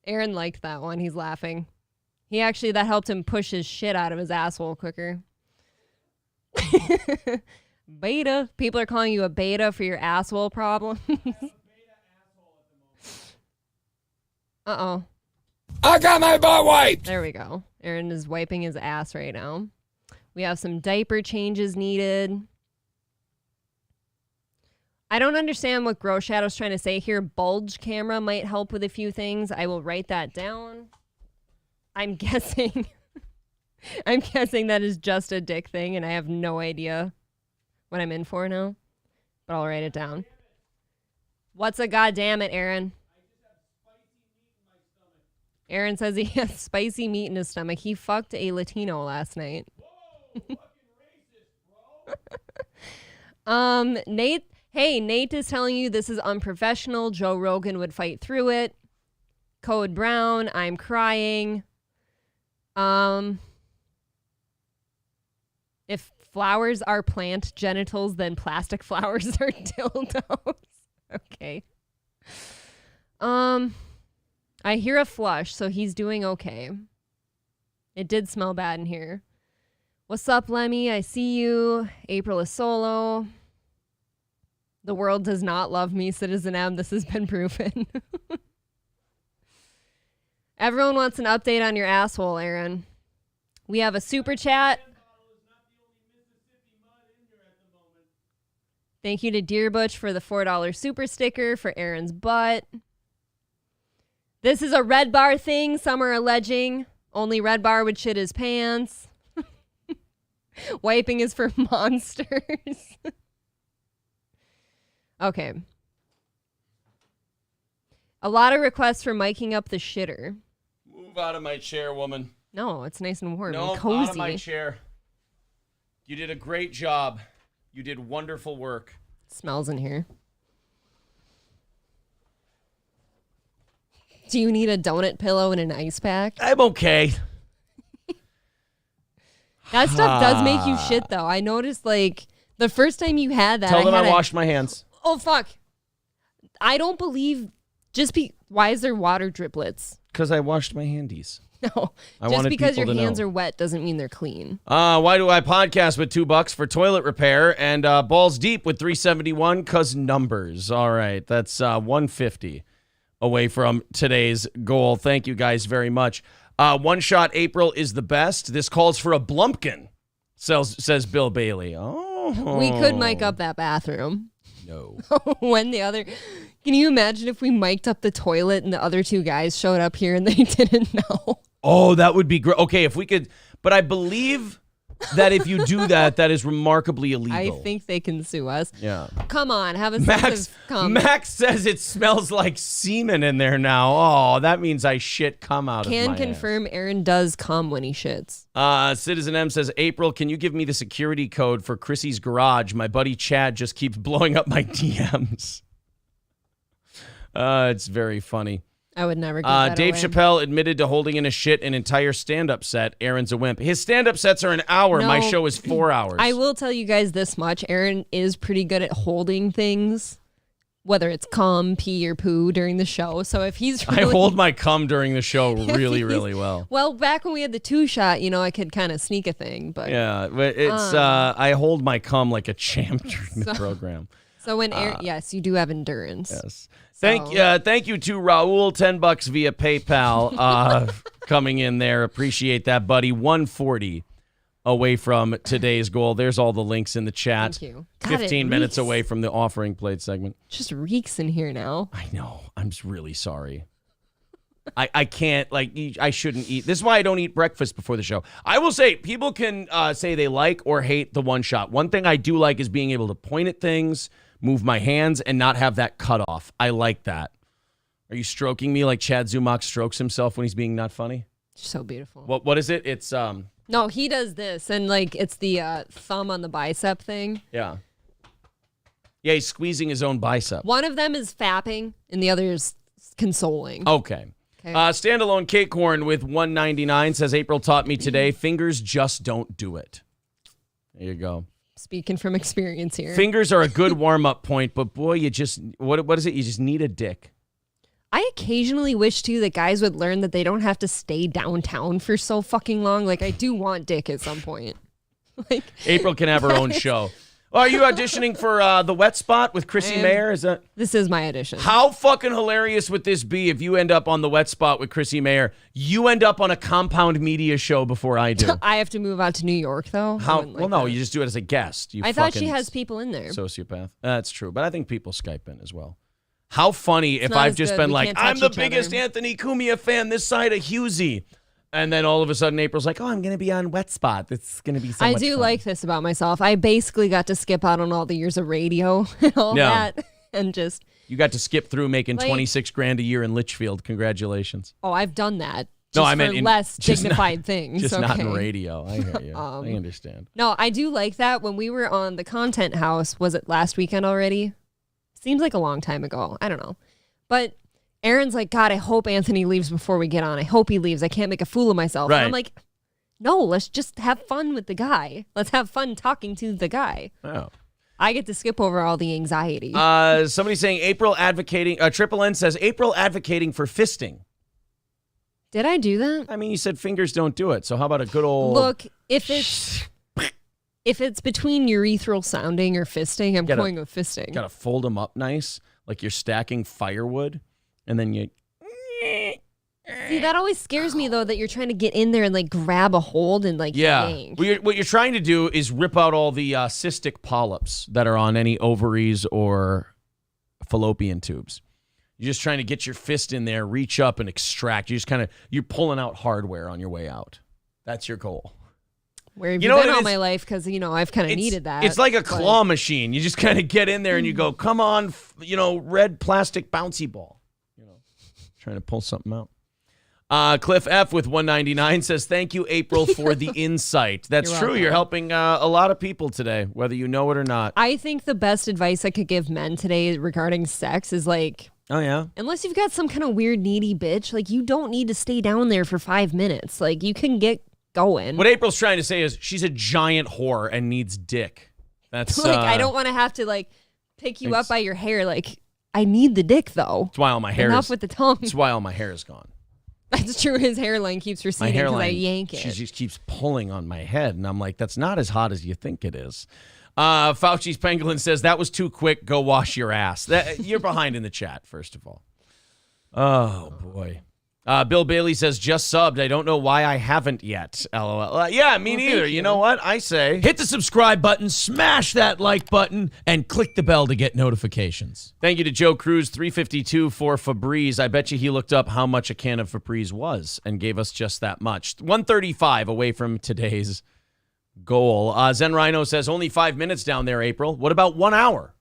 Aaron liked that one. He's laughing. That helped him push his shit out of his asshole quicker. Beta. People are calling you a beta for your asshole problem. Uh-oh. I got my butt wiped. There we go. Aaron is wiping his ass right now. We have some diaper changes needed. I don't understand what Grow Shadow's trying to say here. Bulge camera might help with a few things. I will write that down. I'm guessing that is just a dick thing, and I have no idea what I'm in for now. But I'll write it down. What's a goddamn it, Aaron? Aaron says he has spicy meat in his stomach. He fucked a Latino last night. Nate. Hey, Nate is telling you this is unprofessional. Joe Rogan would fight through it. Code Brown, I'm crying. If flowers are plant genitals, then plastic flowers are dildos. Okay. I hear a flush, so he's doing okay. It did smell bad in here. What's up, Lemmy? I see you. April is solo. The world does not love me, Citizen M. This has been proven. Everyone wants an update on your asshole, Aaron. We have a super chat. Thank you to Deer Butch for the $4 super sticker for Aaron's butt. This is a Red Bar thing, some are alleging. Only Red Bar would shit his pants. Wiping is for monsters. Okay. A lot of requests for miking up the shitter. Move out of my chair, woman. No, it's nice and warm No, and cozy. out of my chair. You did a great job. You did wonderful work. It smells in here. Do you need a donut pillow and an ice pack? I'm okay. That stuff does make you shit, though. I noticed, like, the first time you had that. Tell them I washed my hands. Oh, fuck. I don't believe. Why is there water driplets? Because I washed my handies. No. Just because your hands are wet doesn't mean they're clean. Why do I podcast with $2 for toilet repair and balls deep with $371? Because numbers. All right. That's $150 away from today's goal. Thank you guys very much. One shot April is the best. This calls for a Blumpkin, says Bill Bailey. Oh. We could mic up that bathroom. No. Can you imagine if we mic'd up the toilet and the other two guys showed up here and they didn't know? Oh, that would be great. Okay, if we could, but I believe that if you do that, that is remarkably illegal. I think they can sue us. Yeah. Come on, have a sense of cum. Max says it smells like semen in there now. Oh, that means I shit cum out of my Can confirm ass. Aaron does cum when he shits. Citizen M says, April, can you give me the security code for Chrissy's garage? My buddy Chad just keeps blowing up my DMs. It's very funny. I would never give that Dave away. Chappelle admitted to holding in a shit an entire stand-up set. Aaron's a wimp. His stand-up sets are an hour. No. My show is 4 hours. I will tell you guys this much. Aaron is pretty good at holding things, whether it's cum, pee, or poo during the show. So if he's really... I hold my cum during the show really, really well. Well, back when we had the 2-shot, I could kind of sneak a thing. But yeah, but it's I hold my cum like a champ during the program. So when yes, you do have endurance. Yes. So. Thank you to Raul, $10 via PayPal coming in there. Appreciate that, buddy. 140 away from today's goal. There's all the links in the chat. Thank you. God, 15 minutes away from the offering plate segment. Just reeks in here now. I know. I'm just really sorry. I can't, I shouldn't eat. This is why I don't eat breakfast before the show. I will say, people can say they like or hate the one shot. One thing I do like is being able to point at things, move my hands, and not have that cut off. I like that. Are you stroking me like Chad Zumach strokes himself when he's being not funny? So beautiful. What is it? It's No, he does this, and it's the thumb on the bicep thing. Yeah. Yeah, he's squeezing his own bicep. One of them is fapping, and the other is consoling. Okay. Standalone Cake Corn with $1.99 says, April taught me today, fingers just don't do it. There you go. Speaking from experience here. Fingers are a good warm-up point, but boy, you just, what is it? You just need a dick. I occasionally wish, too, that guys would learn that they don't have to stay downtown for so fucking long. Like, I do want dick at some point. April can have her own show. Are you auditioning for The Wet Spot with Chrissy Mayer? This is my audition. How fucking hilarious would this be if you end up on The Wet Spot with Chrissy Mayer? You end up on a compound media show before I do. I have to move out to New York, though. No, you just do it as a guest. I thought she has people in there. Sociopath. That's true, but I think people Skype in as well. How funny if I've just been like, I'm the biggest Anthony Cumia fan this side of Husey. And then all of a sudden, April's like, oh, I'm going to be on Wet Spot. It's going to be so much fun. Like this about myself. I basically got to skip out on all the years of radio and all that. And just... You got to skip through making $26,000 a year in Litchfield. Congratulations. Oh, I've done that. No, I meant for less dignified things. Just not in radio. I hear you. I understand. No, I do like that. When we were on the Content House, was it last weekend already? Seems like a long time ago. I don't know. But... Aaron's like, God, I hope Anthony leaves before we get on. I hope he leaves. I can't make a fool of myself. Right. And I'm like, no, let's just have fun with the guy. Let's have fun talking to the guy. Oh. I get to skip over all the anxiety. Somebody saying April advocating, Triple N says April advocating for fisting. Did I do that? I mean, you said fingers don't do it. So how about a good old... Look, if it's between urethral sounding or fisting, I'm going with fisting. Got to fold them up nice, like you're stacking firewood. And then you... See, that always scares me, though, that you're trying to get in there and, grab a hold and, yank. What you're trying to do is rip out all the cystic polyps that are on any ovaries or fallopian tubes. You're just trying to get your fist in there, reach up, and extract. You're pulling out hardware on your way out. That's your goal. Where have you been all my life? Because, I've kind of needed that. It's like a claw machine. You just kind of get in there and you go, come on, red plastic bouncy ball. Trying to pull something out. Cliff F with $1.99 says, thank you, April, for the insight. That's true. You're helping a lot of people today, whether you know it or not. I think the best advice I could give men today regarding sex is oh, yeah. Unless you've got some kind of weird, needy bitch, you don't need to stay down there for 5 minutes. You can get going. What April's trying to say is she's a giant whore and needs dick. That's I don't want to have to, pick you up by your hair. I need the dick, though. That's why all my hair Enough with the tongue. That's why all my hair is gone. That's true. His hairline keeps receding because I yank it. She just keeps pulling on my head, and I'm like, that's not as hot as you think it is. Fauci's Pangolin says, that was too quick. Go wash your ass. You're behind in the chat, first of all. Oh, boy. Bill Bailey says, just subbed. I don't know why I haven't yet. LOL. Yeah, me neither. You know what? I say, hit the subscribe button, smash that like button, and click the bell to get notifications. Thank you to Joe Cruz, $3.52 for Febreze. I bet you he looked up how much a can of Febreze was and gave us just that much. $135 away from today's goal. Zen Rhino says, only 5 minutes down there, April. What about 1 hour?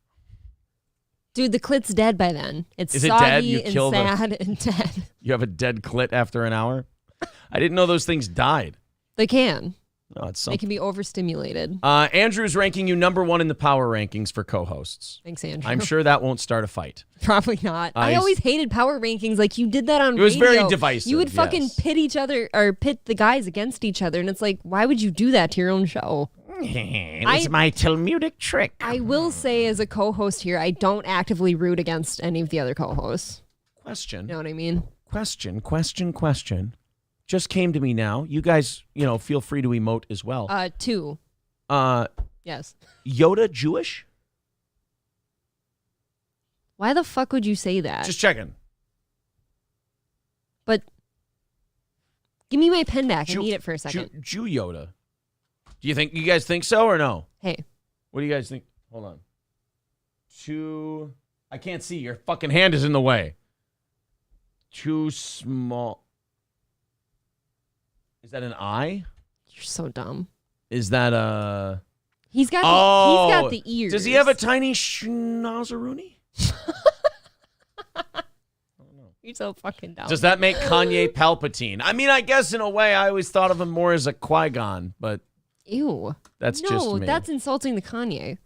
Dude, the clit's dead by then. It's Is it soggy dead? You and killed sad and dead. You have a dead clit after an hour? I didn't know those things died. They can. No, it's They can be overstimulated. Andrew's ranking you number 1 in the power rankings for co-hosts. Thanks, Andrew. I'm sure that won't start a fight. Probably not. I always hated power rankings. You did that on radio. It was very divisive. You would fucking pit each other or pit the guys against each other. And it's why would you do that to your own show? It's my Talmudic trick. I will say, as a co-host here, I don't actively root against any of the other co-hosts. Question. You know what I mean? Question. Just came to me now. You guys, feel free to emote as well. 2. Yes. Yoda Jewish? Why the fuck would you say that? Just checking. But give me my pen back. I need it for a second. Jew Yoda. Do you guys think so or no? Hey. What do you guys think? Hold on. I can't see. Your fucking hand is in the way. Too small. Is that an eye? You're so dumb. Is that a... He's got the ears. Does he have a tiny schnozzeroonie? You're so fucking dumb. Does that make Kanye Palpatine? I mean, I guess in a way I always thought of him more as a Qui-Gon, but... Ew. That's just me. No, that's insulting to Kanye.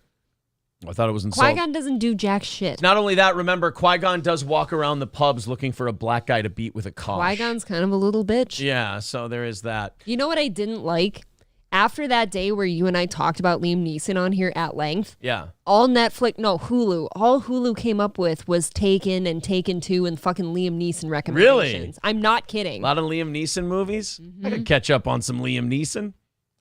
I thought it was insulting. Qui-Gon doesn't do jack shit. Not only that, remember, Qui-Gon does walk around the pubs looking for a black guy to beat with a Kosh. Qui-Gon's kind of a little bitch. Yeah, so there is that. You know what I didn't like? After that day where you and I talked about Liam Neeson on here at length, Hulu, all Hulu came up with was Taken and Taken 2 and fucking Liam Neeson recommendations. Really? I'm not kidding. A lot of Liam Neeson movies? I could catch up on some Liam Neeson.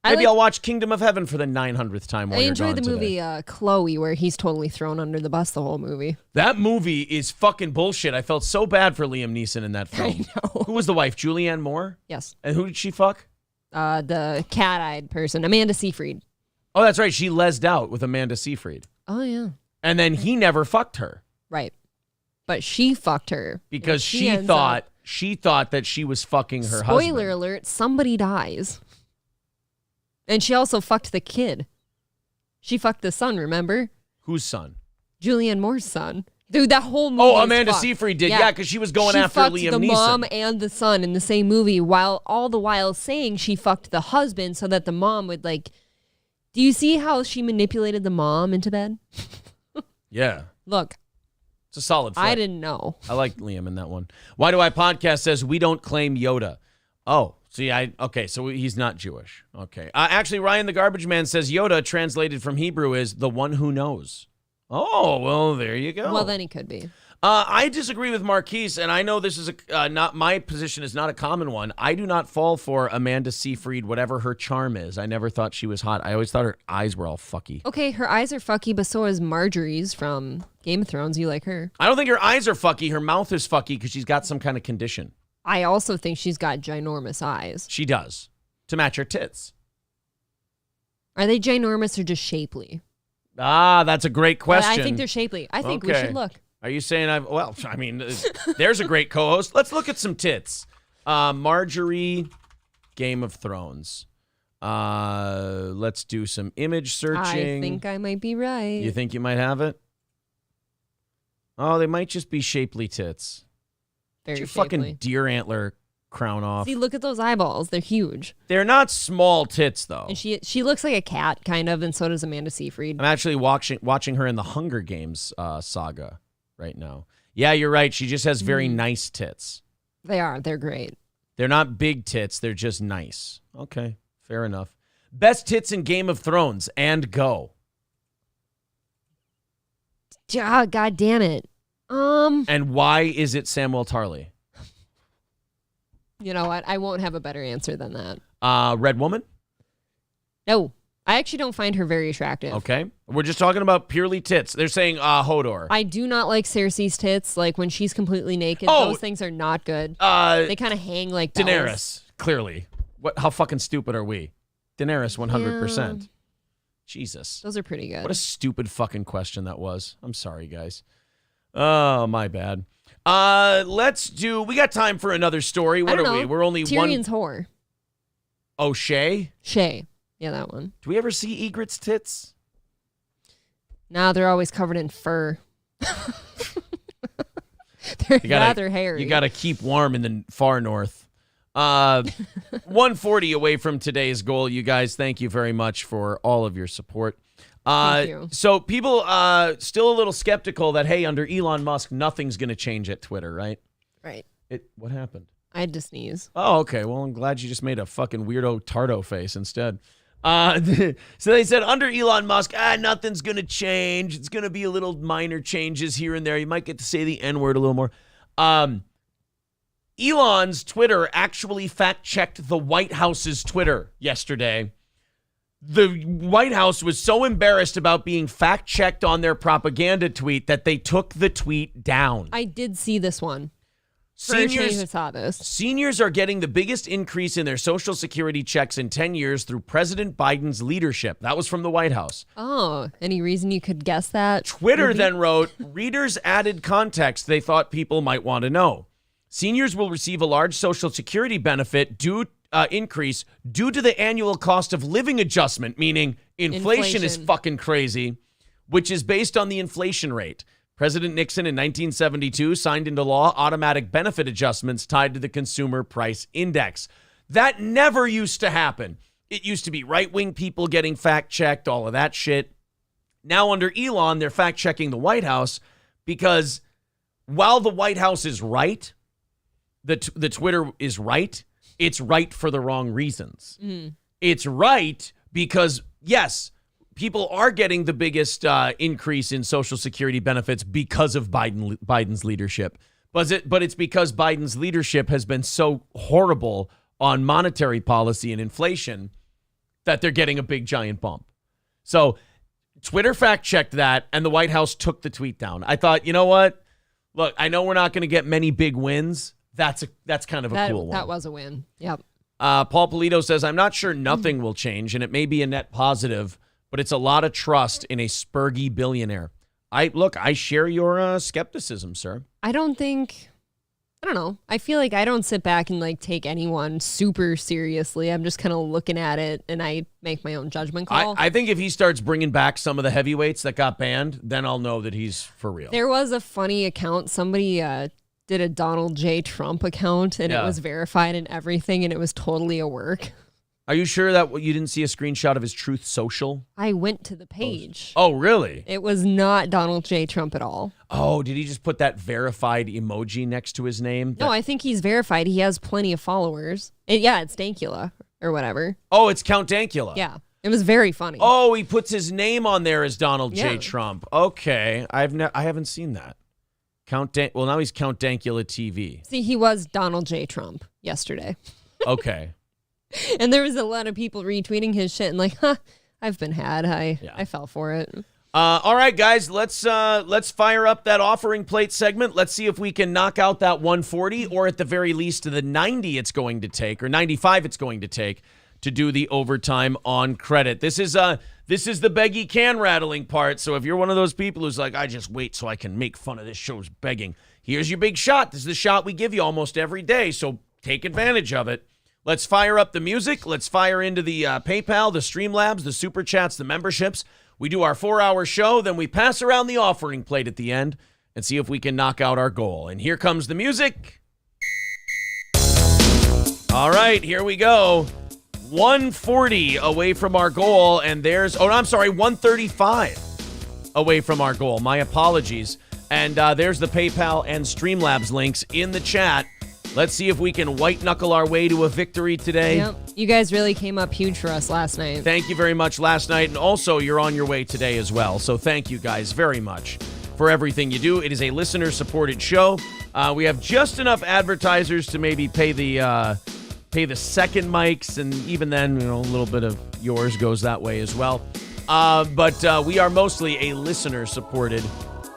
I Maybe I'll watch Kingdom of Heaven for the 900th time while I you're gone enjoyed the today. movie Chloe, where he's totally thrown under the bus the whole movie. That movie is fucking bullshit. I felt so bad for Liam Neeson in that film. I know. Who was the wife? Julianne Moore? Yes. And who did she fuck? The cat-eyed person, Amanda Seyfried. Oh, that's right. She lesed out with Amanda Seyfried. Oh, yeah. And then he never fucked her. Right. But she fucked her. Because she thought that she was fucking her husband. Spoiler alert, somebody dies. And she also fucked the kid. She fucked the son, remember? Whose son? Julianne Moore's son. Dude, that whole movie. Oh, Amanda Seyfried did. Yeah, because she was going after Liam Neeson. She fucked the mom and the son in the same movie, all the while saying she fucked the husband so that the mom would do you see how she manipulated the mom into bed? Yeah. Look. It's a solid flip. I didn't know. I like Liam in that one. Why Do I Podcast says we don't claim Yoda. Oh, see, so he's not Jewish. Okay. Actually, Ryan the Garbage Man says Yoda, translated from Hebrew, is the one who knows. Oh, well, there you go. Well, then he could be. I disagree with Marquise, and I know this is not my position is not a common one. I do not fall for Amanda Seyfried, whatever her charm is. I never thought she was hot. I always thought her eyes were all fucky. Okay, her eyes are fucky, but so is Marjorie's from Game of Thrones. You like her? I don't think her eyes are fucky. Her mouth is fucky because she's got some kind of condition. I also think she's got ginormous eyes. She does, to match her tits. Are they ginormous or just shapely? Ah, that's a great question. I think they're shapely. I think we should look. Are you saying there's a great co-host. Let's look at some tits. Marjorie, Game of Thrones. Let's do some image searching. I think I might be right. You think you might have it? Oh, they might just be shapely tits. Very Get your shapely. fucking deer antler crown off. See, look at those eyeballs. They're huge. They're not small tits, though. And she looks like a cat, kind of, and so does Amanda Seyfried. I'm actually watching her in the Hunger Games saga right now. Yeah, you're right. She just has very nice tits. They are. They're great. They're not big tits. They're just nice. Okay, fair enough. Best tits in Game of Thrones, and go. God damn it. And why is it Samwell Tarly? You know what? I won't have a better answer than that. Red Woman? No. I actually don't find her very attractive. Okay. We're just talking about purely tits. They're saying Hodor. I do not like Cersei's tits. Like when she's completely naked, those things are not good. They kind of hang like bells. Daenerys, clearly. How fucking stupid are we? Daenerys, 100%. Yeah. Jesus. Those are pretty good. What a stupid fucking question that was. I'm sorry, guys. Oh, my bad. We got time for another story. What are we? We're only Tyrion's whore. Oh, Shay? Shay. Yeah, that one. Do we ever see Ygritte's tits? No, they're always covered in fur. They're rather hairy. You got to keep warm in the far north. 140 away from today's goal, you guys. Thank you very much for all of your support. Thank you. So people still a little skeptical that, hey, under Elon Musk, nothing's going to change at Twitter, right? Right. What happened? I had to sneeze. Oh, okay. Well, I'm glad you just made a fucking weirdo tardo face instead. So they said under Elon Musk, nothing's going to change. It's going to be a little minor changes here and there. You might get to say the N-word a little more. Elon's Twitter actually fact-checked the White House's Twitter yesterday. The White House was so embarrassed about being fact-checked on their propaganda tweet that they took the tweet down. I did see this one. Seniors are getting the biggest increase in their Social Security checks in 10 years through President Biden's leadership. That was from the White House. Oh, any reason you could guess that? Twitter then wrote, readers added context they thought people might want to know. Seniors will receive a large Social Security benefit increase due to the annual cost of living adjustment, meaning inflation is fucking crazy, which is based on the inflation rate. President Nixon in 1972 signed into law automatic benefit adjustments tied to the consumer price index. That never used to happen. It used to be right-wing people getting fact-checked, all of that shit. Now under Elon, they're fact-checking the White House because while the White House is right, the Twitter is right, it's right for the wrong reasons. It's right because, yes, people are getting the biggest increase in Social Security benefits because of Biden's leadership. But it's because Biden's leadership has been so horrible on monetary policy and inflation that they're getting a big, giant bump. So Twitter fact-checked that, and the White House took the tweet down. I thought, you know what? Look, I know we're not going to get many big wins. That's kind of a cool one. That was a win. Yep. Paul Polito says, I'm not sure nothing will change, and it may be a net positive, but it's a lot of trust in a spurgy billionaire. I share your skepticism, sir. I don't know. I feel like I don't sit back and take anyone super seriously. I'm just kind of looking at it and I make my own judgment call. I think if he starts bringing back some of the heavyweights that got banned, then I'll know that he's for real. There was a funny account. Somebody did a Donald J. Trump account and it was verified and everything and it was totally a work. Are you sure that you didn't see a screenshot of his Truth Social? I went to the page. Oh, really? It was not Donald J. Trump at all. Oh, did he just put that verified emoji next to his name? No, I think he's verified. He has plenty of followers. It's Dankula or whatever. Oh, it's Count Dankula. Yeah. It was very funny. Oh, he puts his name on there as Donald J. Trump. Okay. I haven't seen that. Well, now he's Count Dankula TV. See, he was Donald J. Trump yesterday. Okay. And there was a lot of people retweeting his shit and I've been had. I fell for it. All right, guys, let's fire up that offering plate segment. Let's see if we can knock out that 140 or at the very least the 90 it's going to take or 95 it's going to take to do the overtime on credit. This is the beggy can rattling part. So if you're one of those people who's like, I just wait so I can make fun of this show's begging, here's your big shot. This is the shot we give you almost every day. So take advantage of it. Let's fire up the music. Let's fire into the PayPal, the Streamlabs, the Super Chats, the memberships. We do our 4-hour show, then we pass around the offering plate at the end and see if we can knock out our goal. And here comes the music. All right, here we go. 140 away from our goal, and 135 away from our goal. My apologies. And there's the PayPal and Streamlabs links in the chat. Let's see if we can white-knuckle our way to a victory today. Yep. You guys really came up huge for us last night. Thank you very much last night, and also you're on your way today as well. So thank you guys very much for everything you do. It is a listener-supported show. We have just enough advertisers to maybe pay the second mics, and even then, a little bit of yours goes that way as well. But we are mostly a listener-supported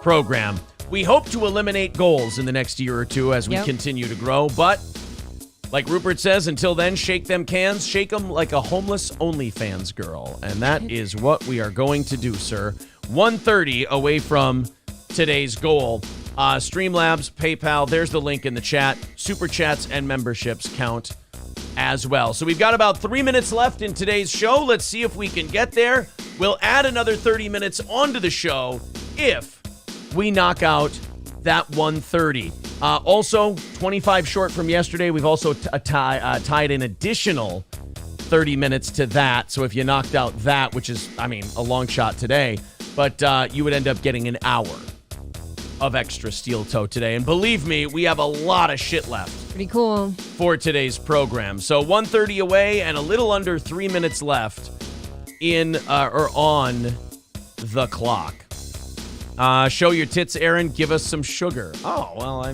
program. We hope to eliminate goals in the next year or two as we continue to grow. But like Rupert says, until then, shake them cans, shake them like a homeless OnlyFans girl. And that is what we are going to do, sir. 130 away from today's goal. Streamlabs, PayPal, there's the link in the chat. Super Chats and memberships count as well. So we've got about 3 minutes left in today's show. Let's see if we can get there. We'll add another 30 minutes onto the show if we knock out that 130. Also, 25 short from yesterday. We've also tied an additional 30 minutes to that. So if you knocked out that, which is, a long shot today, but you would end up getting an hour of extra steel toe today. And believe me, we have a lot of shit left. Pretty cool. For today's program. So 130 away and a little under 3 minutes left in or on the clock. Show your tits, Aaron. Give us some sugar. Oh, well,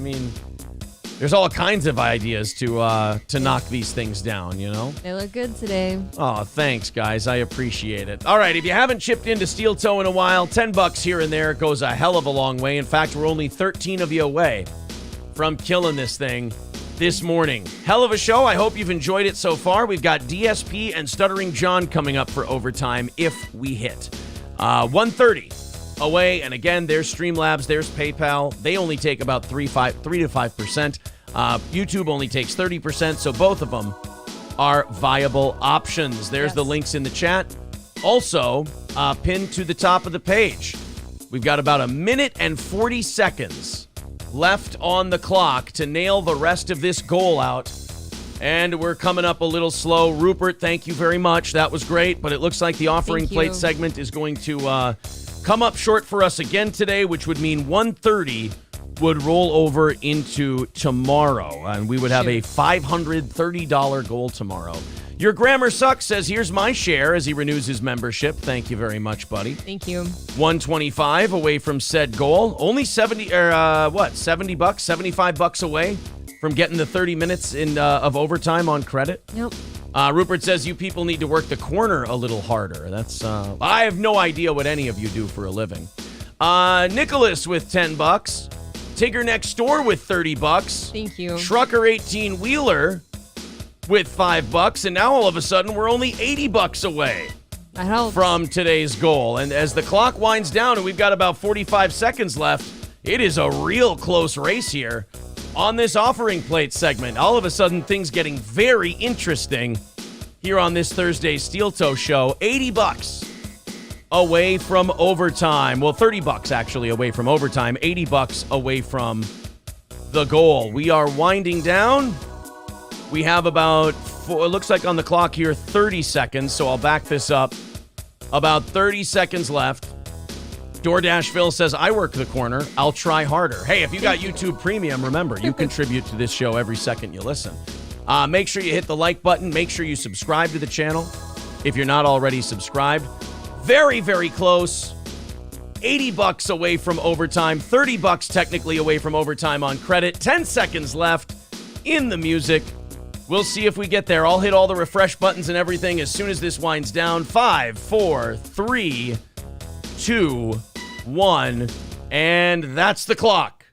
There's all kinds of ideas to knock these things down, you know? They look good today. Oh, thanks, guys. I appreciate it. All right, if you haven't chipped into Steel Toe in a while, $10 here and there goes a hell of a long way. In fact, we're only 13 of you away from killing this thing this morning. Hell of a show. I hope you've enjoyed it so far. We've got DSP and Stuttering John coming up for overtime if we hit. 1:30 away, and again, there's Streamlabs, there's PayPal. They only take about 3 to 5%. YouTube only takes 30%, so both of them are viable options. There's the links in the chat. Also, pinned to the top of the page. We've got about 1 minute and 40 seconds left on the clock to nail the rest of this goal out. And we're coming up a little slow. Rupert, thank you very much. That was great, but it looks like the offering plate segment is going to come up short for us again today, which would mean 1:30 would roll over into tomorrow, and we would have a $530 goal tomorrow. Your Grammar Sucks says, here's my share as he renews his membership. Thank you very much, buddy. Thank you. 125 away from said goal. Only 70 bucks, 75 bucks away from getting the 30 minutes of overtime on credit. Yep. Rupert says you people need to work the corner a little harder. That's I have no idea what any of you do for a living. Nicholas with $10. Tigger next door with $30. Thank you. Trucker 18 Wheeler with $5, and now all of a sudden we're only $80 away from today's goal. And as the clock winds down and we've got about 45 seconds left, it is a real close race here on this offering plate segment. All of a sudden things getting very interesting here on this Thursday Steel Toe show. $80 away from overtime. Well, $30 actually away from overtime. $80 away from the goal. We are winding down. We have about, it looks like on the clock here, 30 seconds. So I'll back this up. About 30 seconds left. DoorDash Phil says, I work the corner. I'll try harder. Hey, if you got YouTube Premium, remember, you contribute to this show every second you listen. Make sure you hit the like button. Make sure you subscribe to the channel if you're not already subscribed. Very, very close. $80 away from overtime. $30 technically away from overtime on credit. 10 seconds left in the music. We'll see if we get there. I'll hit all the refresh buttons and everything as soon as this winds down. 5, 4, 3, 2, 1. And that's the clock.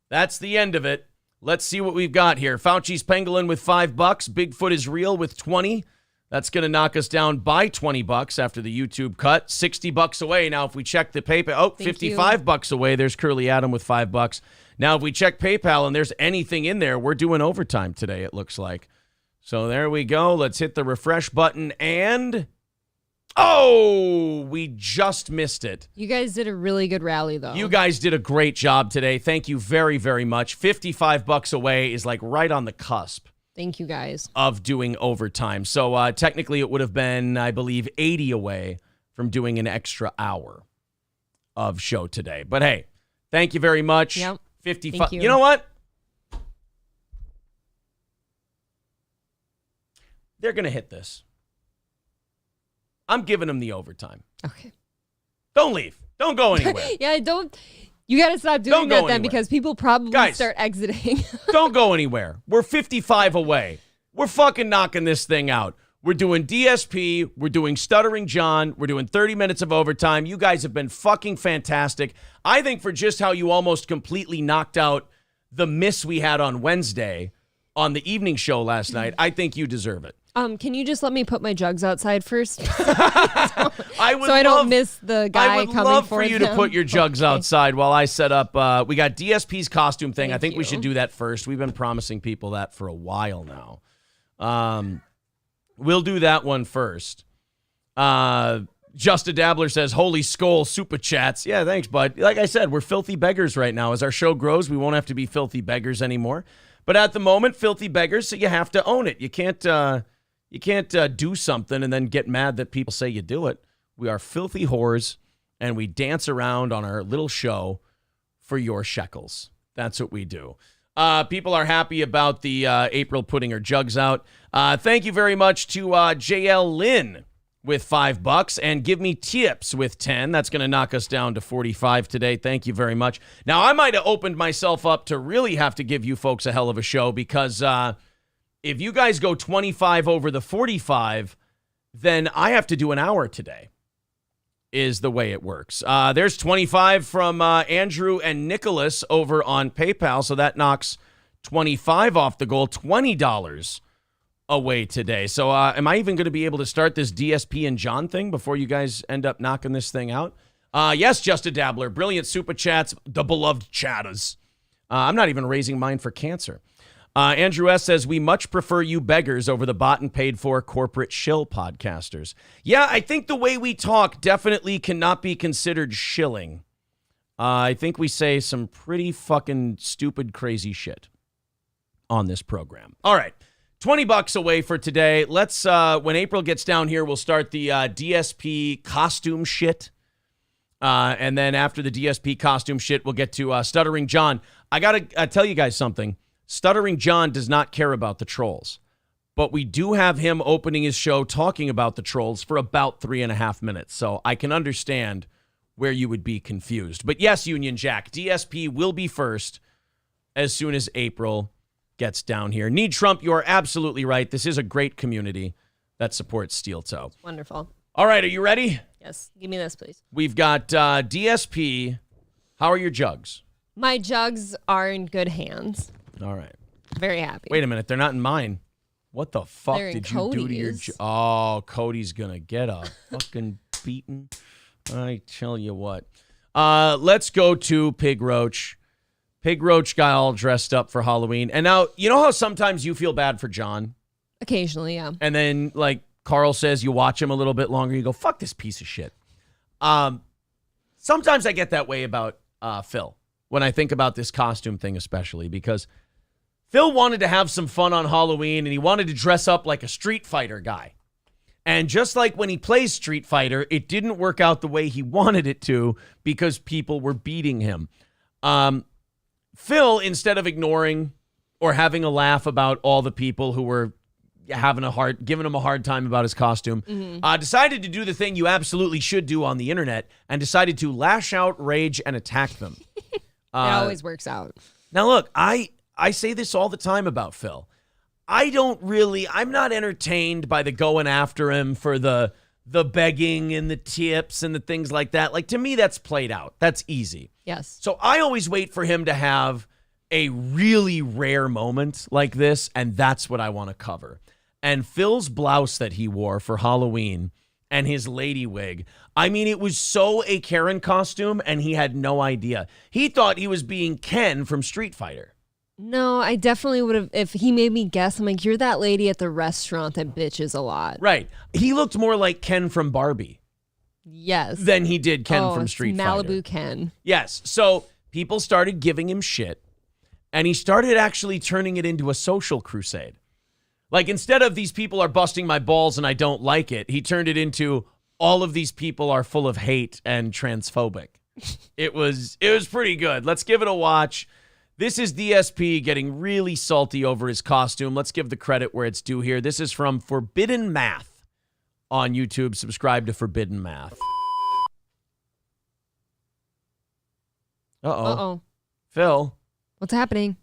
That's the end of it. Let's see what we've got here. Fauci's Pangolin with $5. Bigfoot is real with 20. That's going to knock us down by $20 after the YouTube cut. $60 away. Now, if we check the PayPal, $55 away. There's Curly Adam with $5. Now, if we check PayPal and there's anything in there, we're doing overtime today, it looks like. So there we go. Let's hit the refresh button and... oh, we just missed it. You guys did a really good rally, though. You guys did a great job today. Thank you very, very much. $55 away is like right on the cusp. Thank you, guys. Of doing overtime. So technically it would have been, I believe, 80 away from doing an extra hour of show today. But hey, thank you very much. Yep. 55. Thank you. You know what? They're going to hit this. I'm giving them the overtime. Okay. Don't leave. Don't go anywhere. Yeah, don't. You got to stop doing that then because people probably start exiting. Don't go anywhere. We're 55 away. We're fucking knocking this thing out. We're doing DSP. We're doing Stuttering John. We're doing 30 minutes of overtime. You guys have been fucking fantastic. I think for just how you almost completely knocked out the miss we had on Wednesday on the evening show last night, I think you deserve it. Can you just let me put my jugs outside first? I don't miss the guy coming for I would love for you them. to put your jugs outside while I set up. We got DSP's costume thing. I think we should do that first. We've been promising people that for a while now. We'll do that one first. Just a Dabbler says, holy skull, super chats. Yeah, thanks, bud. Like I said, we're filthy beggars right now. As our show grows, we won't have to be filthy beggars anymore. But at the moment, filthy beggars, so you have to own it. You can't do something and then get mad that people say you do it. We are filthy whores, and we dance around on our little show for your shekels. That's what we do. People are happy about the April putting her jugs out. Thank you very much to JL Lynn with $5 and give me tips with 10. That's going to knock us down to 45 today. Thank you very much. Now, I might have opened myself up to really have to give you folks a hell of a show because if you guys go 25 over the 45, then I have to do an hour today is the way it works. There's 25 from Andrew and Nicholas over on PayPal, so that knocks 25 off the goal, $20 away today. So am I even going to be able to start this DSP and John thing before you guys end up knocking this thing out? Yes, Just a Dabbler. Brilliant super chats, the beloved chatters. I'm not even raising mine for cancer. Andrew S. says, we much prefer you beggars over the bought and paid for corporate shill podcasters. Yeah, I think the way we talk definitely cannot be considered shilling. I think we say some pretty fucking stupid, crazy shit on this program. All right. $20 away for today. Let's, when April gets down here, we'll start the DSP costume shit. And then after the DSP costume shit, we'll get to Stuttering John. I got to tell you guys something. Stuttering John does not care about the trolls. But we do have him opening his show talking about the trolls for about 3.5 minutes. So I can understand where you would be confused. But yes, Union Jack, DSP will be first as soon as April gets down here. Need Trump, you are absolutely right. This is a great community that supports Steel Toe. Wonderful. All right, are you ready? Yes. Give me this, please. We've got DSP. How are your jugs? My jugs are in good hands. All right. Very happy. Wait a minute. They're not in mine. What the fuck They're in did you do to your Cody's. Oh, Cody's going to get a fucking beating. I tell you what. Let's go to Pig Roach. Pig Roach got all dressed up for Halloween. And now, you know how sometimes you feel bad for John? Occasionally, yeah. And then, like Carl says, you watch him a little bit longer, you go, fuck this piece of shit. Sometimes I get that way about Phil when I think about this costume thing especially, because Phil wanted to have some fun on Halloween, and he wanted to dress up like a Street Fighter guy. And just like when he plays Street Fighter, it didn't work out the way he wanted it to because people were beating him. Phil, instead of ignoring or having a laugh about all the people who were giving him a hard time about his costume, decided to do the thing you absolutely should do on the internet and decided to lash out, rage, and attack them. It always works out. Now, look, I say this all the time about Phil. I'm not entertained by the going after him for the begging and the tips and the things like that. Like, to me, that's played out. That's easy. Yes. So I always wait for him to have a really rare moment like this, and that's what I want to cover. And Phil's blouse that he wore for Halloween and his lady wig, I mean, it was so a Karen costume, and he had no idea. He thought he was being Ken from Street Fighter. No, I definitely would have, if he made me guess, I'm like, you're that lady at the restaurant that bitches a lot. Right. He looked more like Ken from Barbie. Yes. Than he did Ken from Street Fighter. Malibu Ken. Yes. So people started giving him shit, and he started actually turning it into a social crusade. Like, instead of these people are busting my balls and I don't like it, he turned it into all of these people are full of hate and transphobic. It was pretty good. Let's give it a watch. This is DSP getting really salty over his costume. Let's give the credit where it's due here. This is from Forbidden Math on YouTube. Subscribe to Forbidden Math. Uh-oh. Phil. What's happening?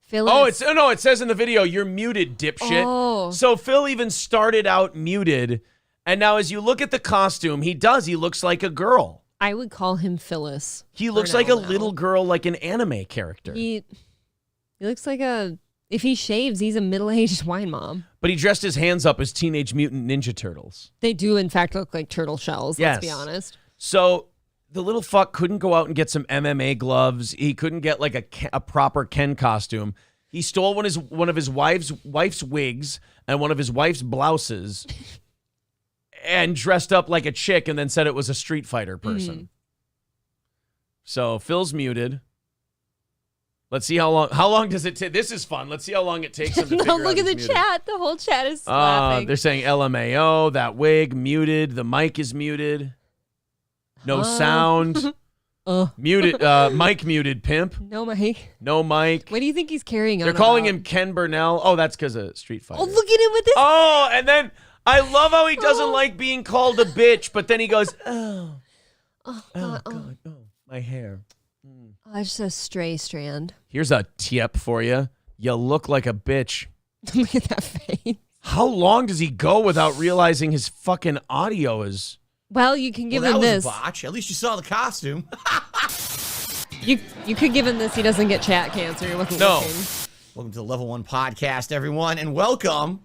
Phil it says in the video, you're muted, dipshit. Oh. So Phil even started out muted, and now as you look at the costume, he looks like a girl. I would call him Phyllis. He looks like a little girl, like an anime character. He looks like if he shaves, he's a middle-aged wine mom. But he dressed his hands up as Teenage Mutant Ninja Turtles. They do, in fact, look like turtle shells, yes. Let's be honest. So the little fuck couldn't go out and get some MMA gloves. He couldn't get like a proper Ken costume. He stole one of his wife's wigs and one of his wife's blouses and dressed up like a chick and then said it was a Street Fighter person. So Phil's muted. Let's see how long does it take? This is fun. Let's see how long it takes him to figure out look at the muted. chat. The whole chat is laughing. They're saying LMAO, that wig muted, the mic is muted. No sound. Muted, mic muted, pimp. No mic. No mic. What do you think he's carrying on? They're calling him Ken Burnell. Oh, that's because of Street Fighter. Oh, look at him with this. Oh, and then I love how he doesn't like being called a bitch, but then he goes, oh, God, my hair. Oh, it's just a stray strand. Here's a tip for you. You look like a bitch. Look at that face. How long does he go without realizing his fucking audio is? Well, you can give that him was this. a botch. At least you saw the costume. You could give him this. He doesn't get chat cancer. He wasn't No. looking. Welcome to the Level 1 podcast, everyone, and welcome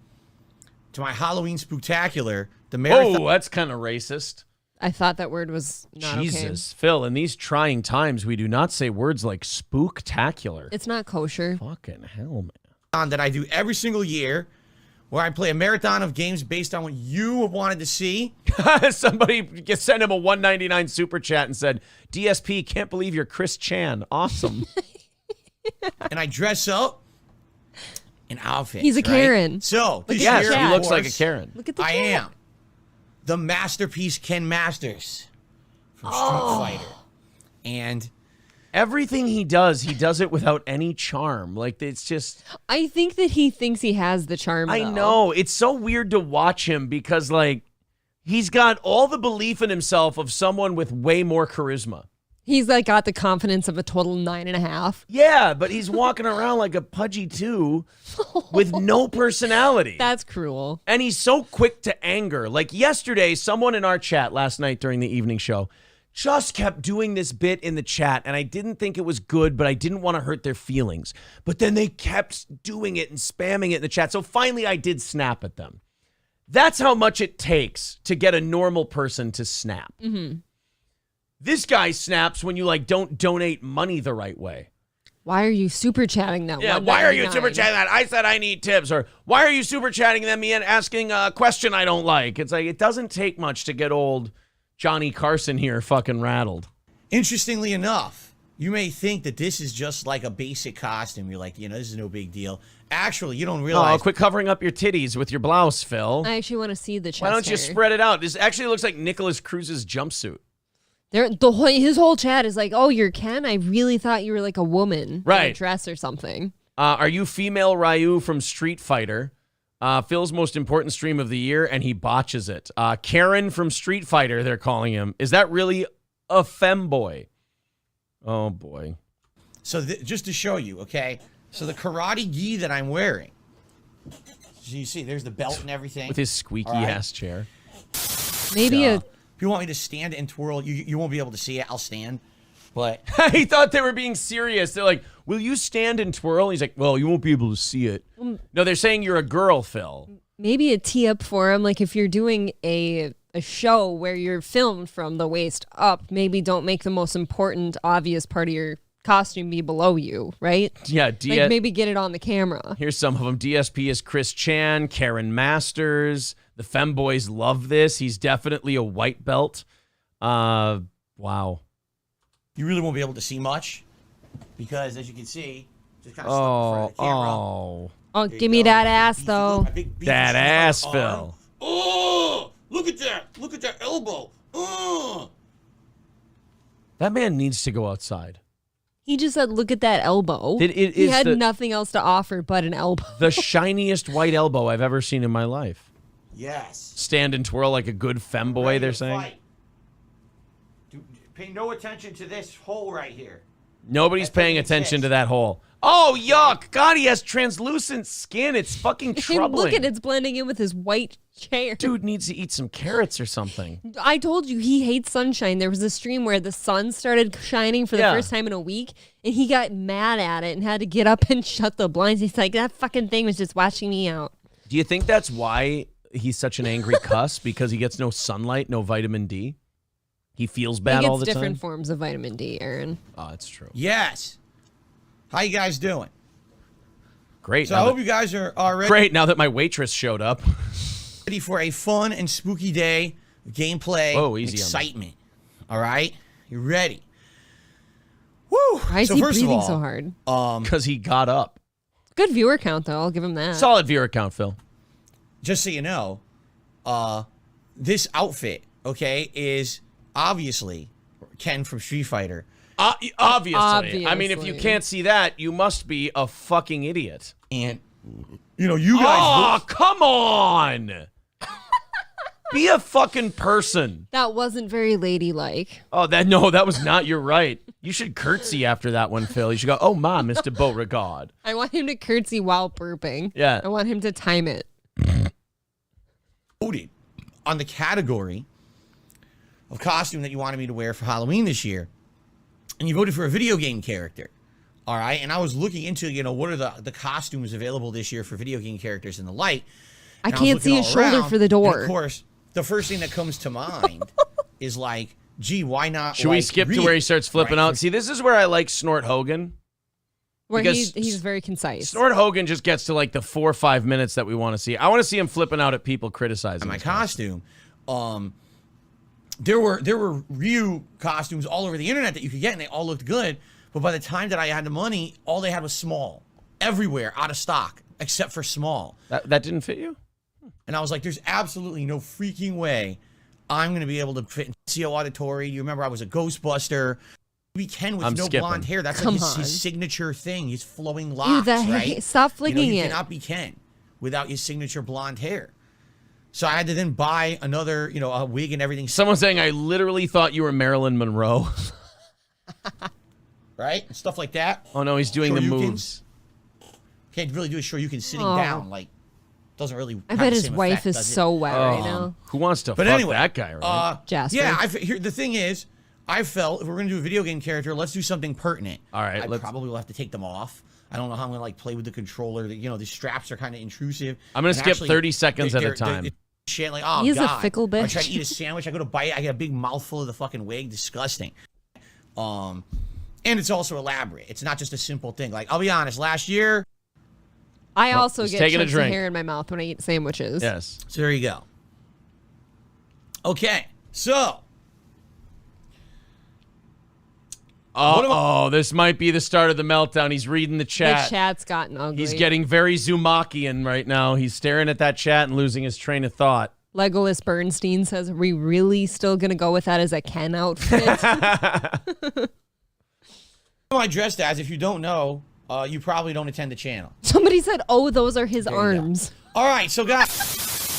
to my Halloween Spooktacular. The marathon. Oh, that's kind of racist. I thought that word was not Jesus, Phil, in these trying times, we do not say words like spooktacular. It's not kosher. Fucking hell, man. That I do every single year, where I play a marathon of games based on what you have wanted to see. Somebody sent him a $1.99 super chat and said, DSP, can't believe you're Chris Chan. Awesome. And I dress up in outfits. He's a Karen. Right? So, this yes, year, he of looks course, like a Karen. Look at the I cat. am the masterpiece Ken Masters from Street Fighter. And everything he does it without any charm. Like, it's just... I think that he thinks he has the charm, I though. know. It's so weird to watch him because, like, he's got all the belief in himself of someone with way more charisma. He's like got the confidence of a total 9.5. Yeah, but he's walking around like a pudgy 2 with no personality. That's cruel. And he's so quick to anger. Like yesterday, someone in our chat last night during the evening show just kept doing this bit in the chat, and I didn't think it was good, but I didn't want to hurt their feelings. But then they kept doing it and spamming it in the chat. So finally I did snap at them. That's how much it takes to get a normal person to snap. Mm-hmm. This guy snaps when you like don't donate money the right way. Why are you super chatting that? Yeah, why are you super chatting that? I said I need tips. Or why are you super chatting them and asking a question I don't like? It's like it doesn't take much to get old Johnny Carson here fucking rattled. interestingly enough, you may think that this is just like a basic costume. You're like, this is no big deal. Actually, you don't realize. Oh, quit covering up your titties with your blouse, Phil. I actually want to see the chest Why don't you hair. spread it out? This actually looks like Nicolas Cruz's jumpsuit. His whole chat is like, oh, you're Ken? I really thought you were like a woman in Right. a dress or something. Are you female Ryu from Street Fighter? Phil's most important stream of the year, and he botches it. Karen from Street Fighter, they're calling him. Is that really a femboy? Oh, boy. So just to show you, okay? So the karate gi that I'm wearing. So you see, there's the belt and everything. With his squeaky-ass chair. Maybe If you want me to stand and twirl, you won't be able to see it. I'll stand. But he thought they were being serious. They're like, will you stand and twirl? He's like, well, you won't be able to see it. No, they're saying you're a girl, Phil. maybe a tee up for him. Like if you're doing a show where you're filmed from the waist up, maybe don't make the most important, obvious part of your costume be below you, right? Yeah, like maybe get it on the camera. Here's some of them. DSP is Chris Chan, Karen Masters. The femboys love this. He's definitely a white belt. Wow. You really won't be able to see much because, as you can see, just kind of stuck in front of the camera. Oh, give me that ass, though. That ass, Phil. Oh, look at that. Look at that elbow. That man needs to go outside. He just said, look at that elbow. He had nothing else to offer but an elbow. The shiniest white elbow I've ever seen in my life. Yes. Stand and twirl like a good femboy, they're saying. Pay no attention to this hole right here. Nobody's paying attention to that hole. Oh, yuck. God, he has translucent skin. It's fucking troubling. Look at it. It's blending in with his white chair. Dude needs to eat some carrots or something. I told you he hates sunshine. There was a stream where the sun started shining for the first time in a week, and he got mad at it and had to get up and shut the blinds. He's like, that fucking thing was just watching me out. Do you think that's why he's such an angry cuss? Because he gets no sunlight, no vitamin D? He feels bad all the time? He gets different forms of vitamin D, Aaron. Oh, that's true. Yes. How you guys doing? Great. So I hope you guys are ready. Great, now that my waitress showed up. Ready for a fun and spooky day of gameplay and excitement. All right? You ready? Woo! Why is he breathing so hard? Because he got up. Good viewer count, though. I'll give him that. Solid viewer count, Phil. Just so you know, this outfit, okay, is obviously Ken from Street Fighter. Obviously. I mean, if you can't see that, you must be a fucking idiot. And, you guys... Oh, come on! Be a fucking person. That wasn't very ladylike. Oh, that was not. You're right. You should curtsy after that one, Phil. You should go, oh, ma, Mr. Beauregard. I want him to curtsy while burping. Yeah. I want him to time it. Voted on the category of costume that you wanted me to wear for Halloween this year. And you voted for a video game character. All right. And I was looking into, what are the costumes available this year for video game characters and the like. I can't see his shoulder for the door. And of course, the first thing that comes to mind is like, gee, why not? Should we skip to where he starts flipping out? See, this is where I like Snort Hogan. Where he's very concise. Snort Hogan just gets to like the 4 or 5 minutes that we want to see. I want to see him flipping out at people criticizing my costume. There were Ryu costumes all over the internet that you could get, and they all looked good. But by the time that I had the money, all they had was small, everywhere, out of stock, except for small. That didn't fit you? And I was like, there's absolutely no freaking way I'm going to be able to fit in CO Auditory. You remember I was a Ghostbuster. We Ken with blonde hair. That's like his signature thing. His flowing locks, right? Stop flicking you cannot be Ken without your signature blonde hair. So I had to then buy another, a wig and everything. Someone's saying, I literally thought you were Marilyn Monroe. Right? Stuff like that. Oh, no, he's doing the moves. Can't really do a Shoryuken sitting down. Like, doesn't really I bet his wife is so wet right now. Who wants to fuck that guy, right? Jasper. Yeah, the thing is, I felt if we're going to do a video game character, let's do something pertinent. All right. I probably will have to take them off. I don't know how I'm going to play with the controller. The straps are kind of intrusive. I'm going to skip 30 seconds at a time. Shit, like, oh, He's God. a fickle bitch. I try to eat a sandwich. I go to bite. I get a big mouthful of the fucking wig. Disgusting. And it's also elaborate. It's not just a simple thing. Like, I'll be honest. Last year, I also get chunks of hair in my mouth when I eat sandwiches. Yes. So there you go. Okay. So. This might be the start of the meltdown. He's reading the chat. The chat's gotten ugly. He's getting very Zumakian right now. He's staring at that chat and losing his train of thought. Legolas Bernstein says, are we really still going to go with that as a Ken outfit? I dressed as, if you don't know, you probably don't attend the channel. Somebody said, oh, those are his arms. All right, so guys.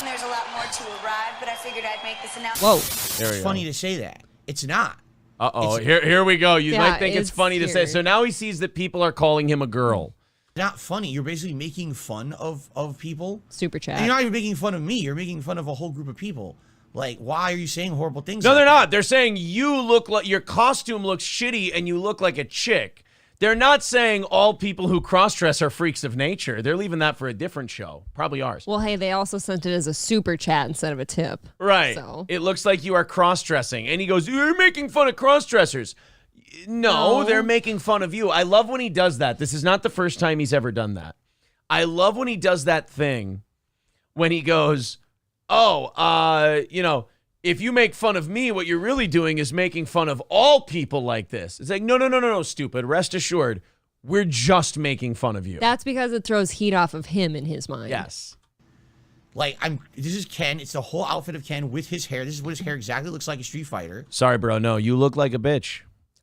There's a lot more to arrive, but I figured I'd make this announcement. Whoa. It's funny to say that. It's not. Uh-oh, here we go. You might think it's funny to say. So now he sees that people are calling him a girl. Not funny. You're basically making fun of people. Super chat. And you're not even making fun of me. You're making fun of a whole group of people. Like, why are you saying horrible things? No, they're not. They're saying you look like your costume looks shitty and you look like a chick. They're not saying all people who cross-dress are freaks of nature. They're leaving that for a different show. Probably ours. Well, hey, they also sent it as a super chat instead of a tip. Right. So. It looks like you are cross-dressing. And he goes, you're making fun of cross-dressers. No, they're making fun of you. I love when he does that. This is not the first time he's ever done that. I love when he does that thing when he goes, if you make fun of me, what you're really doing is making fun of all people like this. It's like, no, stupid. Rest assured, we're just making fun of you. That's because it throws heat off of him in his mind. Yes. Like, this is Ken. It's the whole outfit of Ken with his hair. This is what his hair exactly looks like, a Street Fighter. Sorry, bro. No, you look like a bitch.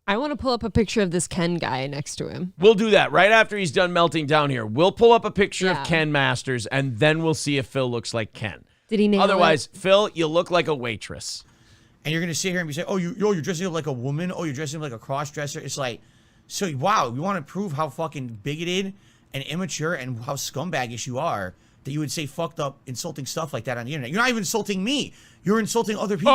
I want to pull up a picture of this Ken guy next to him. We'll do that right after he's done melting down here. We'll pull up a picture of Ken Masters, and then we'll see if Phil looks like Ken. Did he nail Otherwise, Phil, you look like a waitress. And you're going to sit here and be saying, you're dressing up like a woman. Oh, you're dressing up like a cross-dresser. It's like, so, wow, you want to prove how fucking bigoted and immature and how scumbaggish you are that you would say fucked up, insulting stuff like that on the internet. You're not even insulting me. You're insulting other people.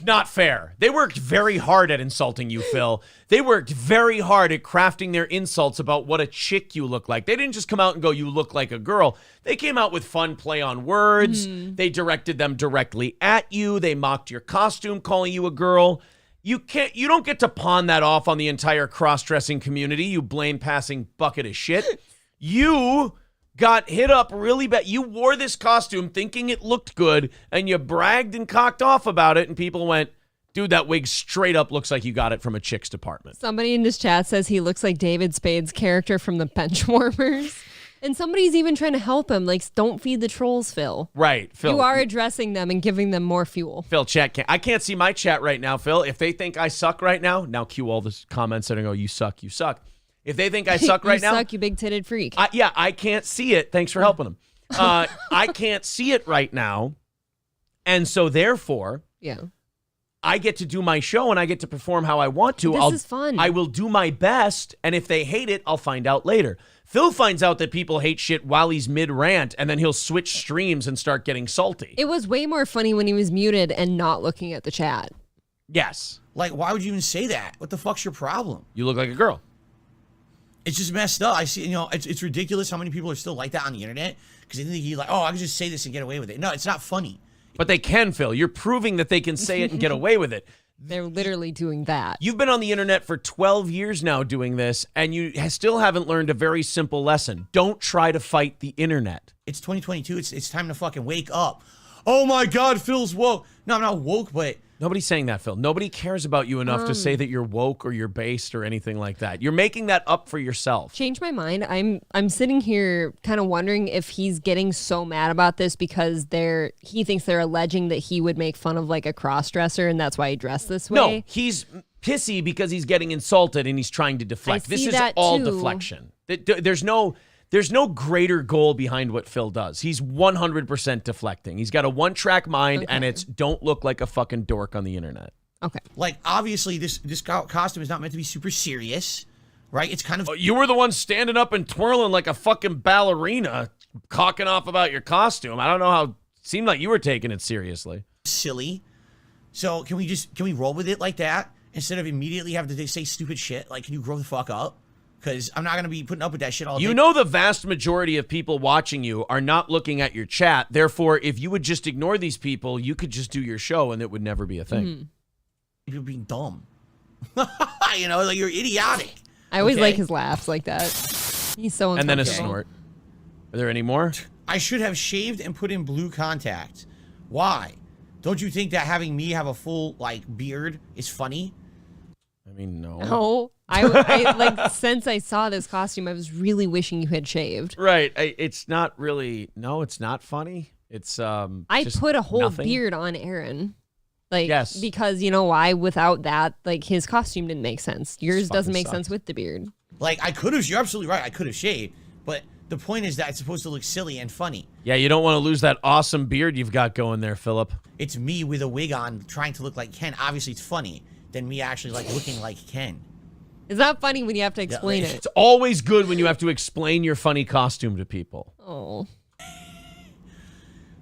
Not fair. They worked very hard at insulting you, Phil. They worked very hard at crafting their insults about what a chick you look like. They didn't just come out and go, you look like a girl. They came out with fun play on words. They directed them directly at you. They mocked your costume, calling you a girl. You don't get to pawn that off on the entire cross-dressing community, you blame-passing bucket of shit. You got hit up really bad. You wore this costume thinking it looked good, and you bragged and cocked off about it, and people went, dude, that wig straight up looks like you got it from a chick's department. Somebody in this chat says he looks like David Spade's character from the Benchwarmers. And somebody's even trying to help him. Like, don't feed the trolls, Phil. Right, Phil. You are addressing them and giving them more fuel. Phil, I can't see my chat right now, Phil. If they think I suck right now cue all the comments that are going, you suck, you suck. If they think I suck right now. You suck, you big-titted freak. I can't see it. Thanks for helping them. I can't see it right now. And so therefore, Yeah. I get to do my show and I get to perform how I want to. This is fun. I will do my best, and if they hate it, I'll find out later. Phil finds out that people hate shit while he's mid-rant, and then he'll switch streams and start getting salty. It was way more funny when he was muted and not looking at the chat. Yes. Like, why would you even say that? What the fuck's your problem? You look like a girl. It's just messed up. I see, it's ridiculous how many people are still like that on the internet because they think you like, oh, I can just say this and get away with it. No, it's not funny. But they can, Phil. You're proving that they can say it and get away with it. They're literally doing that. You've been on the internet for 12 years now doing this, and you still haven't learned a very simple lesson. Don't try to fight the internet. It's 2022. It's time to fucking wake up. Oh my God, Phil's woke. No, I'm not woke, but... Nobody's saying that, Phil. Nobody cares about you enough to say that you're woke or you're based or anything like that. You're making that up for yourself. Change my mind. I'm sitting here kind of wondering if he's getting so mad about this because he thinks they're alleging that he would make fun of like a cross-dresser and that's why he dressed this way. No, he's pissy because he's getting insulted and he's trying to deflect. This is all deflection. There's no greater goal behind what Phil does. He's 100% deflecting. He's got a one-track mind, and it's don't look like a fucking dork on the internet. Okay. Like, obviously, this costume is not meant to be super serious, right? It's kind of... You were the one standing up and twirling like a fucking ballerina, cocking off about your costume. I don't know how... Seemed like you were taking it seriously. Silly. So can we roll with it like that? Instead of immediately having to say stupid shit? Like, can you grow the fuck up? Because I'm not going to be putting up with that shit all day. You know the vast majority of people watching you are not looking at your chat. Therefore, if you would just ignore these people, you could just do your show and it would never be a thing. You're being dumb. Like you're idiotic. I always like his laughs like that. He's so uncomfortable. And then a snort. Are there any more? I should have shaved and put in blue contacts. Why? Don't you think that having me have a full, beard is funny? I mean, no. No. I since I saw this costume, I was really wishing you had shaved. Right. It's not really, no, it's not funny. It's, I put a whole beard on Aaron. Yes. Because you know why? Without that, his costume didn't make sense. Yours doesn't make sense with the beard. I could have, you're absolutely right. I could have shaved, but the point is that it's supposed to look silly and funny. Yeah, you don't want to lose that awesome beard you've got going there, Philip. It's me with a wig on trying to look like Ken. Obviously, it's funny than me actually looking like Ken. It's not funny when you have to explain it. It's always good when you have to explain your funny costume to people. Oh.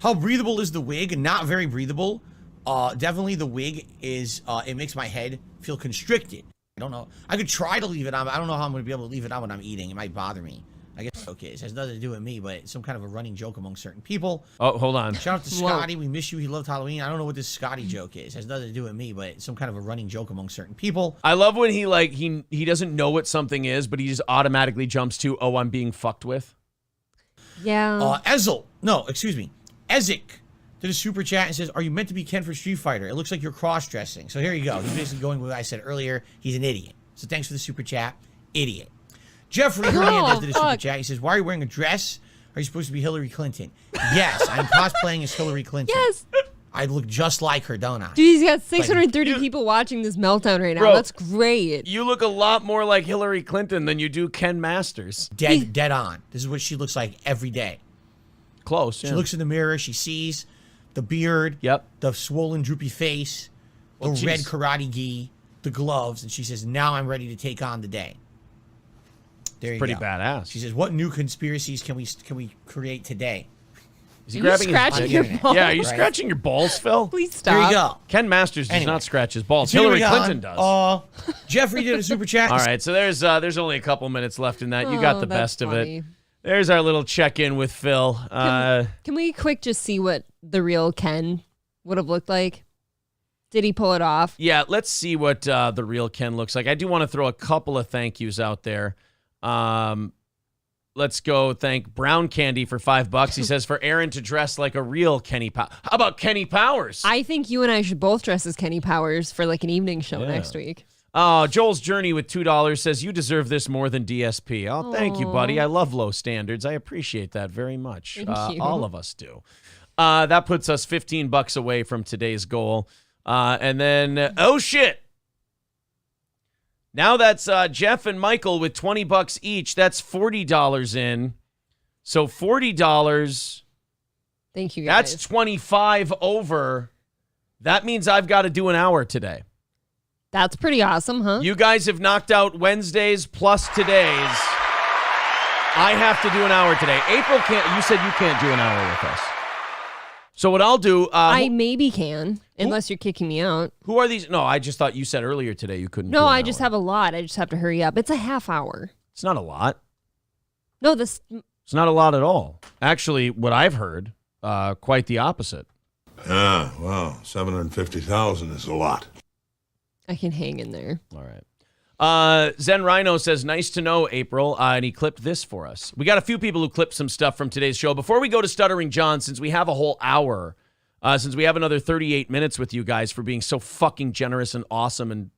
How breathable is the wig? Not very breathable. Definitely the wig is, it makes my head feel constricted. I don't know. I could try to leave it on, but I don't know how I'm going to be able to leave it on when I'm eating. It might bother me. I guess, okay, it has nothing to do with me, but it's some kind of a running joke among certain people. Oh, hold on. Shout out to Scotty. We miss you. He loved Halloween. I don't know what this Scotty joke is. It has nothing to do with me, but it's some kind of a running joke among certain people. I love when he doesn't know what something is, but he just automatically jumps to, oh, I'm being fucked with. Yeah. Ezik did a super chat and says, are you meant to be Ken for Street Fighter? It looks like you're cross-dressing. So here you go. He's basically going with what I said earlier. He's an idiot. So thanks for the super chat. Idiot. Jeffrey Hernandez did a super chat. He says, why are you wearing a dress? Are you supposed to be Hillary Clinton? Yes, I'm cosplaying as Hillary Clinton. Yes. I look just like her, don't I? Dude, he's got 630 people watching this meltdown right now. Bro, that's great. You look a lot more like Hillary Clinton than you do Ken Masters. Dead on. This is what she looks like every day. Close, yeah. She looks in the mirror. She sees the beard, the swollen, droopy face, the red karate gi, the gloves, and she says, now I'm ready to take on the day. There you pretty go. badass. She says, what new conspiracies can we create today? Is he grabbing scratching your balls? Yeah, are you scratching your balls, Phil? Please stop. There you go. Ken Masters does not scratch his balls. Hillary Clinton does. Jeffrey did a super chat. All right, so there's only a couple minutes left in that. You got the best of it. There's our little check-in with Phil. Can we quick just see what the real Ken would have looked like? Did he pull it off? Yeah, let's see what the real Ken looks like. I do want to throw a couple of thank yous out there. Let's go thank Brown Candy for $5. He says for Aaron to dress like a real Kenny Powers. How about Kenny Powers? I think you and I should both dress as Kenny Powers for an evening show next week. Joel's Journey with $2 says you deserve this more than DSP. Oh, thank you, buddy. I love low standards. I appreciate that very much. Thank you. All of us do. That puts us $15 away from today's goal. And then, oh shit. Now that's Jeff and Michael with $20 each. That's $40 in. So $40 Thank you, guys. That's 25 over. That means I've got to do an hour today. That's pretty awesome, huh? You guys have knocked out Wednesdays plus today's. I have to do an hour today. April can't. You said you can't do an hour with us. So what I'll do. I maybe can, unless you're kicking me out. Who are these? No, I just thought you said earlier today you couldn't. No, I just have a lot. I just have to hurry up. It's a half hour. It's not a lot. No, it's not a lot at all. Actually, what I've heard, quite the opposite. Well, 750,000 is a lot. I can hang in there. All right. Zen Rhino says, nice to know, April. And he clipped this for us. We got a few people who clipped some stuff from today's show. Before we go to Stuttering John, since we have a whole hour, since we have another 38 minutes with you guys for being so fucking generous and awesome and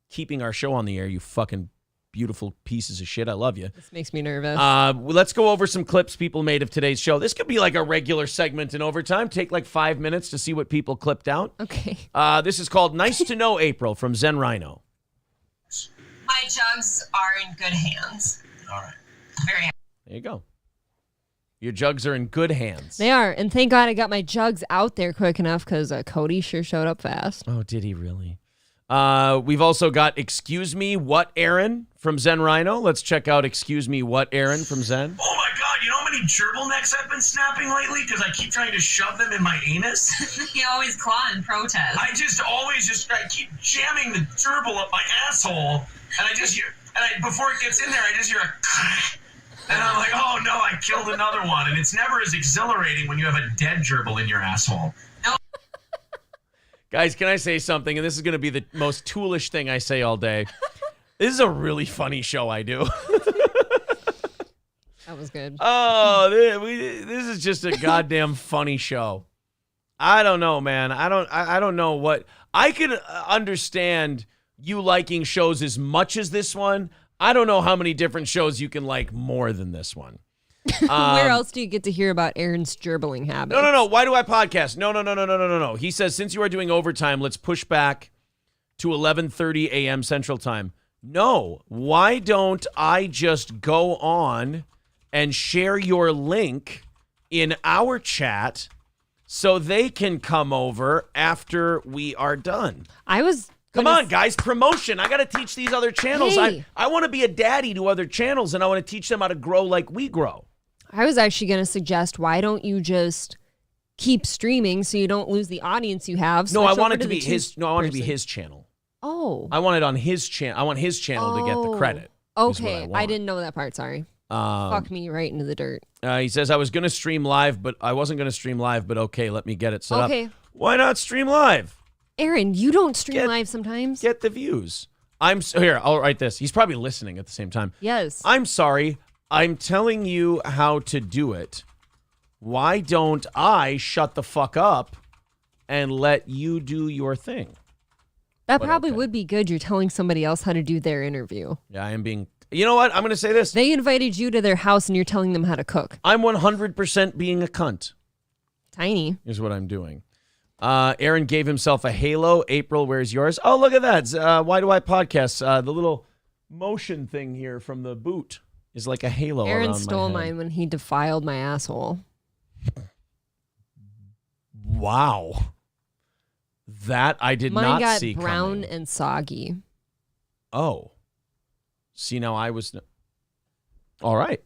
keeping our show on the air, you fucking beautiful pieces of shit. I love you. This makes me nervous. Let's go over some clips people made of today's show. This could be like a regular segment in overtime. Take like 5 minutes to see what people clipped out. Okay. This is called Nice to Know, April from Zen Rhino. My jugs are in good hands. All right. Very happy. There you go. Your jugs are in good hands. They are. And thank God I got my jugs out there quick enough because Cody sure showed up fast. Oh, did he really? We've also got Excuse Me, What, Aaron from Zen Rhino. Let's check out Excuse Me, What, Aaron from Zen. Oh my God, you know how many gerbil necks I've been snapping lately? Because I keep trying to shove them in my anus? You always claw in protest. I keep jamming the gerbil up my asshole, and before it gets in there, I just hear a and I'm like, oh no, I killed another one. And it's never as exhilarating when you have a dead gerbil in your asshole. Guys, can I say something? And this is going to be the most toolish thing I say all day. This is a really funny show I do. That was good. Oh, this is just a goddamn funny show. I don't know, man. I don't know what. I can understand you liking shows as much as this one. I don't know how many different shows you can like more than this one. Where else do you get to hear about Aaron's gerbling habits? No. Why do I podcast? No. He says, since you are doing overtime, let's push back to 11:30 a.m. Central Time. No. Why don't I just go on and share your link in our chat so they can come over after we are done? Come on, guys. Promotion. I got to teach these other channels. Hey. I want to be a daddy to other channels, and I want to teach them how to grow like we grow. I was actually going to suggest, why don't you just keep streaming so you don't lose the audience you have? No, I want it to be his. No, I want it to be his channel. Oh. I want it on his channel. I want his channel to get the credit. Okay. I didn't know that part. Sorry. Fuck me right into the dirt. He says, I was going to stream live, but I wasn't going to stream live, but okay, let me get it set up. Why not stream live? Aaron, you don't stream live sometimes. Get the views. Here, I'll write this. He's probably listening at the same time. Yes. I'm sorry. I'm telling you how to do it. Why don't I shut the fuck up and let you do your thing? That probably would be good. You're telling somebody else how to do their interview. Yeah, I am being... You know what? I'm going to say this. They invited you to their house and you're telling them how to cook. I'm 100% being a cunt. Tiny. Is what I'm doing. Aaron gave himself a halo. April, where's yours? Oh, look at that. Why do I podcast? The little motion thing here from the boot is like a halo around my head. Aaron stole mine when he defiled my asshole. Wow. That I did not see Mine got brown coming. and soggy. Oh. See, now I was... All right.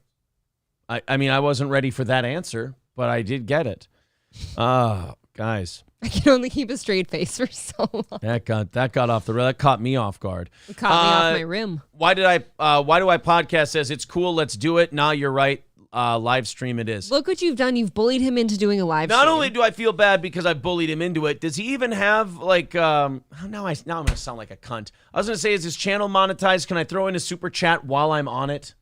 I mean, I wasn't ready for that answer, but I did get it. Guys. I can only keep a straight face for so long. That got off that caught me off guard. It caught me off my rim. Why do I podcast says it's cool, let's do it. Nah, you're right. Live stream it is. Look what you've done. You've bullied him into doing a live stream. Not only do I feel bad because I bullied him into it, does he even have like now I'm gonna sound like a cunt. I was gonna say, is his channel monetized? Can I throw in a super chat while I'm on it?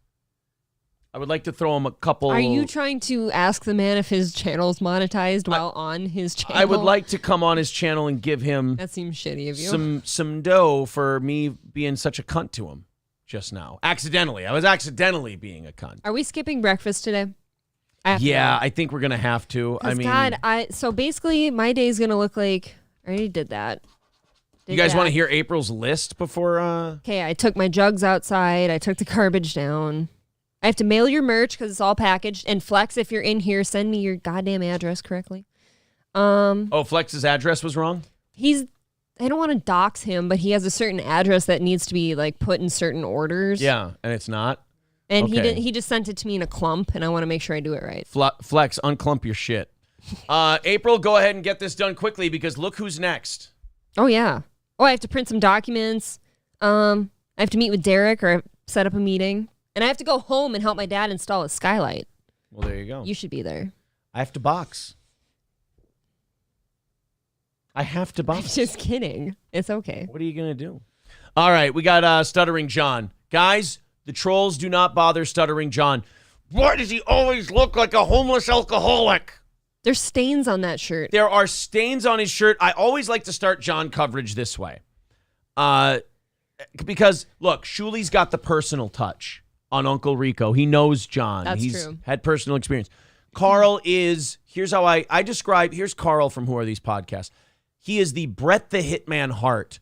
I would like to throw him a couple. Are you trying to ask the man if his channel's monetized while on his channel? I would like to come on his channel and give him that seems shitty of you. Some dough for me being such a cunt to him just now. Accidentally. I was accidentally being a cunt. Are we skipping breakfast today? I think we're gonna have to. I mean, God, so basically my day's gonna look like I already did that. You guys want to hear April's list before? Okay, I took my jugs outside. I took the garbage down. I have to mail your merch because it's all packaged. And Flex, if you're in here, send me your goddamn address correctly. Oh, Flex's address was wrong? I don't want to dox him, but he has a certain address that needs to be like put in certain orders. Yeah, and it's not? And Okay. he just sent it to me in a clump, and I want to make sure I do it right. Flex, unclump your shit. April, go ahead and get this done quickly because look who's next. Oh, yeah. Oh, I have to print some documents. I have to meet with Derek or set up a meeting. And I have to go home and help my dad install a skylight. Well, there you go. You should be there. I have to box. I'm just kidding. It's okay. What are you going to do? All right, we got Stuttering John. Guys, the trolls do not bother Stuttering John. Why does he always look like a homeless alcoholic? There's stains on that shirt. There are stains on his shirt. I always like to start John coverage this way. Because, look, Shuli's got the personal touch on Uncle Rico. He knows John. He's true. had personal experience. Carl is, here's how I describe, here's Carl from Who Are These Podcasts. He is the Brett the Hitman Hart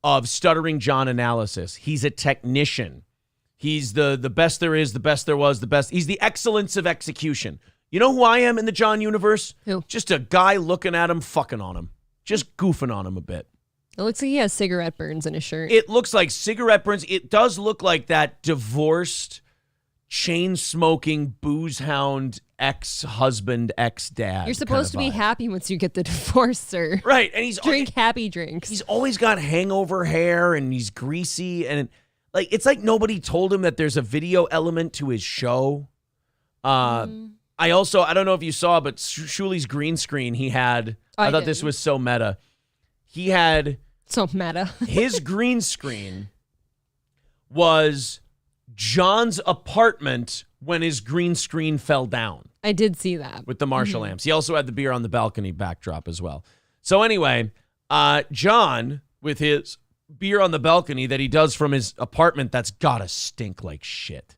of Stuttering John analysis. He's a technician. He's the best there is, the best there was, the best. He's the excellence of execution. You know who I am in the John universe? Who? Just a guy looking at him, fucking on him. Just goofing on him a bit. It looks like he has cigarette burns in his shirt. It looks like cigarette burns. It does look like that divorced, chain-smoking, booze-hound ex-husband, ex-dad. You're supposed to be happy once you get the divorce, sir. Right, and he's drink happy drinks. He's always got hangover hair, and he's greasy, and it's like nobody told him that there's a video element to his show. I don't know if you saw, but Shuli's green screen he had. I thought this was so meta. He had so meta. His green screen was John's apartment when his green screen fell down. I did see that. With the Marshall amps. He also had the beer on the balcony backdrop as well. So anyway, John, with his beer on the balcony that he does from his apartment, that's gotta stink like shit.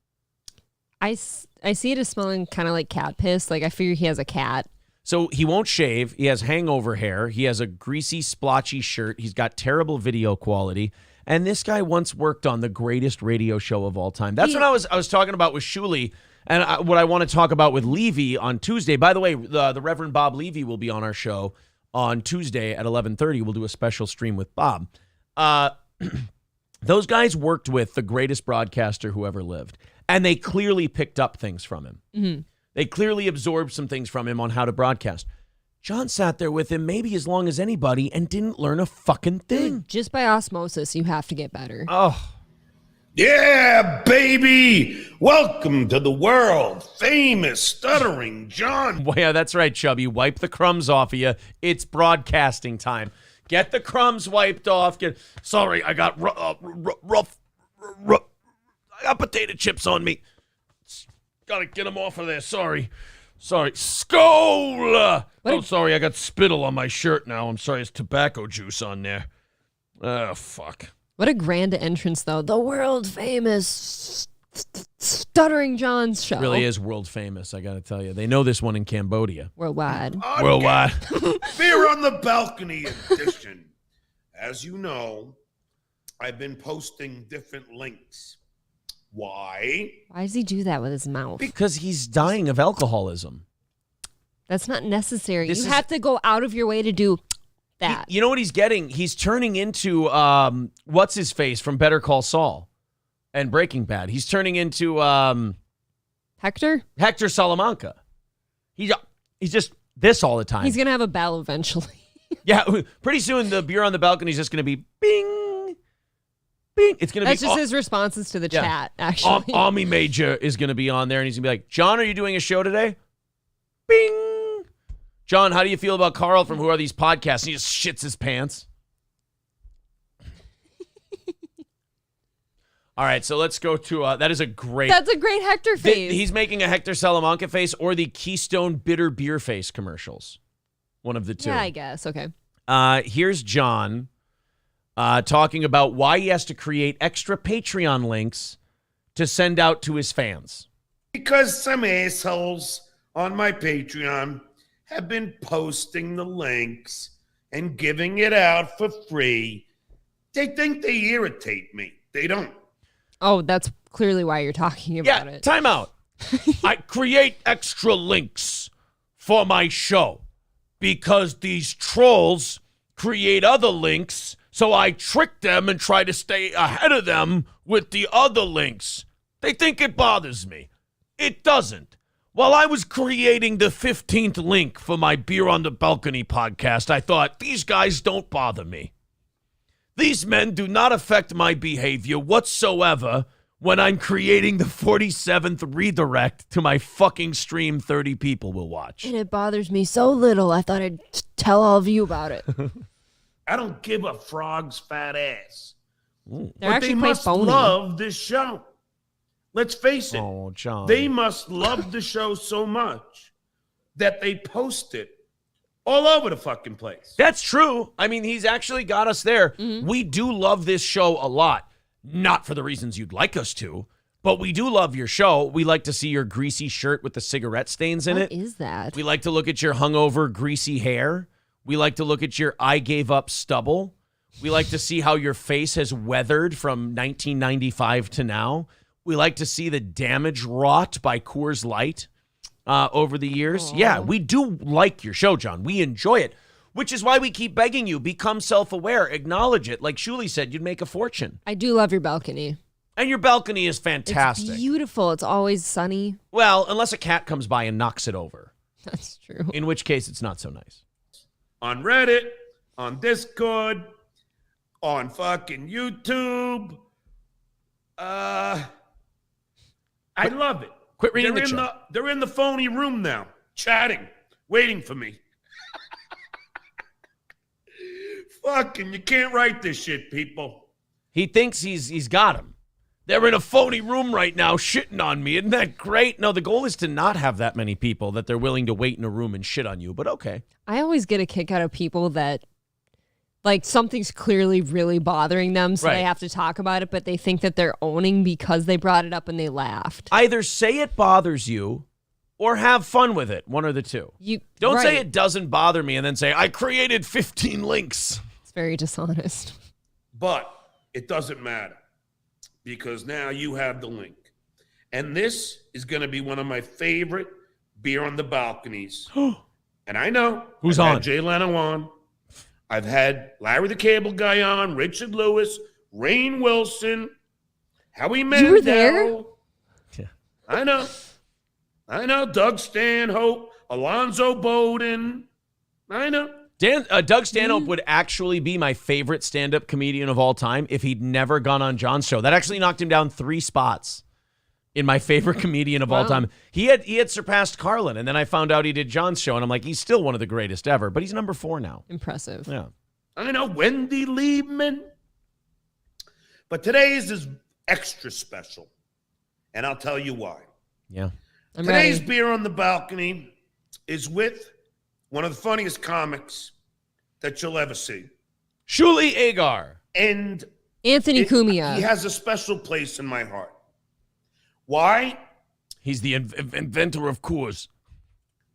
I see it as smelling kind of like cat piss. Like, I figure he has a cat. So he won't shave. He has hangover hair. He has a greasy, splotchy shirt. He's got terrible video quality. And this guy once worked on the greatest radio show of all time. That's what I was talking about with Shuli, and what I want to talk about with Levy on Tuesday. By the way, the Reverend Bob Levy will be on our show on Tuesday at 11:30. We'll do a special stream with Bob. Those guys worked with the greatest broadcaster who ever lived, and they clearly picked up things from him. Mm-hmm. They clearly absorbed some things from him on how to broadcast. John sat there with him maybe as long as anybody and didn't learn a fucking thing. Just by osmosis, you have to get better. Oh. Yeah, baby! Welcome to the world famous Stuttering John. Well, yeah, that's right, Chubby. Wipe the crumbs off of you. It's broadcasting time. Get the crumbs wiped off. Sorry, I got rough. I got potato chips on me. Gotta get them off of there. Sorry. Skol! Oh, sorry, I got spittle on my shirt now. I'm sorry, it's tobacco juice on there. Oh, fuck. What a grand entrance, though. The world famous Stuttering John's show. It really is world famous, I gotta tell you. They know this one in Cambodia. Worldwide. Worldwide. Beer on the balcony edition. As you know, I've been posting different links. Why? Why does he do that with his mouth? Because he's dying of alcoholism. That's not necessary. You have to go out of your way to do that. You know what he's getting? He's turning into, what's his face from Better Call Saul and Breaking Bad. He's turning into Hector Salamanca. He's just this all the time. He's going to have a bell eventually. Yeah, pretty soon the beer on the balcony is just going to be bing, bing. It's going to be. That's just his responses to the chat, actually. Ami Major is going to be on there, and he's going to be like, John, are you doing a show today? Bing. John, how do you feel about Carl from Who Are These Podcasts? And he just shits his pants. All right, so let's go to, that is a great. That's a great Hector face. He's making a Hector Salamanca face or the Keystone Bitter Beer face commercials. One of the two. Yeah, I guess. Okay. Here's John talking about why he has to create extra Patreon links to send out to his fans. Because some assholes on my Patreon have been posting the links and giving it out for free. They think they irritate me. They don't. Oh, that's clearly why you're talking about it. Time out. I create extra links for my show because these trolls create other links, so I trick them and try to stay ahead of them with the other links. They think it bothers me. It doesn't. While I was creating the 15th link for my Beer on the Balcony podcast, I thought, these guys don't bother me. These men do not affect my behavior whatsoever when I'm creating the 47th redirect to my fucking stream 30 people will watch. And it bothers me so little, I thought I'd tell all of you about it. I don't give a frog's fat ass. They're But actually they quite must phony. love this show. Let's face it. Oh, John. They must love the show so much that they post it all over the fucking place. That's true. I mean, he's actually got us there. Mm-hmm. We do love this show a lot. Not for the reasons you'd like us to, but we do love your show. We like to see your greasy shirt with the cigarette stains in it. What is that? We like to look at your hungover, greasy hair. We like to look at your I gave up stubble. We like to see how your face has weathered from 1995 to now. We like to see the damage wrought by Coors Light over the years. Aww. Yeah, we do like your show, John. We enjoy it, which is why we keep begging you, become self-aware, acknowledge it. Like Shuli said, you'd make a fortune. I do love your balcony. And your balcony is fantastic. It's beautiful. It's always sunny. Well, unless a cat comes by and knocks it over. That's true. In which case, it's not so nice. On Reddit, on Discord, on fucking YouTube. I love it. Quit reading the chat. They're in the phony room now, chatting, waiting for me. Fucking, you can't write this shit, people. He thinks he's got him. They're in a phony room right now shitting on me. Isn't that great? No, the goal is to not have that many people that they're willing to wait in a room and shit on you, but okay. I always get a kick out of people that, like, something's clearly really bothering them, so Right. they have to talk about it, but they think that they're owning because they brought it up and they laughed. Either say it bothers you or have fun with it, one or the two. Don't say right. it doesn't bother me and then say, I created 15 links. It's very dishonest. But it doesn't matter because now you have the link. And this is going to be one of my favorite Beer on the Balconies. And I know. Who's I've on? had Jay Leno on. I've had Larry the Cable Guy on, Richard Lewis, Rainn Wilson, Howie Mandel. You were there? Yeah. I know. Doug Stanhope, Alonzo Bowden. I know. Doug Stanhope would actually be my favorite stand-up comedian of all time if he'd never gone on John's show. That actually knocked him down 3 spots in my favorite comedian of all time. He had surpassed Carlin, and then I found out he did John's show, and I'm like, he's still one of the greatest ever, but he's number 4 now. Impressive. Yeah. I know, Wendy Liebman. But today's is extra special, and I'll tell you why. Yeah. I'm Today's ready. Beer on the Balcony is with one of the funniest comics that you'll ever see. Shuli Agar. And Anthony Cumia. He has a special place in my heart. Why? He's the inventor of Coors.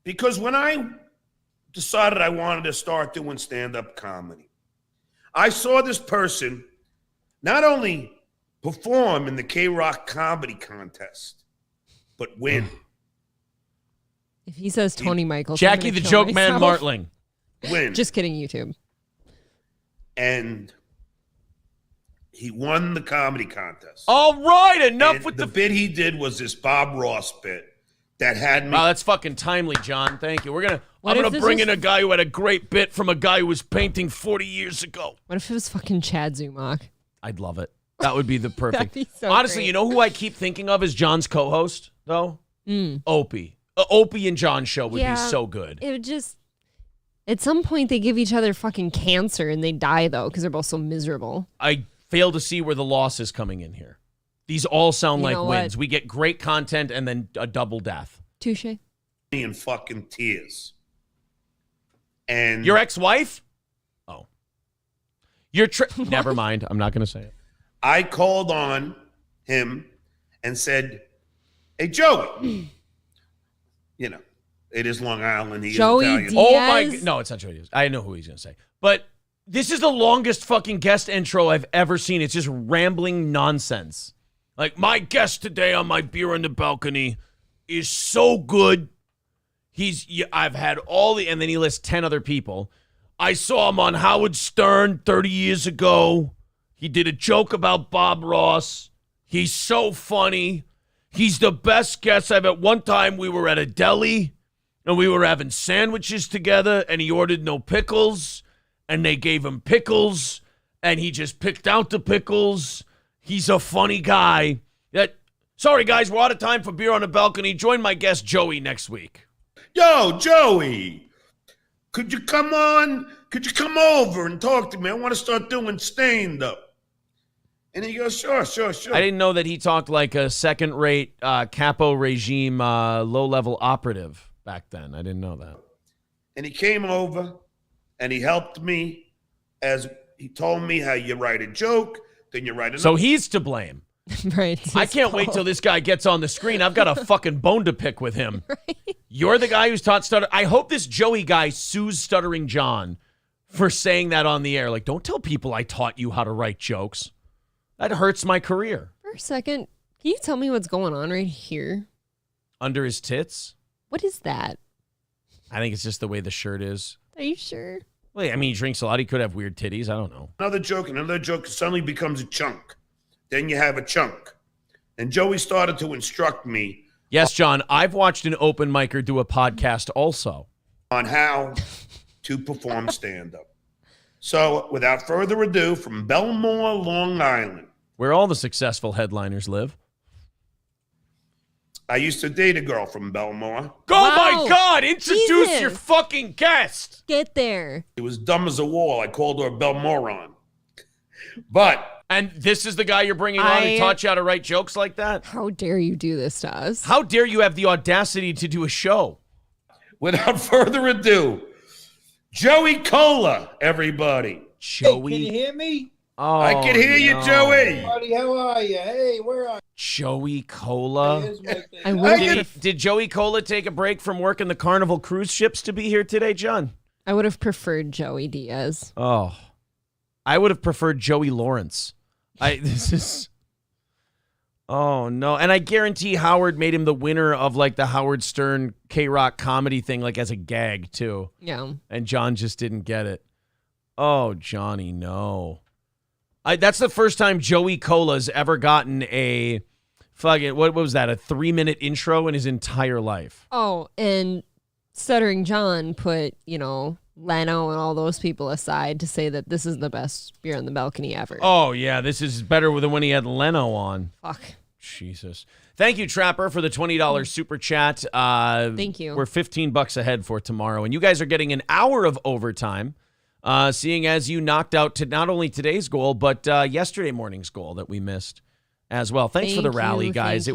Because when I decided I wanted to start doing stand-up comedy, I saw this person not only perform in the K-Rock Comedy Contest, but win. If he says Tony Michaels, Jackie the Joke Man Martling. Win. Just kidding, YouTube. And he won the comedy contest. All right, enough And with the bit he did was this Bob Ross bit that had me. Wow, that's fucking timely, John. Thank you. I'm What gonna if this bring was- in a guy who had a great bit from a guy who was painting 40 years ago. What if it was fucking Chad Zumach? I'd love it. That would be the perfect. That'd be so Honestly, great. you know who I keep thinking of as John's co-host though? Opie. Opie and John's show would be so good. It would just. At some point, they give each other fucking cancer and they die though because they're both so miserable. I fail to see where the loss is coming in here. These all sound You like know wins. what? We get great content and then a double death. Touche. in fucking tears. And Your ex-wife? Oh. Never mind. I'm not going to say it. I called on him and said, "Hey, Joey." You know, it is Long Island. He Joey is Italian. Diaz? Oh my! No, it's not Joey Diaz. I know who he's going to say. But this is the longest fucking guest intro I've ever seen. It's just rambling nonsense. Like, my guest today on my Beer on the Balcony is so good. I've had all the, and then he lists 10 other people. I saw him on Howard Stern 30 years ago. He did a joke about Bob Ross. He's so funny. He's the best guest I've at one time. We were at a deli and we were having sandwiches together and he ordered no pickles and they gave him pickles and he just picked out the pickles. He's a funny guy. Sorry, guys, we're out of time for Beer on the Balcony. Join my guest, Joey, next week. Yo, Joey, could you come on? Could you come over and talk to me? I want to start doing stand-up. And he goes, sure. I didn't know that he talked like a second-rate capo regime low-level operative back then. I didn't know that. And he came over and he helped me as he told me how you write a joke, then you write another. So he's to blame. Right. I can't wait till this guy gets on the screen. I've got a fucking bone to pick with him. Right. You're the guy who's taught stutter. I hope this Joey guy sues Stuttering John for saying that on the air. Like, don't tell people I taught you how to write jokes. That hurts my career. For a second, can you tell me what's going on right here? Under his tits? What is that? I think it's just the way the shirt is. Are you sure? Well, I mean, he drinks a lot. He could have weird titties. I don't know. Another joke suddenly becomes a chunk. Then you have a chunk. And Joey started to instruct me. Yes, John, I've watched an open micer do a podcast also. On how to perform stand-up. So, without further ado, from Belmore, Long Island. Where all the successful headliners live. I used to date a girl from Belmore. Oh my God! Introduce your fucking guest! Get there. It was dumb as a wall. I called her a Belmoron. But... And this is the guy you're bringing on who taught you how to write jokes like that? How dare you do this to us? How dare you have the audacity to do a show? Without further ado, Joey Cola, everybody. Joey? Hey, can you hear me? Oh, I can hear you, Joey. Buddy, how are you? Hey, where are you? Joey Cola? Did Joey Cola take a break from working the Carnival cruise ships to be here today, John? I would have preferred Joey Diaz. Oh. I would have preferred Joey Lawrence. Oh, no. And I guarantee Howard made him the winner of, like, the Howard Stern K-Rock comedy thing, like, as a gag, too. Yeah. And John just didn't get it. Oh, Johnny, no. That's the first time Joey Cola's ever gotten a, what was that, a 3-minute intro in his entire life. Oh, and Stuttering John put, Leno and all those people aside to say that this is the best Beer on the Balcony ever. Oh, yeah, this is better than when he had Leno on. Fuck. Jesus. Thank you, Trapper, for the $20 super chat. Thank you. We're $15 ahead for tomorrow, and you guys are getting an hour of overtime, seeing as you knocked out to not only today's goal, but yesterday morning's goal that we missed as well. Thanks for the rally, guys.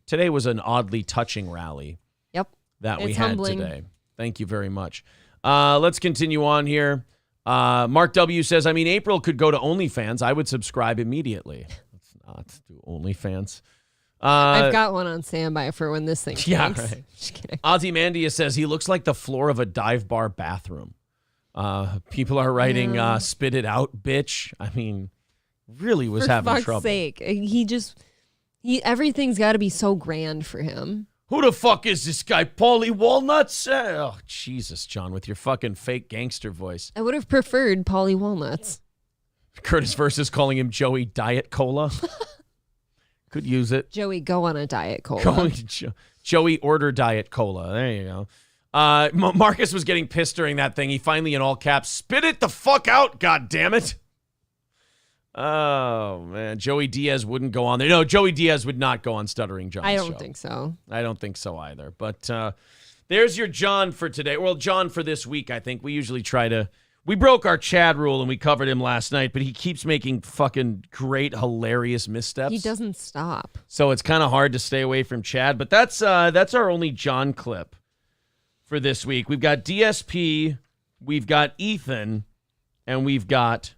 Today was an oddly touching rally. Yep. That we It's had humbling. today. Thank you very much. Let's continue on here. Mark W. says, April could go to OnlyFans. I would subscribe immediately. Let's not do OnlyFans. I've got one on standby for when this thing Yeah, tanks. right. Just kidding. Ozymandias says he looks like the floor of a dive bar bathroom. People are writing, spit it out, bitch. Really was For having fuck's trouble. sake. Everything's got to be so grand for him. Who the fuck is this guy? Paulie Walnuts? Oh, Jesus, John, with your fucking fake gangster voice. I would have preferred Paulie Walnuts. Curtis Versus calling him Joey Diet Cola. Could use it. Joey, go on a Diet Cola. Joey order Diet Cola. There you go. Marcus was getting pissed during that thing. He finally, in all caps, spit it the fuck out, God damn it. Oh, man. Joey Diaz wouldn't go on there. No, Joey Diaz would not go on Stuttering John's I don't show. think so. I don't think so either. But there's your John for today. Well, John for this week, I think. We usually try to... We broke our Chad rule and we covered him last night, but he keeps making fucking great, hilarious missteps. He doesn't stop. So it's kind of hard to stay away from Chad. But that's our only John clip for this week. We've got DSP, we've got Ethan, and we've got...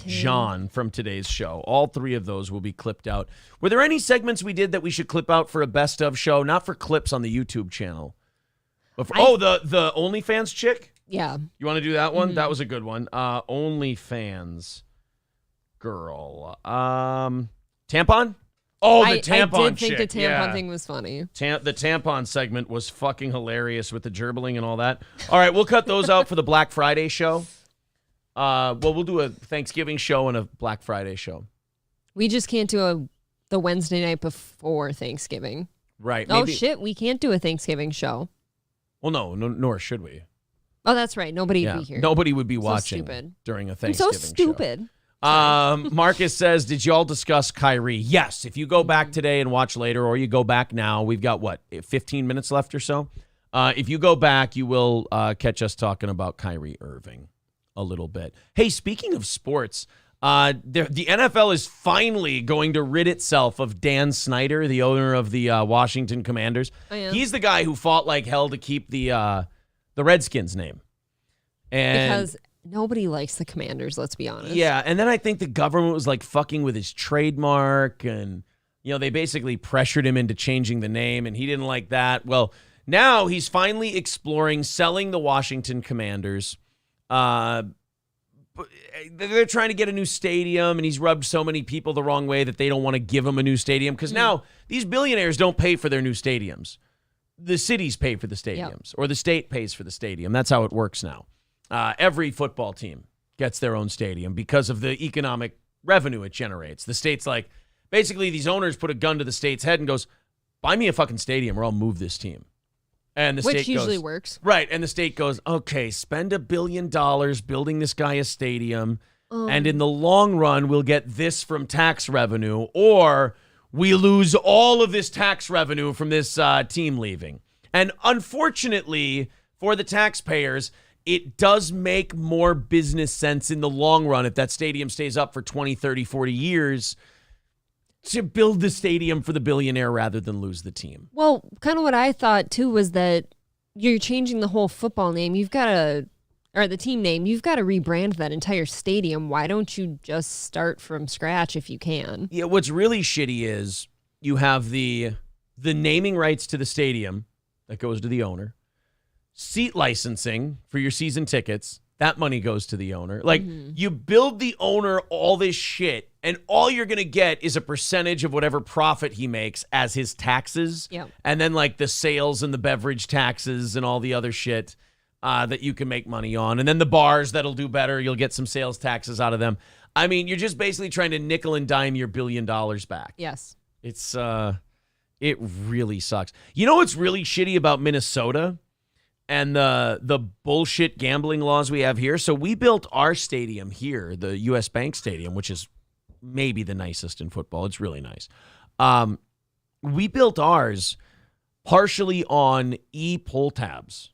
John from today's show. All three of those will be clipped out. Were there any segments we did that we should clip out for a best of show? Not for clips on the YouTube channel. But the OnlyFans chick? Yeah. You want to do that one? Mm-hmm. That was a good one. OnlyFans girl. Tampon? Oh, the I tampon did think chick. the tampon thing was funny. The tampon segment was fucking hilarious with the gerbling and all that. All right, we'll cut those out for the Black Friday show. Well, we'll do a Thanksgiving show and a Black Friday show. We just can't do the Wednesday night before Thanksgiving. Right. Oh, shit. We can't do a Thanksgiving show. Well, no, nor should we. Oh, that's right. Nobody would be here. Nobody would be So watching stupid. during a I'm Thanksgiving so stupid. show. Marcus says, did y'all discuss Kyrie? Yes. If you go back today and watch later, or you go back now, we've got, 15 minutes left or so? If you go back, you will catch us talking about Kyrie Irving a little bit. Hey, speaking of sports, the NFL is finally going to rid itself of Dan Snyder, the owner of the Washington Commanders. Oh, yeah. He's the guy who fought like hell to keep the Redskins name. And Because nobody likes the Commanders, let's be honest. yeah, and then I think the government was like fucking with his trademark, and they basically pressured him into changing the name, and he didn't like that. Well, now he's finally exploring selling the Washington Commanders. They're trying to get a new stadium, and he's rubbed so many people the wrong way that they don't want to give him a new stadium, because now these billionaires don't pay for their new stadiums. The cities pay for the stadiums, or the state pays for the stadium. That's how it works now. Every football team gets their own stadium because of the economic revenue it generates. The state's like, basically these owners put a gun to the state's head and goes, buy me a fucking stadium or I'll move this team. And the Which state usually goes, works. Right. And the state goes, okay, spend $1 billion building this guy a stadium. And in the long run, we'll get this from tax revenue, or we lose all of this tax revenue from this team leaving. And unfortunately for the taxpayers, it does make more business sense in the long run if that stadium stays up for 20, 30, 40 years to build the stadium for the billionaire rather than lose the team. Well, kind of what I thought, too, was that you're changing the whole football name. Or the team name. You've got to rebrand that entire stadium. Why don't you just start from scratch if you can? Yeah, what's really shitty is you have the naming rights to the stadium that goes to the owner. Seat licensing for your season tickets, that money goes to the owner. Like, you build the owner all this shit, and all you're going to get is a percentage of whatever profit he makes as his taxes. Yep. And then, like, the sales and the beverage taxes and all the other shit that you can make money on. And then the bars that'll do better, you'll get some sales taxes out of them. I mean, you're just basically trying to nickel and dime your $1 billion back. Yes. It's, it really sucks. You know what's really shitty about Minnesota? And the bullshit gambling laws we have here. So we built our stadium here, the U.S. Bank Stadium, which is maybe the nicest in football. It's really nice. We built ours partially on e-pull tabs.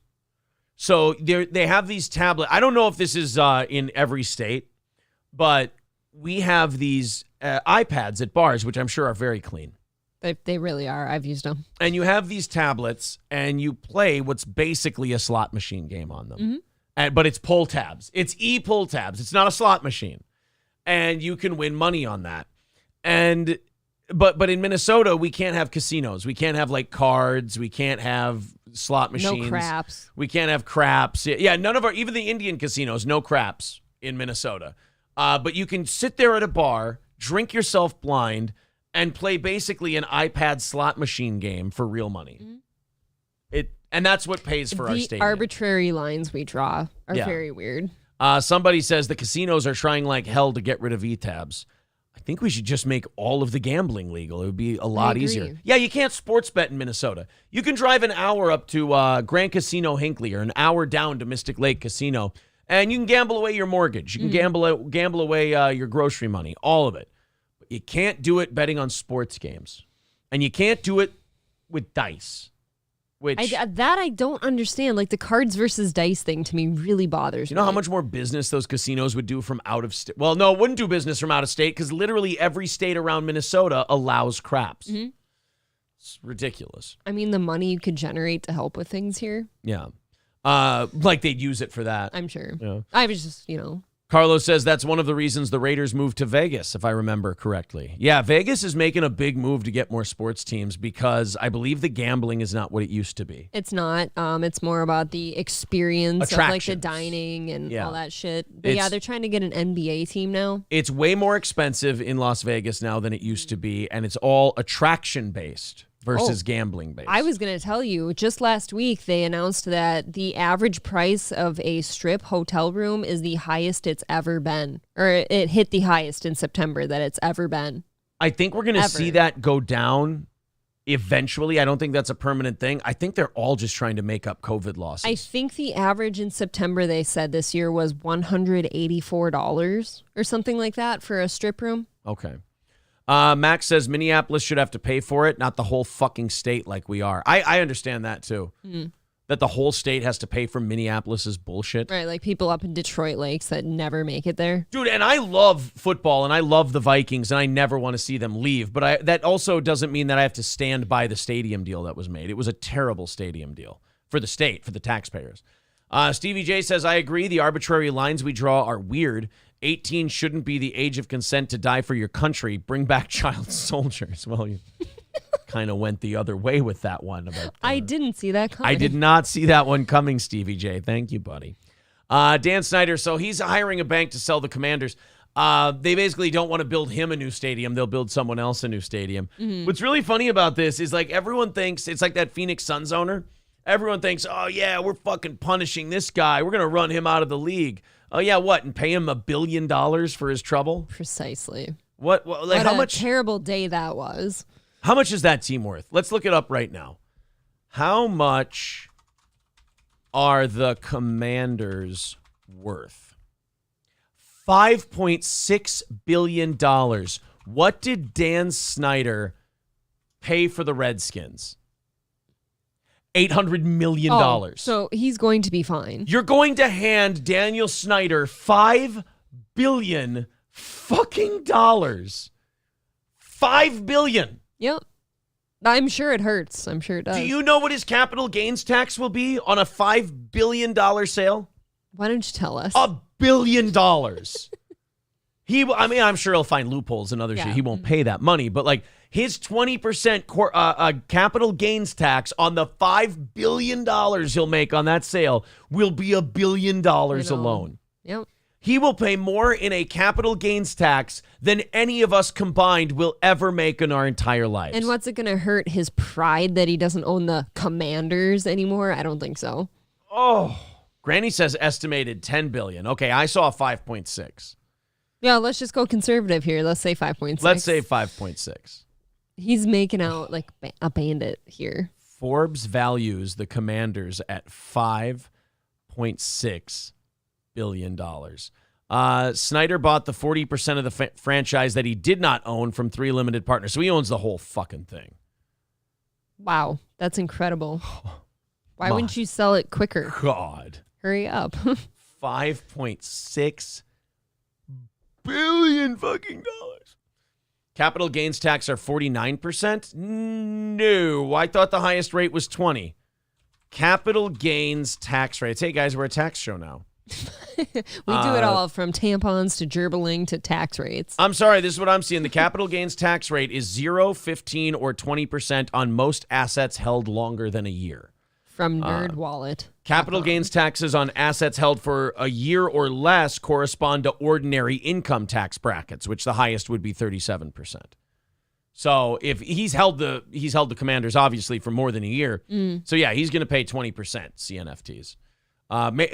So they have these tablets. I don't know if this is in every state, but we have these iPads at bars, which I'm sure are very clean. They really are. I've used them. And you have these tablets, and you play what's basically a slot machine game on them. But it's pull tabs. It's e-pull tabs. It's not a slot machine. And you can win money on that. And but in Minnesota, we can't have casinos. We can't have like cards. We can't have slot machines. No craps. We can't have craps. Yeah, none of even the Indian casinos, no craps in Minnesota. But you can sit there at a bar, drink yourself blind, and play basically an iPad slot machine game for real money. And that's what pays for our stadium. The arbitrary lines we draw are very weird. Somebody says the casinos are trying like hell to get rid of e-tabs. I think we should just make all of the gambling legal. It would be a lot easier. Yeah, you can't sports bet in Minnesota. You can drive an hour up to Grand Casino Hinckley or an hour down to Mystic Lake Casino, and you can gamble away your mortgage. You can gamble away your grocery money, all of it. But you can't do it betting on sports games. And you can't do it with dice. Which I don't understand. Like the cards versus dice thing to me really bothers me. You know how much more business those casinos would do from out of state? Well, no, it wouldn't do business from out of state because literally every state around Minnesota allows craps. It's ridiculous. I mean, the money you could generate to help with things here. Yeah. Like they'd use it for that. I'm sure. Yeah. I was just, Carlos says that's one of the reasons the Raiders moved to Vegas, if I remember correctly. Yeah, Vegas is making a big move to get more sports teams because I believe the gambling is not what it used to be. It's not. It's more about the experience of like the dining and all that shit. But yeah, they're trying to get an NBA team now. It's way more expensive in Las Vegas now than it used to be, and it's all attraction-based versus gambling-based. I was going to tell you, just last week, they announced that the average price of a strip hotel room is the highest it's ever been. Or it hit the highest in September that it's ever been. I think we're going to see that go down eventually. I don't think that's a permanent thing. I think they're all just trying to make up COVID losses. I think the average in September, they said this year, was $184 or something like that for a strip room. Okay. Max says Minneapolis should have to pay for it, not the whole fucking state like we are. I understand that too. That the whole state has to pay for Minneapolis's bullshit. Right, like people up in Detroit Lakes that never make it there. Dude, and I love football and I love the Vikings and I never want to see them leave. But that also doesn't mean that I have to stand by the stadium deal that was made. It was a terrible stadium deal for the state, for the taxpayers. Stevie J says, I agree. The arbitrary lines we draw are weird. 18 shouldn't be the age of consent to die for your country. Bring back child soldiers. Well, you kind of went the other way with that one. I didn't see that coming. I did not see that one coming, Stevie J. Thank you, buddy. Dan Snyder, so he's hiring a bank to sell the Commanders. They basically don't want to build him a new stadium. They'll build someone else a new stadium. What's really funny about this is like everyone thinks it's like that Phoenix Suns owner. Everyone thinks, oh, yeah, we're fucking punishing this guy. We're going to run him out of the league. Oh, yeah, what? And pay him $1 billion for his trouble? Precisely. What how much? Terrible day that was. How much is that team worth? Let's look it up right now. How much are the Commanders worth? $5.6 billion. What did Dan Snyder pay for the Redskins? $800 million. Oh, so he's going to be fine. You're going to hand Daniel Snyder $5 billion fucking dollars. $5 billion. Yep. I'm sure it hurts. I'm sure it does. Do you know what his capital gains tax will be on a $5 billion sale? Why don't you tell us? $1 billion. I'm sure he'll find loopholes and other shit. He won't pay that money, but like his 20% capital gains tax on the $5 billion he'll make on that sale will be $1 billion alone. Yep. He will pay more in a capital gains tax than any of us combined will ever make in our entire lives. And what's it going to hurt his pride that he doesn't own the Commanders anymore? I don't think so. Oh, Granny says estimated $10 billion. Okay, I saw 5.6. Yeah, let's just go conservative here. Let's say 5.6. Let's say 5.6. He's making out like a bandit here. Forbes values the Commanders at $5.6 billion. Snyder bought the 40% of the franchise that he did not own from 3 limited partners. So he owns the whole fucking thing. Wow, that's incredible. Why wouldn't you sell it quicker? God. Hurry up. $5.6 billion fucking dollars. Capital gains tax are 49%? No, I thought the highest rate was 20. Capital gains tax rates. Hey guys, we're a tax show now. We do it all from tampons to gerbiling to tax rates. I'm sorry, this is what I'm seeing. The capital gains tax rate is 0, 15, or 20% on most assets held longer than a year. From NerdWallet. Capital gains taxes on assets held for a year or less correspond to ordinary income tax brackets, which the highest would be 37%. So if he's held the Commanders obviously for more than a year, so yeah, he's going to pay 20% CNFTs.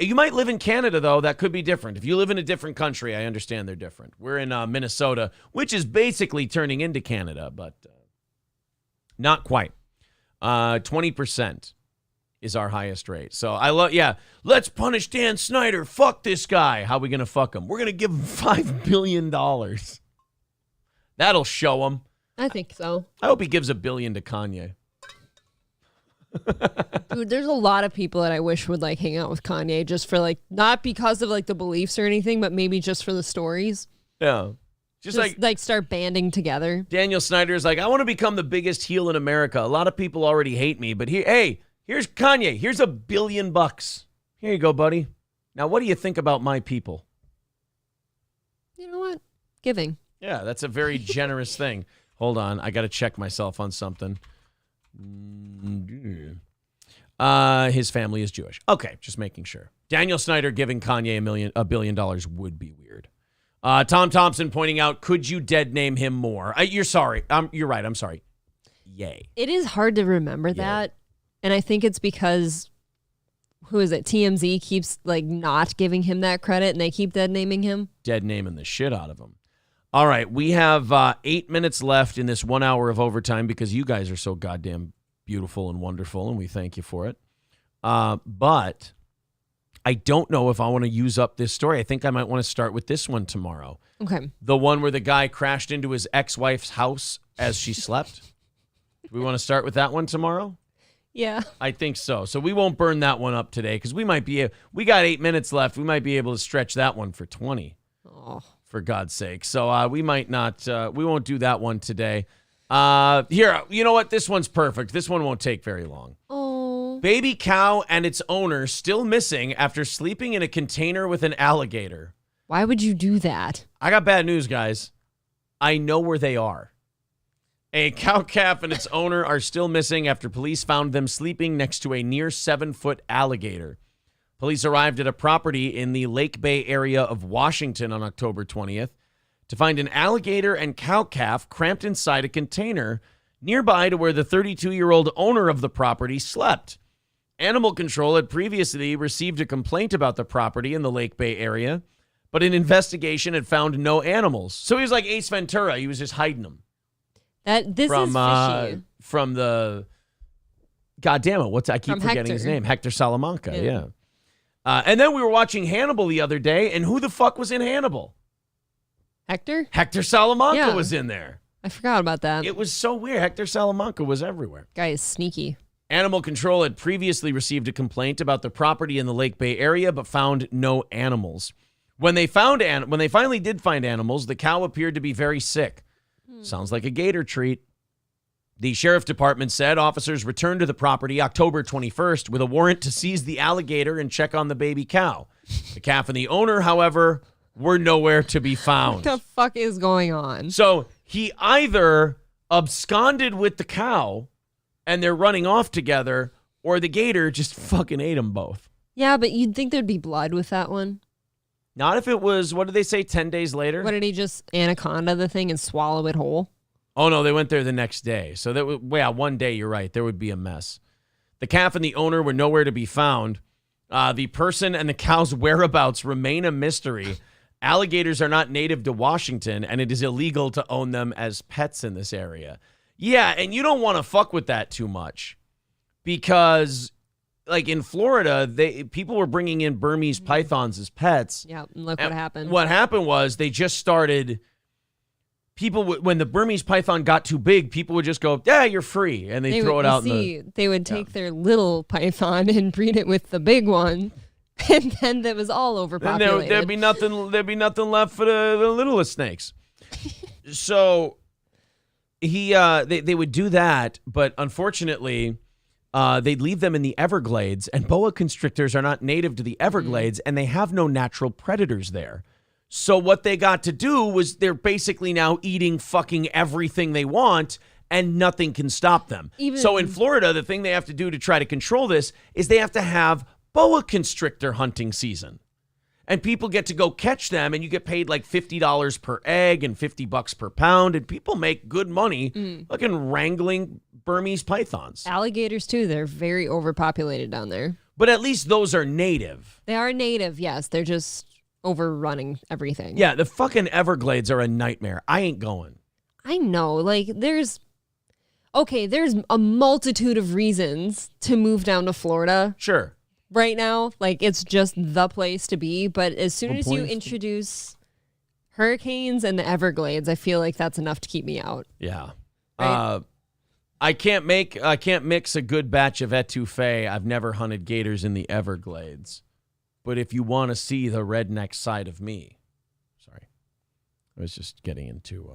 You might live in Canada though; that could be different. If you live in a different country, I understand they're different. We're in Minnesota, which is basically turning into Canada, but not quite. 20%. Is our highest rate. So let's punish Dan Snyder. Fuck this guy. How are we going to fuck him? We're going to give him $5 billion. That'll show him. I think so. I hope he gives $1 billion to Kanye. Dude, there's a lot of people that I wish would like hang out with Kanye just for like, not because of like the beliefs or anything, but maybe just for the stories. Yeah. Just like start banding together. Daniel Snyder's like, I want to become the biggest heel in America. A lot of people already hate me, but here's Kanye. Here's $1 billion. Here you go, buddy. Now, what do you think about my people? You know what? Giving. Yeah, that's a very generous thing. Hold on. I got to check myself on something. His family is Jewish. Okay, just making sure. Daniel Snyder giving Kanye $1 billion would be weird. Tom Thompson pointing out, could you dead name him more? You're sorry. You're right. I'm sorry. Yay. It is hard to remember that. And I think it's because, who is it? TMZ keeps like not giving him that credit and they keep dead naming him. Dead naming the shit out of him. All right. We have 8 minutes left in this 1 hour of overtime because you guys are so goddamn beautiful and wonderful, and we thank you for it. But I don't know if I want to use up this story. I think I might want to start with this one tomorrow. Okay. The one where the guy crashed into his ex-wife's house as she slept. Do we want to start with that one tomorrow? Yeah. I think so. So we won't burn that one up today because we got 8 minutes left. We might be able to stretch that one for 20. Oh. For God's sake. So we might not, we won't do that one today. Here, you know what? This one's perfect. This one won't take very long. Oh. Baby cow and its owner still missing after sleeping in a container with an alligator. Why would you do that? I got bad news, guys. I know where they are. A cow calf and its owner are still missing after police found them sleeping next to a near 7-foot alligator. Police arrived at a property in the Lake Bay area of Washington on October 20th to find an alligator and cow calf cramped inside a container nearby to where the 32-year-old owner of the property slept. Animal Control had previously received a complaint about the property in the Lake Bay area, but an investigation had found no animals. So he was like Ace Ventura. He was just hiding them. This is fishy. From the... God damn it. I keep forgetting his name. Hector Salamanca, yeah. And then we were watching Hannibal the other day, and who the fuck was in Hannibal? Hector? Hector Salamanca was in there. I forgot about that. It was so weird. Hector Salamanca was everywhere. Guy is sneaky. Animal Control had previously received a complaint about the property in the Lake Bay area, but found no animals. When they finally did find animals, the cow appeared to be very sick. Sounds like a gator treat. The sheriff department said officers returned to the property October 21st with a warrant to seize the alligator and check on the baby cow. The calf and the owner, however, were nowhere to be found. What the fuck is going on? So he either absconded with the cow and they're running off together, or the gator just fucking ate them both. Yeah, but you'd think there'd be blood with that one. Not if it was, what did they say, 10 days later? What did he just anaconda the thing and swallow it whole? Oh, no, they went there the next day. So that was, one day, you're right. There would be a mess. The calf and the owner were nowhere to be found. The person and the cow's whereabouts remain a mystery. Alligators are not native to Washington, and it is illegal to own them as pets in this area. Yeah, and you don't want to fuck with that too much because, like in Florida, people were bringing in Burmese pythons as pets. Yeah, and look what happened. What happened was they just started... when the Burmese python got too big, people would just go, yeah, you're free. And they'd throw it out. They would take their little python and breed it with the big one. And then that was all overpopulated. There'd be nothing left for the littlest snakes. So they would do that. But unfortunately, they'd leave them in the Everglades. And boa constrictors are not native to the Everglades. And they have no natural predators there. So what they got to do was they're basically now eating fucking everything they want and nothing can stop them. So in Florida, the thing they have to do to try to control this is they have to have boa constrictor hunting season. And people get to go catch them and you get paid like $50 per egg and $50 per pound. And people make good money fucking wrangling Burmese pythons. Alligators too. They're very overpopulated down there. But at least those are native. They are native, yes. They're just... overrunning everything. Yeah, the fucking Everglades are a nightmare. I ain't going. I know. Like, there's a multitude of reasons to move down to Florida. Sure. Right now, like, it's just the place to be. But as soon as you introduce hurricanes and the Everglades, I feel like that's enough to keep me out. Yeah. Right? I can't mix a good batch of etouffee. I've never hunted gators in the Everglades. But if you want to see the redneck side of me, sorry, I was just getting into,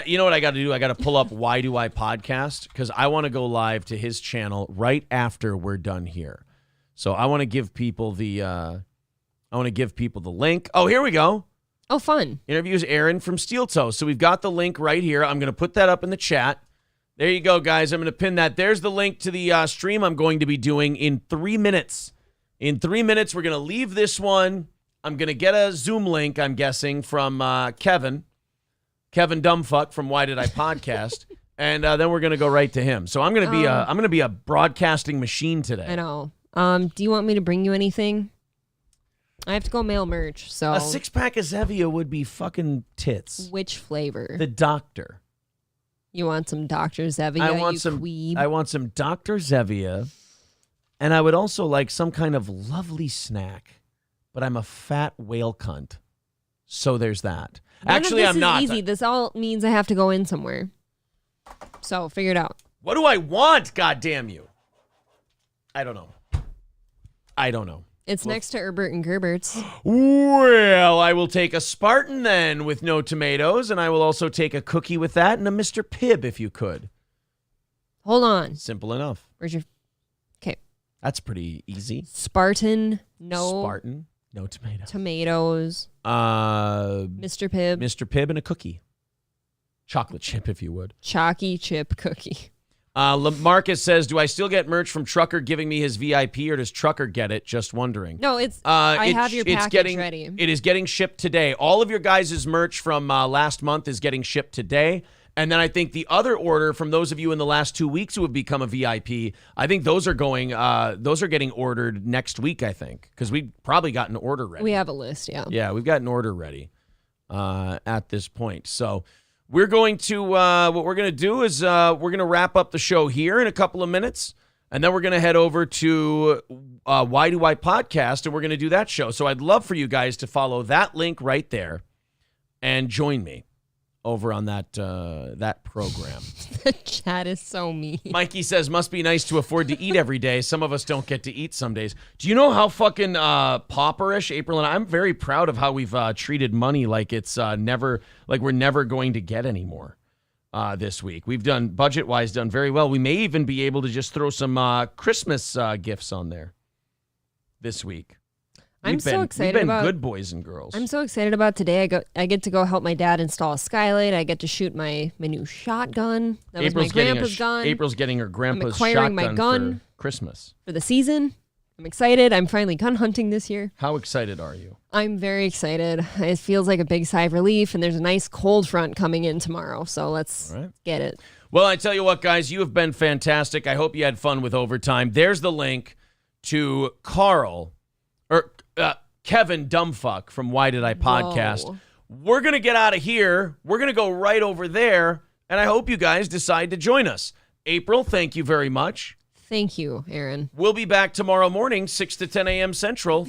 you know what I got to do? I got to pull up Why Do I Podcast because I want to go live to his channel right after we're done here. So I want to give people the link. Oh, here we go. Oh, fun. Interviews Aaron from Steel Toe. So we've got the link right here. I'm going to put that up in the chat. There you go, guys. I'm going to pin that. There's the link to the stream I'm going to be doing in 3 minutes. In 3 minutes, we're going to leave this one. I'm going to get a Zoom link, I'm guessing, from Kevin Dumbfuck from Why Did I Podcast, and then we're going to go right to him. So I'm going to be a broadcasting machine today. I know. Do you want me to bring you anything? I have to go mail merch, so... A 6-pack of Zevia would be fucking tits. Which flavor? The Doctor. You want some Dr. Zevia, I want some Dr. Zevia, and I would also like some kind of lovely snack, but I'm a fat whale cunt, so there's that. Actually, I'm not. Easy. This all means I have to go in somewhere. So, figure it out. What do I want, goddamn you? I don't know. It's next to Herbert and Gerbert's. Well, I will take a Spartan then with no tomatoes, and I will also take a cookie with that and a Mr. Pibb if you could. Hold on. Simple enough. Where's your... Okay. That's pretty easy. Spartan, no tomatoes. Tomatoes. Mr. Pibb. Mr. Pibb and a cookie. Chocolate chip, if you would. Chalky chip cookie. Marcus says, do I still get merch from Trucker giving me his VIP, or does Trucker get it? Just wondering. No, I have your package ready. It is getting shipped today. All of your guys' merch from last month is getting shipped today. And then I think the other order from those of you in the last 2 weeks who have become a VIP, I think those are getting ordered next week, I think, because we've probably got an order ready. We have a list, yeah. Yeah, we've got an order ready at this point. So we're going to, what we're going to do is we're going to wrap up the show here in a couple of minutes, and then we're going to head over to Why Do I Podcast, and we're going to do that show. So I'd love for you guys to follow that link right there and join me over on that program. The chat is so mean. Mikey says, must be nice to afford to eat every day. Some of us don't get to eat some days. Do you know how fucking pauperish April and I'm very proud of how we've treated money like it's we're never going to get any more this week. We've done, budget-wise, done very well. We may even be able to just throw some Christmas gifts on there this week. I'm so excited we've been about good boys and girls. I'm so excited about today. I get to go help my dad install a skylight. I get to shoot my new shotgun. That was my grandpa's gun. April's getting her grandpa's acquiring my shotgun gun for Christmas. For the season. I'm excited. I'm finally gun hunting this year. How excited are you? I'm very excited. It feels like a big sigh of relief, and there's a nice cold front coming in tomorrow. So let's get it. Well, I tell you what, guys, you have been fantastic. I hope you had fun with overtime. There's the link to Kevin Dumbfuck from Why Did I Podcast. Whoa. We're going to get out of here. We're going to go right over there, and I hope you guys decide to join us. April, thank you very much. Thank you, Aaron. We'll be back tomorrow morning, 6 to 10 a.m. Central.